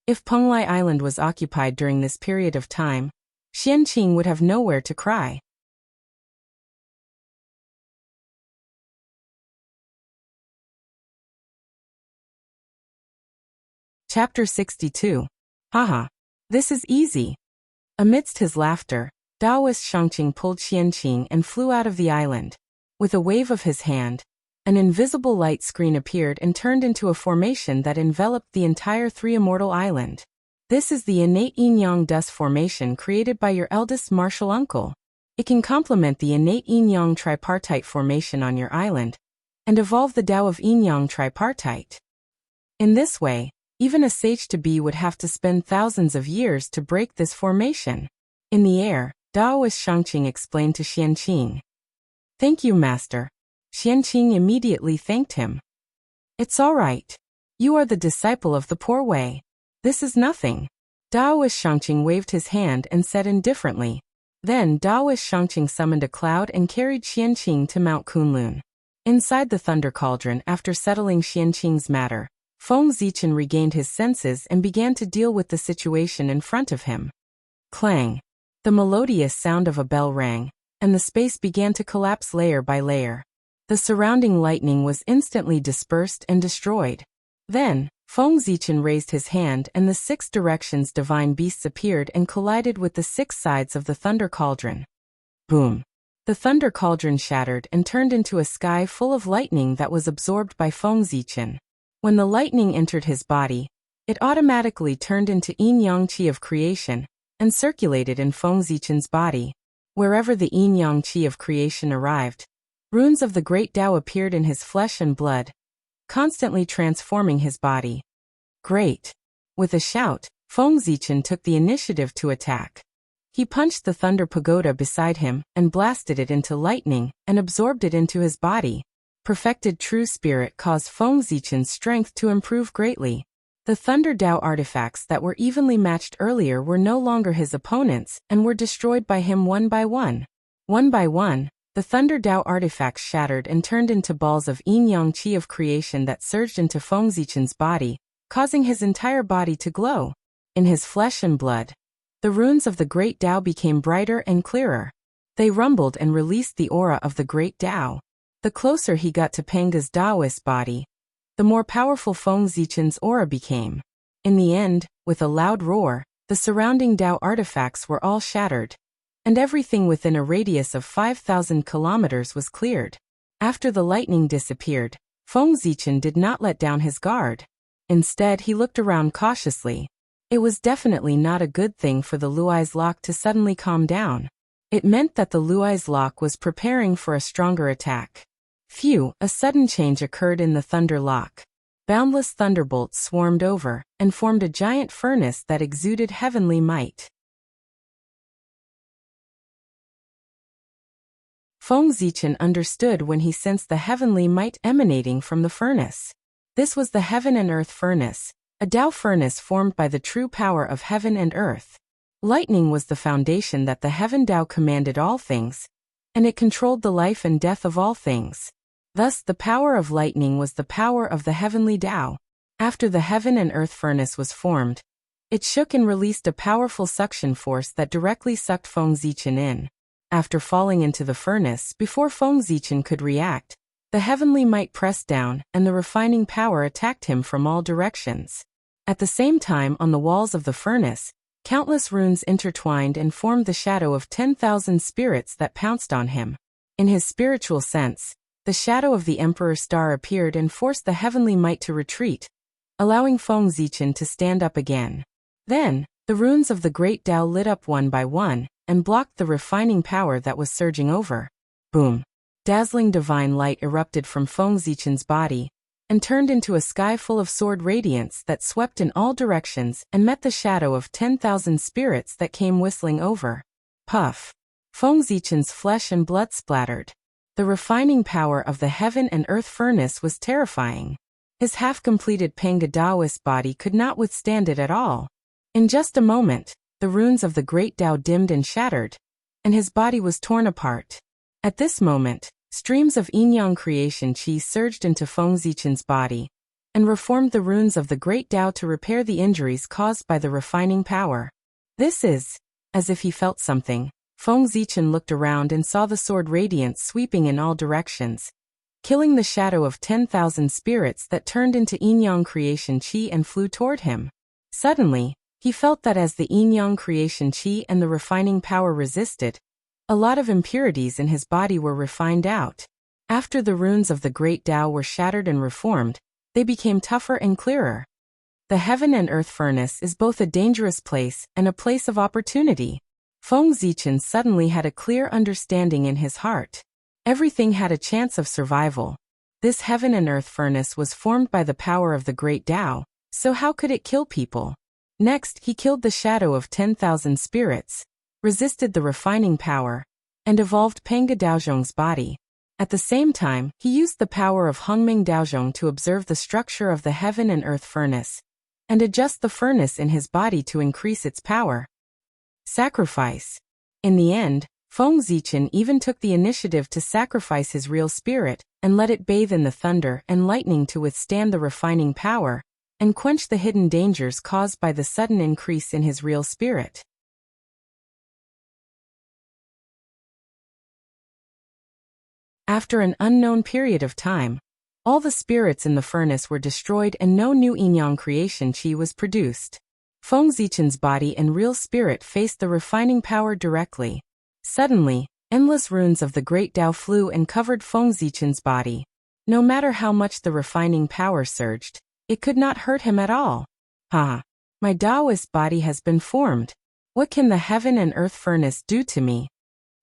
A: If Penglai Island was occupied during this period of time, Xianqing would have nowhere to cry. Chapter 62. Haha. This is easy. Amidst his laughter, Daoist Shangqing pulled Xianqing and flew out of the island. With a wave of his hand, an invisible light screen appeared and turned into a formation that enveloped the entire three immortal island. This is the innate yin-yang dust formation created by your eldest martial uncle. It can complement the innate yin-yang tripartite formation on your island and evolve the Tao of yin-yang tripartite. In this way, even a sage-to-be would have to spend thousands of years to break this formation. In the air, Daoist Shangqing explained to Xianqing. Thank you, master. Xianqing immediately thanked him. It's all right. You are the disciple of the poor way. This is nothing. Daoist Shangqing waved his hand and said indifferently. Then Daoist Shangqing summoned a cloud and carried Xianqing to Mount Kunlun. Inside the thunder cauldron, after settling Xianqing's matter, Feng Zichen regained his senses and began to deal with the situation in front of him. Clang! The melodious sound of a bell rang, and the space began to collapse layer by layer. The surrounding lightning was instantly dispersed and destroyed. Then, Feng Zichen raised his hand and the 6 directions divine beasts appeared and collided with the 6 sides of the thunder cauldron. Boom! The thunder cauldron shattered and turned into a sky full of lightning that was absorbed by Feng Zichen. When the lightning entered his body, it automatically turned into yin-yang qi of creation and circulated in Feng Zichen's body. Wherever the yin-yang qi of creation arrived, runes of the great Tao appeared in his flesh and blood, constantly transforming his body. Great! With a shout, Feng Zichen took the initiative to attack. He punched the thunder pagoda beside him and blasted it into lightning and absorbed it into his body. Perfected true spirit caused Feng Zichen's strength to improve greatly. The Thunder Dao artifacts that were evenly matched earlier were no longer his opponents and were destroyed by him one by one. One by one, the Thunder Dao artifacts shattered and turned into balls of yin-yang qi of creation that surged into Feng Zichen's body, causing his entire body to glow. In his flesh and blood, the runes of the Great Tao became brighter and clearer. They rumbled and released the aura of the Great Tao. The closer he got to Panga's Taoist body, the more powerful Feng Zichen's aura became. In the end, with a loud roar, the surrounding Tao artifacts were all shattered, and everything within a radius of 5,000 kilometers was cleared. After the lightning disappeared, Feng Zichen did not let down his guard. Instead, he looked around cautiously. It was definitely not a good thing for the Luai's lock to suddenly calm down. It meant that the Luai's lock was preparing for a stronger attack. Phew, a sudden change occurred in the thunder lock. Boundless thunderbolts swarmed over and formed a giant furnace that exuded heavenly might. Feng Zichen understood when he sensed the heavenly might emanating from the furnace. This was the heaven and earth furnace, a Tao furnace formed by the true power of heaven and earth. Lightning was the foundation that the heaven Tao commanded all things, and it controlled the life and death of all things. Thus, the power of lightning was the power of the heavenly Tao. After the heaven and earth furnace was formed, it shook and released a powerful suction force that directly sucked Feng Zichen in. After falling into the furnace, before Feng Zichen could react, the heavenly might pressed down and the refining power attacked him from all directions. At the same time, on the walls of the furnace, Countless runes intertwined and formed the shadow of 10,000 spirits that pounced on him. In his spiritual sense, the shadow of the Emperor Star appeared and forced the heavenly might to retreat, allowing Feng Zichen to stand up again. Then, the runes of the Great Tao lit up one by one, and blocked the refining power that was surging over. Boom! Dazzling divine light erupted from Feng Zichen's body, and turned into a sky full of sword radiance that swept in all directions and met the shadow of 10,000 spirits that came whistling over. Puff! Feng Zichen's flesh and blood splattered. The refining power of the heaven and earth furnace was terrifying. His half-completed Panga Daoist body could not withstand it at all. In just a moment, the runes of the Great Tao dimmed and shattered, and his body was torn apart. At this moment, streams of yin-yang creation qi surged into Feng Zichen's body, and reformed the runes of the Great Tao to repair the injuries caused by the refining power. This is, as if he felt something. Feng Zichen looked around and saw the sword radiance sweeping in all directions, killing the shadow of 10,000 spirits that turned into yin-yang creation qi and flew toward him. Suddenly, he felt that as the yin-yang creation qi and the refining power resisted, a lot of impurities in his body were refined out. After the runes of the Great Tao were shattered and reformed, they became tougher and clearer. The heaven and earth furnace is both a dangerous place and a place of opportunity. Feng Zichen suddenly had a clear understanding in his heart. Everything had a chance of survival. This heaven and earth furnace was formed by the power of the Great Tao, so how could it kill people? Next, he killed the shadow of 10,000 spirits, resisted the refining power, and evolved Panga Daozhong's body. At the same time, he used the power of Hongming Daozhong to observe the structure of the heaven and earth furnace, and adjust the furnace in his body to increase its power. Sacrifice. In the end, Feng Zichen even took the initiative to sacrifice his real spirit and let it bathe in the thunder and lightning to withstand the refining power and quench the hidden dangers caused by the sudden increase in his real spirit. After an unknown period of time, all the spirits in the furnace were destroyed and no new yin-yang creation qi was produced. Feng Zichen's body and real spirit faced the refining power directly. Suddenly, endless runes of the Great Tao flew and covered Feng Zichen's body. No matter how much the refining power surged, it could not hurt him at all. Ha! My Taoist body has been formed. What can the heaven and earth furnace do to me?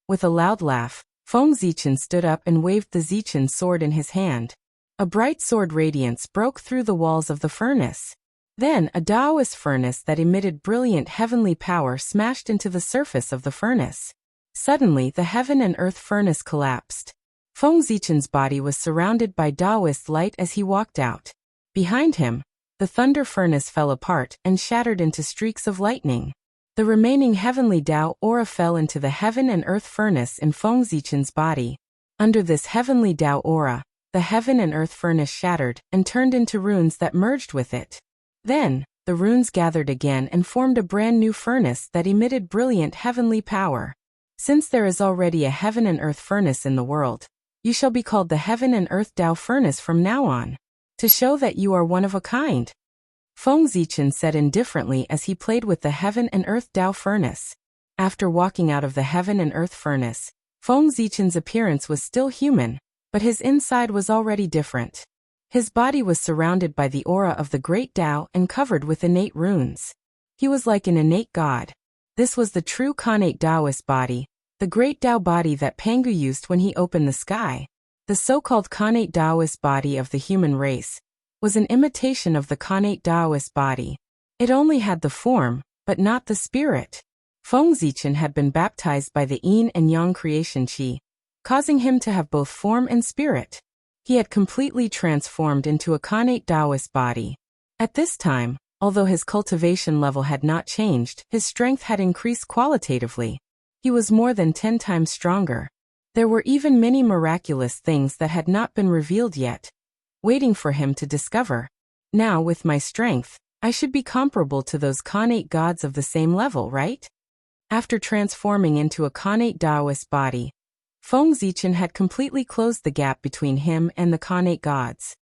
A: With a loud laugh, Feng Zichen stood up and waved the Zichen sword in his hand. A bright sword radiance broke through the walls of the furnace. Then, a Taoist furnace that emitted brilliant heavenly power smashed into the surface of the furnace. Suddenly, the heaven and earth furnace collapsed. Feng Zichen's body was surrounded by Taoist light as he walked out. Behind him, the thunder furnace fell apart and shattered into streaks of lightning. The remaining heavenly Tao aura fell into the heaven and earth furnace in Feng Zichen's body. Under this heavenly Tao aura, the heaven and earth furnace shattered and turned into runes that merged with it. Then, the runes gathered again and formed a brand new furnace that emitted brilliant heavenly power. Since there is already a heaven and earth furnace in the world, you shall be called the heaven and earth Tao furnace from now on, to show that you are one of a kind. Feng Zichen said indifferently as he played with the heaven and earth Tao furnace. After walking out of the heaven and earth furnace, Feng Zichen's appearance was still human, but his inside was already different. His body was surrounded by the aura of the Great Tao and covered with innate runes. He was like an innate god. This was the true Khanate Taoist body, the Great Tao body that Pangu used when he opened the sky. The so-called Khanate Taoist body of the human race was an imitation of the Khanate Taoist body. It only had the form, but not the spirit. Feng Zichen had been baptized by the yin and yang creation qi, causing him to have both form and spirit. He had completely transformed into a Khanate Taoist body. At this time, although his cultivation level had not changed, his strength had increased qualitatively. He was more than 10 times stronger. There were even many miraculous things that had not been revealed yet, waiting for him to discover. Now, with my strength, I should be comparable to those Khanate gods of the same level, right? After transforming into a Khanate Taoist body, Feng Zichen had completely closed the gap between him and the Khanate gods.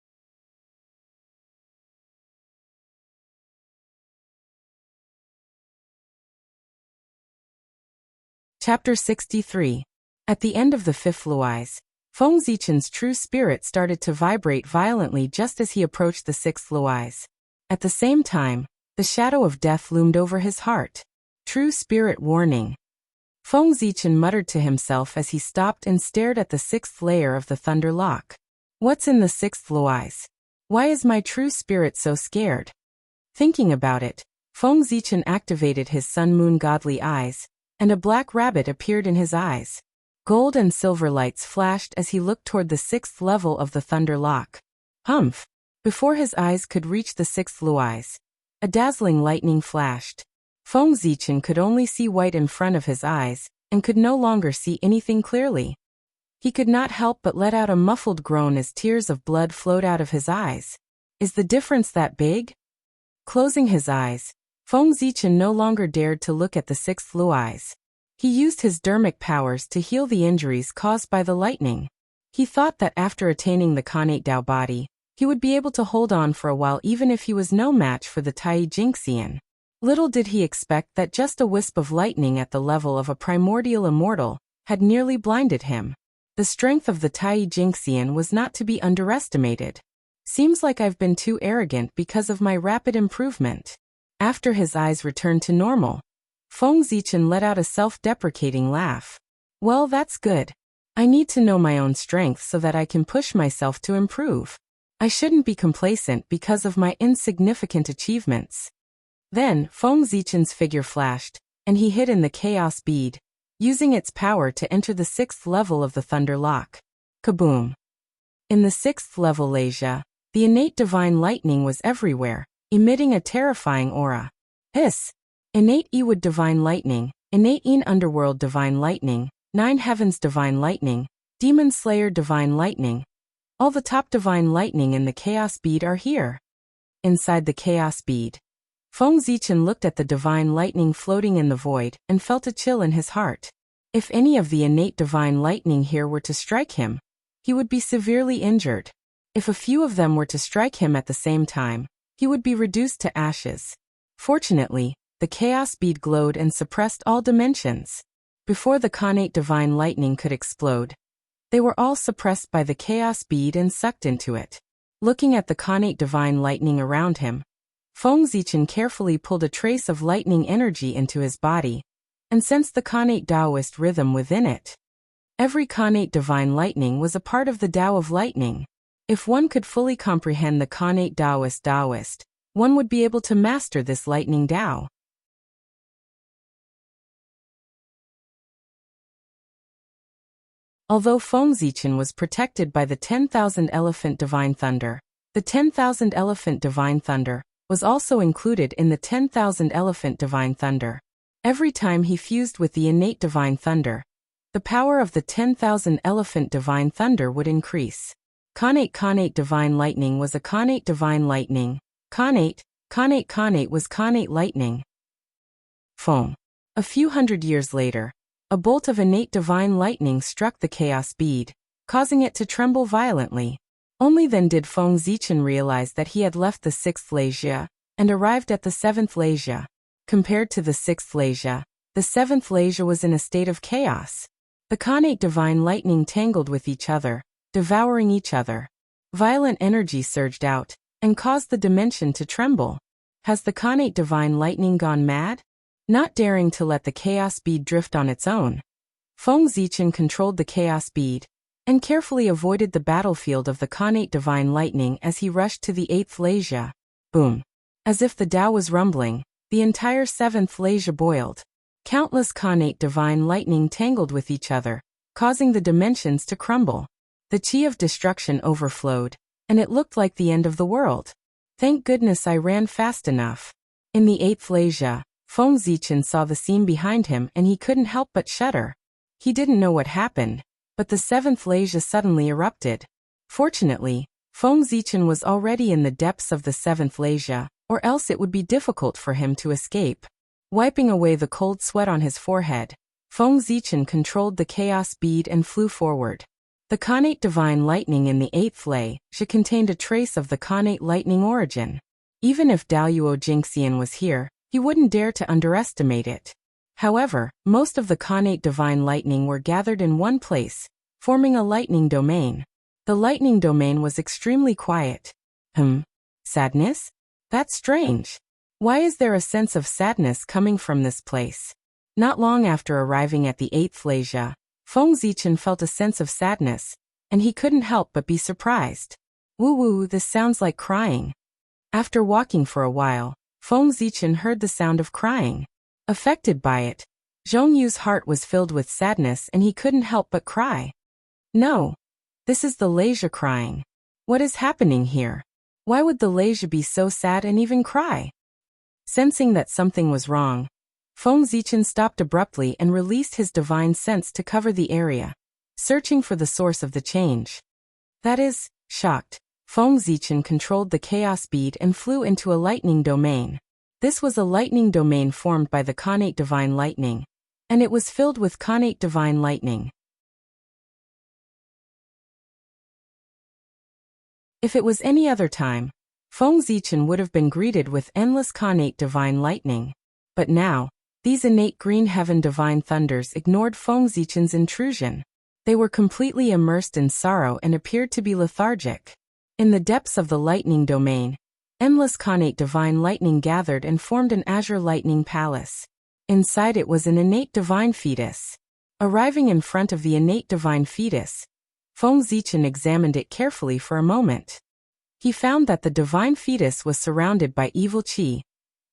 A: Chapter 63. At the end of the fifth luais, Feng Zichen's true spirit started to vibrate violently just as he approached the sixth luais. At the same time, the shadow of death loomed over his heart. True spirit warning. Feng Zichen muttered to himself as he stopped and stared at the sixth layer of the thunder lock. What's in the sixth luais? Why is my true spirit so scared? Thinking about it, Feng Zichen activated his sun-moon godly eyes, and a black rabbit appeared in his eyes. Gold and silver lights flashed as he looked toward the sixth level of the thunder lock. Humph! Before his eyes could reach the sixth luais, a dazzling lightning flashed. Feng Zichen could only see white in front of his eyes, and could no longer see anything clearly. He could not help but let out a muffled groan as tears of blood flowed out of his eyes. Is the difference that big? Closing his eyes, Feng Zichen no longer dared to look at the sixth luais. He used his dermic powers to heal the injuries caused by the lightning. He thought that after attaining the Khanate Dao body, he would be able to hold on for a while even if he was no match for the Tai Jingxian. Little did he expect that just a wisp of lightning at the level of a primordial immortal had nearly blinded him. The strength of the Tai Jingxian was not to be underestimated. Seems like I've been too arrogant because of my rapid improvement. After his eyes returned to normal, Feng Zichen let out a self-deprecating laugh. Well, that's good. I need to know my own strength so that I can push myself to improve. I shouldn't be complacent because of my insignificant achievements. Then, Feng Zichen's figure flashed, and he hid in the chaos bead, using its power to enter the sixth level of the thunder lock. Kaboom! In the sixth level Leisha, the innate divine lightning was everywhere, emitting a terrifying aura. Hiss! Innate Ewood divine lightning, innate Een underworld divine lightning, nine heavens divine lightning, demon slayer divine lightning. All the top divine lightning in the chaos bead are here. Inside the chaos bead, Feng Zichen looked at the divine lightning floating in the void and felt a chill in his heart. If any of the innate divine lightning here were to strike him, he would be severely injured. If a few of them were to strike him at the same time, he would be reduced to ashes. Fortunately, the chaos bead glowed and suppressed all dimensions. Before the Khanate divine lightning could explode, they were all suppressed by the chaos bead and sucked into it. Looking at the Khanate divine lightning around him, Feng Zichen carefully pulled a trace of lightning energy into his body, and sensed the Khanate Taoist rhythm within it. Every Khanate divine lightning was a part of the Tao of lightning. If one could fully comprehend the Khanate Taoist, one would be able to master this lightning Tao. Although Feng Zichen was protected by the 10,000 Elephant Divine Thunder, the 10,000 Elephant Divine Thunder was also included in the 10,000 Elephant Divine Thunder. Every time he fused with the innate Divine Thunder, the power of the 10,000 Elephant Divine Thunder would increase. Khanate Divine Lightning was a Khanate Divine Lightning. Khanate was Khanate Lightning. Foam. A few hundred years later, a bolt of innate divine lightning struck the chaos bead, causing it to tremble violently. Only then did Feng Zichen realize that he had left the sixth Leisha and arrived at the seventh Leisha. Compared to the sixth Leisha, the seventh Leisha was in a state of chaos. The Khanate divine lightning tangled with each other, devouring each other. Violent energy surged out and caused the dimension to tremble. Has the Khanate divine lightning gone mad? Not daring to let the chaos bead drift on its own, Feng Zichen controlled the chaos bead and carefully avoided the battlefield of the Khanate divine lightning as he rushed to the eighth Leisha. Boom! As if the Tao was rumbling, the entire seventh Leisha boiled. Countless Khanate divine lightning tangled with each other, causing the dimensions to crumble. The chi of destruction overflowed, and it looked like the end of the world. Thank goodness I ran fast enough. In the eighth Leisha, Feng Zichen saw the scene behind him and he couldn't help but shudder. He didn't know what happened, but the seventh Leisha suddenly erupted. Fortunately, Feng Zichen was already in the depths of the seventh Leisha, or else it would be difficult for him to escape. Wiping away the cold sweat on his forehead, Feng Zichen controlled the chaos bead and flew forward. The Khanate divine lightning in the eighth Leisha contained a trace of the Khanate lightning origin. Even if Daoyuo Jingxian was here, he wouldn't dare to underestimate it. However, most of the Khanate divine lightning were gathered in one place, forming a lightning domain. The lightning domain was extremely quiet. Sadness? That's strange. Why is there a sense of sadness coming from this place? Not long after arriving at the 8th Legia, Feng Zichen felt a sense of sadness, and he couldn't help but be surprised. Woo, this sounds like crying. After walking for a while, Feng Zichen heard the sound of crying. Affected by it, Zhongyu's heart was filled with sadness and he couldn't help but cry. No. This is the Legia crying. What is happening here? Why would the Legia be so sad and even cry? Sensing that something was wrong, Feng Zichen stopped abruptly and released his divine sense to cover the area, searching for the source of the change. That is, shocked, Feng Zichen controlled the chaos bead and flew into a lightning domain. This was a lightning domain formed by the Khanate divine lightning, and it was filled with Khanate divine lightning. If it was any other time, Feng Zichen would have been greeted with endless Khanate divine lightning. But now, these innate green heaven divine thunders ignored Feng Zichen's intrusion. They were completely immersed in sorrow and appeared to be lethargic. In the depths of the lightning domain, endless Khanate divine lightning gathered and formed an azure lightning palace. Inside it was an innate divine fetus. Arriving in front of the innate divine fetus, Feng Zichen examined it carefully for a moment. He found that the divine fetus was surrounded by evil qi,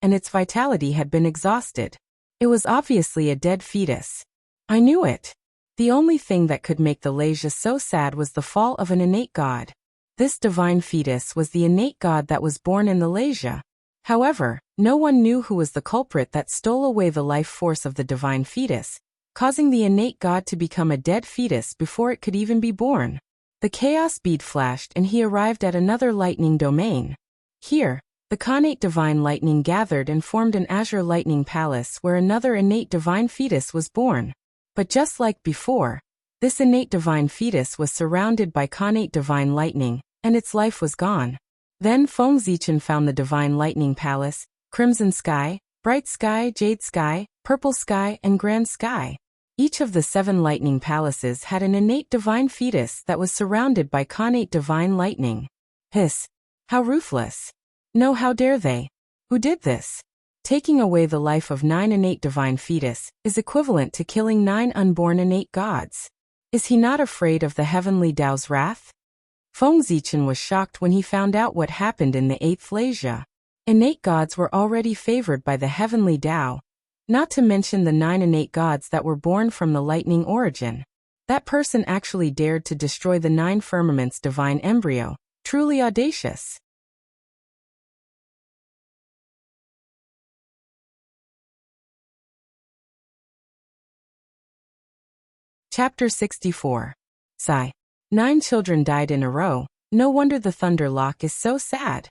A: and its vitality had been exhausted. It was obviously a dead fetus. I knew it. The only thing that could make the Legia so sad was the fall of an innate god. This divine fetus was the innate god that was born in the Legia. However, no one knew who was the culprit that stole away the life force of the divine fetus, causing the innate god to become a dead fetus before it could even be born. The chaos bead flashed and he arrived at another lightning domain. Here, the Khanate divine lightning gathered and formed an azure lightning palace where another innate divine fetus was born. But just like before, this innate divine fetus was surrounded by Khanate divine lightning, and its life was gone. Then Feng Zichen found the divine lightning palace, crimson sky, bright sky, jade sky, purple sky, and grand sky. Each of the 7 lightning palaces had an innate divine fetus that was surrounded by Khanate divine lightning. Hiss! How ruthless! No, how dare they? Who did this? Taking away the life of 9 innate divine fetus is equivalent to killing 9 unborn innate gods. Is he not afraid of the heavenly Tao's wrath? Feng Zichen was shocked when he found out what happened in the 8th Legia. Innate gods were already favored by the heavenly Tao, not to mention the 9 innate gods that were born from the lightning origin. That person actually dared to destroy the 9 firmament's divine embryo. Truly audacious. Chapter 64. Sigh. 9 children died in a row. No wonder the Thunder Lock is so sad.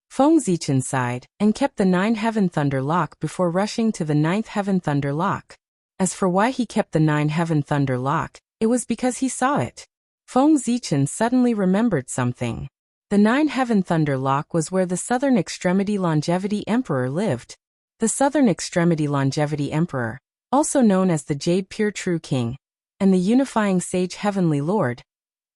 A: Feng Zichen sighed and kept the 9 Heaven Thunder Lock before rushing to the 9th Heaven Thunder Lock. As for why he kept the 9 Heaven Thunder Lock, it was because he saw it. Feng Zichen suddenly remembered something. The 9 Heaven Thunder Lock was where the Southern Extremity Longevity Emperor lived. The Southern Extremity Longevity Emperor, also known as the Jade Pure True King, and the Unifying Sage Heavenly Lord,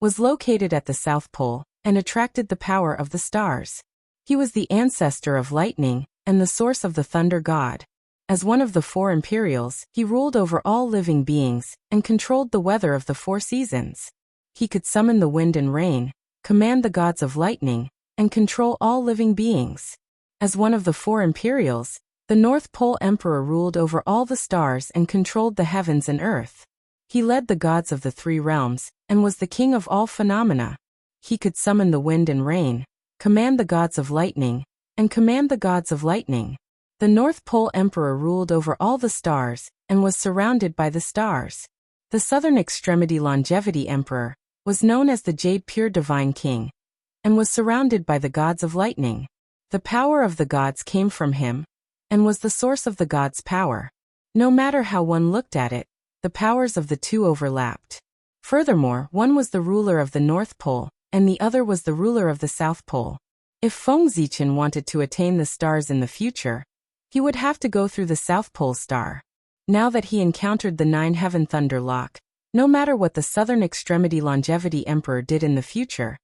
A: was located at the South Pole and attracted the power of the stars. He was the ancestor of lightning and the source of the thunder god. As one of the 4 Imperials, he ruled over all living beings and controlled the weather of the 4 seasons. He could summon the wind and rain, command the gods of lightning, and control all living beings. As one of the 4 Imperials, the North Pole Emperor ruled over all the stars and controlled the heavens and earth. He led the gods of the 3 realms, and was the king of all phenomena. He could summon the wind and rain, command the gods of lightning, and command the gods of lightning. The North Pole Emperor ruled over all the stars, and was surrounded by the stars. The Southern Extremity Longevity Emperor was known as the Jade Pure Divine King, and was surrounded by the gods of lightning. The power of the gods came from him, and was the source of the gods' power. No matter how one looked at it, the powers of the 2 overlapped. Furthermore, one was the ruler of the North Pole, and the other was the ruler of the South Pole. If Feng Zichen wanted to attain the stars in the future, he would have to go through the South Pole star. Now that he encountered the 9-heaven thunder lock, no matter what the southern extremity longevity emperor did in the future,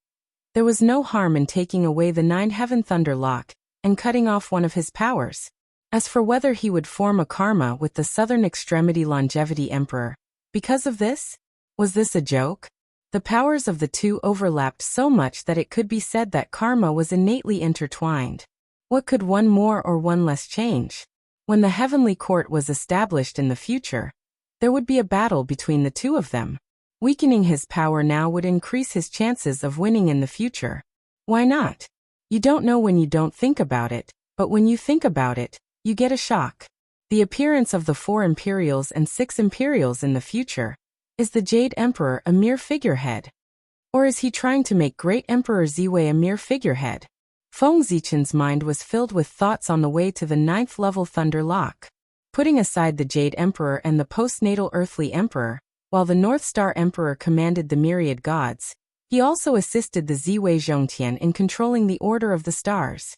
A: there was no harm in taking away the 9-heaven thunder lock and cutting off one of his powers. As for whether he would form a karma with the southern extremity longevity emperor, because of this? Was this a joke? The powers of the two overlapped so much that it could be said that karma was innately intertwined. What could one more or one less change? When the heavenly court was established in the future, there would be a battle between the two of them. Weakening his power now would increase his chances of winning in the future. Why not? You don't know when you don't think about it, but when you think about it, you get a shock. The appearance of the 4 imperials and 6 imperials in the future. Is the Jade Emperor a mere figurehead? Or is he trying to make Great Emperor Ziwei a mere figurehead? Feng Zichen's mind was filled with thoughts on the way to the 9th level Thunder Lock. Putting aside the Jade Emperor and the postnatal Earthly Emperor, while the North Star Emperor commanded the myriad gods, he also assisted the Ziwei Zhongtian in controlling the order of the stars.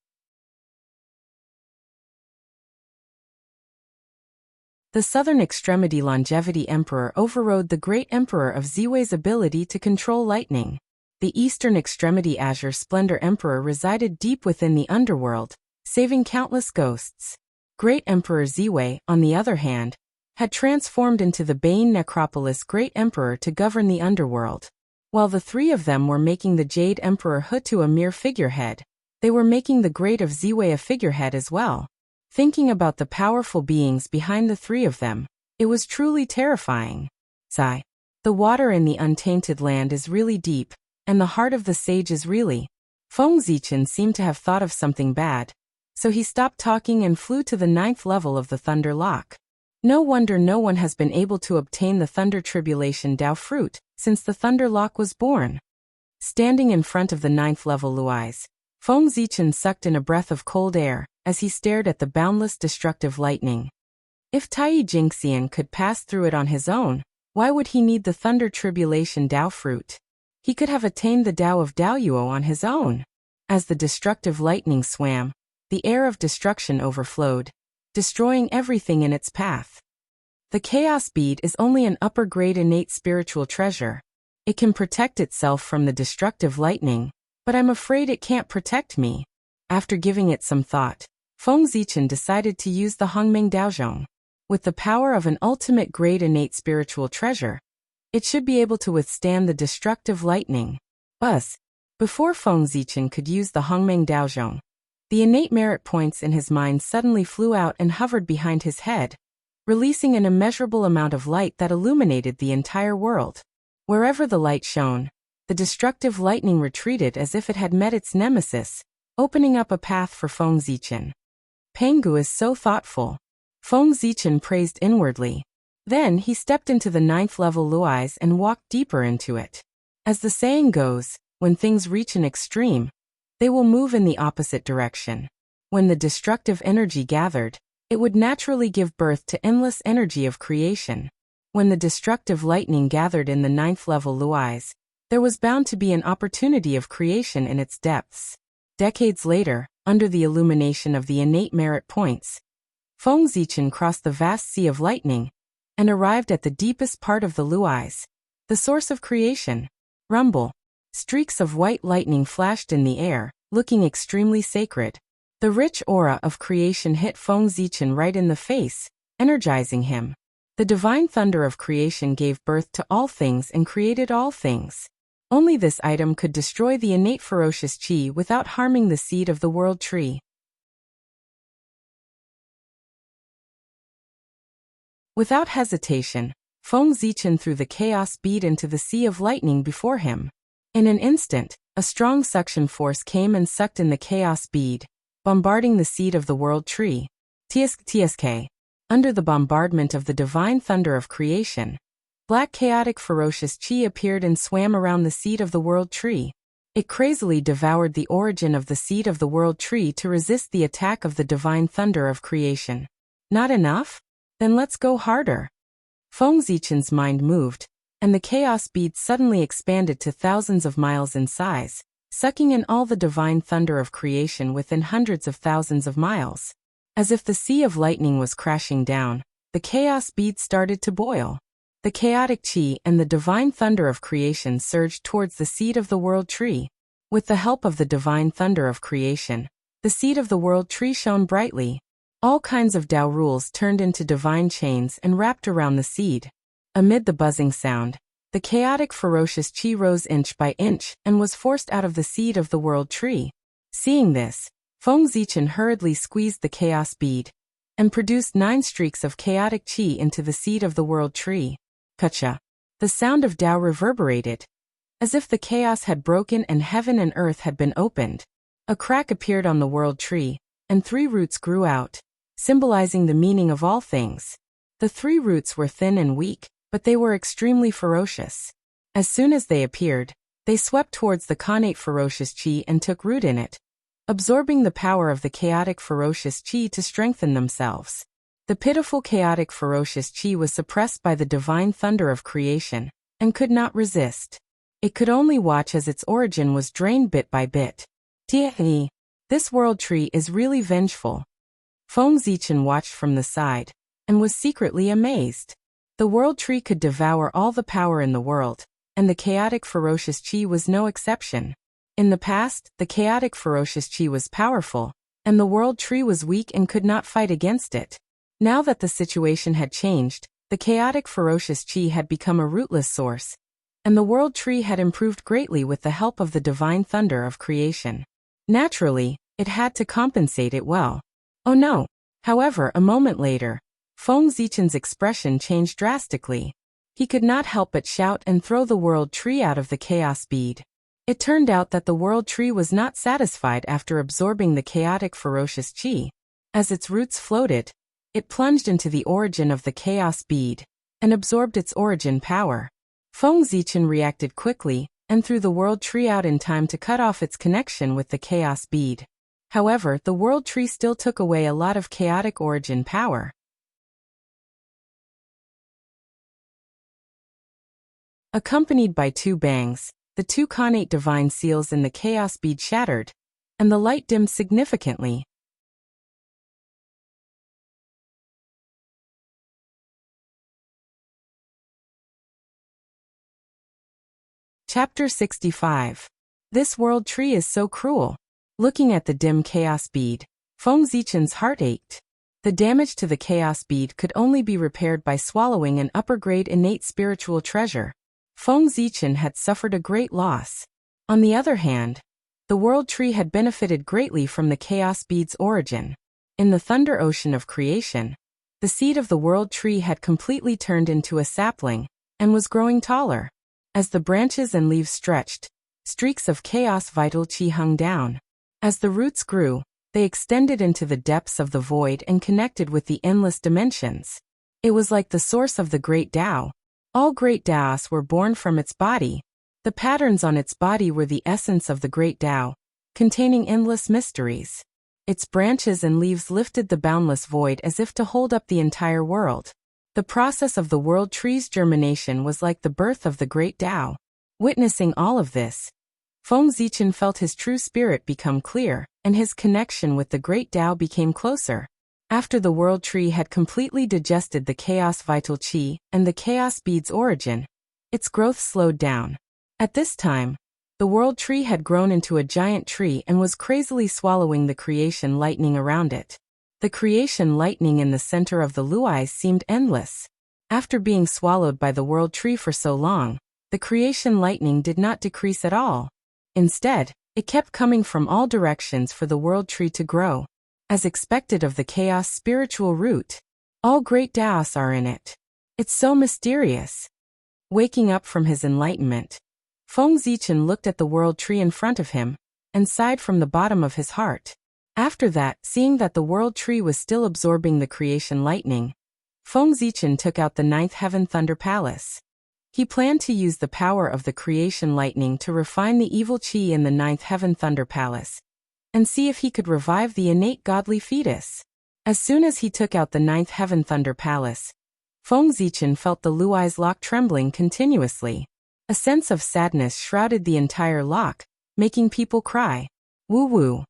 A: The Southern Extremity Longevity Emperor overrode the Great Emperor of Ziwei's ability to control lightning. The Eastern Extremity Azure Splendor Emperor resided deep within the underworld, saving countless ghosts. Great Emperor Ziwei, on the other hand, had transformed into the Bane Necropolis Great Emperor to govern the underworld. While the three of them were making the Jade Emperor Hutu a mere figurehead, they were making the Great of Ziwei a figurehead as well. Thinking about the powerful beings behind the three of them, it was truly terrifying. Sigh. The water in the untainted land is really deep, and the heart of the sage is really. Feng Zichen seemed to have thought of something bad, so he stopped talking and flew to the 9th level of the Thunder Lock. No wonder no one has been able to obtain the Thunder Tribulation Dao fruit since the Thunder Lock was born. Standing in front of the 9th level Luais, Feng Zichen sucked in a breath of cold air as he stared at the boundless destructive lightning. If Tai Jingxian could pass through it on his own, why would he need the Thunder Tribulation Dao fruit? He could have attained the Dao of Daoyuo on his own. As the destructive lightning swam, the air of destruction overflowed, destroying everything in its path. The Chaos Bead is only an upper-grade innate spiritual treasure. It can protect itself from the destructive lightning, but I'm afraid it can't protect me. After giving it some thought, Feng Zichen decided to use the Hongmeng Daozhong. With the power of an ultimate grade innate spiritual treasure, it should be able to withstand the destructive lightning. Buzz! Before Feng Zichen could use the Hongmeng Daozhong, the innate merit points in his mind suddenly flew out and hovered behind his head, releasing an immeasurable amount of light that illuminated the entire world. Wherever the light shone, the destructive lightning retreated as if it had met its nemesis, opening up a path for Feng Zichen. Pengu is so thoughtful. Feng Zichen praised inwardly. Then he stepped into the 9th level Luais and walked deeper into it. As the saying goes, when things reach an extreme, they will move in the opposite direction. When the destructive energy gathered, it would naturally give birth to endless energy of creation. When the destructive lightning gathered in the 9th level Luais, there was bound to be an opportunity of creation in its depths. Decades later, under the illumination of the innate merit points, Feng Zichen crossed the vast sea of lightning and arrived at the deepest part of the Luais, the source of creation. Rumble. Streaks of white lightning flashed in the air, looking extremely sacred. The rich aura of creation hit Feng Zichen right in the face, energizing him. The divine thunder of creation gave birth to all things and created all things. Only this item could destroy the innate ferocious qi without harming the seed of the world tree. Without hesitation, Feng Zichen threw the chaos bead into the sea of lightning before him. In an instant, a strong suction force came and sucked in the chaos bead, bombarding the seed of the world tree. Tsk. Under the bombardment of the divine thunder of creation, black chaotic ferocious qi appeared and swam around the seed of the world tree. It crazily devoured the origin of the seed of the world tree to resist the attack of the divine thunder of creation. Not enough? Then let's go harder. Feng Zichen's mind moved, and the chaos bead suddenly expanded to thousands of miles in size, sucking in all the divine thunder of creation within hundreds of thousands of miles. As if the sea of lightning was crashing down, the chaos bead started to boil. The chaotic chi and the divine thunder of creation surged towards the seed of the world tree. With the help of the divine thunder of creation, the seed of the world tree shone brightly. All kinds of Tao rules turned into divine chains and wrapped around the seed. Amid the buzzing sound, the chaotic ferocious chi rose inch by inch and was forced out of the seed of the world tree. Seeing this, Feng Zichen hurriedly squeezed the chaos bead and produced 9 streaks of chaotic chi into the seed of the world tree. Kacha. The sound of Tao reverberated, as if the chaos had broken and heaven and earth had been opened. A crack appeared on the world tree, and 3 roots grew out, symbolizing the meaning of all things. The 3 roots were thin and weak, but they were extremely ferocious. As soon as they appeared, they swept towards the connate ferocious chi and took root in it, absorbing the power of the chaotic ferocious chi to strengthen themselves. The pitiful chaotic ferocious chi was suppressed by the divine thunder of creation, and could not resist. It could only watch as its origin was drained bit by bit. Tie, this world tree is really vengeful. Feng Zichen watched from the side, and was secretly amazed. The world tree could devour all the power in the world, and the chaotic ferocious chi was no exception. In the past, the chaotic ferocious chi was powerful, and the world tree was weak and could not fight against it. Now that the situation had changed, the chaotic ferocious chi had become a rootless source, and the world tree had improved greatly with the help of the divine thunder of creation. Naturally, it had to compensate it well. Oh no! However, a moment later, Feng Zichen's expression changed drastically. He could not help but shout and throw the world tree out of the chaos bead. It turned out that the world tree was not satisfied after absorbing the chaotic ferocious chi. As its roots floated, it plunged into the origin of the chaos bead and absorbed its origin power. Feng Zichen reacted quickly and threw the world tree out in time to cut off its connection with the chaos bead. However, the world tree still took away a lot of chaotic origin power. Accompanied by 2 bangs, the 2 connate divine seals in the chaos bead shattered, and the light dimmed significantly. Chapter 65. This world tree is so cruel. Looking at the dim chaos bead, Feng Zichen's heart ached. The damage to the chaos bead could only be repaired by swallowing an upper-grade innate spiritual treasure. Feng Zichen had suffered a great loss. On the other hand, the world tree had benefited greatly from the chaos bead's origin. In the thunder ocean of creation, the seed of the world tree had completely turned into a sapling, and was growing taller. As the branches and leaves stretched, streaks of chaos vital chi hung down. As the roots grew, they extended into the depths of the void and connected with the endless dimensions. It was like the source of the great Tao. All great Taos were born from its body. The patterns on its body were the essence of the great Tao, containing endless mysteries. Its branches and leaves lifted the boundless void as if to hold up the entire world. The process of the world tree's germination was like the birth of the great Tao. Witnessing all of this, Feng Zichen felt his true spirit become clear, and his connection with the great Tao became closer. After the world tree had completely digested the chaos vital chi and the chaos bead's origin, its growth slowed down. At this time, the world tree had grown into a giant tree and was crazily swallowing the creation lightning around it. The creation lightning in the center of the luais seemed endless. After being swallowed by the world tree for so long, the creation lightning did not decrease at all. Instead, it kept coming from all directions for the world tree to grow. As expected of the chaos spiritual root, all great Taos are in it. It's so mysterious. Waking up from his enlightenment, Feng Zichen looked at the world tree in front of him, and sighed from the bottom of his heart. After that, seeing that the world tree was still absorbing the creation lightning, Feng Zichen took out the 9th Heaven Thunder Palace. He planned to use the power of the creation lightning to refine the evil chi in the 9th Heaven Thunder Palace, and see if he could revive the innate godly fetus. As soon as he took out the 9th Heaven Thunder Palace, Feng Zichen felt the luai's lock trembling continuously. A sense of sadness shrouded the entire lock, making people cry. Woo-woo.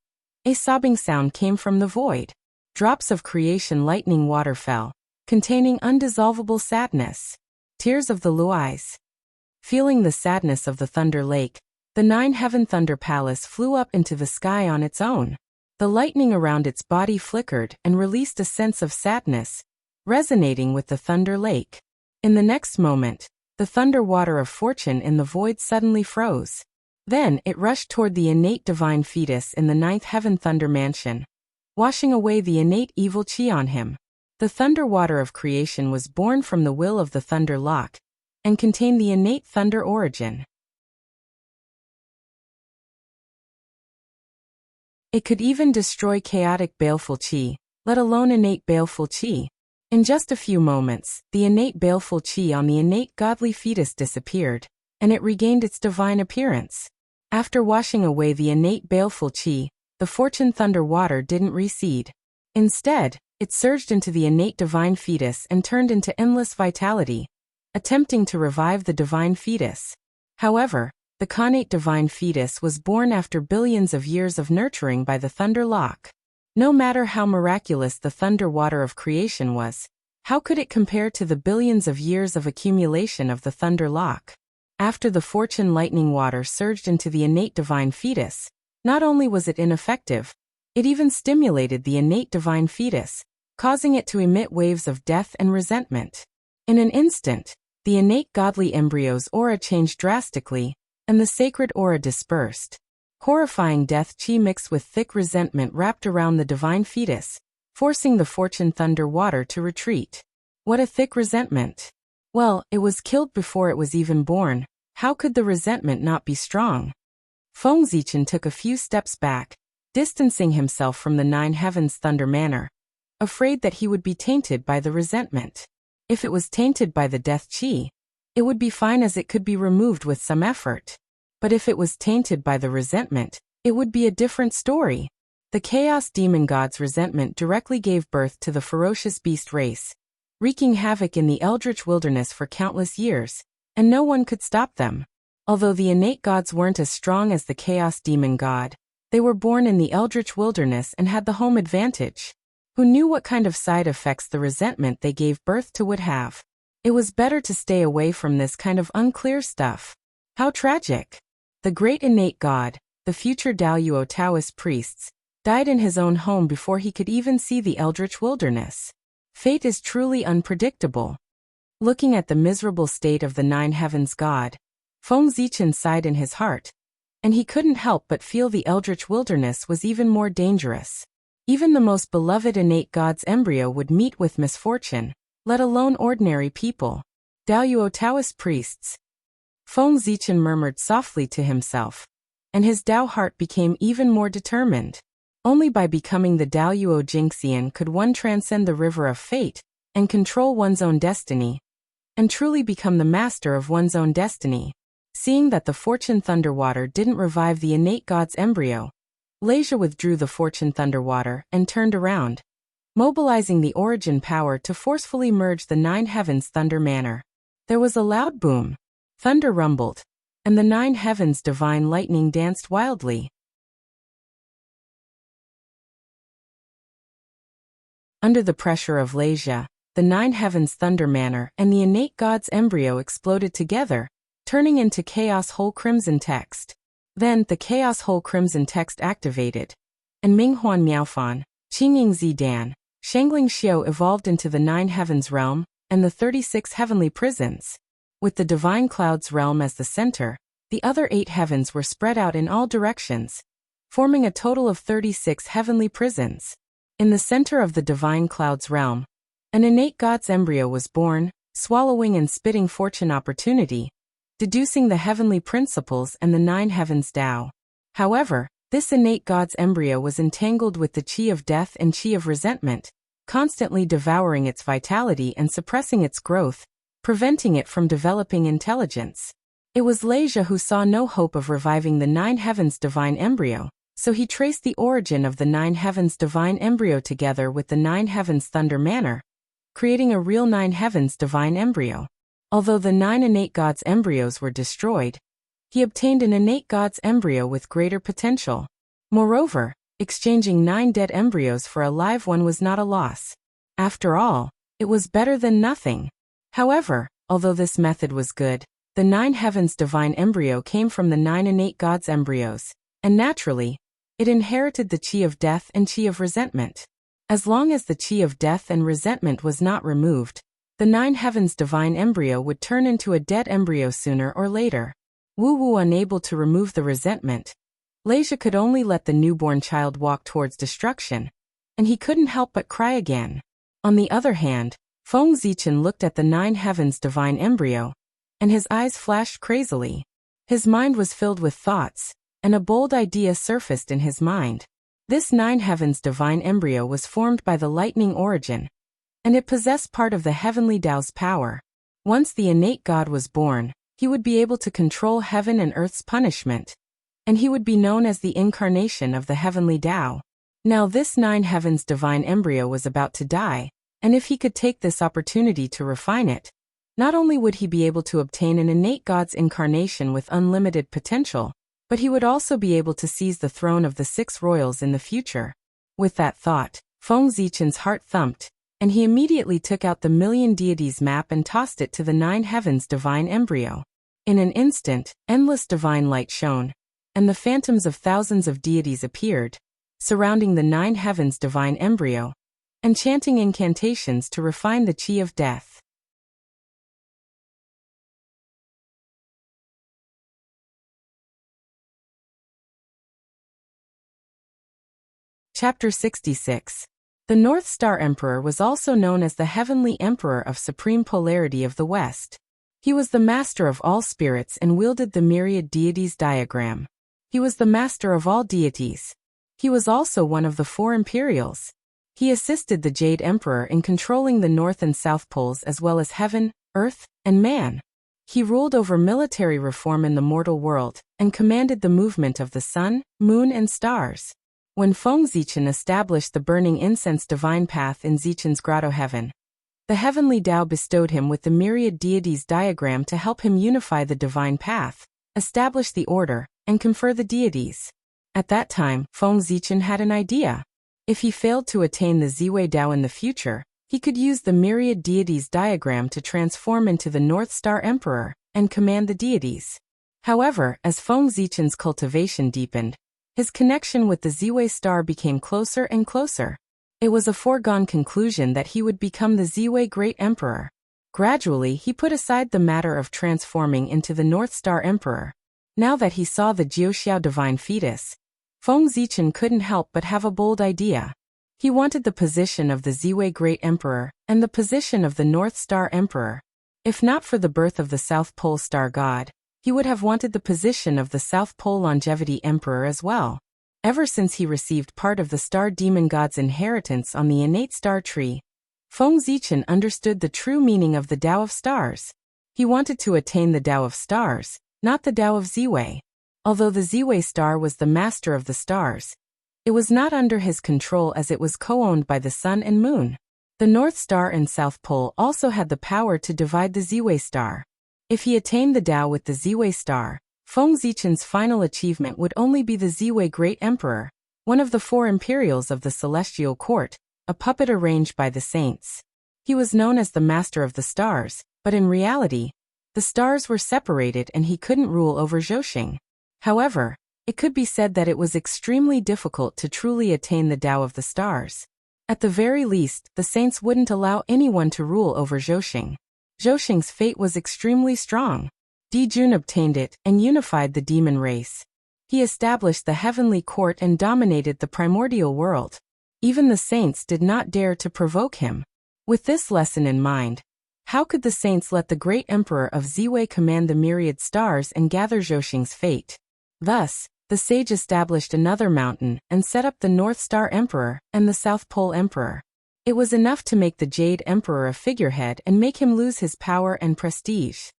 A: A sobbing sound came from the void. Drops of creation lightning water fell, containing undissolvable sadness. Tears of the Luais. Feeling the sadness of the Thunder Lake, the 9-heaven Thunder Palace flew up into the sky on its own. The lightning around its body flickered and released a sense of sadness, resonating with the Thunder Lake. In the next moment, the thunder water of fortune in the void suddenly froze. Then it rushed toward the innate divine fetus in the 9th heaven Thunder Mansion, washing away the innate evil chi on him. The thunder water of creation was born from the will of the Thunder Lock, and contained the innate thunder origin. It could even destroy chaotic baleful chi, let alone innate baleful chi. In just a few moments, the innate baleful chi on the innate godly fetus disappeared, and it regained its divine appearance. After washing away the innate baleful chi, the fortune thunder water didn't recede. Instead, it surged into the innate divine fetus and turned into endless vitality, attempting to revive the divine fetus. However, the connate divine fetus was born after billions of years of nurturing by the Thunder Lock. No matter how miraculous the thunder water of creation was, how could it compare to the billions of years of accumulation of the Thunder Lock? After the fortune lightning water surged into the innate divine fetus, not only was it ineffective, it even stimulated the innate divine fetus, causing it to emit waves of death and resentment. In an instant, the innate godly embryo's aura changed drastically, and the sacred aura dispersed. Horrifying death chi mixed with thick resentment wrapped around the divine fetus, forcing the fortune thunder water to retreat. What a thick resentment! Well, it was killed before it was even born. How could the resentment not be strong? Feng Zichen took a few steps back, distancing himself from the 9 heavens thunder manor, afraid that he would be tainted by the resentment. If it was tainted by the death chi, it would be fine as it could be removed with some effort. But if it was tainted by the resentment, it would be a different story. The Chaos Demon God's resentment directly gave birth to the ferocious beast race, wreaking havoc in the Eldritch Wilderness for countless years, and no one could stop them. Although the innate gods weren't as strong as the Chaos Demon God, they were born in the Eldritch Wilderness and had the home advantage. Who knew what kind of side effects the resentment they gave birth to would have? It was better to stay away from this kind of unclear stuff. How tragic! The great innate god, the future Daoyuo Taoist priests, died in his own home before he could even see the Eldritch Wilderness. Fate is truly unpredictable. Looking at the miserable state of the 9 heavens god, Feng Zichen sighed in his heart, and he couldn't help but feel the Eldritch Wilderness was even more dangerous. Even the most beloved innate god's embryo would meet with misfortune, let alone ordinary people. Daoyuo Taoist priests. Feng Zichen murmured softly to himself, and his Dao heart became even more determined. Only by becoming the Daoyuo Jingxian could one transcend the river of fate, and control one's own destiny, and truly become the master of one's own destiny. Seeing that the fortune thunder water didn't revive the innate god's embryo, Leisha withdrew the fortune thunder water and turned around, mobilizing the origin power to forcefully merge the 9 heavens thunder manor. There was a loud boom. Thunder rumbled, and the 9 heavens divine lightning danced wildly. Under the pressure of Leisha, the 9 heavens thunder manor and the innate god's embryo exploded together, turning into chaos whole crimson text. Then the chaos whole crimson text activated, and Minghuan Miaofan, Qingying Zidan, Shangling Xiao evolved into the 9 heavens realm and the 36 heavenly prisons. With the divine clouds realm as the center, the other 8 heavens were spread out in all directions, forming a total of 36 heavenly prisons. In the center of the divine clouds realm, an innate god's embryo was born, swallowing and spitting fortune opportunity, deducing the heavenly principles and the 9 heavens Tao. However, this innate god's embryo was entangled with the chi of death and chi of resentment, constantly devouring its vitality and suppressing its growth, preventing it from developing intelligence. It was Leisha who saw no hope of reviving the 9 heavens divine embryo, so he traced the origin of the 9 heavens divine embryo together with the 9 heavens thunder manor, creating a real 9 heavens divine embryo. Although the 9 innate gods' embryos were destroyed, he obtained an innate god's embryo with greater potential. Moreover, exchanging 9 dead embryos for a live one was not a loss. After all, It was better than nothing. However, although this method was good, the 9 heavens divine embryo came from the 9 innate gods embryos, and naturally, it inherited the chi of death and chi of resentment. As long as the chi of death and resentment was not removed, the 9 heavens divine embryo would turn into a dead embryo sooner or later. Wu unable to remove the resentment, Leisha could only let the newborn child walk towards destruction, and he couldn't help but cry again. On the other hand, Feng Zichen looked at the 9 heavens divine embryo, and his eyes flashed crazily. His mind was filled with thoughts, and a bold idea surfaced in his mind. This 9 heavens divine embryo was formed by the lightning origin, and it possessed part of the heavenly Tao's power. Once the innate God was born, he would be able to control heaven and earth's punishment, and he would be known as the incarnation of the heavenly Tao. Now this 9 heavens divine embryo was about to die, and if he could take this opportunity to refine it, not only would he be able to obtain an innate God's incarnation with unlimited potential, but he would also be able to seize the throne of the 6 royals in the future. With that thought, Feng Zichen's heart thumped, and he immediately took out the Million Deities map and tossed it to the 9 heavens divine embryo. In an instant, endless divine light shone, and the phantoms of thousands of deities appeared, surrounding the 9 heavens divine embryo, and chanting incantations to refine the chi of death. Chapter 66. The North Star Emperor was also known as the Heavenly Emperor of Supreme Polarity of the West. He was the master of all spirits and wielded the myriad deities diagram. He was the master of all deities. He was also one of the 4 Imperials. He assisted the Jade Emperor in controlling the North and South Poles as well as heaven, earth, and man. He ruled over military reform in the mortal world, and commanded the movement of the sun, moon and stars. When Feng Zichen established the burning incense divine path in Zichen's grotto heaven, the heavenly Tao bestowed him with the myriad deities diagram to help him unify the divine path, establish the order, and confer the deities. At that time, Feng Zichen had an idea. If he failed to attain the Ziwei Tao in the future, he could use the myriad deities diagram to transform into the North Star Emperor and command the deities. However, as Feng Zichen's cultivation deepened, his connection with the Ziwei star became closer and closer. It was a foregone conclusion that he would become the Ziwei Great Emperor. Gradually, he put aside the matter of transforming into the North Star Emperor. Now that he saw the Jiuxiao divine fetus, Feng Zichen couldn't help but have a bold idea. He wanted the position of the Ziwei Great Emperor and the position of the North Star Emperor. If not for the birth of the South Pole Star God, he would have wanted the position of the South Pole Longevity Emperor as well. Ever since he received part of the Star Demon God's inheritance on the innate star tree, Feng Zichen understood the true meaning of the Tao of Stars. He wanted to attain the Tao of Stars, not the Tao of Ziwei. Although the Ziwei star was the master of the stars, it was not under his control as it was co-owned by the sun and moon. The North Star and South Pole also had the power to divide the Ziwei star. If he attained the Tao with the Ziwei star, Feng Zichen's final achievement would only be the Ziwei Great Emperor, one of the 4 Imperials of the Celestial Court, a puppet arranged by the saints. He was known as the Master of the Stars, but in reality, the stars were separated and he couldn't rule over Zhousing. However, it could be said that it was extremely difficult to truly attain the Tao of the stars. At the very least, the saints wouldn't allow anyone to rule over Zhousing. Zhousing's fate was extremely strong. Dijun obtained it and unified the demon race. He established the heavenly court and dominated the primordial world. Even the saints did not dare to provoke him. With this lesson in mind, how could the saints let the great emperor of Ziwei command the myriad stars and gather Zhousing's fate? Thus, the sage established another mountain and set up the North Star Emperor and the South Pole Emperor. It was enough to make the Jade Emperor a figurehead and make him lose his power and prestige.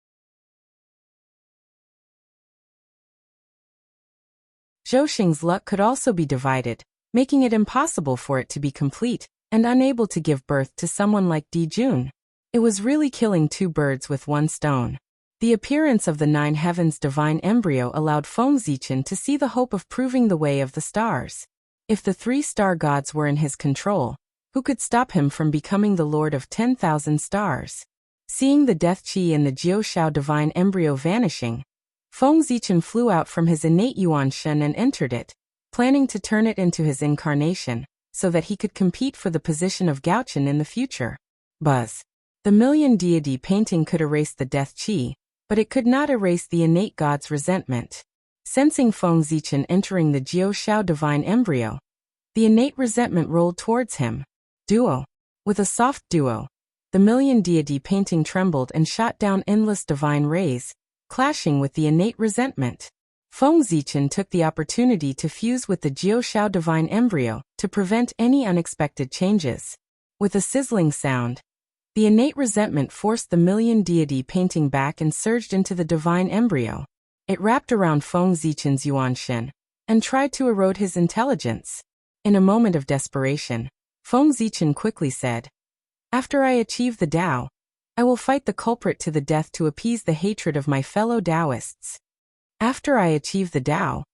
A: Zhousing's luck could also be divided, making it impossible for it to be complete, and unable to give birth to someone like Dijun. It was really killing 2 birds with 1 stone. The appearance of the 9 heavens divine embryo allowed Feng Zichen to see the hope of proving the way of the stars. If the 3 star gods were in his control, Who could stop him from becoming the Lord of 10,000 stars? Seeing the death chi and the Jiushao divine embryo vanishing, Feng Zichen flew out from his innate Yuan Shen and entered it, planning to turn it into his incarnation, so that he could compete for the position of Gaochen in the future. Buzz. The million deity painting could erase the death chi, but it could not erase the innate god's resentment. Sensing Feng Zichen entering the Jiushao divine embryo, the innate resentment rolled towards him. Duo. With a soft duo, the million deity painting trembled and shot down endless divine rays, clashing with the innate resentment. Feng Zichen took the opportunity to fuse with the Jiushao divine embryo to prevent any unexpected changes. With a sizzling sound, the innate resentment forced the million deity painting back and surged into the divine embryo. It wrapped around Feng Zichen's Yuan Shen and tried to erode his intelligence. In a moment of desperation, Feng Zichen quickly said, "After I achieve the Tao, I will fight the culprit to the death to appease the hatred of my fellow Taoists. After I achieve the Tao,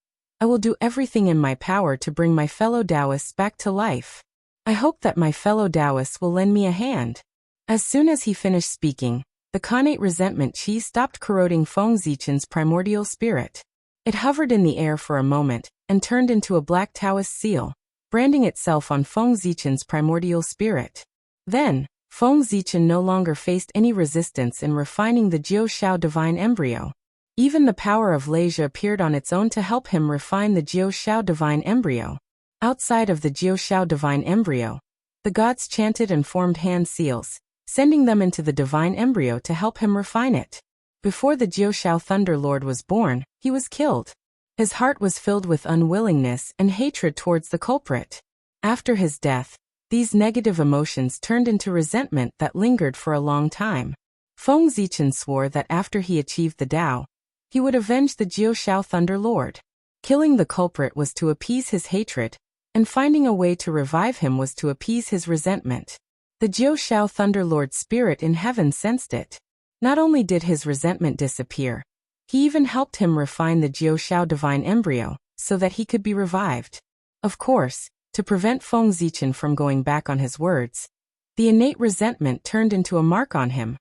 A: I will do everything in my power to bring my fellow Taoists back to life. I hope that my fellow Taoists will lend me a hand." As soon as he finished speaking, the connate resentment chi stopped corroding Feng Zichen's primordial spirit. It hovered in the air for a moment and turned into a black Taoist seal, branding itself on Feng Zichen's primordial spirit. Then, Feng Zichen no longer faced any resistance in refining the Jiushao divine embryo. Even the power of Leisure appeared on its own to help him refine the Jiushao divine embryo. Outside of the Jiushao divine embryo, the gods chanted and formed hand seals, sending them into the divine embryo to help him refine it. Before the Jiushao Thunder Lord was born, he was killed. His heart was filled with unwillingness and hatred towards the culprit. After his death, these negative emotions turned into resentment that lingered for a long time. Feng Zichen swore that after he achieved the Tao, he would avenge the Jiushao Thunder Lord. Killing the culprit was to appease his hatred, and finding a way to revive him was to appease his resentment. The Jiushao Thunder Lord's spirit in heaven sensed it. Not only did his resentment disappear, he even helped him refine the Jiushao divine embryo, so that he could be revived. Of course, to prevent Feng Zichen from going back on his words, the innate resentment turned into a mark on him,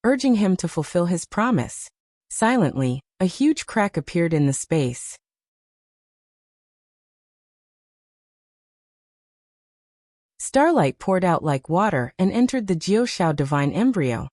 A: urging him to fulfill his promise. Silently, a huge crack appeared in the space. Starlight poured out like water and entered the Jiushao divine embryo,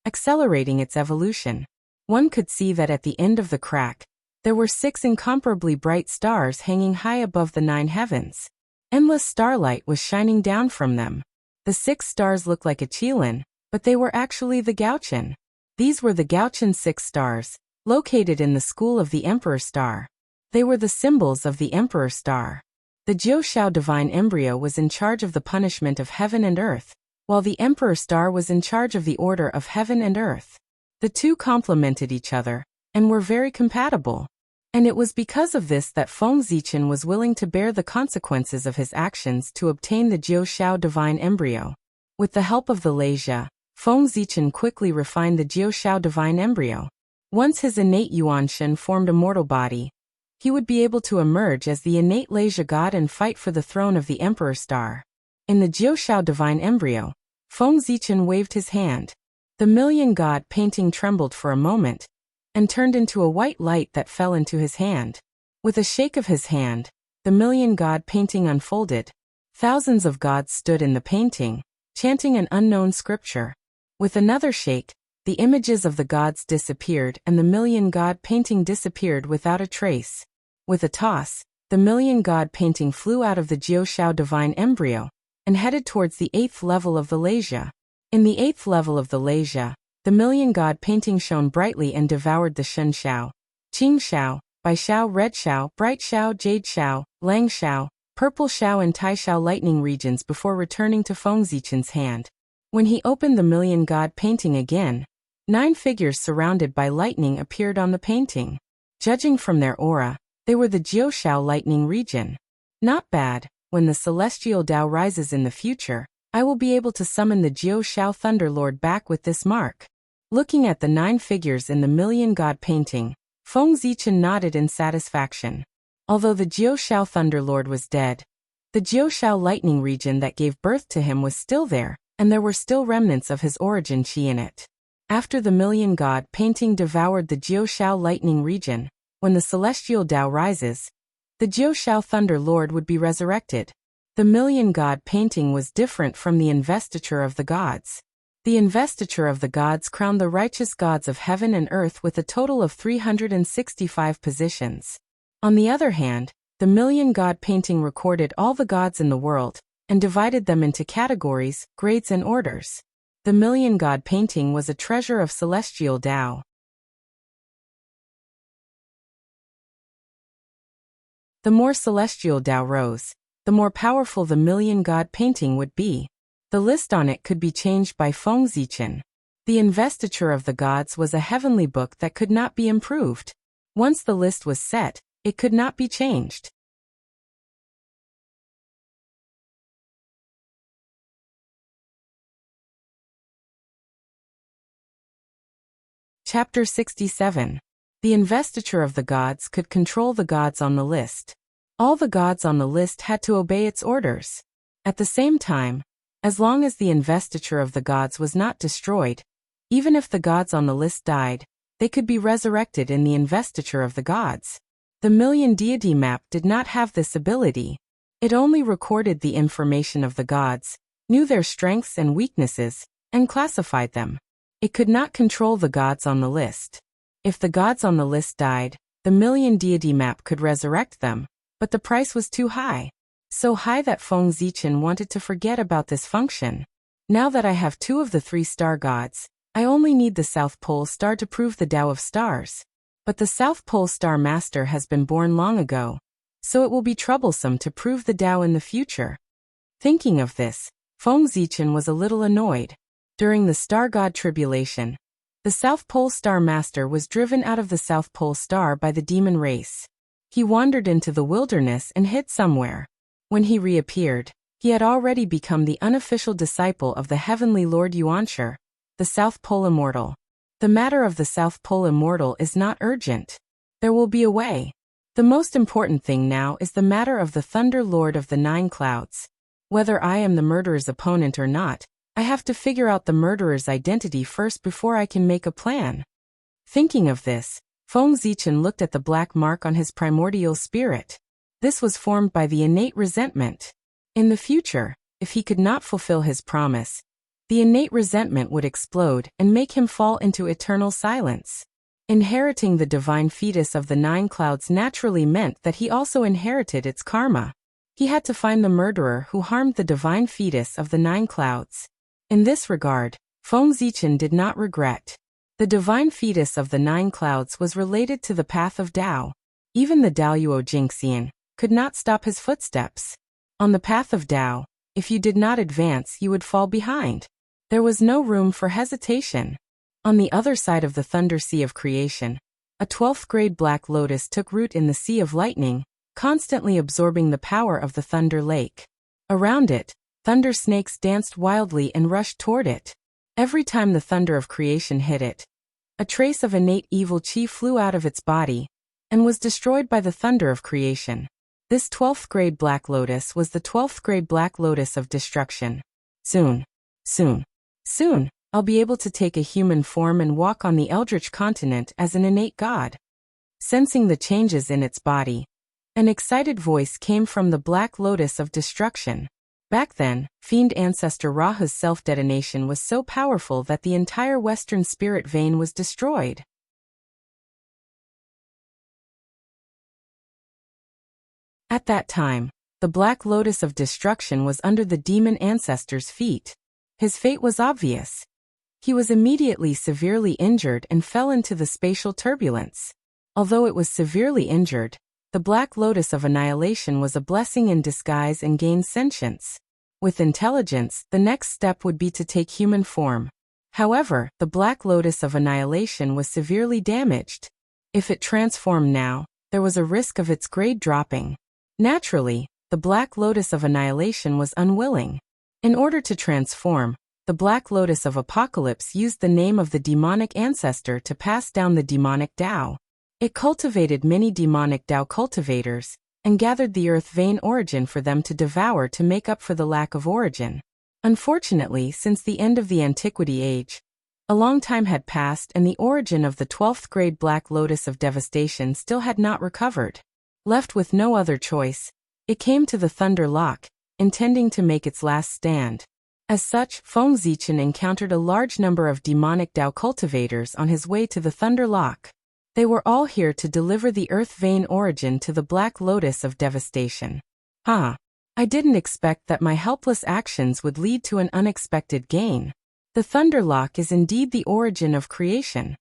A: accelerating its evolution. One could see that at the end of the crack, there were 6 incomparably bright stars hanging high above the 9 heavens. Endless starlight was shining down from them. The 6 stars looked like a qilin, but they were actually the Gaochen. These were the Gaochen 6 stars, located in the school of the Emperor Star. They were the symbols of the Emperor Star. The Jiushao divine embryo was in charge of the punishment of heaven and earth, while the Emperor Star was in charge of the order of heaven and earth. The two complemented each other, and were very compatible. And it was because of this that Feng Zichen was willing to bear the consequences of his actions to obtain the Jiushao divine embryo. With the help of the Leisure, Feng Zichen quickly refined the Jiushao divine embryo. Once his innate Yuan Shen formed a mortal body, he would be able to emerge as the innate Leisure god and fight for the throne of the Emperor Star. In the Jiushao divine embryo, Feng Zichen waved his hand. The million god painting trembled for a moment, and turned into a white light that fell into his hand. With a shake of his hand, the million god painting unfolded. Thousands of gods stood in the painting, chanting an unknown scripture. With another shake, the images of the gods disappeared and the million god painting disappeared without a trace. With a toss, the million god painting flew out of the Jiushao divine embryo and headed towards the 8th level of the Leisure. In the 8th level of the Leisure, the million god painting shone brightly and devoured the Shen Shao, Qing Shao, Bai Shao, Red Shao, Bright Shao, Jade Shao, Lang Shao, Purple Shao and Tai Shao lightning regions before returning to Feng Zichen's hand. When he opened the million god painting again, 9 figures surrounded by lightning appeared on the painting. Judging from their aura, they were the Jiushao lightning region. Not bad. When the celestial Tao rises in the future, I will be able to summon the Jiushao Thunder Lord back with this mark. Looking at the 9 figures in the million god painting, Feng Zichen nodded in satisfaction. Although the Jiushao Thunder Lord was dead, The Jiushao lightning region that gave birth to him was still there, and there were still remnants of his origin qi in it. After the million god painting devoured the Jiushao lightning region, when the celestial Tao rises, the Jiushao Thunder Lord would be resurrected. The million god painting was different from the investiture of the gods. The investiture of the gods crowned the righteous gods of heaven and earth with a total of 365 positions. On the other hand, the million god painting recorded all the gods in the world, and divided them into categories, grades and orders. The million god painting was a treasure of celestial Tao. The more celestial Tao rose, the more powerful the million god painting would be. The list on it could be changed by Feng Zichen. The investiture of the gods was a heavenly book that could not be improved. Once the list was set, it could not be changed. Chapter 67. The investiture of the gods could control the gods on the list. All the gods on the list had to obey its orders. At the same time, as long as the investiture of the gods was not destroyed, even if the gods on the list died, they could be resurrected in the investiture of the gods. The million deity map did not have this ability. It only recorded the information of the gods, knew their strengths and weaknesses, and classified them. It could not control the gods on the list. If the gods on the list died, the million deity map could resurrect them, but the price was too high. So high that Feng Zichen wanted to forget about this function. Now that I have 2 of the 3 star gods, I only need the South Pole star to prove the Tao of stars. But the South Pole star master has been born long ago, so it will be troublesome to prove the Tao in the future. Thinking of this, Feng Zichen was a little annoyed. During the star god tribulation, the South Pole star master was driven out of the South Pole star by the demon race. He wandered into the wilderness and hid somewhere. When he reappeared, he had already become the unofficial disciple of the heavenly Lord Yuanshi, the South Pole Immortal. The matter of the South Pole Immortal is not urgent. There will be a way. The most important thing now is the matter of the Thunder Lord of the 9 Clouds. Whether I am the murderer's opponent or not, I have to figure out the murderer's identity first before I can make a plan. Thinking of this, Feng Zichen looked at the black mark on his primordial spirit. This was formed by the innate resentment. In the future, if he could not fulfill his promise, the innate resentment would explode and make him fall into eternal silence. Inheriting the divine fetus of the 9 Clouds naturally meant that he also inherited its karma. He had to find the murderer who harmed the divine fetus of the 9 Clouds. In this regard, Feng Zichen did not regret. The divine fetus of the 9 Clouds was related to the path of Tao. Even the Daoyuo Jingxian could not stop his footsteps. On the path of Tao, if you did not advance, you would fall behind. There was no room for hesitation. On the other side of the thunder sea of creation, a 12th grade black lotus took root in the sea of lightning, constantly absorbing the power of the thunder lake. Around it, thunder snakes danced wildly and rushed toward it. Every time the thunder of creation hit it, a trace of innate evil qi flew out of its body and was destroyed by the thunder of creation. This 12th grade black lotus was the 12th grade black lotus of destruction. Soon, I'll be able to take a human form and walk on the Eldritch continent as an innate god. Sensing the changes in its body, an excited voice came from the black lotus of destruction. Back then, fiend ancestor Rahu's self-detonation was so powerful that the entire western spirit vein was destroyed. At that time, the black lotus of destruction was under the demon ancestor's feet. His fate was obvious. He was immediately severely injured and fell into the spatial turbulence. Although it was severely injured, the black lotus of annihilation was a blessing in disguise and gained sentience. With intelligence, the next step would be to take human form. However, the black lotus of annihilation was severely damaged. If it transformed now, there was a risk of its grade dropping. Naturally, the black lotus of annihilation was unwilling. In order to transform, the black lotus of apocalypse used the name of the demonic ancestor to pass down the demonic Tao. It cultivated many demonic Tao cultivators, and gathered the earth vein Origin for them to devour to make up for the lack of Origin. Unfortunately, since the end of the Antiquity Age, a long time had passed and the Origin of the 12th grade Black Lotus of Devastation still had not recovered. Left with no other choice, it came to the Thunder Lock, intending to make its last stand. As such, Feng Zichen encountered a large number of demonic Dao cultivators on his way to the Thunder Lock. They were all here to deliver the Earth Vein Origin to the Black Lotus of Devastation. I didn't expect that my helpless actions would lead to an unexpected gain. The Thunder Lock is indeed the origin of creation.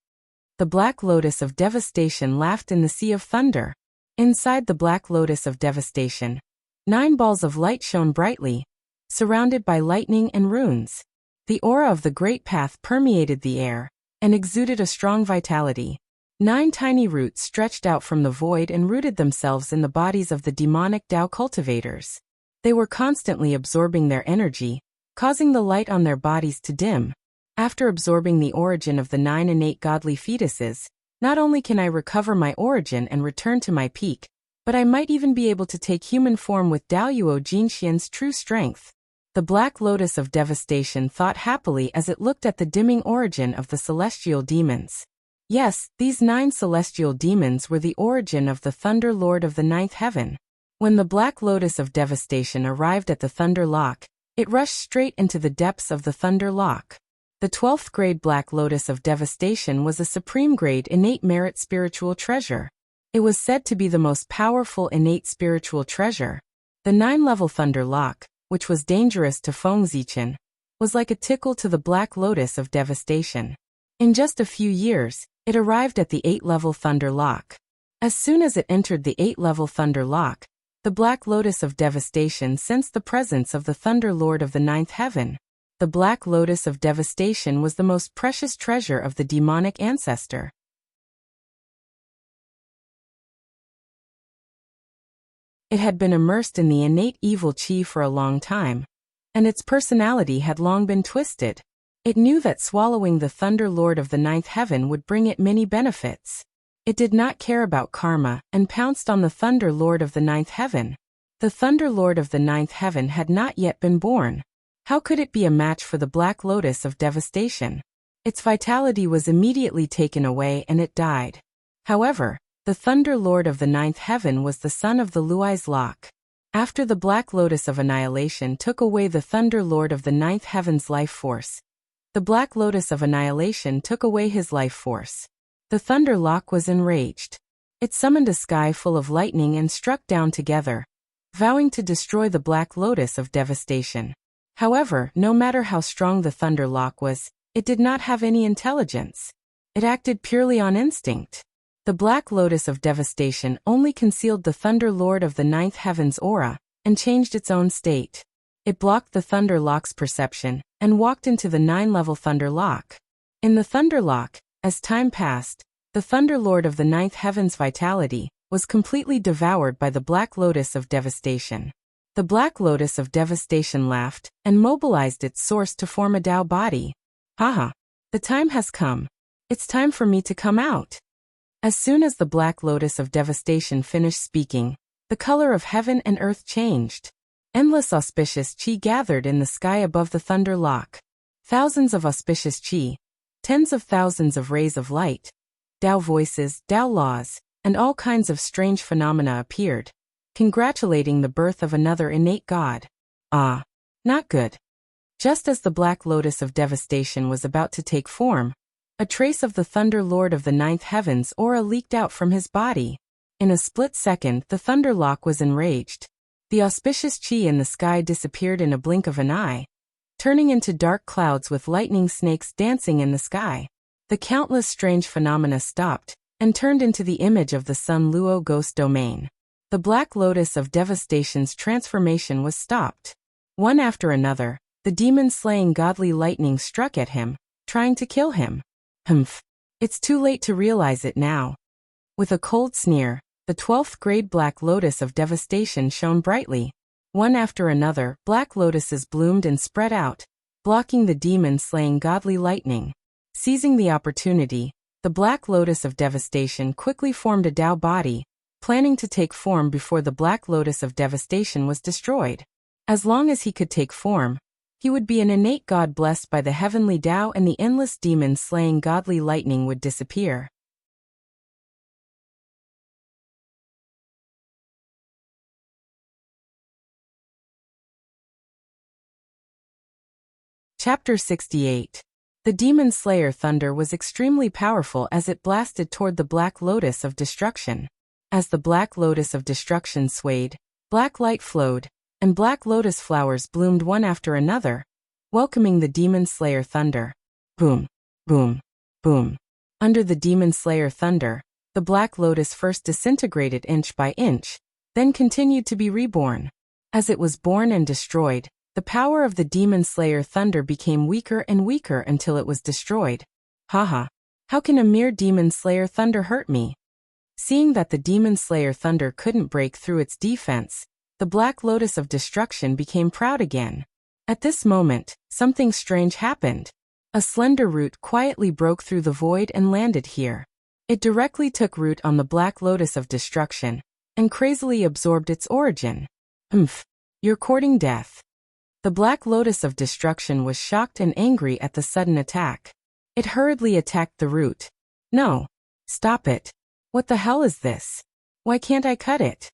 A: The Black Lotus of Devastation laughed in the Sea of Thunder. Inside the Black Lotus of Devastation, 9 balls of light shone brightly, surrounded by lightning and runes. The aura of the Great Path permeated the air and exuded a strong vitality. 9 tiny roots stretched out from the void and rooted themselves in the bodies of the demonic Dao cultivators. They were constantly absorbing their energy, causing the light on their bodies to dim. After absorbing the origin of the 9 innate godly fetuses, not only can I recover my origin and return to my peak, but I might even be able to take human form with Daoyuo Jinxian's true strength. The Black Lotus of Devastation thought happily as it looked at the dimming origin of the celestial demons. Yes, these 9 celestial demons were the origin of the Thunder Lord of the 9th Heaven. When the Black Lotus of Devastation arrived at the Thunder Lock, it rushed straight into the depths of the Thunder Lock. The 12th grade Black Lotus of Devastation was a supreme grade innate merit spiritual treasure. It was said to be the most powerful innate spiritual treasure. The 9-level Thunder Lock, which was dangerous to Feng Zichen, was like a tickle to the Black Lotus of Devastation. In just a few years, it arrived at the 8-level Thunder Lock. As soon as it entered the 8-level Thunder Lock, the Black Lotus of Devastation sensed the presence of the Thunder Lord of the 9th Heaven. The Black Lotus of Devastation was the most precious treasure of the demonic ancestor. It had been immersed in the innate evil chi for a long time, and its personality had long been twisted. It knew that swallowing the Thunder Lord of the 9th Heaven would bring it many benefits. It did not care about karma and pounced on the Thunder Lord of the 9th Heaven. The Thunder Lord of the 9th Heaven had not yet been born. How could it be a match for the Black Lotus of Devastation? Its vitality was immediately taken away and it died. However, the Thunder Lord of the 9th Heaven was the son of the Luai's Lock. After the Black Lotus of Annihilation took away the Thunder Lord of the 9th Heaven's life force, the Black Lotus of Annihilation took away his life force. The Thunder Lock was enraged. It summoned a sky full of lightning and struck down together, vowing to destroy the Black Lotus of Devastation. However, no matter how strong the Thunder Lock was, it did not have any intelligence. It acted purely on instinct. The Black Lotus of Devastation only concealed the Thunder Lord of the 9th Heaven's aura, and changed its own state. It blocked the Thunder Lock's perception, and walked into the 9-level Thunder Lock. In the Thunder Lock, as time passed, the Thunder Lord of the 9th Heaven's vitality was completely devoured by the Black Lotus of Devastation. The Black Lotus of Devastation laughed and mobilized its source to form a Dao body. Haha! The time has come. It's time for me to come out. As soon as the Black Lotus of Devastation finished speaking, the color of heaven and earth changed. Endless auspicious chi gathered in the sky above the Thunder Lock. Thousands of auspicious chi, tens of thousands of rays of light, Dao voices, Dao laws, and all kinds of strange phenomena appeared, congratulating the birth of another innate god. Ah, not good. Just as the Black Lotus of Devastation was about to take form, a trace of the Thunder Lord of the 9th Heaven's aura leaked out from his body. In a split second, the Thunder Lock was enraged. The auspicious chi in the sky disappeared in a blink of an eye, turning into dark clouds with lightning snakes dancing in the sky. The countless strange phenomena stopped, and turned into the image of the Sun Luo ghost domain. The Black Lotus of Devastation's transformation was stopped. One after another, the demon-slaying godly lightning struck at him, trying to kill him. Humph. It's too late to realize it now. With a cold sneer, the 12th grade Black Lotus of Devastation shone brightly. One after another, Black Lotuses bloomed and spread out, blocking the demon-slaying godly lightning. Seizing the opportunity, the Black Lotus of Devastation quickly formed a Dao body, planning to take form before the Black Lotus of Devastation was destroyed. As long as he could take form, he would be an innate god blessed by the heavenly Tao, and the endless demon-slaying godly lightning would disappear. Chapter 68. The Demon Slayer thunder was extremely powerful as it blasted toward the Black Lotus of Destruction. As the Black Lotus of Destruction swayed, black light flowed, and black lotus flowers bloomed one after another, welcoming the Demon Slayer thunder. Boom, boom, boom. Under the Demon Slayer thunder, the Black Lotus first disintegrated inch by inch, then continued to be reborn. As it was born and destroyed, the power of the Demon Slayer thunder became weaker and weaker until it was destroyed. Haha. How can a mere Demon Slayer thunder hurt me? Seeing that the Demon Slayer thunder couldn't break through its defense, the Black Lotus of Destruction became proud again. At this moment, something strange happened. A slender root quietly broke through the void and landed here. It directly took root on the Black Lotus of Destruction, and crazily absorbed its origin. You're courting death. The Black Lotus of Destruction was shocked and angry at the sudden attack. It hurriedly attacked the root. No. Stop it. What the hell is this? Why can't I cut it?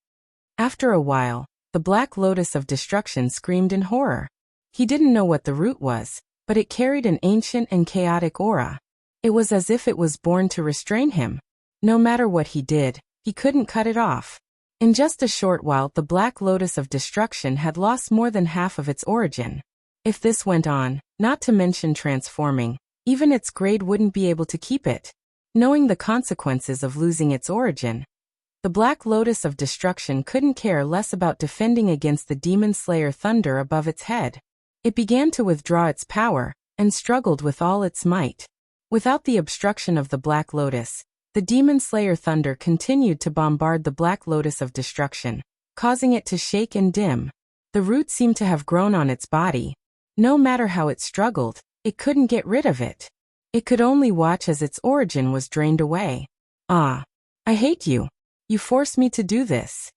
A: After a while, the Black Lotus of Destruction screamed in horror. He didn't know what the root was, but it carried an ancient and chaotic aura. It was as if it was born to restrain him. No matter what he did, he couldn't cut it off. In just a short while, the Black Lotus of Destruction had lost more than half of its origin. If this went on, not to mention transforming, even its grade wouldn't be able to keep it. Knowing the consequences of losing its origin, the Black Lotus of Destruction couldn't care less about defending against the Demon Slayer thunder above its head. It began to withdraw its power, and struggled with all its might. Without the obstruction of the Black Lotus, the Demon Slayer thunder continued to bombard the Black Lotus of Destruction, causing it to shake and dim. The root seemed to have grown on its body. No matter how it struggled, it couldn't get rid of it. It could only watch as its origin was drained away. Ah, I hate you. You forced me to do this.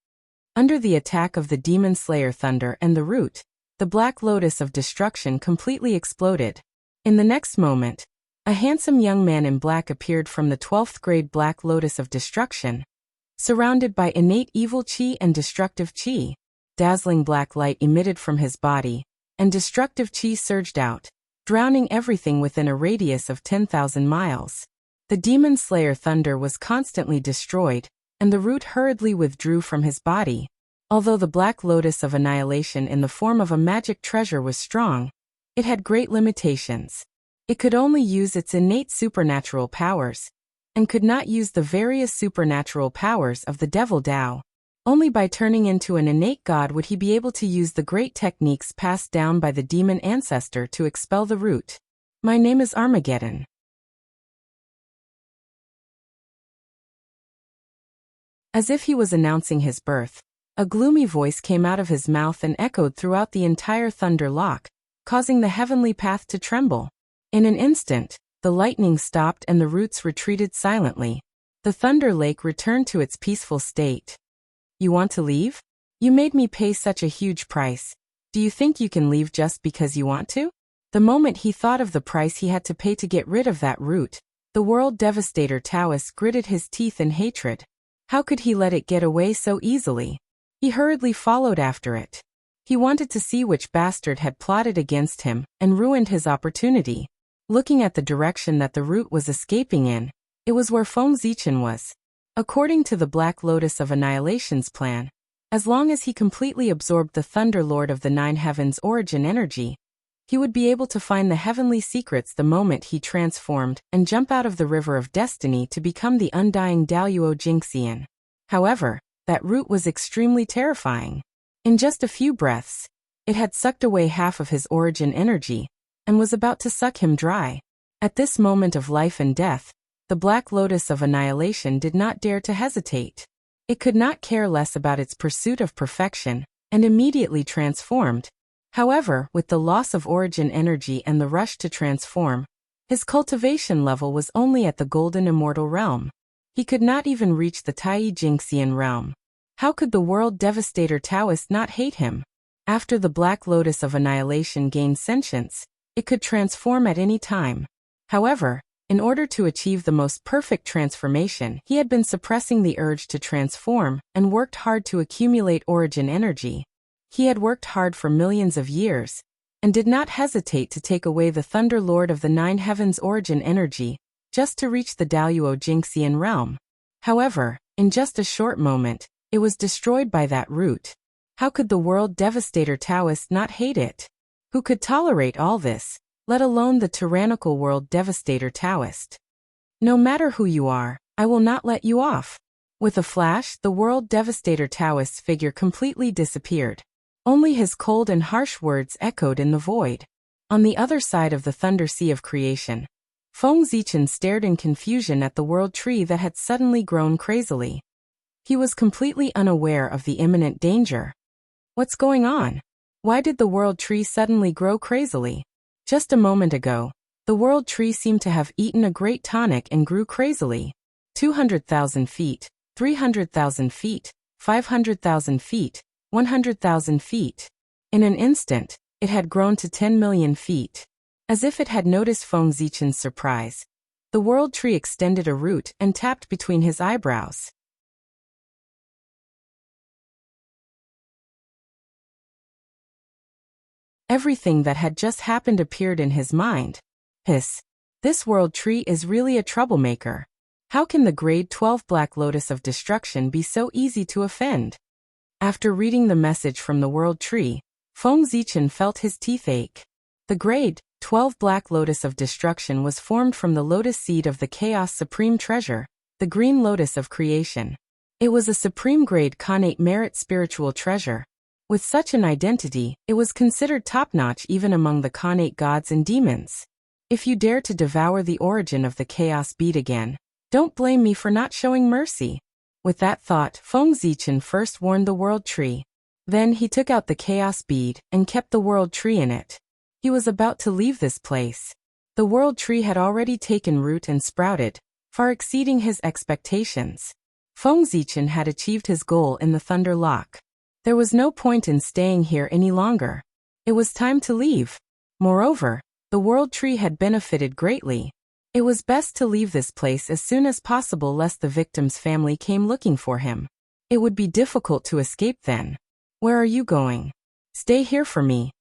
A: Under the attack of the Demon Slayer thunder and the root, the Black Lotus of Destruction completely exploded. In the next moment, a handsome young man in black appeared from the 12th grade Black Lotus of Destruction. Surrounded by innate evil chi and destructive chi, dazzling black light emitted from his body, and destructive chi surged out, drowning everything within a radius of 10,000 miles. The Demon Slayer thunder was constantly destroyed, and the root hurriedly withdrew from his body. Although the Black Lotus of Annihilation in the form of a magic treasure was strong, it had great limitations. It could only use its innate supernatural powers, and could not use the various supernatural powers of the Devil Tao. Only by turning into an innate god would he be able to use the great techniques passed down by the demon ancestor to expel the root. My name is Armageddon. As if he was announcing his birth, a gloomy voice came out of his mouth and echoed throughout the entire thunder lock, causing the heavenly path to tremble. In an instant, the lightning stopped and the roots retreated silently. The Thunder Lake returned to its peaceful state. You want to leave? You made me pay such a huge price. Do you think you can leave just because you want to? The moment he thought of the price he had to pay to get rid of that root, the World Devastator Taoist gritted his teeth in hatred. How could he let it get away so easily? He hurriedly followed after it. He wanted to see which bastard had plotted against him and ruined his opportunity. Looking at the direction that the root was escaping in, it was where Feng Zichen was. According to the Black Lotus of Annihilation's plan, as long as he completely absorbed the Thunder Lord of the Nine Heavens' origin energy, he would be able to find the heavenly secrets the moment he transformed and jump out of the River of Destiny to become the undying Daluo Jingxian. However, that root was extremely terrifying. In just a few breaths, it had sucked away half of his origin energy, and was about to suck him dry. At this moment of life and death, the Black Lotus of Annihilation did not dare to hesitate. It could not care less about its pursuit of perfection, and immediately transformed. However, with the loss of origin energy and the rush to transform, his cultivation level was only at the golden immortal realm. He could not even reach the Tai Jingxian realm. How could the world devastator Taoist not hate him? After the Black Lotus of Annihilation gained sentience, it could transform at any time. However, in order to achieve the most perfect transformation, he had been suppressing the urge to transform and worked hard to accumulate origin energy. He had worked hard for millions of years, and did not hesitate to take away the Thunder Lord of the Nine Heavens' origin energy, just to reach the Daluo Jingxian realm. However, in just a short moment, it was destroyed by that root. How could the world devastator Taoist not hate it? Who could tolerate all this, let alone the tyrannical world devastator Taoist? No matter who you are, I will not let you off. With a flash, the world devastator Taoist's figure completely disappeared. Only his cold and harsh words echoed in the void. On the other side of the thunder sea of creation, Feng Zichen stared in confusion at the world tree that had suddenly grown crazily. He was completely unaware of the imminent danger. What's going on? Why did the world tree suddenly grow crazily? Just a moment ago, the world tree seemed to have eaten a great tonic and grew crazily. 200,000 feet, 300,000 feet, 500,000 feet, 100,000 feet. In an instant, it had grown to 10 million feet. As if it had noticed Feng Zichen's surprise, the world tree extended a root and tapped between his eyebrows. Everything that had just happened appeared in his mind. Hiss. This world tree is really a troublemaker. How can the grade 12 Black Lotus of Destruction be so easy to offend? After reading the message from the world tree, Feng Zichen felt his teeth ache. The grade 12 Black Lotus of Destruction was formed from the lotus seed of the Chaos Supreme Treasure, the Green Lotus of Creation. It was a supreme grade Khanate merit spiritual treasure. With such an identity, it was considered top-notch even among the Khanate gods and demons. If you dare to devour the origin of the Chaos Bead again, don't blame me for not showing mercy. With that thought, Feng Zichen first warned the world tree. Then he took out the Chaos Bead and kept the world tree in it. He was about to leave this place. The world tree had already taken root and sprouted, far exceeding his expectations. Feng Zichen had achieved his goal in the Thunder Lock. There was no point in staying here any longer. It was time to leave. Moreover, the world tree had benefited greatly. It was best to leave this place as soon as possible lest the victim's family came looking for him. It would be difficult to escape then. Where are you going? Stay here for me.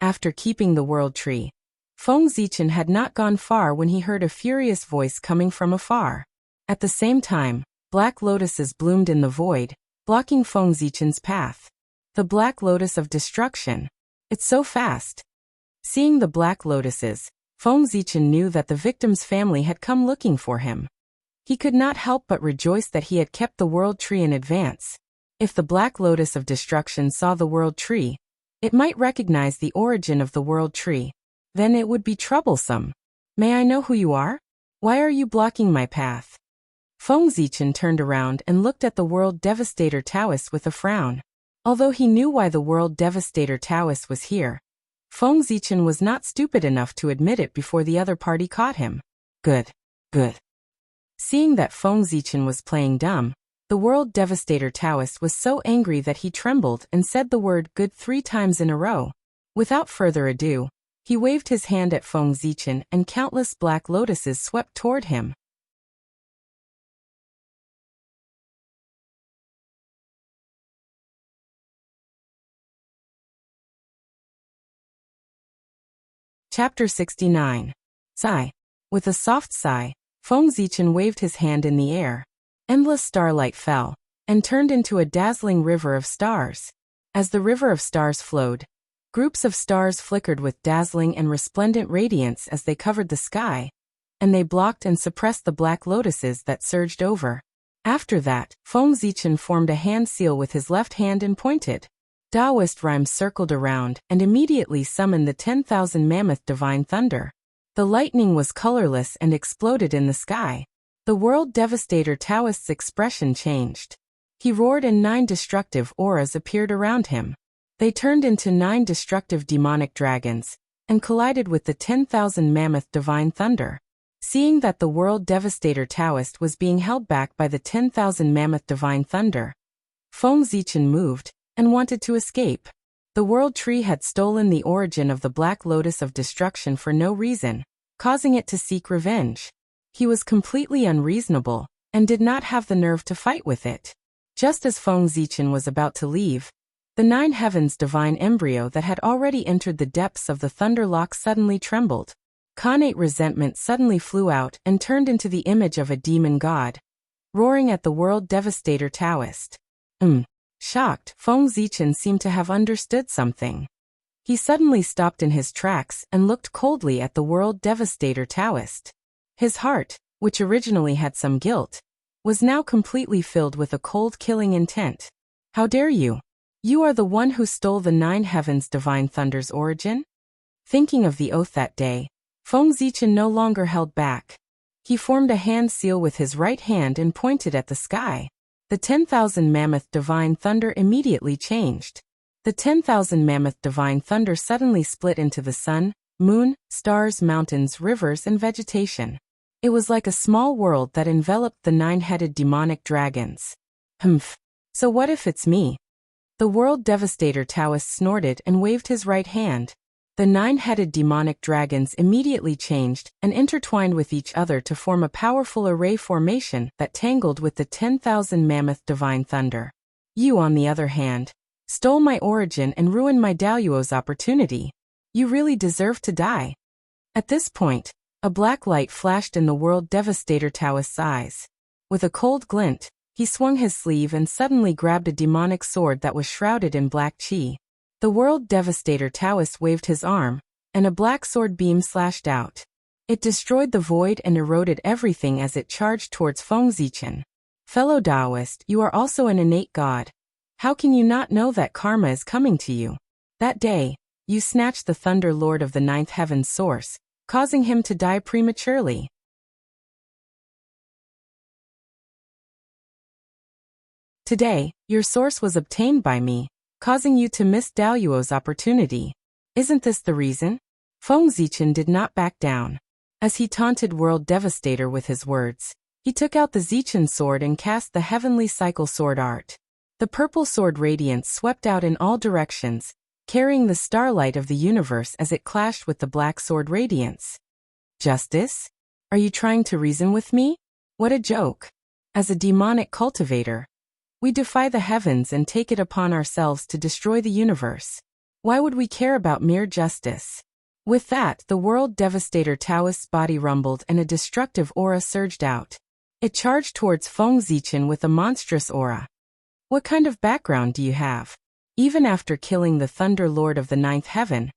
A: After keeping the world tree, Feng Zichen had not gone far when he heard a furious voice coming from afar. At the same time, black lotuses bloomed in the void, blocking Feng Zichen's path. The Black Lotus of Destruction. It's so fast. Seeing the black lotuses, Feng Zichen knew that the victim's family had come looking for him. He could not help but rejoice that he had kept the world tree in advance. If the Black Lotus of Destruction saw the world tree, it might recognize the origin of the world tree. Then it would be troublesome. May I know who you are? Why are you blocking my path? Feng Zichen turned around and looked at the World Devastator Taoist with a frown. Although he knew why the World Devastator Taoist was here, Feng Zichen was not stupid enough to admit it before the other party caught him. Good. Seeing that Feng Zichen was playing dumb, the World Devastator Taoist was so angry that he trembled and said the word good 3 times in a row. Without further ado, he waved his hand at Feng Zichen and countless black lotuses swept toward him. Chapter 69. Sigh. With a soft sigh, Feng Zichen waved his hand in the air. Endless starlight fell, and turned into a dazzling river of stars. As the river of stars flowed, groups of stars flickered with dazzling and resplendent radiance as they covered the sky, and they blocked and suppressed the black lotuses that surged over. After that, Feng Zichen formed a hand seal with his left hand and pointed. Taoist rhymes circled around and immediately summoned the 10,000 mammoth divine thunder. The lightning was colorless and exploded in the sky. The World Devastator Taoist's expression changed. He roared and 9 destructive auras appeared around him. They turned into 9 destructive demonic dragons and collided with the 10,000 mammoth divine thunder. Seeing that the World Devastator Taoist was being held back by the 10,000 mammoth divine thunder, Feng Zichen moved and wanted to escape. The World Tree had stolen the origin of the Black Lotus of Destruction for no reason, causing it to seek revenge. He was completely unreasonable and did not have the nerve to fight with it. Just as Feng Zichen was about to leave, the 9 heavens divine embryo that had already entered the depths of the thunder lock suddenly trembled. Khanate resentment suddenly flew out and turned into the image of a demon god, roaring at the World Devastator Taoist. Shocked, Feng Zichen seemed to have understood something. He suddenly stopped in his tracks and looked coldly at the World Devastator Taoist. His heart, which originally had some guilt, was now completely filled with a cold killing intent. How dare you? You are the one who stole the 9 heavens divine thunder's origin? Thinking of the oath that day, Feng Zichen no longer held back. He formed a hand seal with his right hand and pointed at the sky. The 10,000 mammoth divine thunder immediately changed. The 10,000 mammoth divine thunder suddenly split into the sun, moon, stars, mountains, rivers, and vegetation. It was like a small world that enveloped the 9-headed demonic dragons. So what if it's me? The World Devastator Taoist snorted and waved his right hand. The 9-headed demonic dragons immediately changed and intertwined with each other to form a powerful array formation that tangled with the 10,000 mammoth divine thunder. You, on the other hand, stole my origin and ruined my Daoyuo's opportunity. You really deserve to die. At this point, a black light flashed in the World Devastator Taoist's eyes. With a cold glint, he swung his sleeve and suddenly grabbed a demonic sword that was shrouded in black qi. The World Devastator Taoist waved his arm, and a black sword beam slashed out. It destroyed the void and eroded everything as it charged towards Feng Zichen. Fellow Taoist, you are also an innate god. How can you not know that karma is coming to you? That day, you snatched the Thunder Lord of the 9th Heaven's source, causing him to die prematurely. Today, your source was obtained by me, causing you to miss Daoyuo's opportunity. Isn't this the reason? Feng Zichen did not back down. As he taunted World Devastator with his words, he took out the Zichen sword and cast the Heavenly Cycle Sword Art. The purple sword radiance swept out in all directions, carrying the starlight of the universe as it clashed with the black sword radiance. Justice? Are you trying to reason with me? What a joke. As a demonic cultivator, we defy the heavens and take it upon ourselves to destroy the universe. Why would we care about mere justice? With that, the World Devastator Taoist's body rumbled and a destructive aura surged out. It charged towards Feng Zichen with a monstrous aura. What kind of background do you have? Even after killing the Thunder Lord of the 9th Heaven,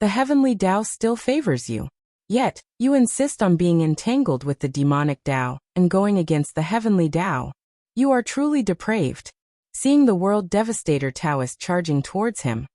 A: the Heavenly Tao still favors you. Yet, you insist on being entangled with the demonic Tao and going against the Heavenly Tao. You are truly depraved. Seeing the World Devastator Taoist charging towards him,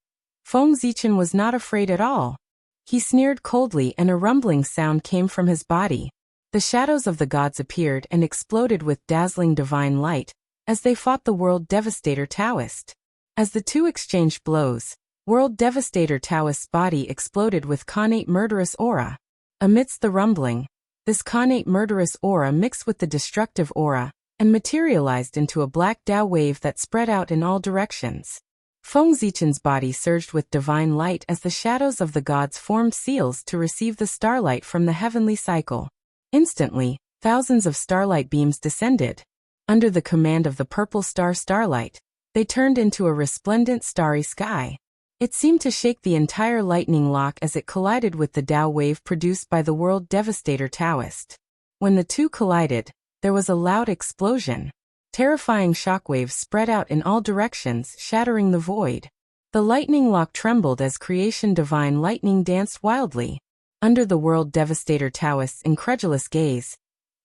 A: Feng Zichen was not afraid at all. He sneered coldly and a rumbling sound came from his body. The shadows of the gods appeared and exploded with dazzling divine light as they fought the World Devastator Taoist. As the two exchanged blows, World Devastator Taoist's body exploded with Khanate murderous aura. Amidst the rumbling, this Khanate murderous aura mixed with the destructive aura and materialized into a black Tao wave that spread out in all directions. Feng Zichen's body surged with divine light as the shadows of the gods formed seals to receive the starlight from the heavenly cycle. Instantly, thousands of starlight beams descended. Under the command of the purple star starlight, they turned into a resplendent starry sky. It seemed to shake the entire lightning lock as it collided with the Tao wave produced by the World Devastator Taoist. When the two collided, there was a loud explosion. Terrifying shockwaves spread out in all directions, shattering the void. The lightning lock trembled as creation divine lightning danced wildly. Under the World Devastator Taoist's incredulous gaze,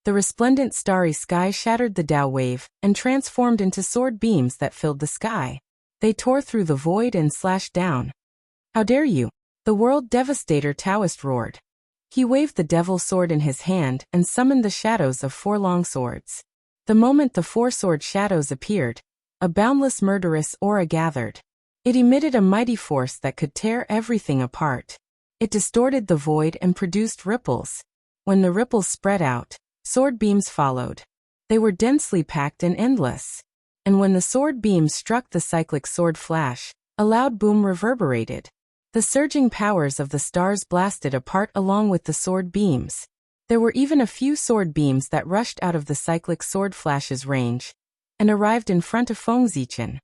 A: the resplendent starry sky shattered the Tao wave and transformed into sword beams that filled the sky. They tore through the void and slashed down. How dare you? The World Devastator Taoist roared. He waved the devil sword in his hand and summoned the shadows of 4 long swords. The moment the 4 sword shadows appeared, a boundless murderous aura gathered. It emitted a mighty force that could tear everything apart. It distorted the void and produced ripples. When the ripples spread out, sword beams followed. They were densely packed and endless. And when the sword beams struck the cyclic sword flash, a loud boom reverberated. The surging powers of the stars blasted apart along with the sword beams. There were even a few sword beams that rushed out of the cyclic sword flash's range and arrived in front of Feng Zichen.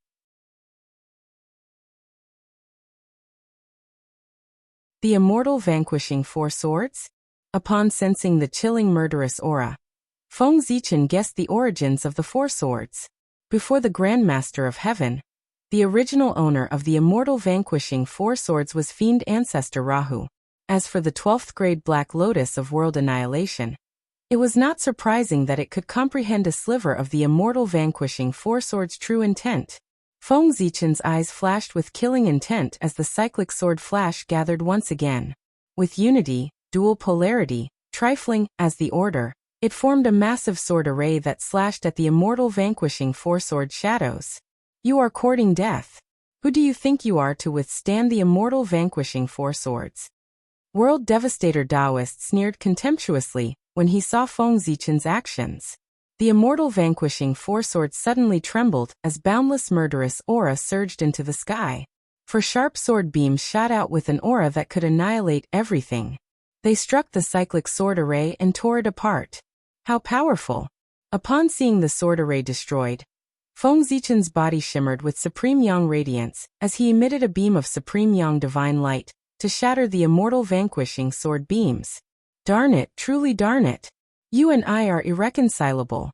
A: The immortal vanquishing four swords? Upon sensing the chilling murderous aura, Feng Zichen guessed the origins of the four swords. Before the Grandmaster of Heaven, the original owner of the immortal vanquishing four swords was fiend ancestor Rahu. As for the 12th grade Black Lotus of world annihilation, it was not surprising that it could comprehend a sliver of the immortal vanquishing four swords' true intent. Feng Zichen's eyes flashed with killing intent as the cyclic sword flash gathered once again. With unity, dual polarity, trifling as the order, it formed a massive sword array that slashed at the immortal vanquishing four-sword shadows. You are courting death. Who do you think you are to withstand the immortal vanquishing four swords? World Devastator Taoist sneered contemptuously when he saw Feng Zichen's actions. The immortal vanquishing four swords suddenly trembled as boundless murderous aura surged into the sky. For sharp sword beams shot out with an aura that could annihilate everything. They struck the cyclic sword array and tore it apart. How powerful! Upon seeing the sword array destroyed, Feng Zichen's body shimmered with supreme yang radiance as he emitted a beam of supreme yang divine light to shatter the immortal vanquishing sword beams. Darn it, truly darn it! You and I are irreconcilable.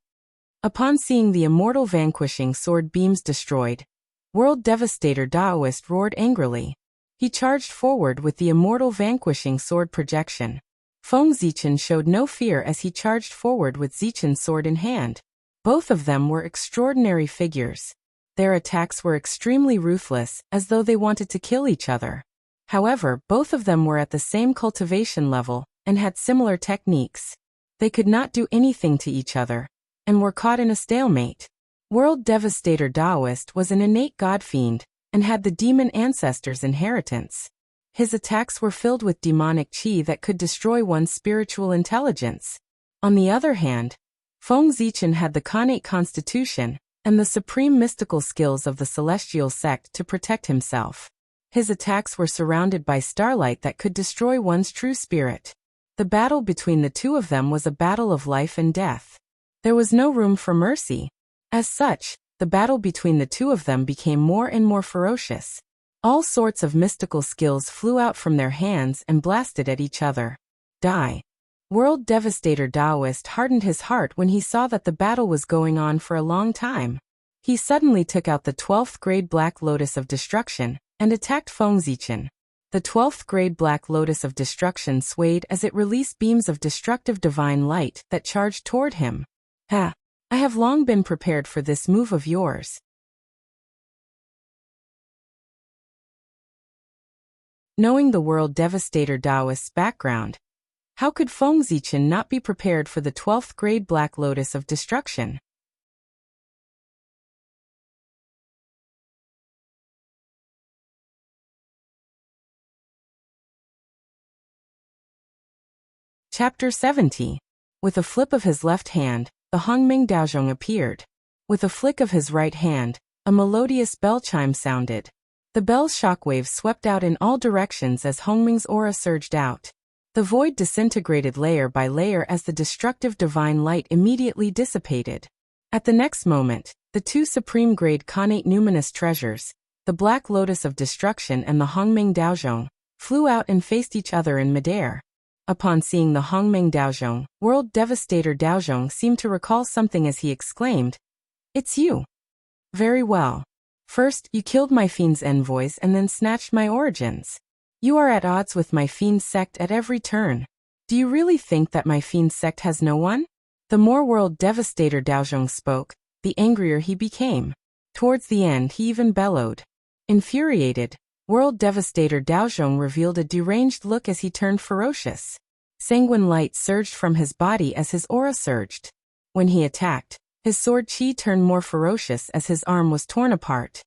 A: Upon seeing the immortal vanquishing sword beams destroyed, World Devastator Taoist roared angrily. He charged forward with the immortal vanquishing sword projection. Feng Zichen showed no fear as he charged forward with Zichen's sword in hand. Both of them were extraordinary figures. Their attacks were extremely ruthless, as though they wanted to kill each other. However, both of them were at the same cultivation level and had similar techniques. They could not do anything to each other, and were caught in a stalemate. World Devastator Taoist was an innate god-fiend, and had the demon ancestor's inheritance. His attacks were filled with demonic qi that could destroy one's spiritual intelligence. On the other hand, Feng Zichen had the connate constitution and the supreme mystical skills of the celestial sect to protect himself. His attacks were surrounded by starlight that could destroy one's true spirit. The battle between the two of them was a battle of life and death. There was no room for mercy. As such, the battle between the two of them became more and more ferocious. All sorts of mystical skills flew out from their hands and blasted at each other. Die. World Devastator Taoist hardened his heart when he saw that the battle was going on for a long time. He suddenly took out the 12th grade Black Lotus of Destruction and attacked Feng Zichen. The 12th grade Black Lotus of Destruction swayed as it released beams of destructive divine light that charged toward him. Ha! I have long been prepared for this move of yours. Knowing the World Devastator Taoist's background, how could Feng Zichen not be prepared for the 12th grade Black Lotus of Destruction? Chapter 70. With a flip of his left hand, the Hongming Daozhong appeared. With a flick of his right hand, a melodious bell chime sounded. The bell's shockwaves swept out in all directions as Hongming's aura surged out. The void disintegrated layer by layer as the destructive divine light immediately dissipated. At the next moment, the two supreme-grade connate numinous treasures, the Black Lotus of Destruction and the Hongming Daozhong, flew out and faced each other in midair. Upon seeing the Hongming Daozhong, World Devastator Daozhong seemed to recall something as he exclaimed, "It's you. Very well. First, you killed my fiend's envoys and then snatched my origins. You are at odds with my fiend sect at every turn. Do you really think that my fiend sect has no one?" The more World Devastator Daozhong spoke, the angrier he became. Towards the end he even bellowed. Infuriated, World Devastator Daozhong revealed a deranged look as he turned ferocious. Sanguine light surged from his body as his aura surged. When he attacked, his sword qi turned more ferocious as his arm was torn apart.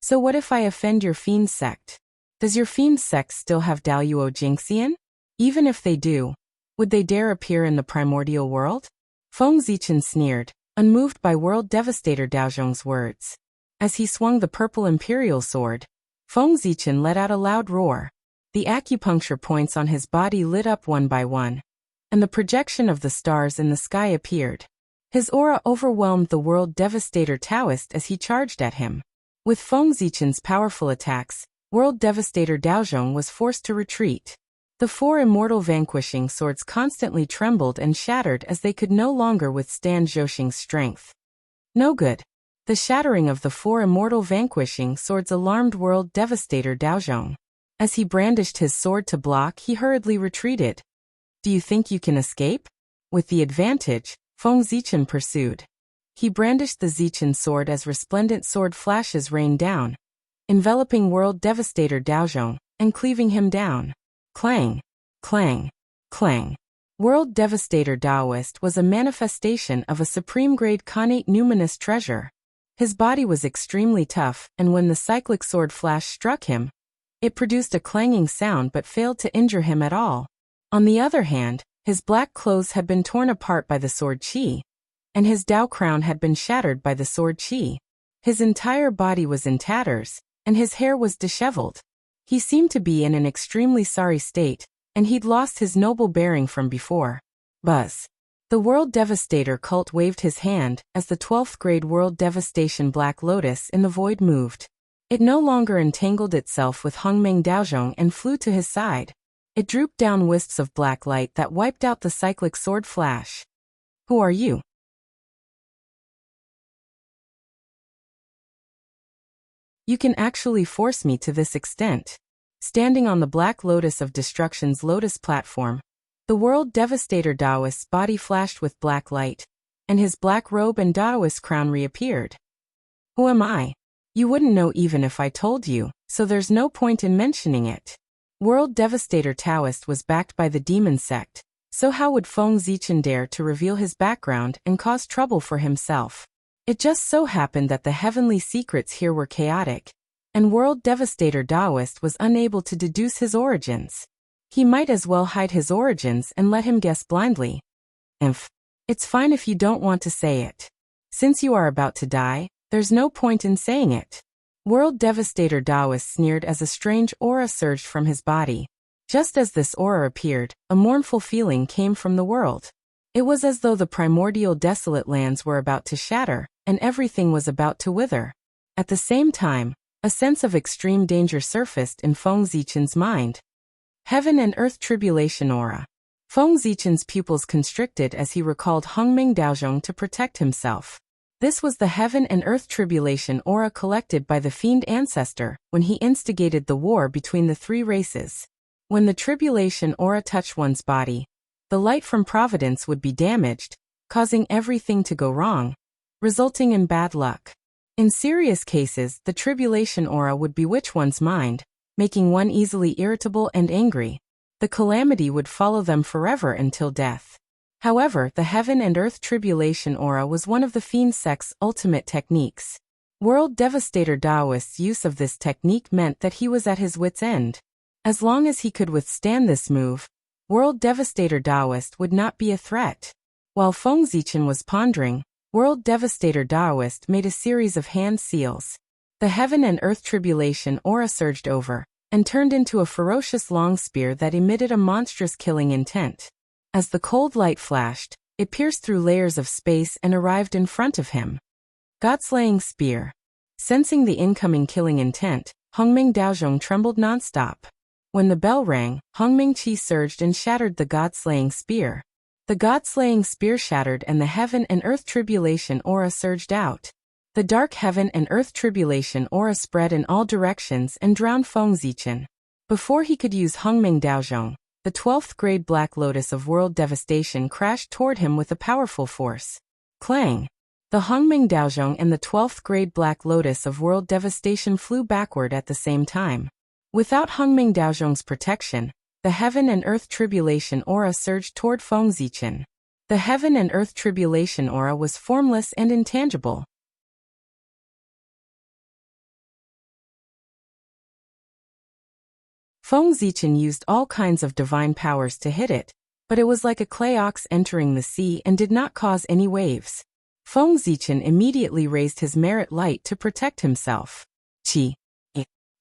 A: "So what if I offend your fiend sect? Does your fiend sect still have Daluo Jingxian? Even if they do, Would they dare appear in the primordial world? Feng Zichen sneered, unmoved by World Devastator Daozhong's words. As he swung the purple imperial sword, Feng Zichen let out a loud roar. The acupuncture points on his body lit up one by one, and the projection of the stars in the sky appeared. His aura overwhelmed the World Devastator Taoist as he charged at him. With Feng Zichen's powerful attacks, World Devastator Daozhong was forced to retreat. The four immortal vanquishing swords constantly trembled and shattered as they could no longer withstand Zhouxing's strength. No good. The shattering of the four immortal vanquishing swords alarmed World Devastator Daozhong. As he brandished his sword to block, he hurriedly retreated. Do you think you can escape? With the advantage, Feng Zichen pursued. He brandished the Zichen sword as resplendent sword flashes rained down, enveloping World Devastator Daozhong and cleaving him down. Clang, clang, clang. World Devastator Daoist was a manifestation of a supreme-grade connate numinous treasure. His body was extremely tough, and when the cyclic sword flash struck him, it produced a clanging sound but failed to injure him at all. On the other hand, his black clothes had been torn apart by the sword qi, and his Dao crown had been shattered by the sword qi. His entire body was in tatters, and his hair was disheveled. He seemed to be in an extremely sorry state, and he'd lost his noble bearing from before. Buzz. The World Devastator cult waved his hand as the 12th grade World Devastation Black Lotus in the void moved. It no longer entangled itself with Hongmeng Daozhong and flew to his side. It drooped down wisps of black light that wiped out the cyclic sword flash. Who are you? You can actually force me to this extent. Standing on the Black Lotus of Destruction's lotus platform, the World Devastator Daoist's body flashed with black light, and his black robe and Daoist crown reappeared. Who am I? You wouldn't know even if I told you, so there's no point in mentioning it. World Devastator Taoist was backed by the demon sect, so how would Feng Zichen dare to reveal his background and cause trouble for himself? It just so happened that the heavenly secrets here were chaotic, and World Devastator Daoist was unable to deduce his origins. He might as well hide his origins and let him guess blindly. It's fine if you don't want to say it. Since you are about to die, there's no point in saying it. World Devastator Daoist sneered as a strange aura surged from his body. Just as this aura appeared, a mournful feeling came from the world. It was as though the primordial desolate lands were about to shatter, and everything was about to wither. At the same time, a sense of extreme danger surfaced in Feng Zichen's mind. Heaven and Earth Tribulation Aura. Feng Zichen's pupils constricted as he recalled Hongmeng Daozhong to protect himself. This was the Heaven and Earth Tribulation Aura collected by the Fiend Ancestor when he instigated the war between the three races. When the Tribulation Aura touched one's body, the light from Providence would be damaged, causing everything to go wrong, resulting in bad luck. In serious cases, the Tribulation Aura would bewitch one's mind, making one easily irritable and angry. The calamity would follow them forever until death. However, the Heaven and Earth Tribulation Aura was one of the Fiend Sect's ultimate techniques. World Devastator Daoist's use of this technique meant that he was at his wit's end. As long as he could withstand this move, World Devastator Daoist would not be a threat. While Feng Zichen was pondering, World Devastator Daoist made a series of hand seals. The Heaven and Earth Tribulation Aura surged over, and turned into a ferocious long spear that emitted a monstrous killing intent. As the cold light flashed, it pierced through layers of space and arrived in front of him. God-slaying spear. Sensing the incoming killing intent, Hongmeng Daozhong trembled nonstop. When the bell rang, Hongmeng Qi surged and shattered the God-slaying spear. The God-slaying spear shattered and the Heaven and Earth Tribulation Aura surged out. The dark Heaven and Earth Tribulation Aura spread in all directions and drowned Feng Zichen. Before he could use Hongmeng Daozhong, the 12th grade Black Lotus of World Devastation crashed toward him with a powerful force. Clang! The Hongmeng Daozhong and the 12th grade Black Lotus of World Devastation flew backward at the same time. Without Hongmeng Daozhong's protection, the Heaven and Earth Tribulation Aura surged toward Feng Zichen. The Heaven and Earth Tribulation Aura was formless and intangible. Feng Zichen used all kinds of divine powers to hit it, but it was like a clay ox entering the sea and did not cause any waves. Feng Zichen immediately raised his merit light to protect himself. Chi.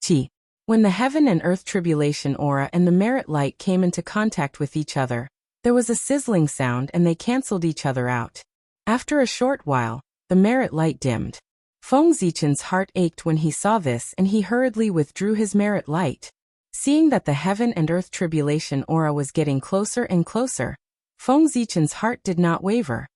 A: Chi. When the heaven and earth tribulation aura and the merit light came into contact with each other, there was a sizzling sound and they cancelled each other out. After a short while, the merit light dimmed. Feng Zichen's heart ached when he saw this and he hurriedly withdrew his merit light. Seeing that the heaven and earth tribulation aura was getting closer and closer, Feng Zichen's heart did not waver.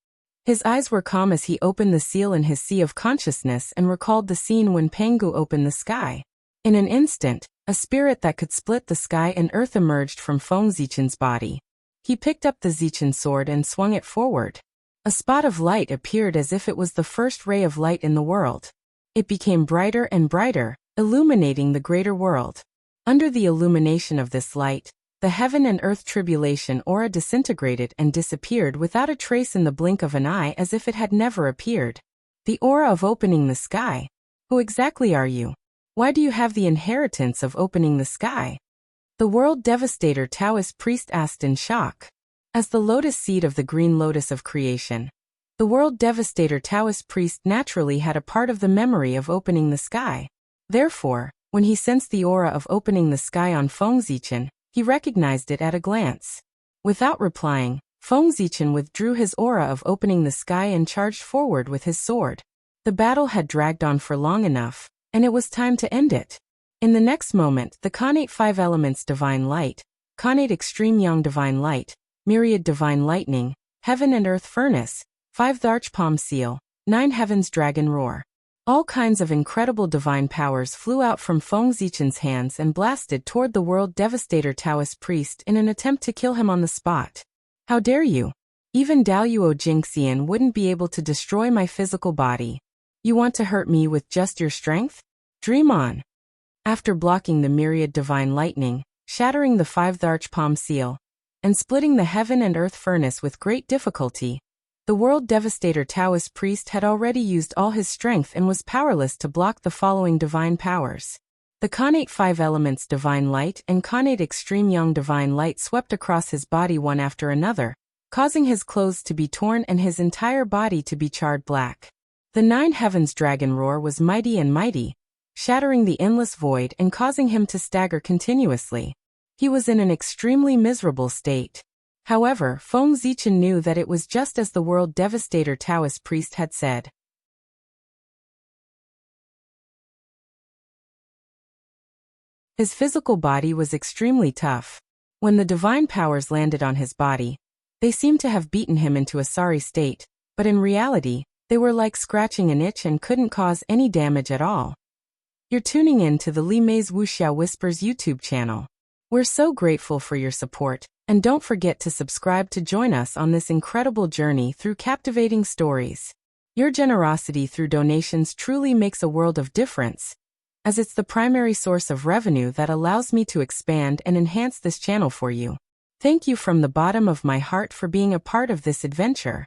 A: His eyes were calm as he opened the seal in his sea of consciousness and recalled the scene when Pengu opened the sky. In an instant, a spirit that could split the sky and earth emerged from Feng Zichen's body. He picked up the Zichen sword and swung it forward. A spot of light appeared as if it was the first ray of light in the world. It became brighter and brighter, illuminating the greater world. Under the illumination of this light, the heaven and earth tribulation aura disintegrated and disappeared without a trace in the blink of an eye, as if it had never appeared. The aura of opening the sky. Who exactly are you? Why do you have the inheritance of opening the sky? The world devastator Taoist priest asked in shock. As the lotus seed of the green lotus of creation, the world devastator Taoist priest naturally had a part of the memory of opening the sky. Therefore, when he sensed the aura of opening the sky on Feng Zichen, he recognized it at a glance. Without replying, Feng Zichen withdrew his aura of opening the sky and charged forward with his sword. The battle had dragged on for long enough, and it was time to end it. In the next moment, the Khanate 5 elements divine light, Khanate extreme yang divine light, myriad divine lightning, heaven and earth furnace, 5th archpalm seal, 9 heavens dragon roar. All kinds of incredible divine powers flew out from Feng Zichen's hands and blasted toward the world devastator Taoist priest in an attempt to kill him on the spot. How dare you? Even Daoyuo Jingxian wouldn't be able to destroy my physical body. You want to hurt me with just your strength? Dream on. After blocking the myriad divine lightning, shattering the 5th archpalm seal, and splitting the heaven and earth furnace with great difficulty, the world devastator Taoist priest had already used all his strength and was powerless to block the following divine powers. The Khanate 5 elements divine light and Khanate extreme yang divine light swept across his body one after another, causing his clothes to be torn and his entire body to be charred black. The 9 heavens dragon roar was mighty and mighty, shattering the endless void and causing him to stagger continuously. He was in an extremely miserable state. However, Feng Zichen knew that it was just as the world devastator Taoist priest had said. His physical body was extremely tough. When the divine powers landed on his body, they seemed to have beaten him into a sorry state, but in reality, they were like scratching an itch and couldn't cause any damage at all. You're tuning in to the Li Mei's Wuxia Whispers YouTube channel. We're so grateful for your support, and don't forget to subscribe to join us on this incredible journey through captivating stories. Your generosity through donations truly makes a world of difference, as it's the primary source of revenue that allows me to expand and enhance this channel for you. Thank you from the bottom of my heart for being a part of this adventure.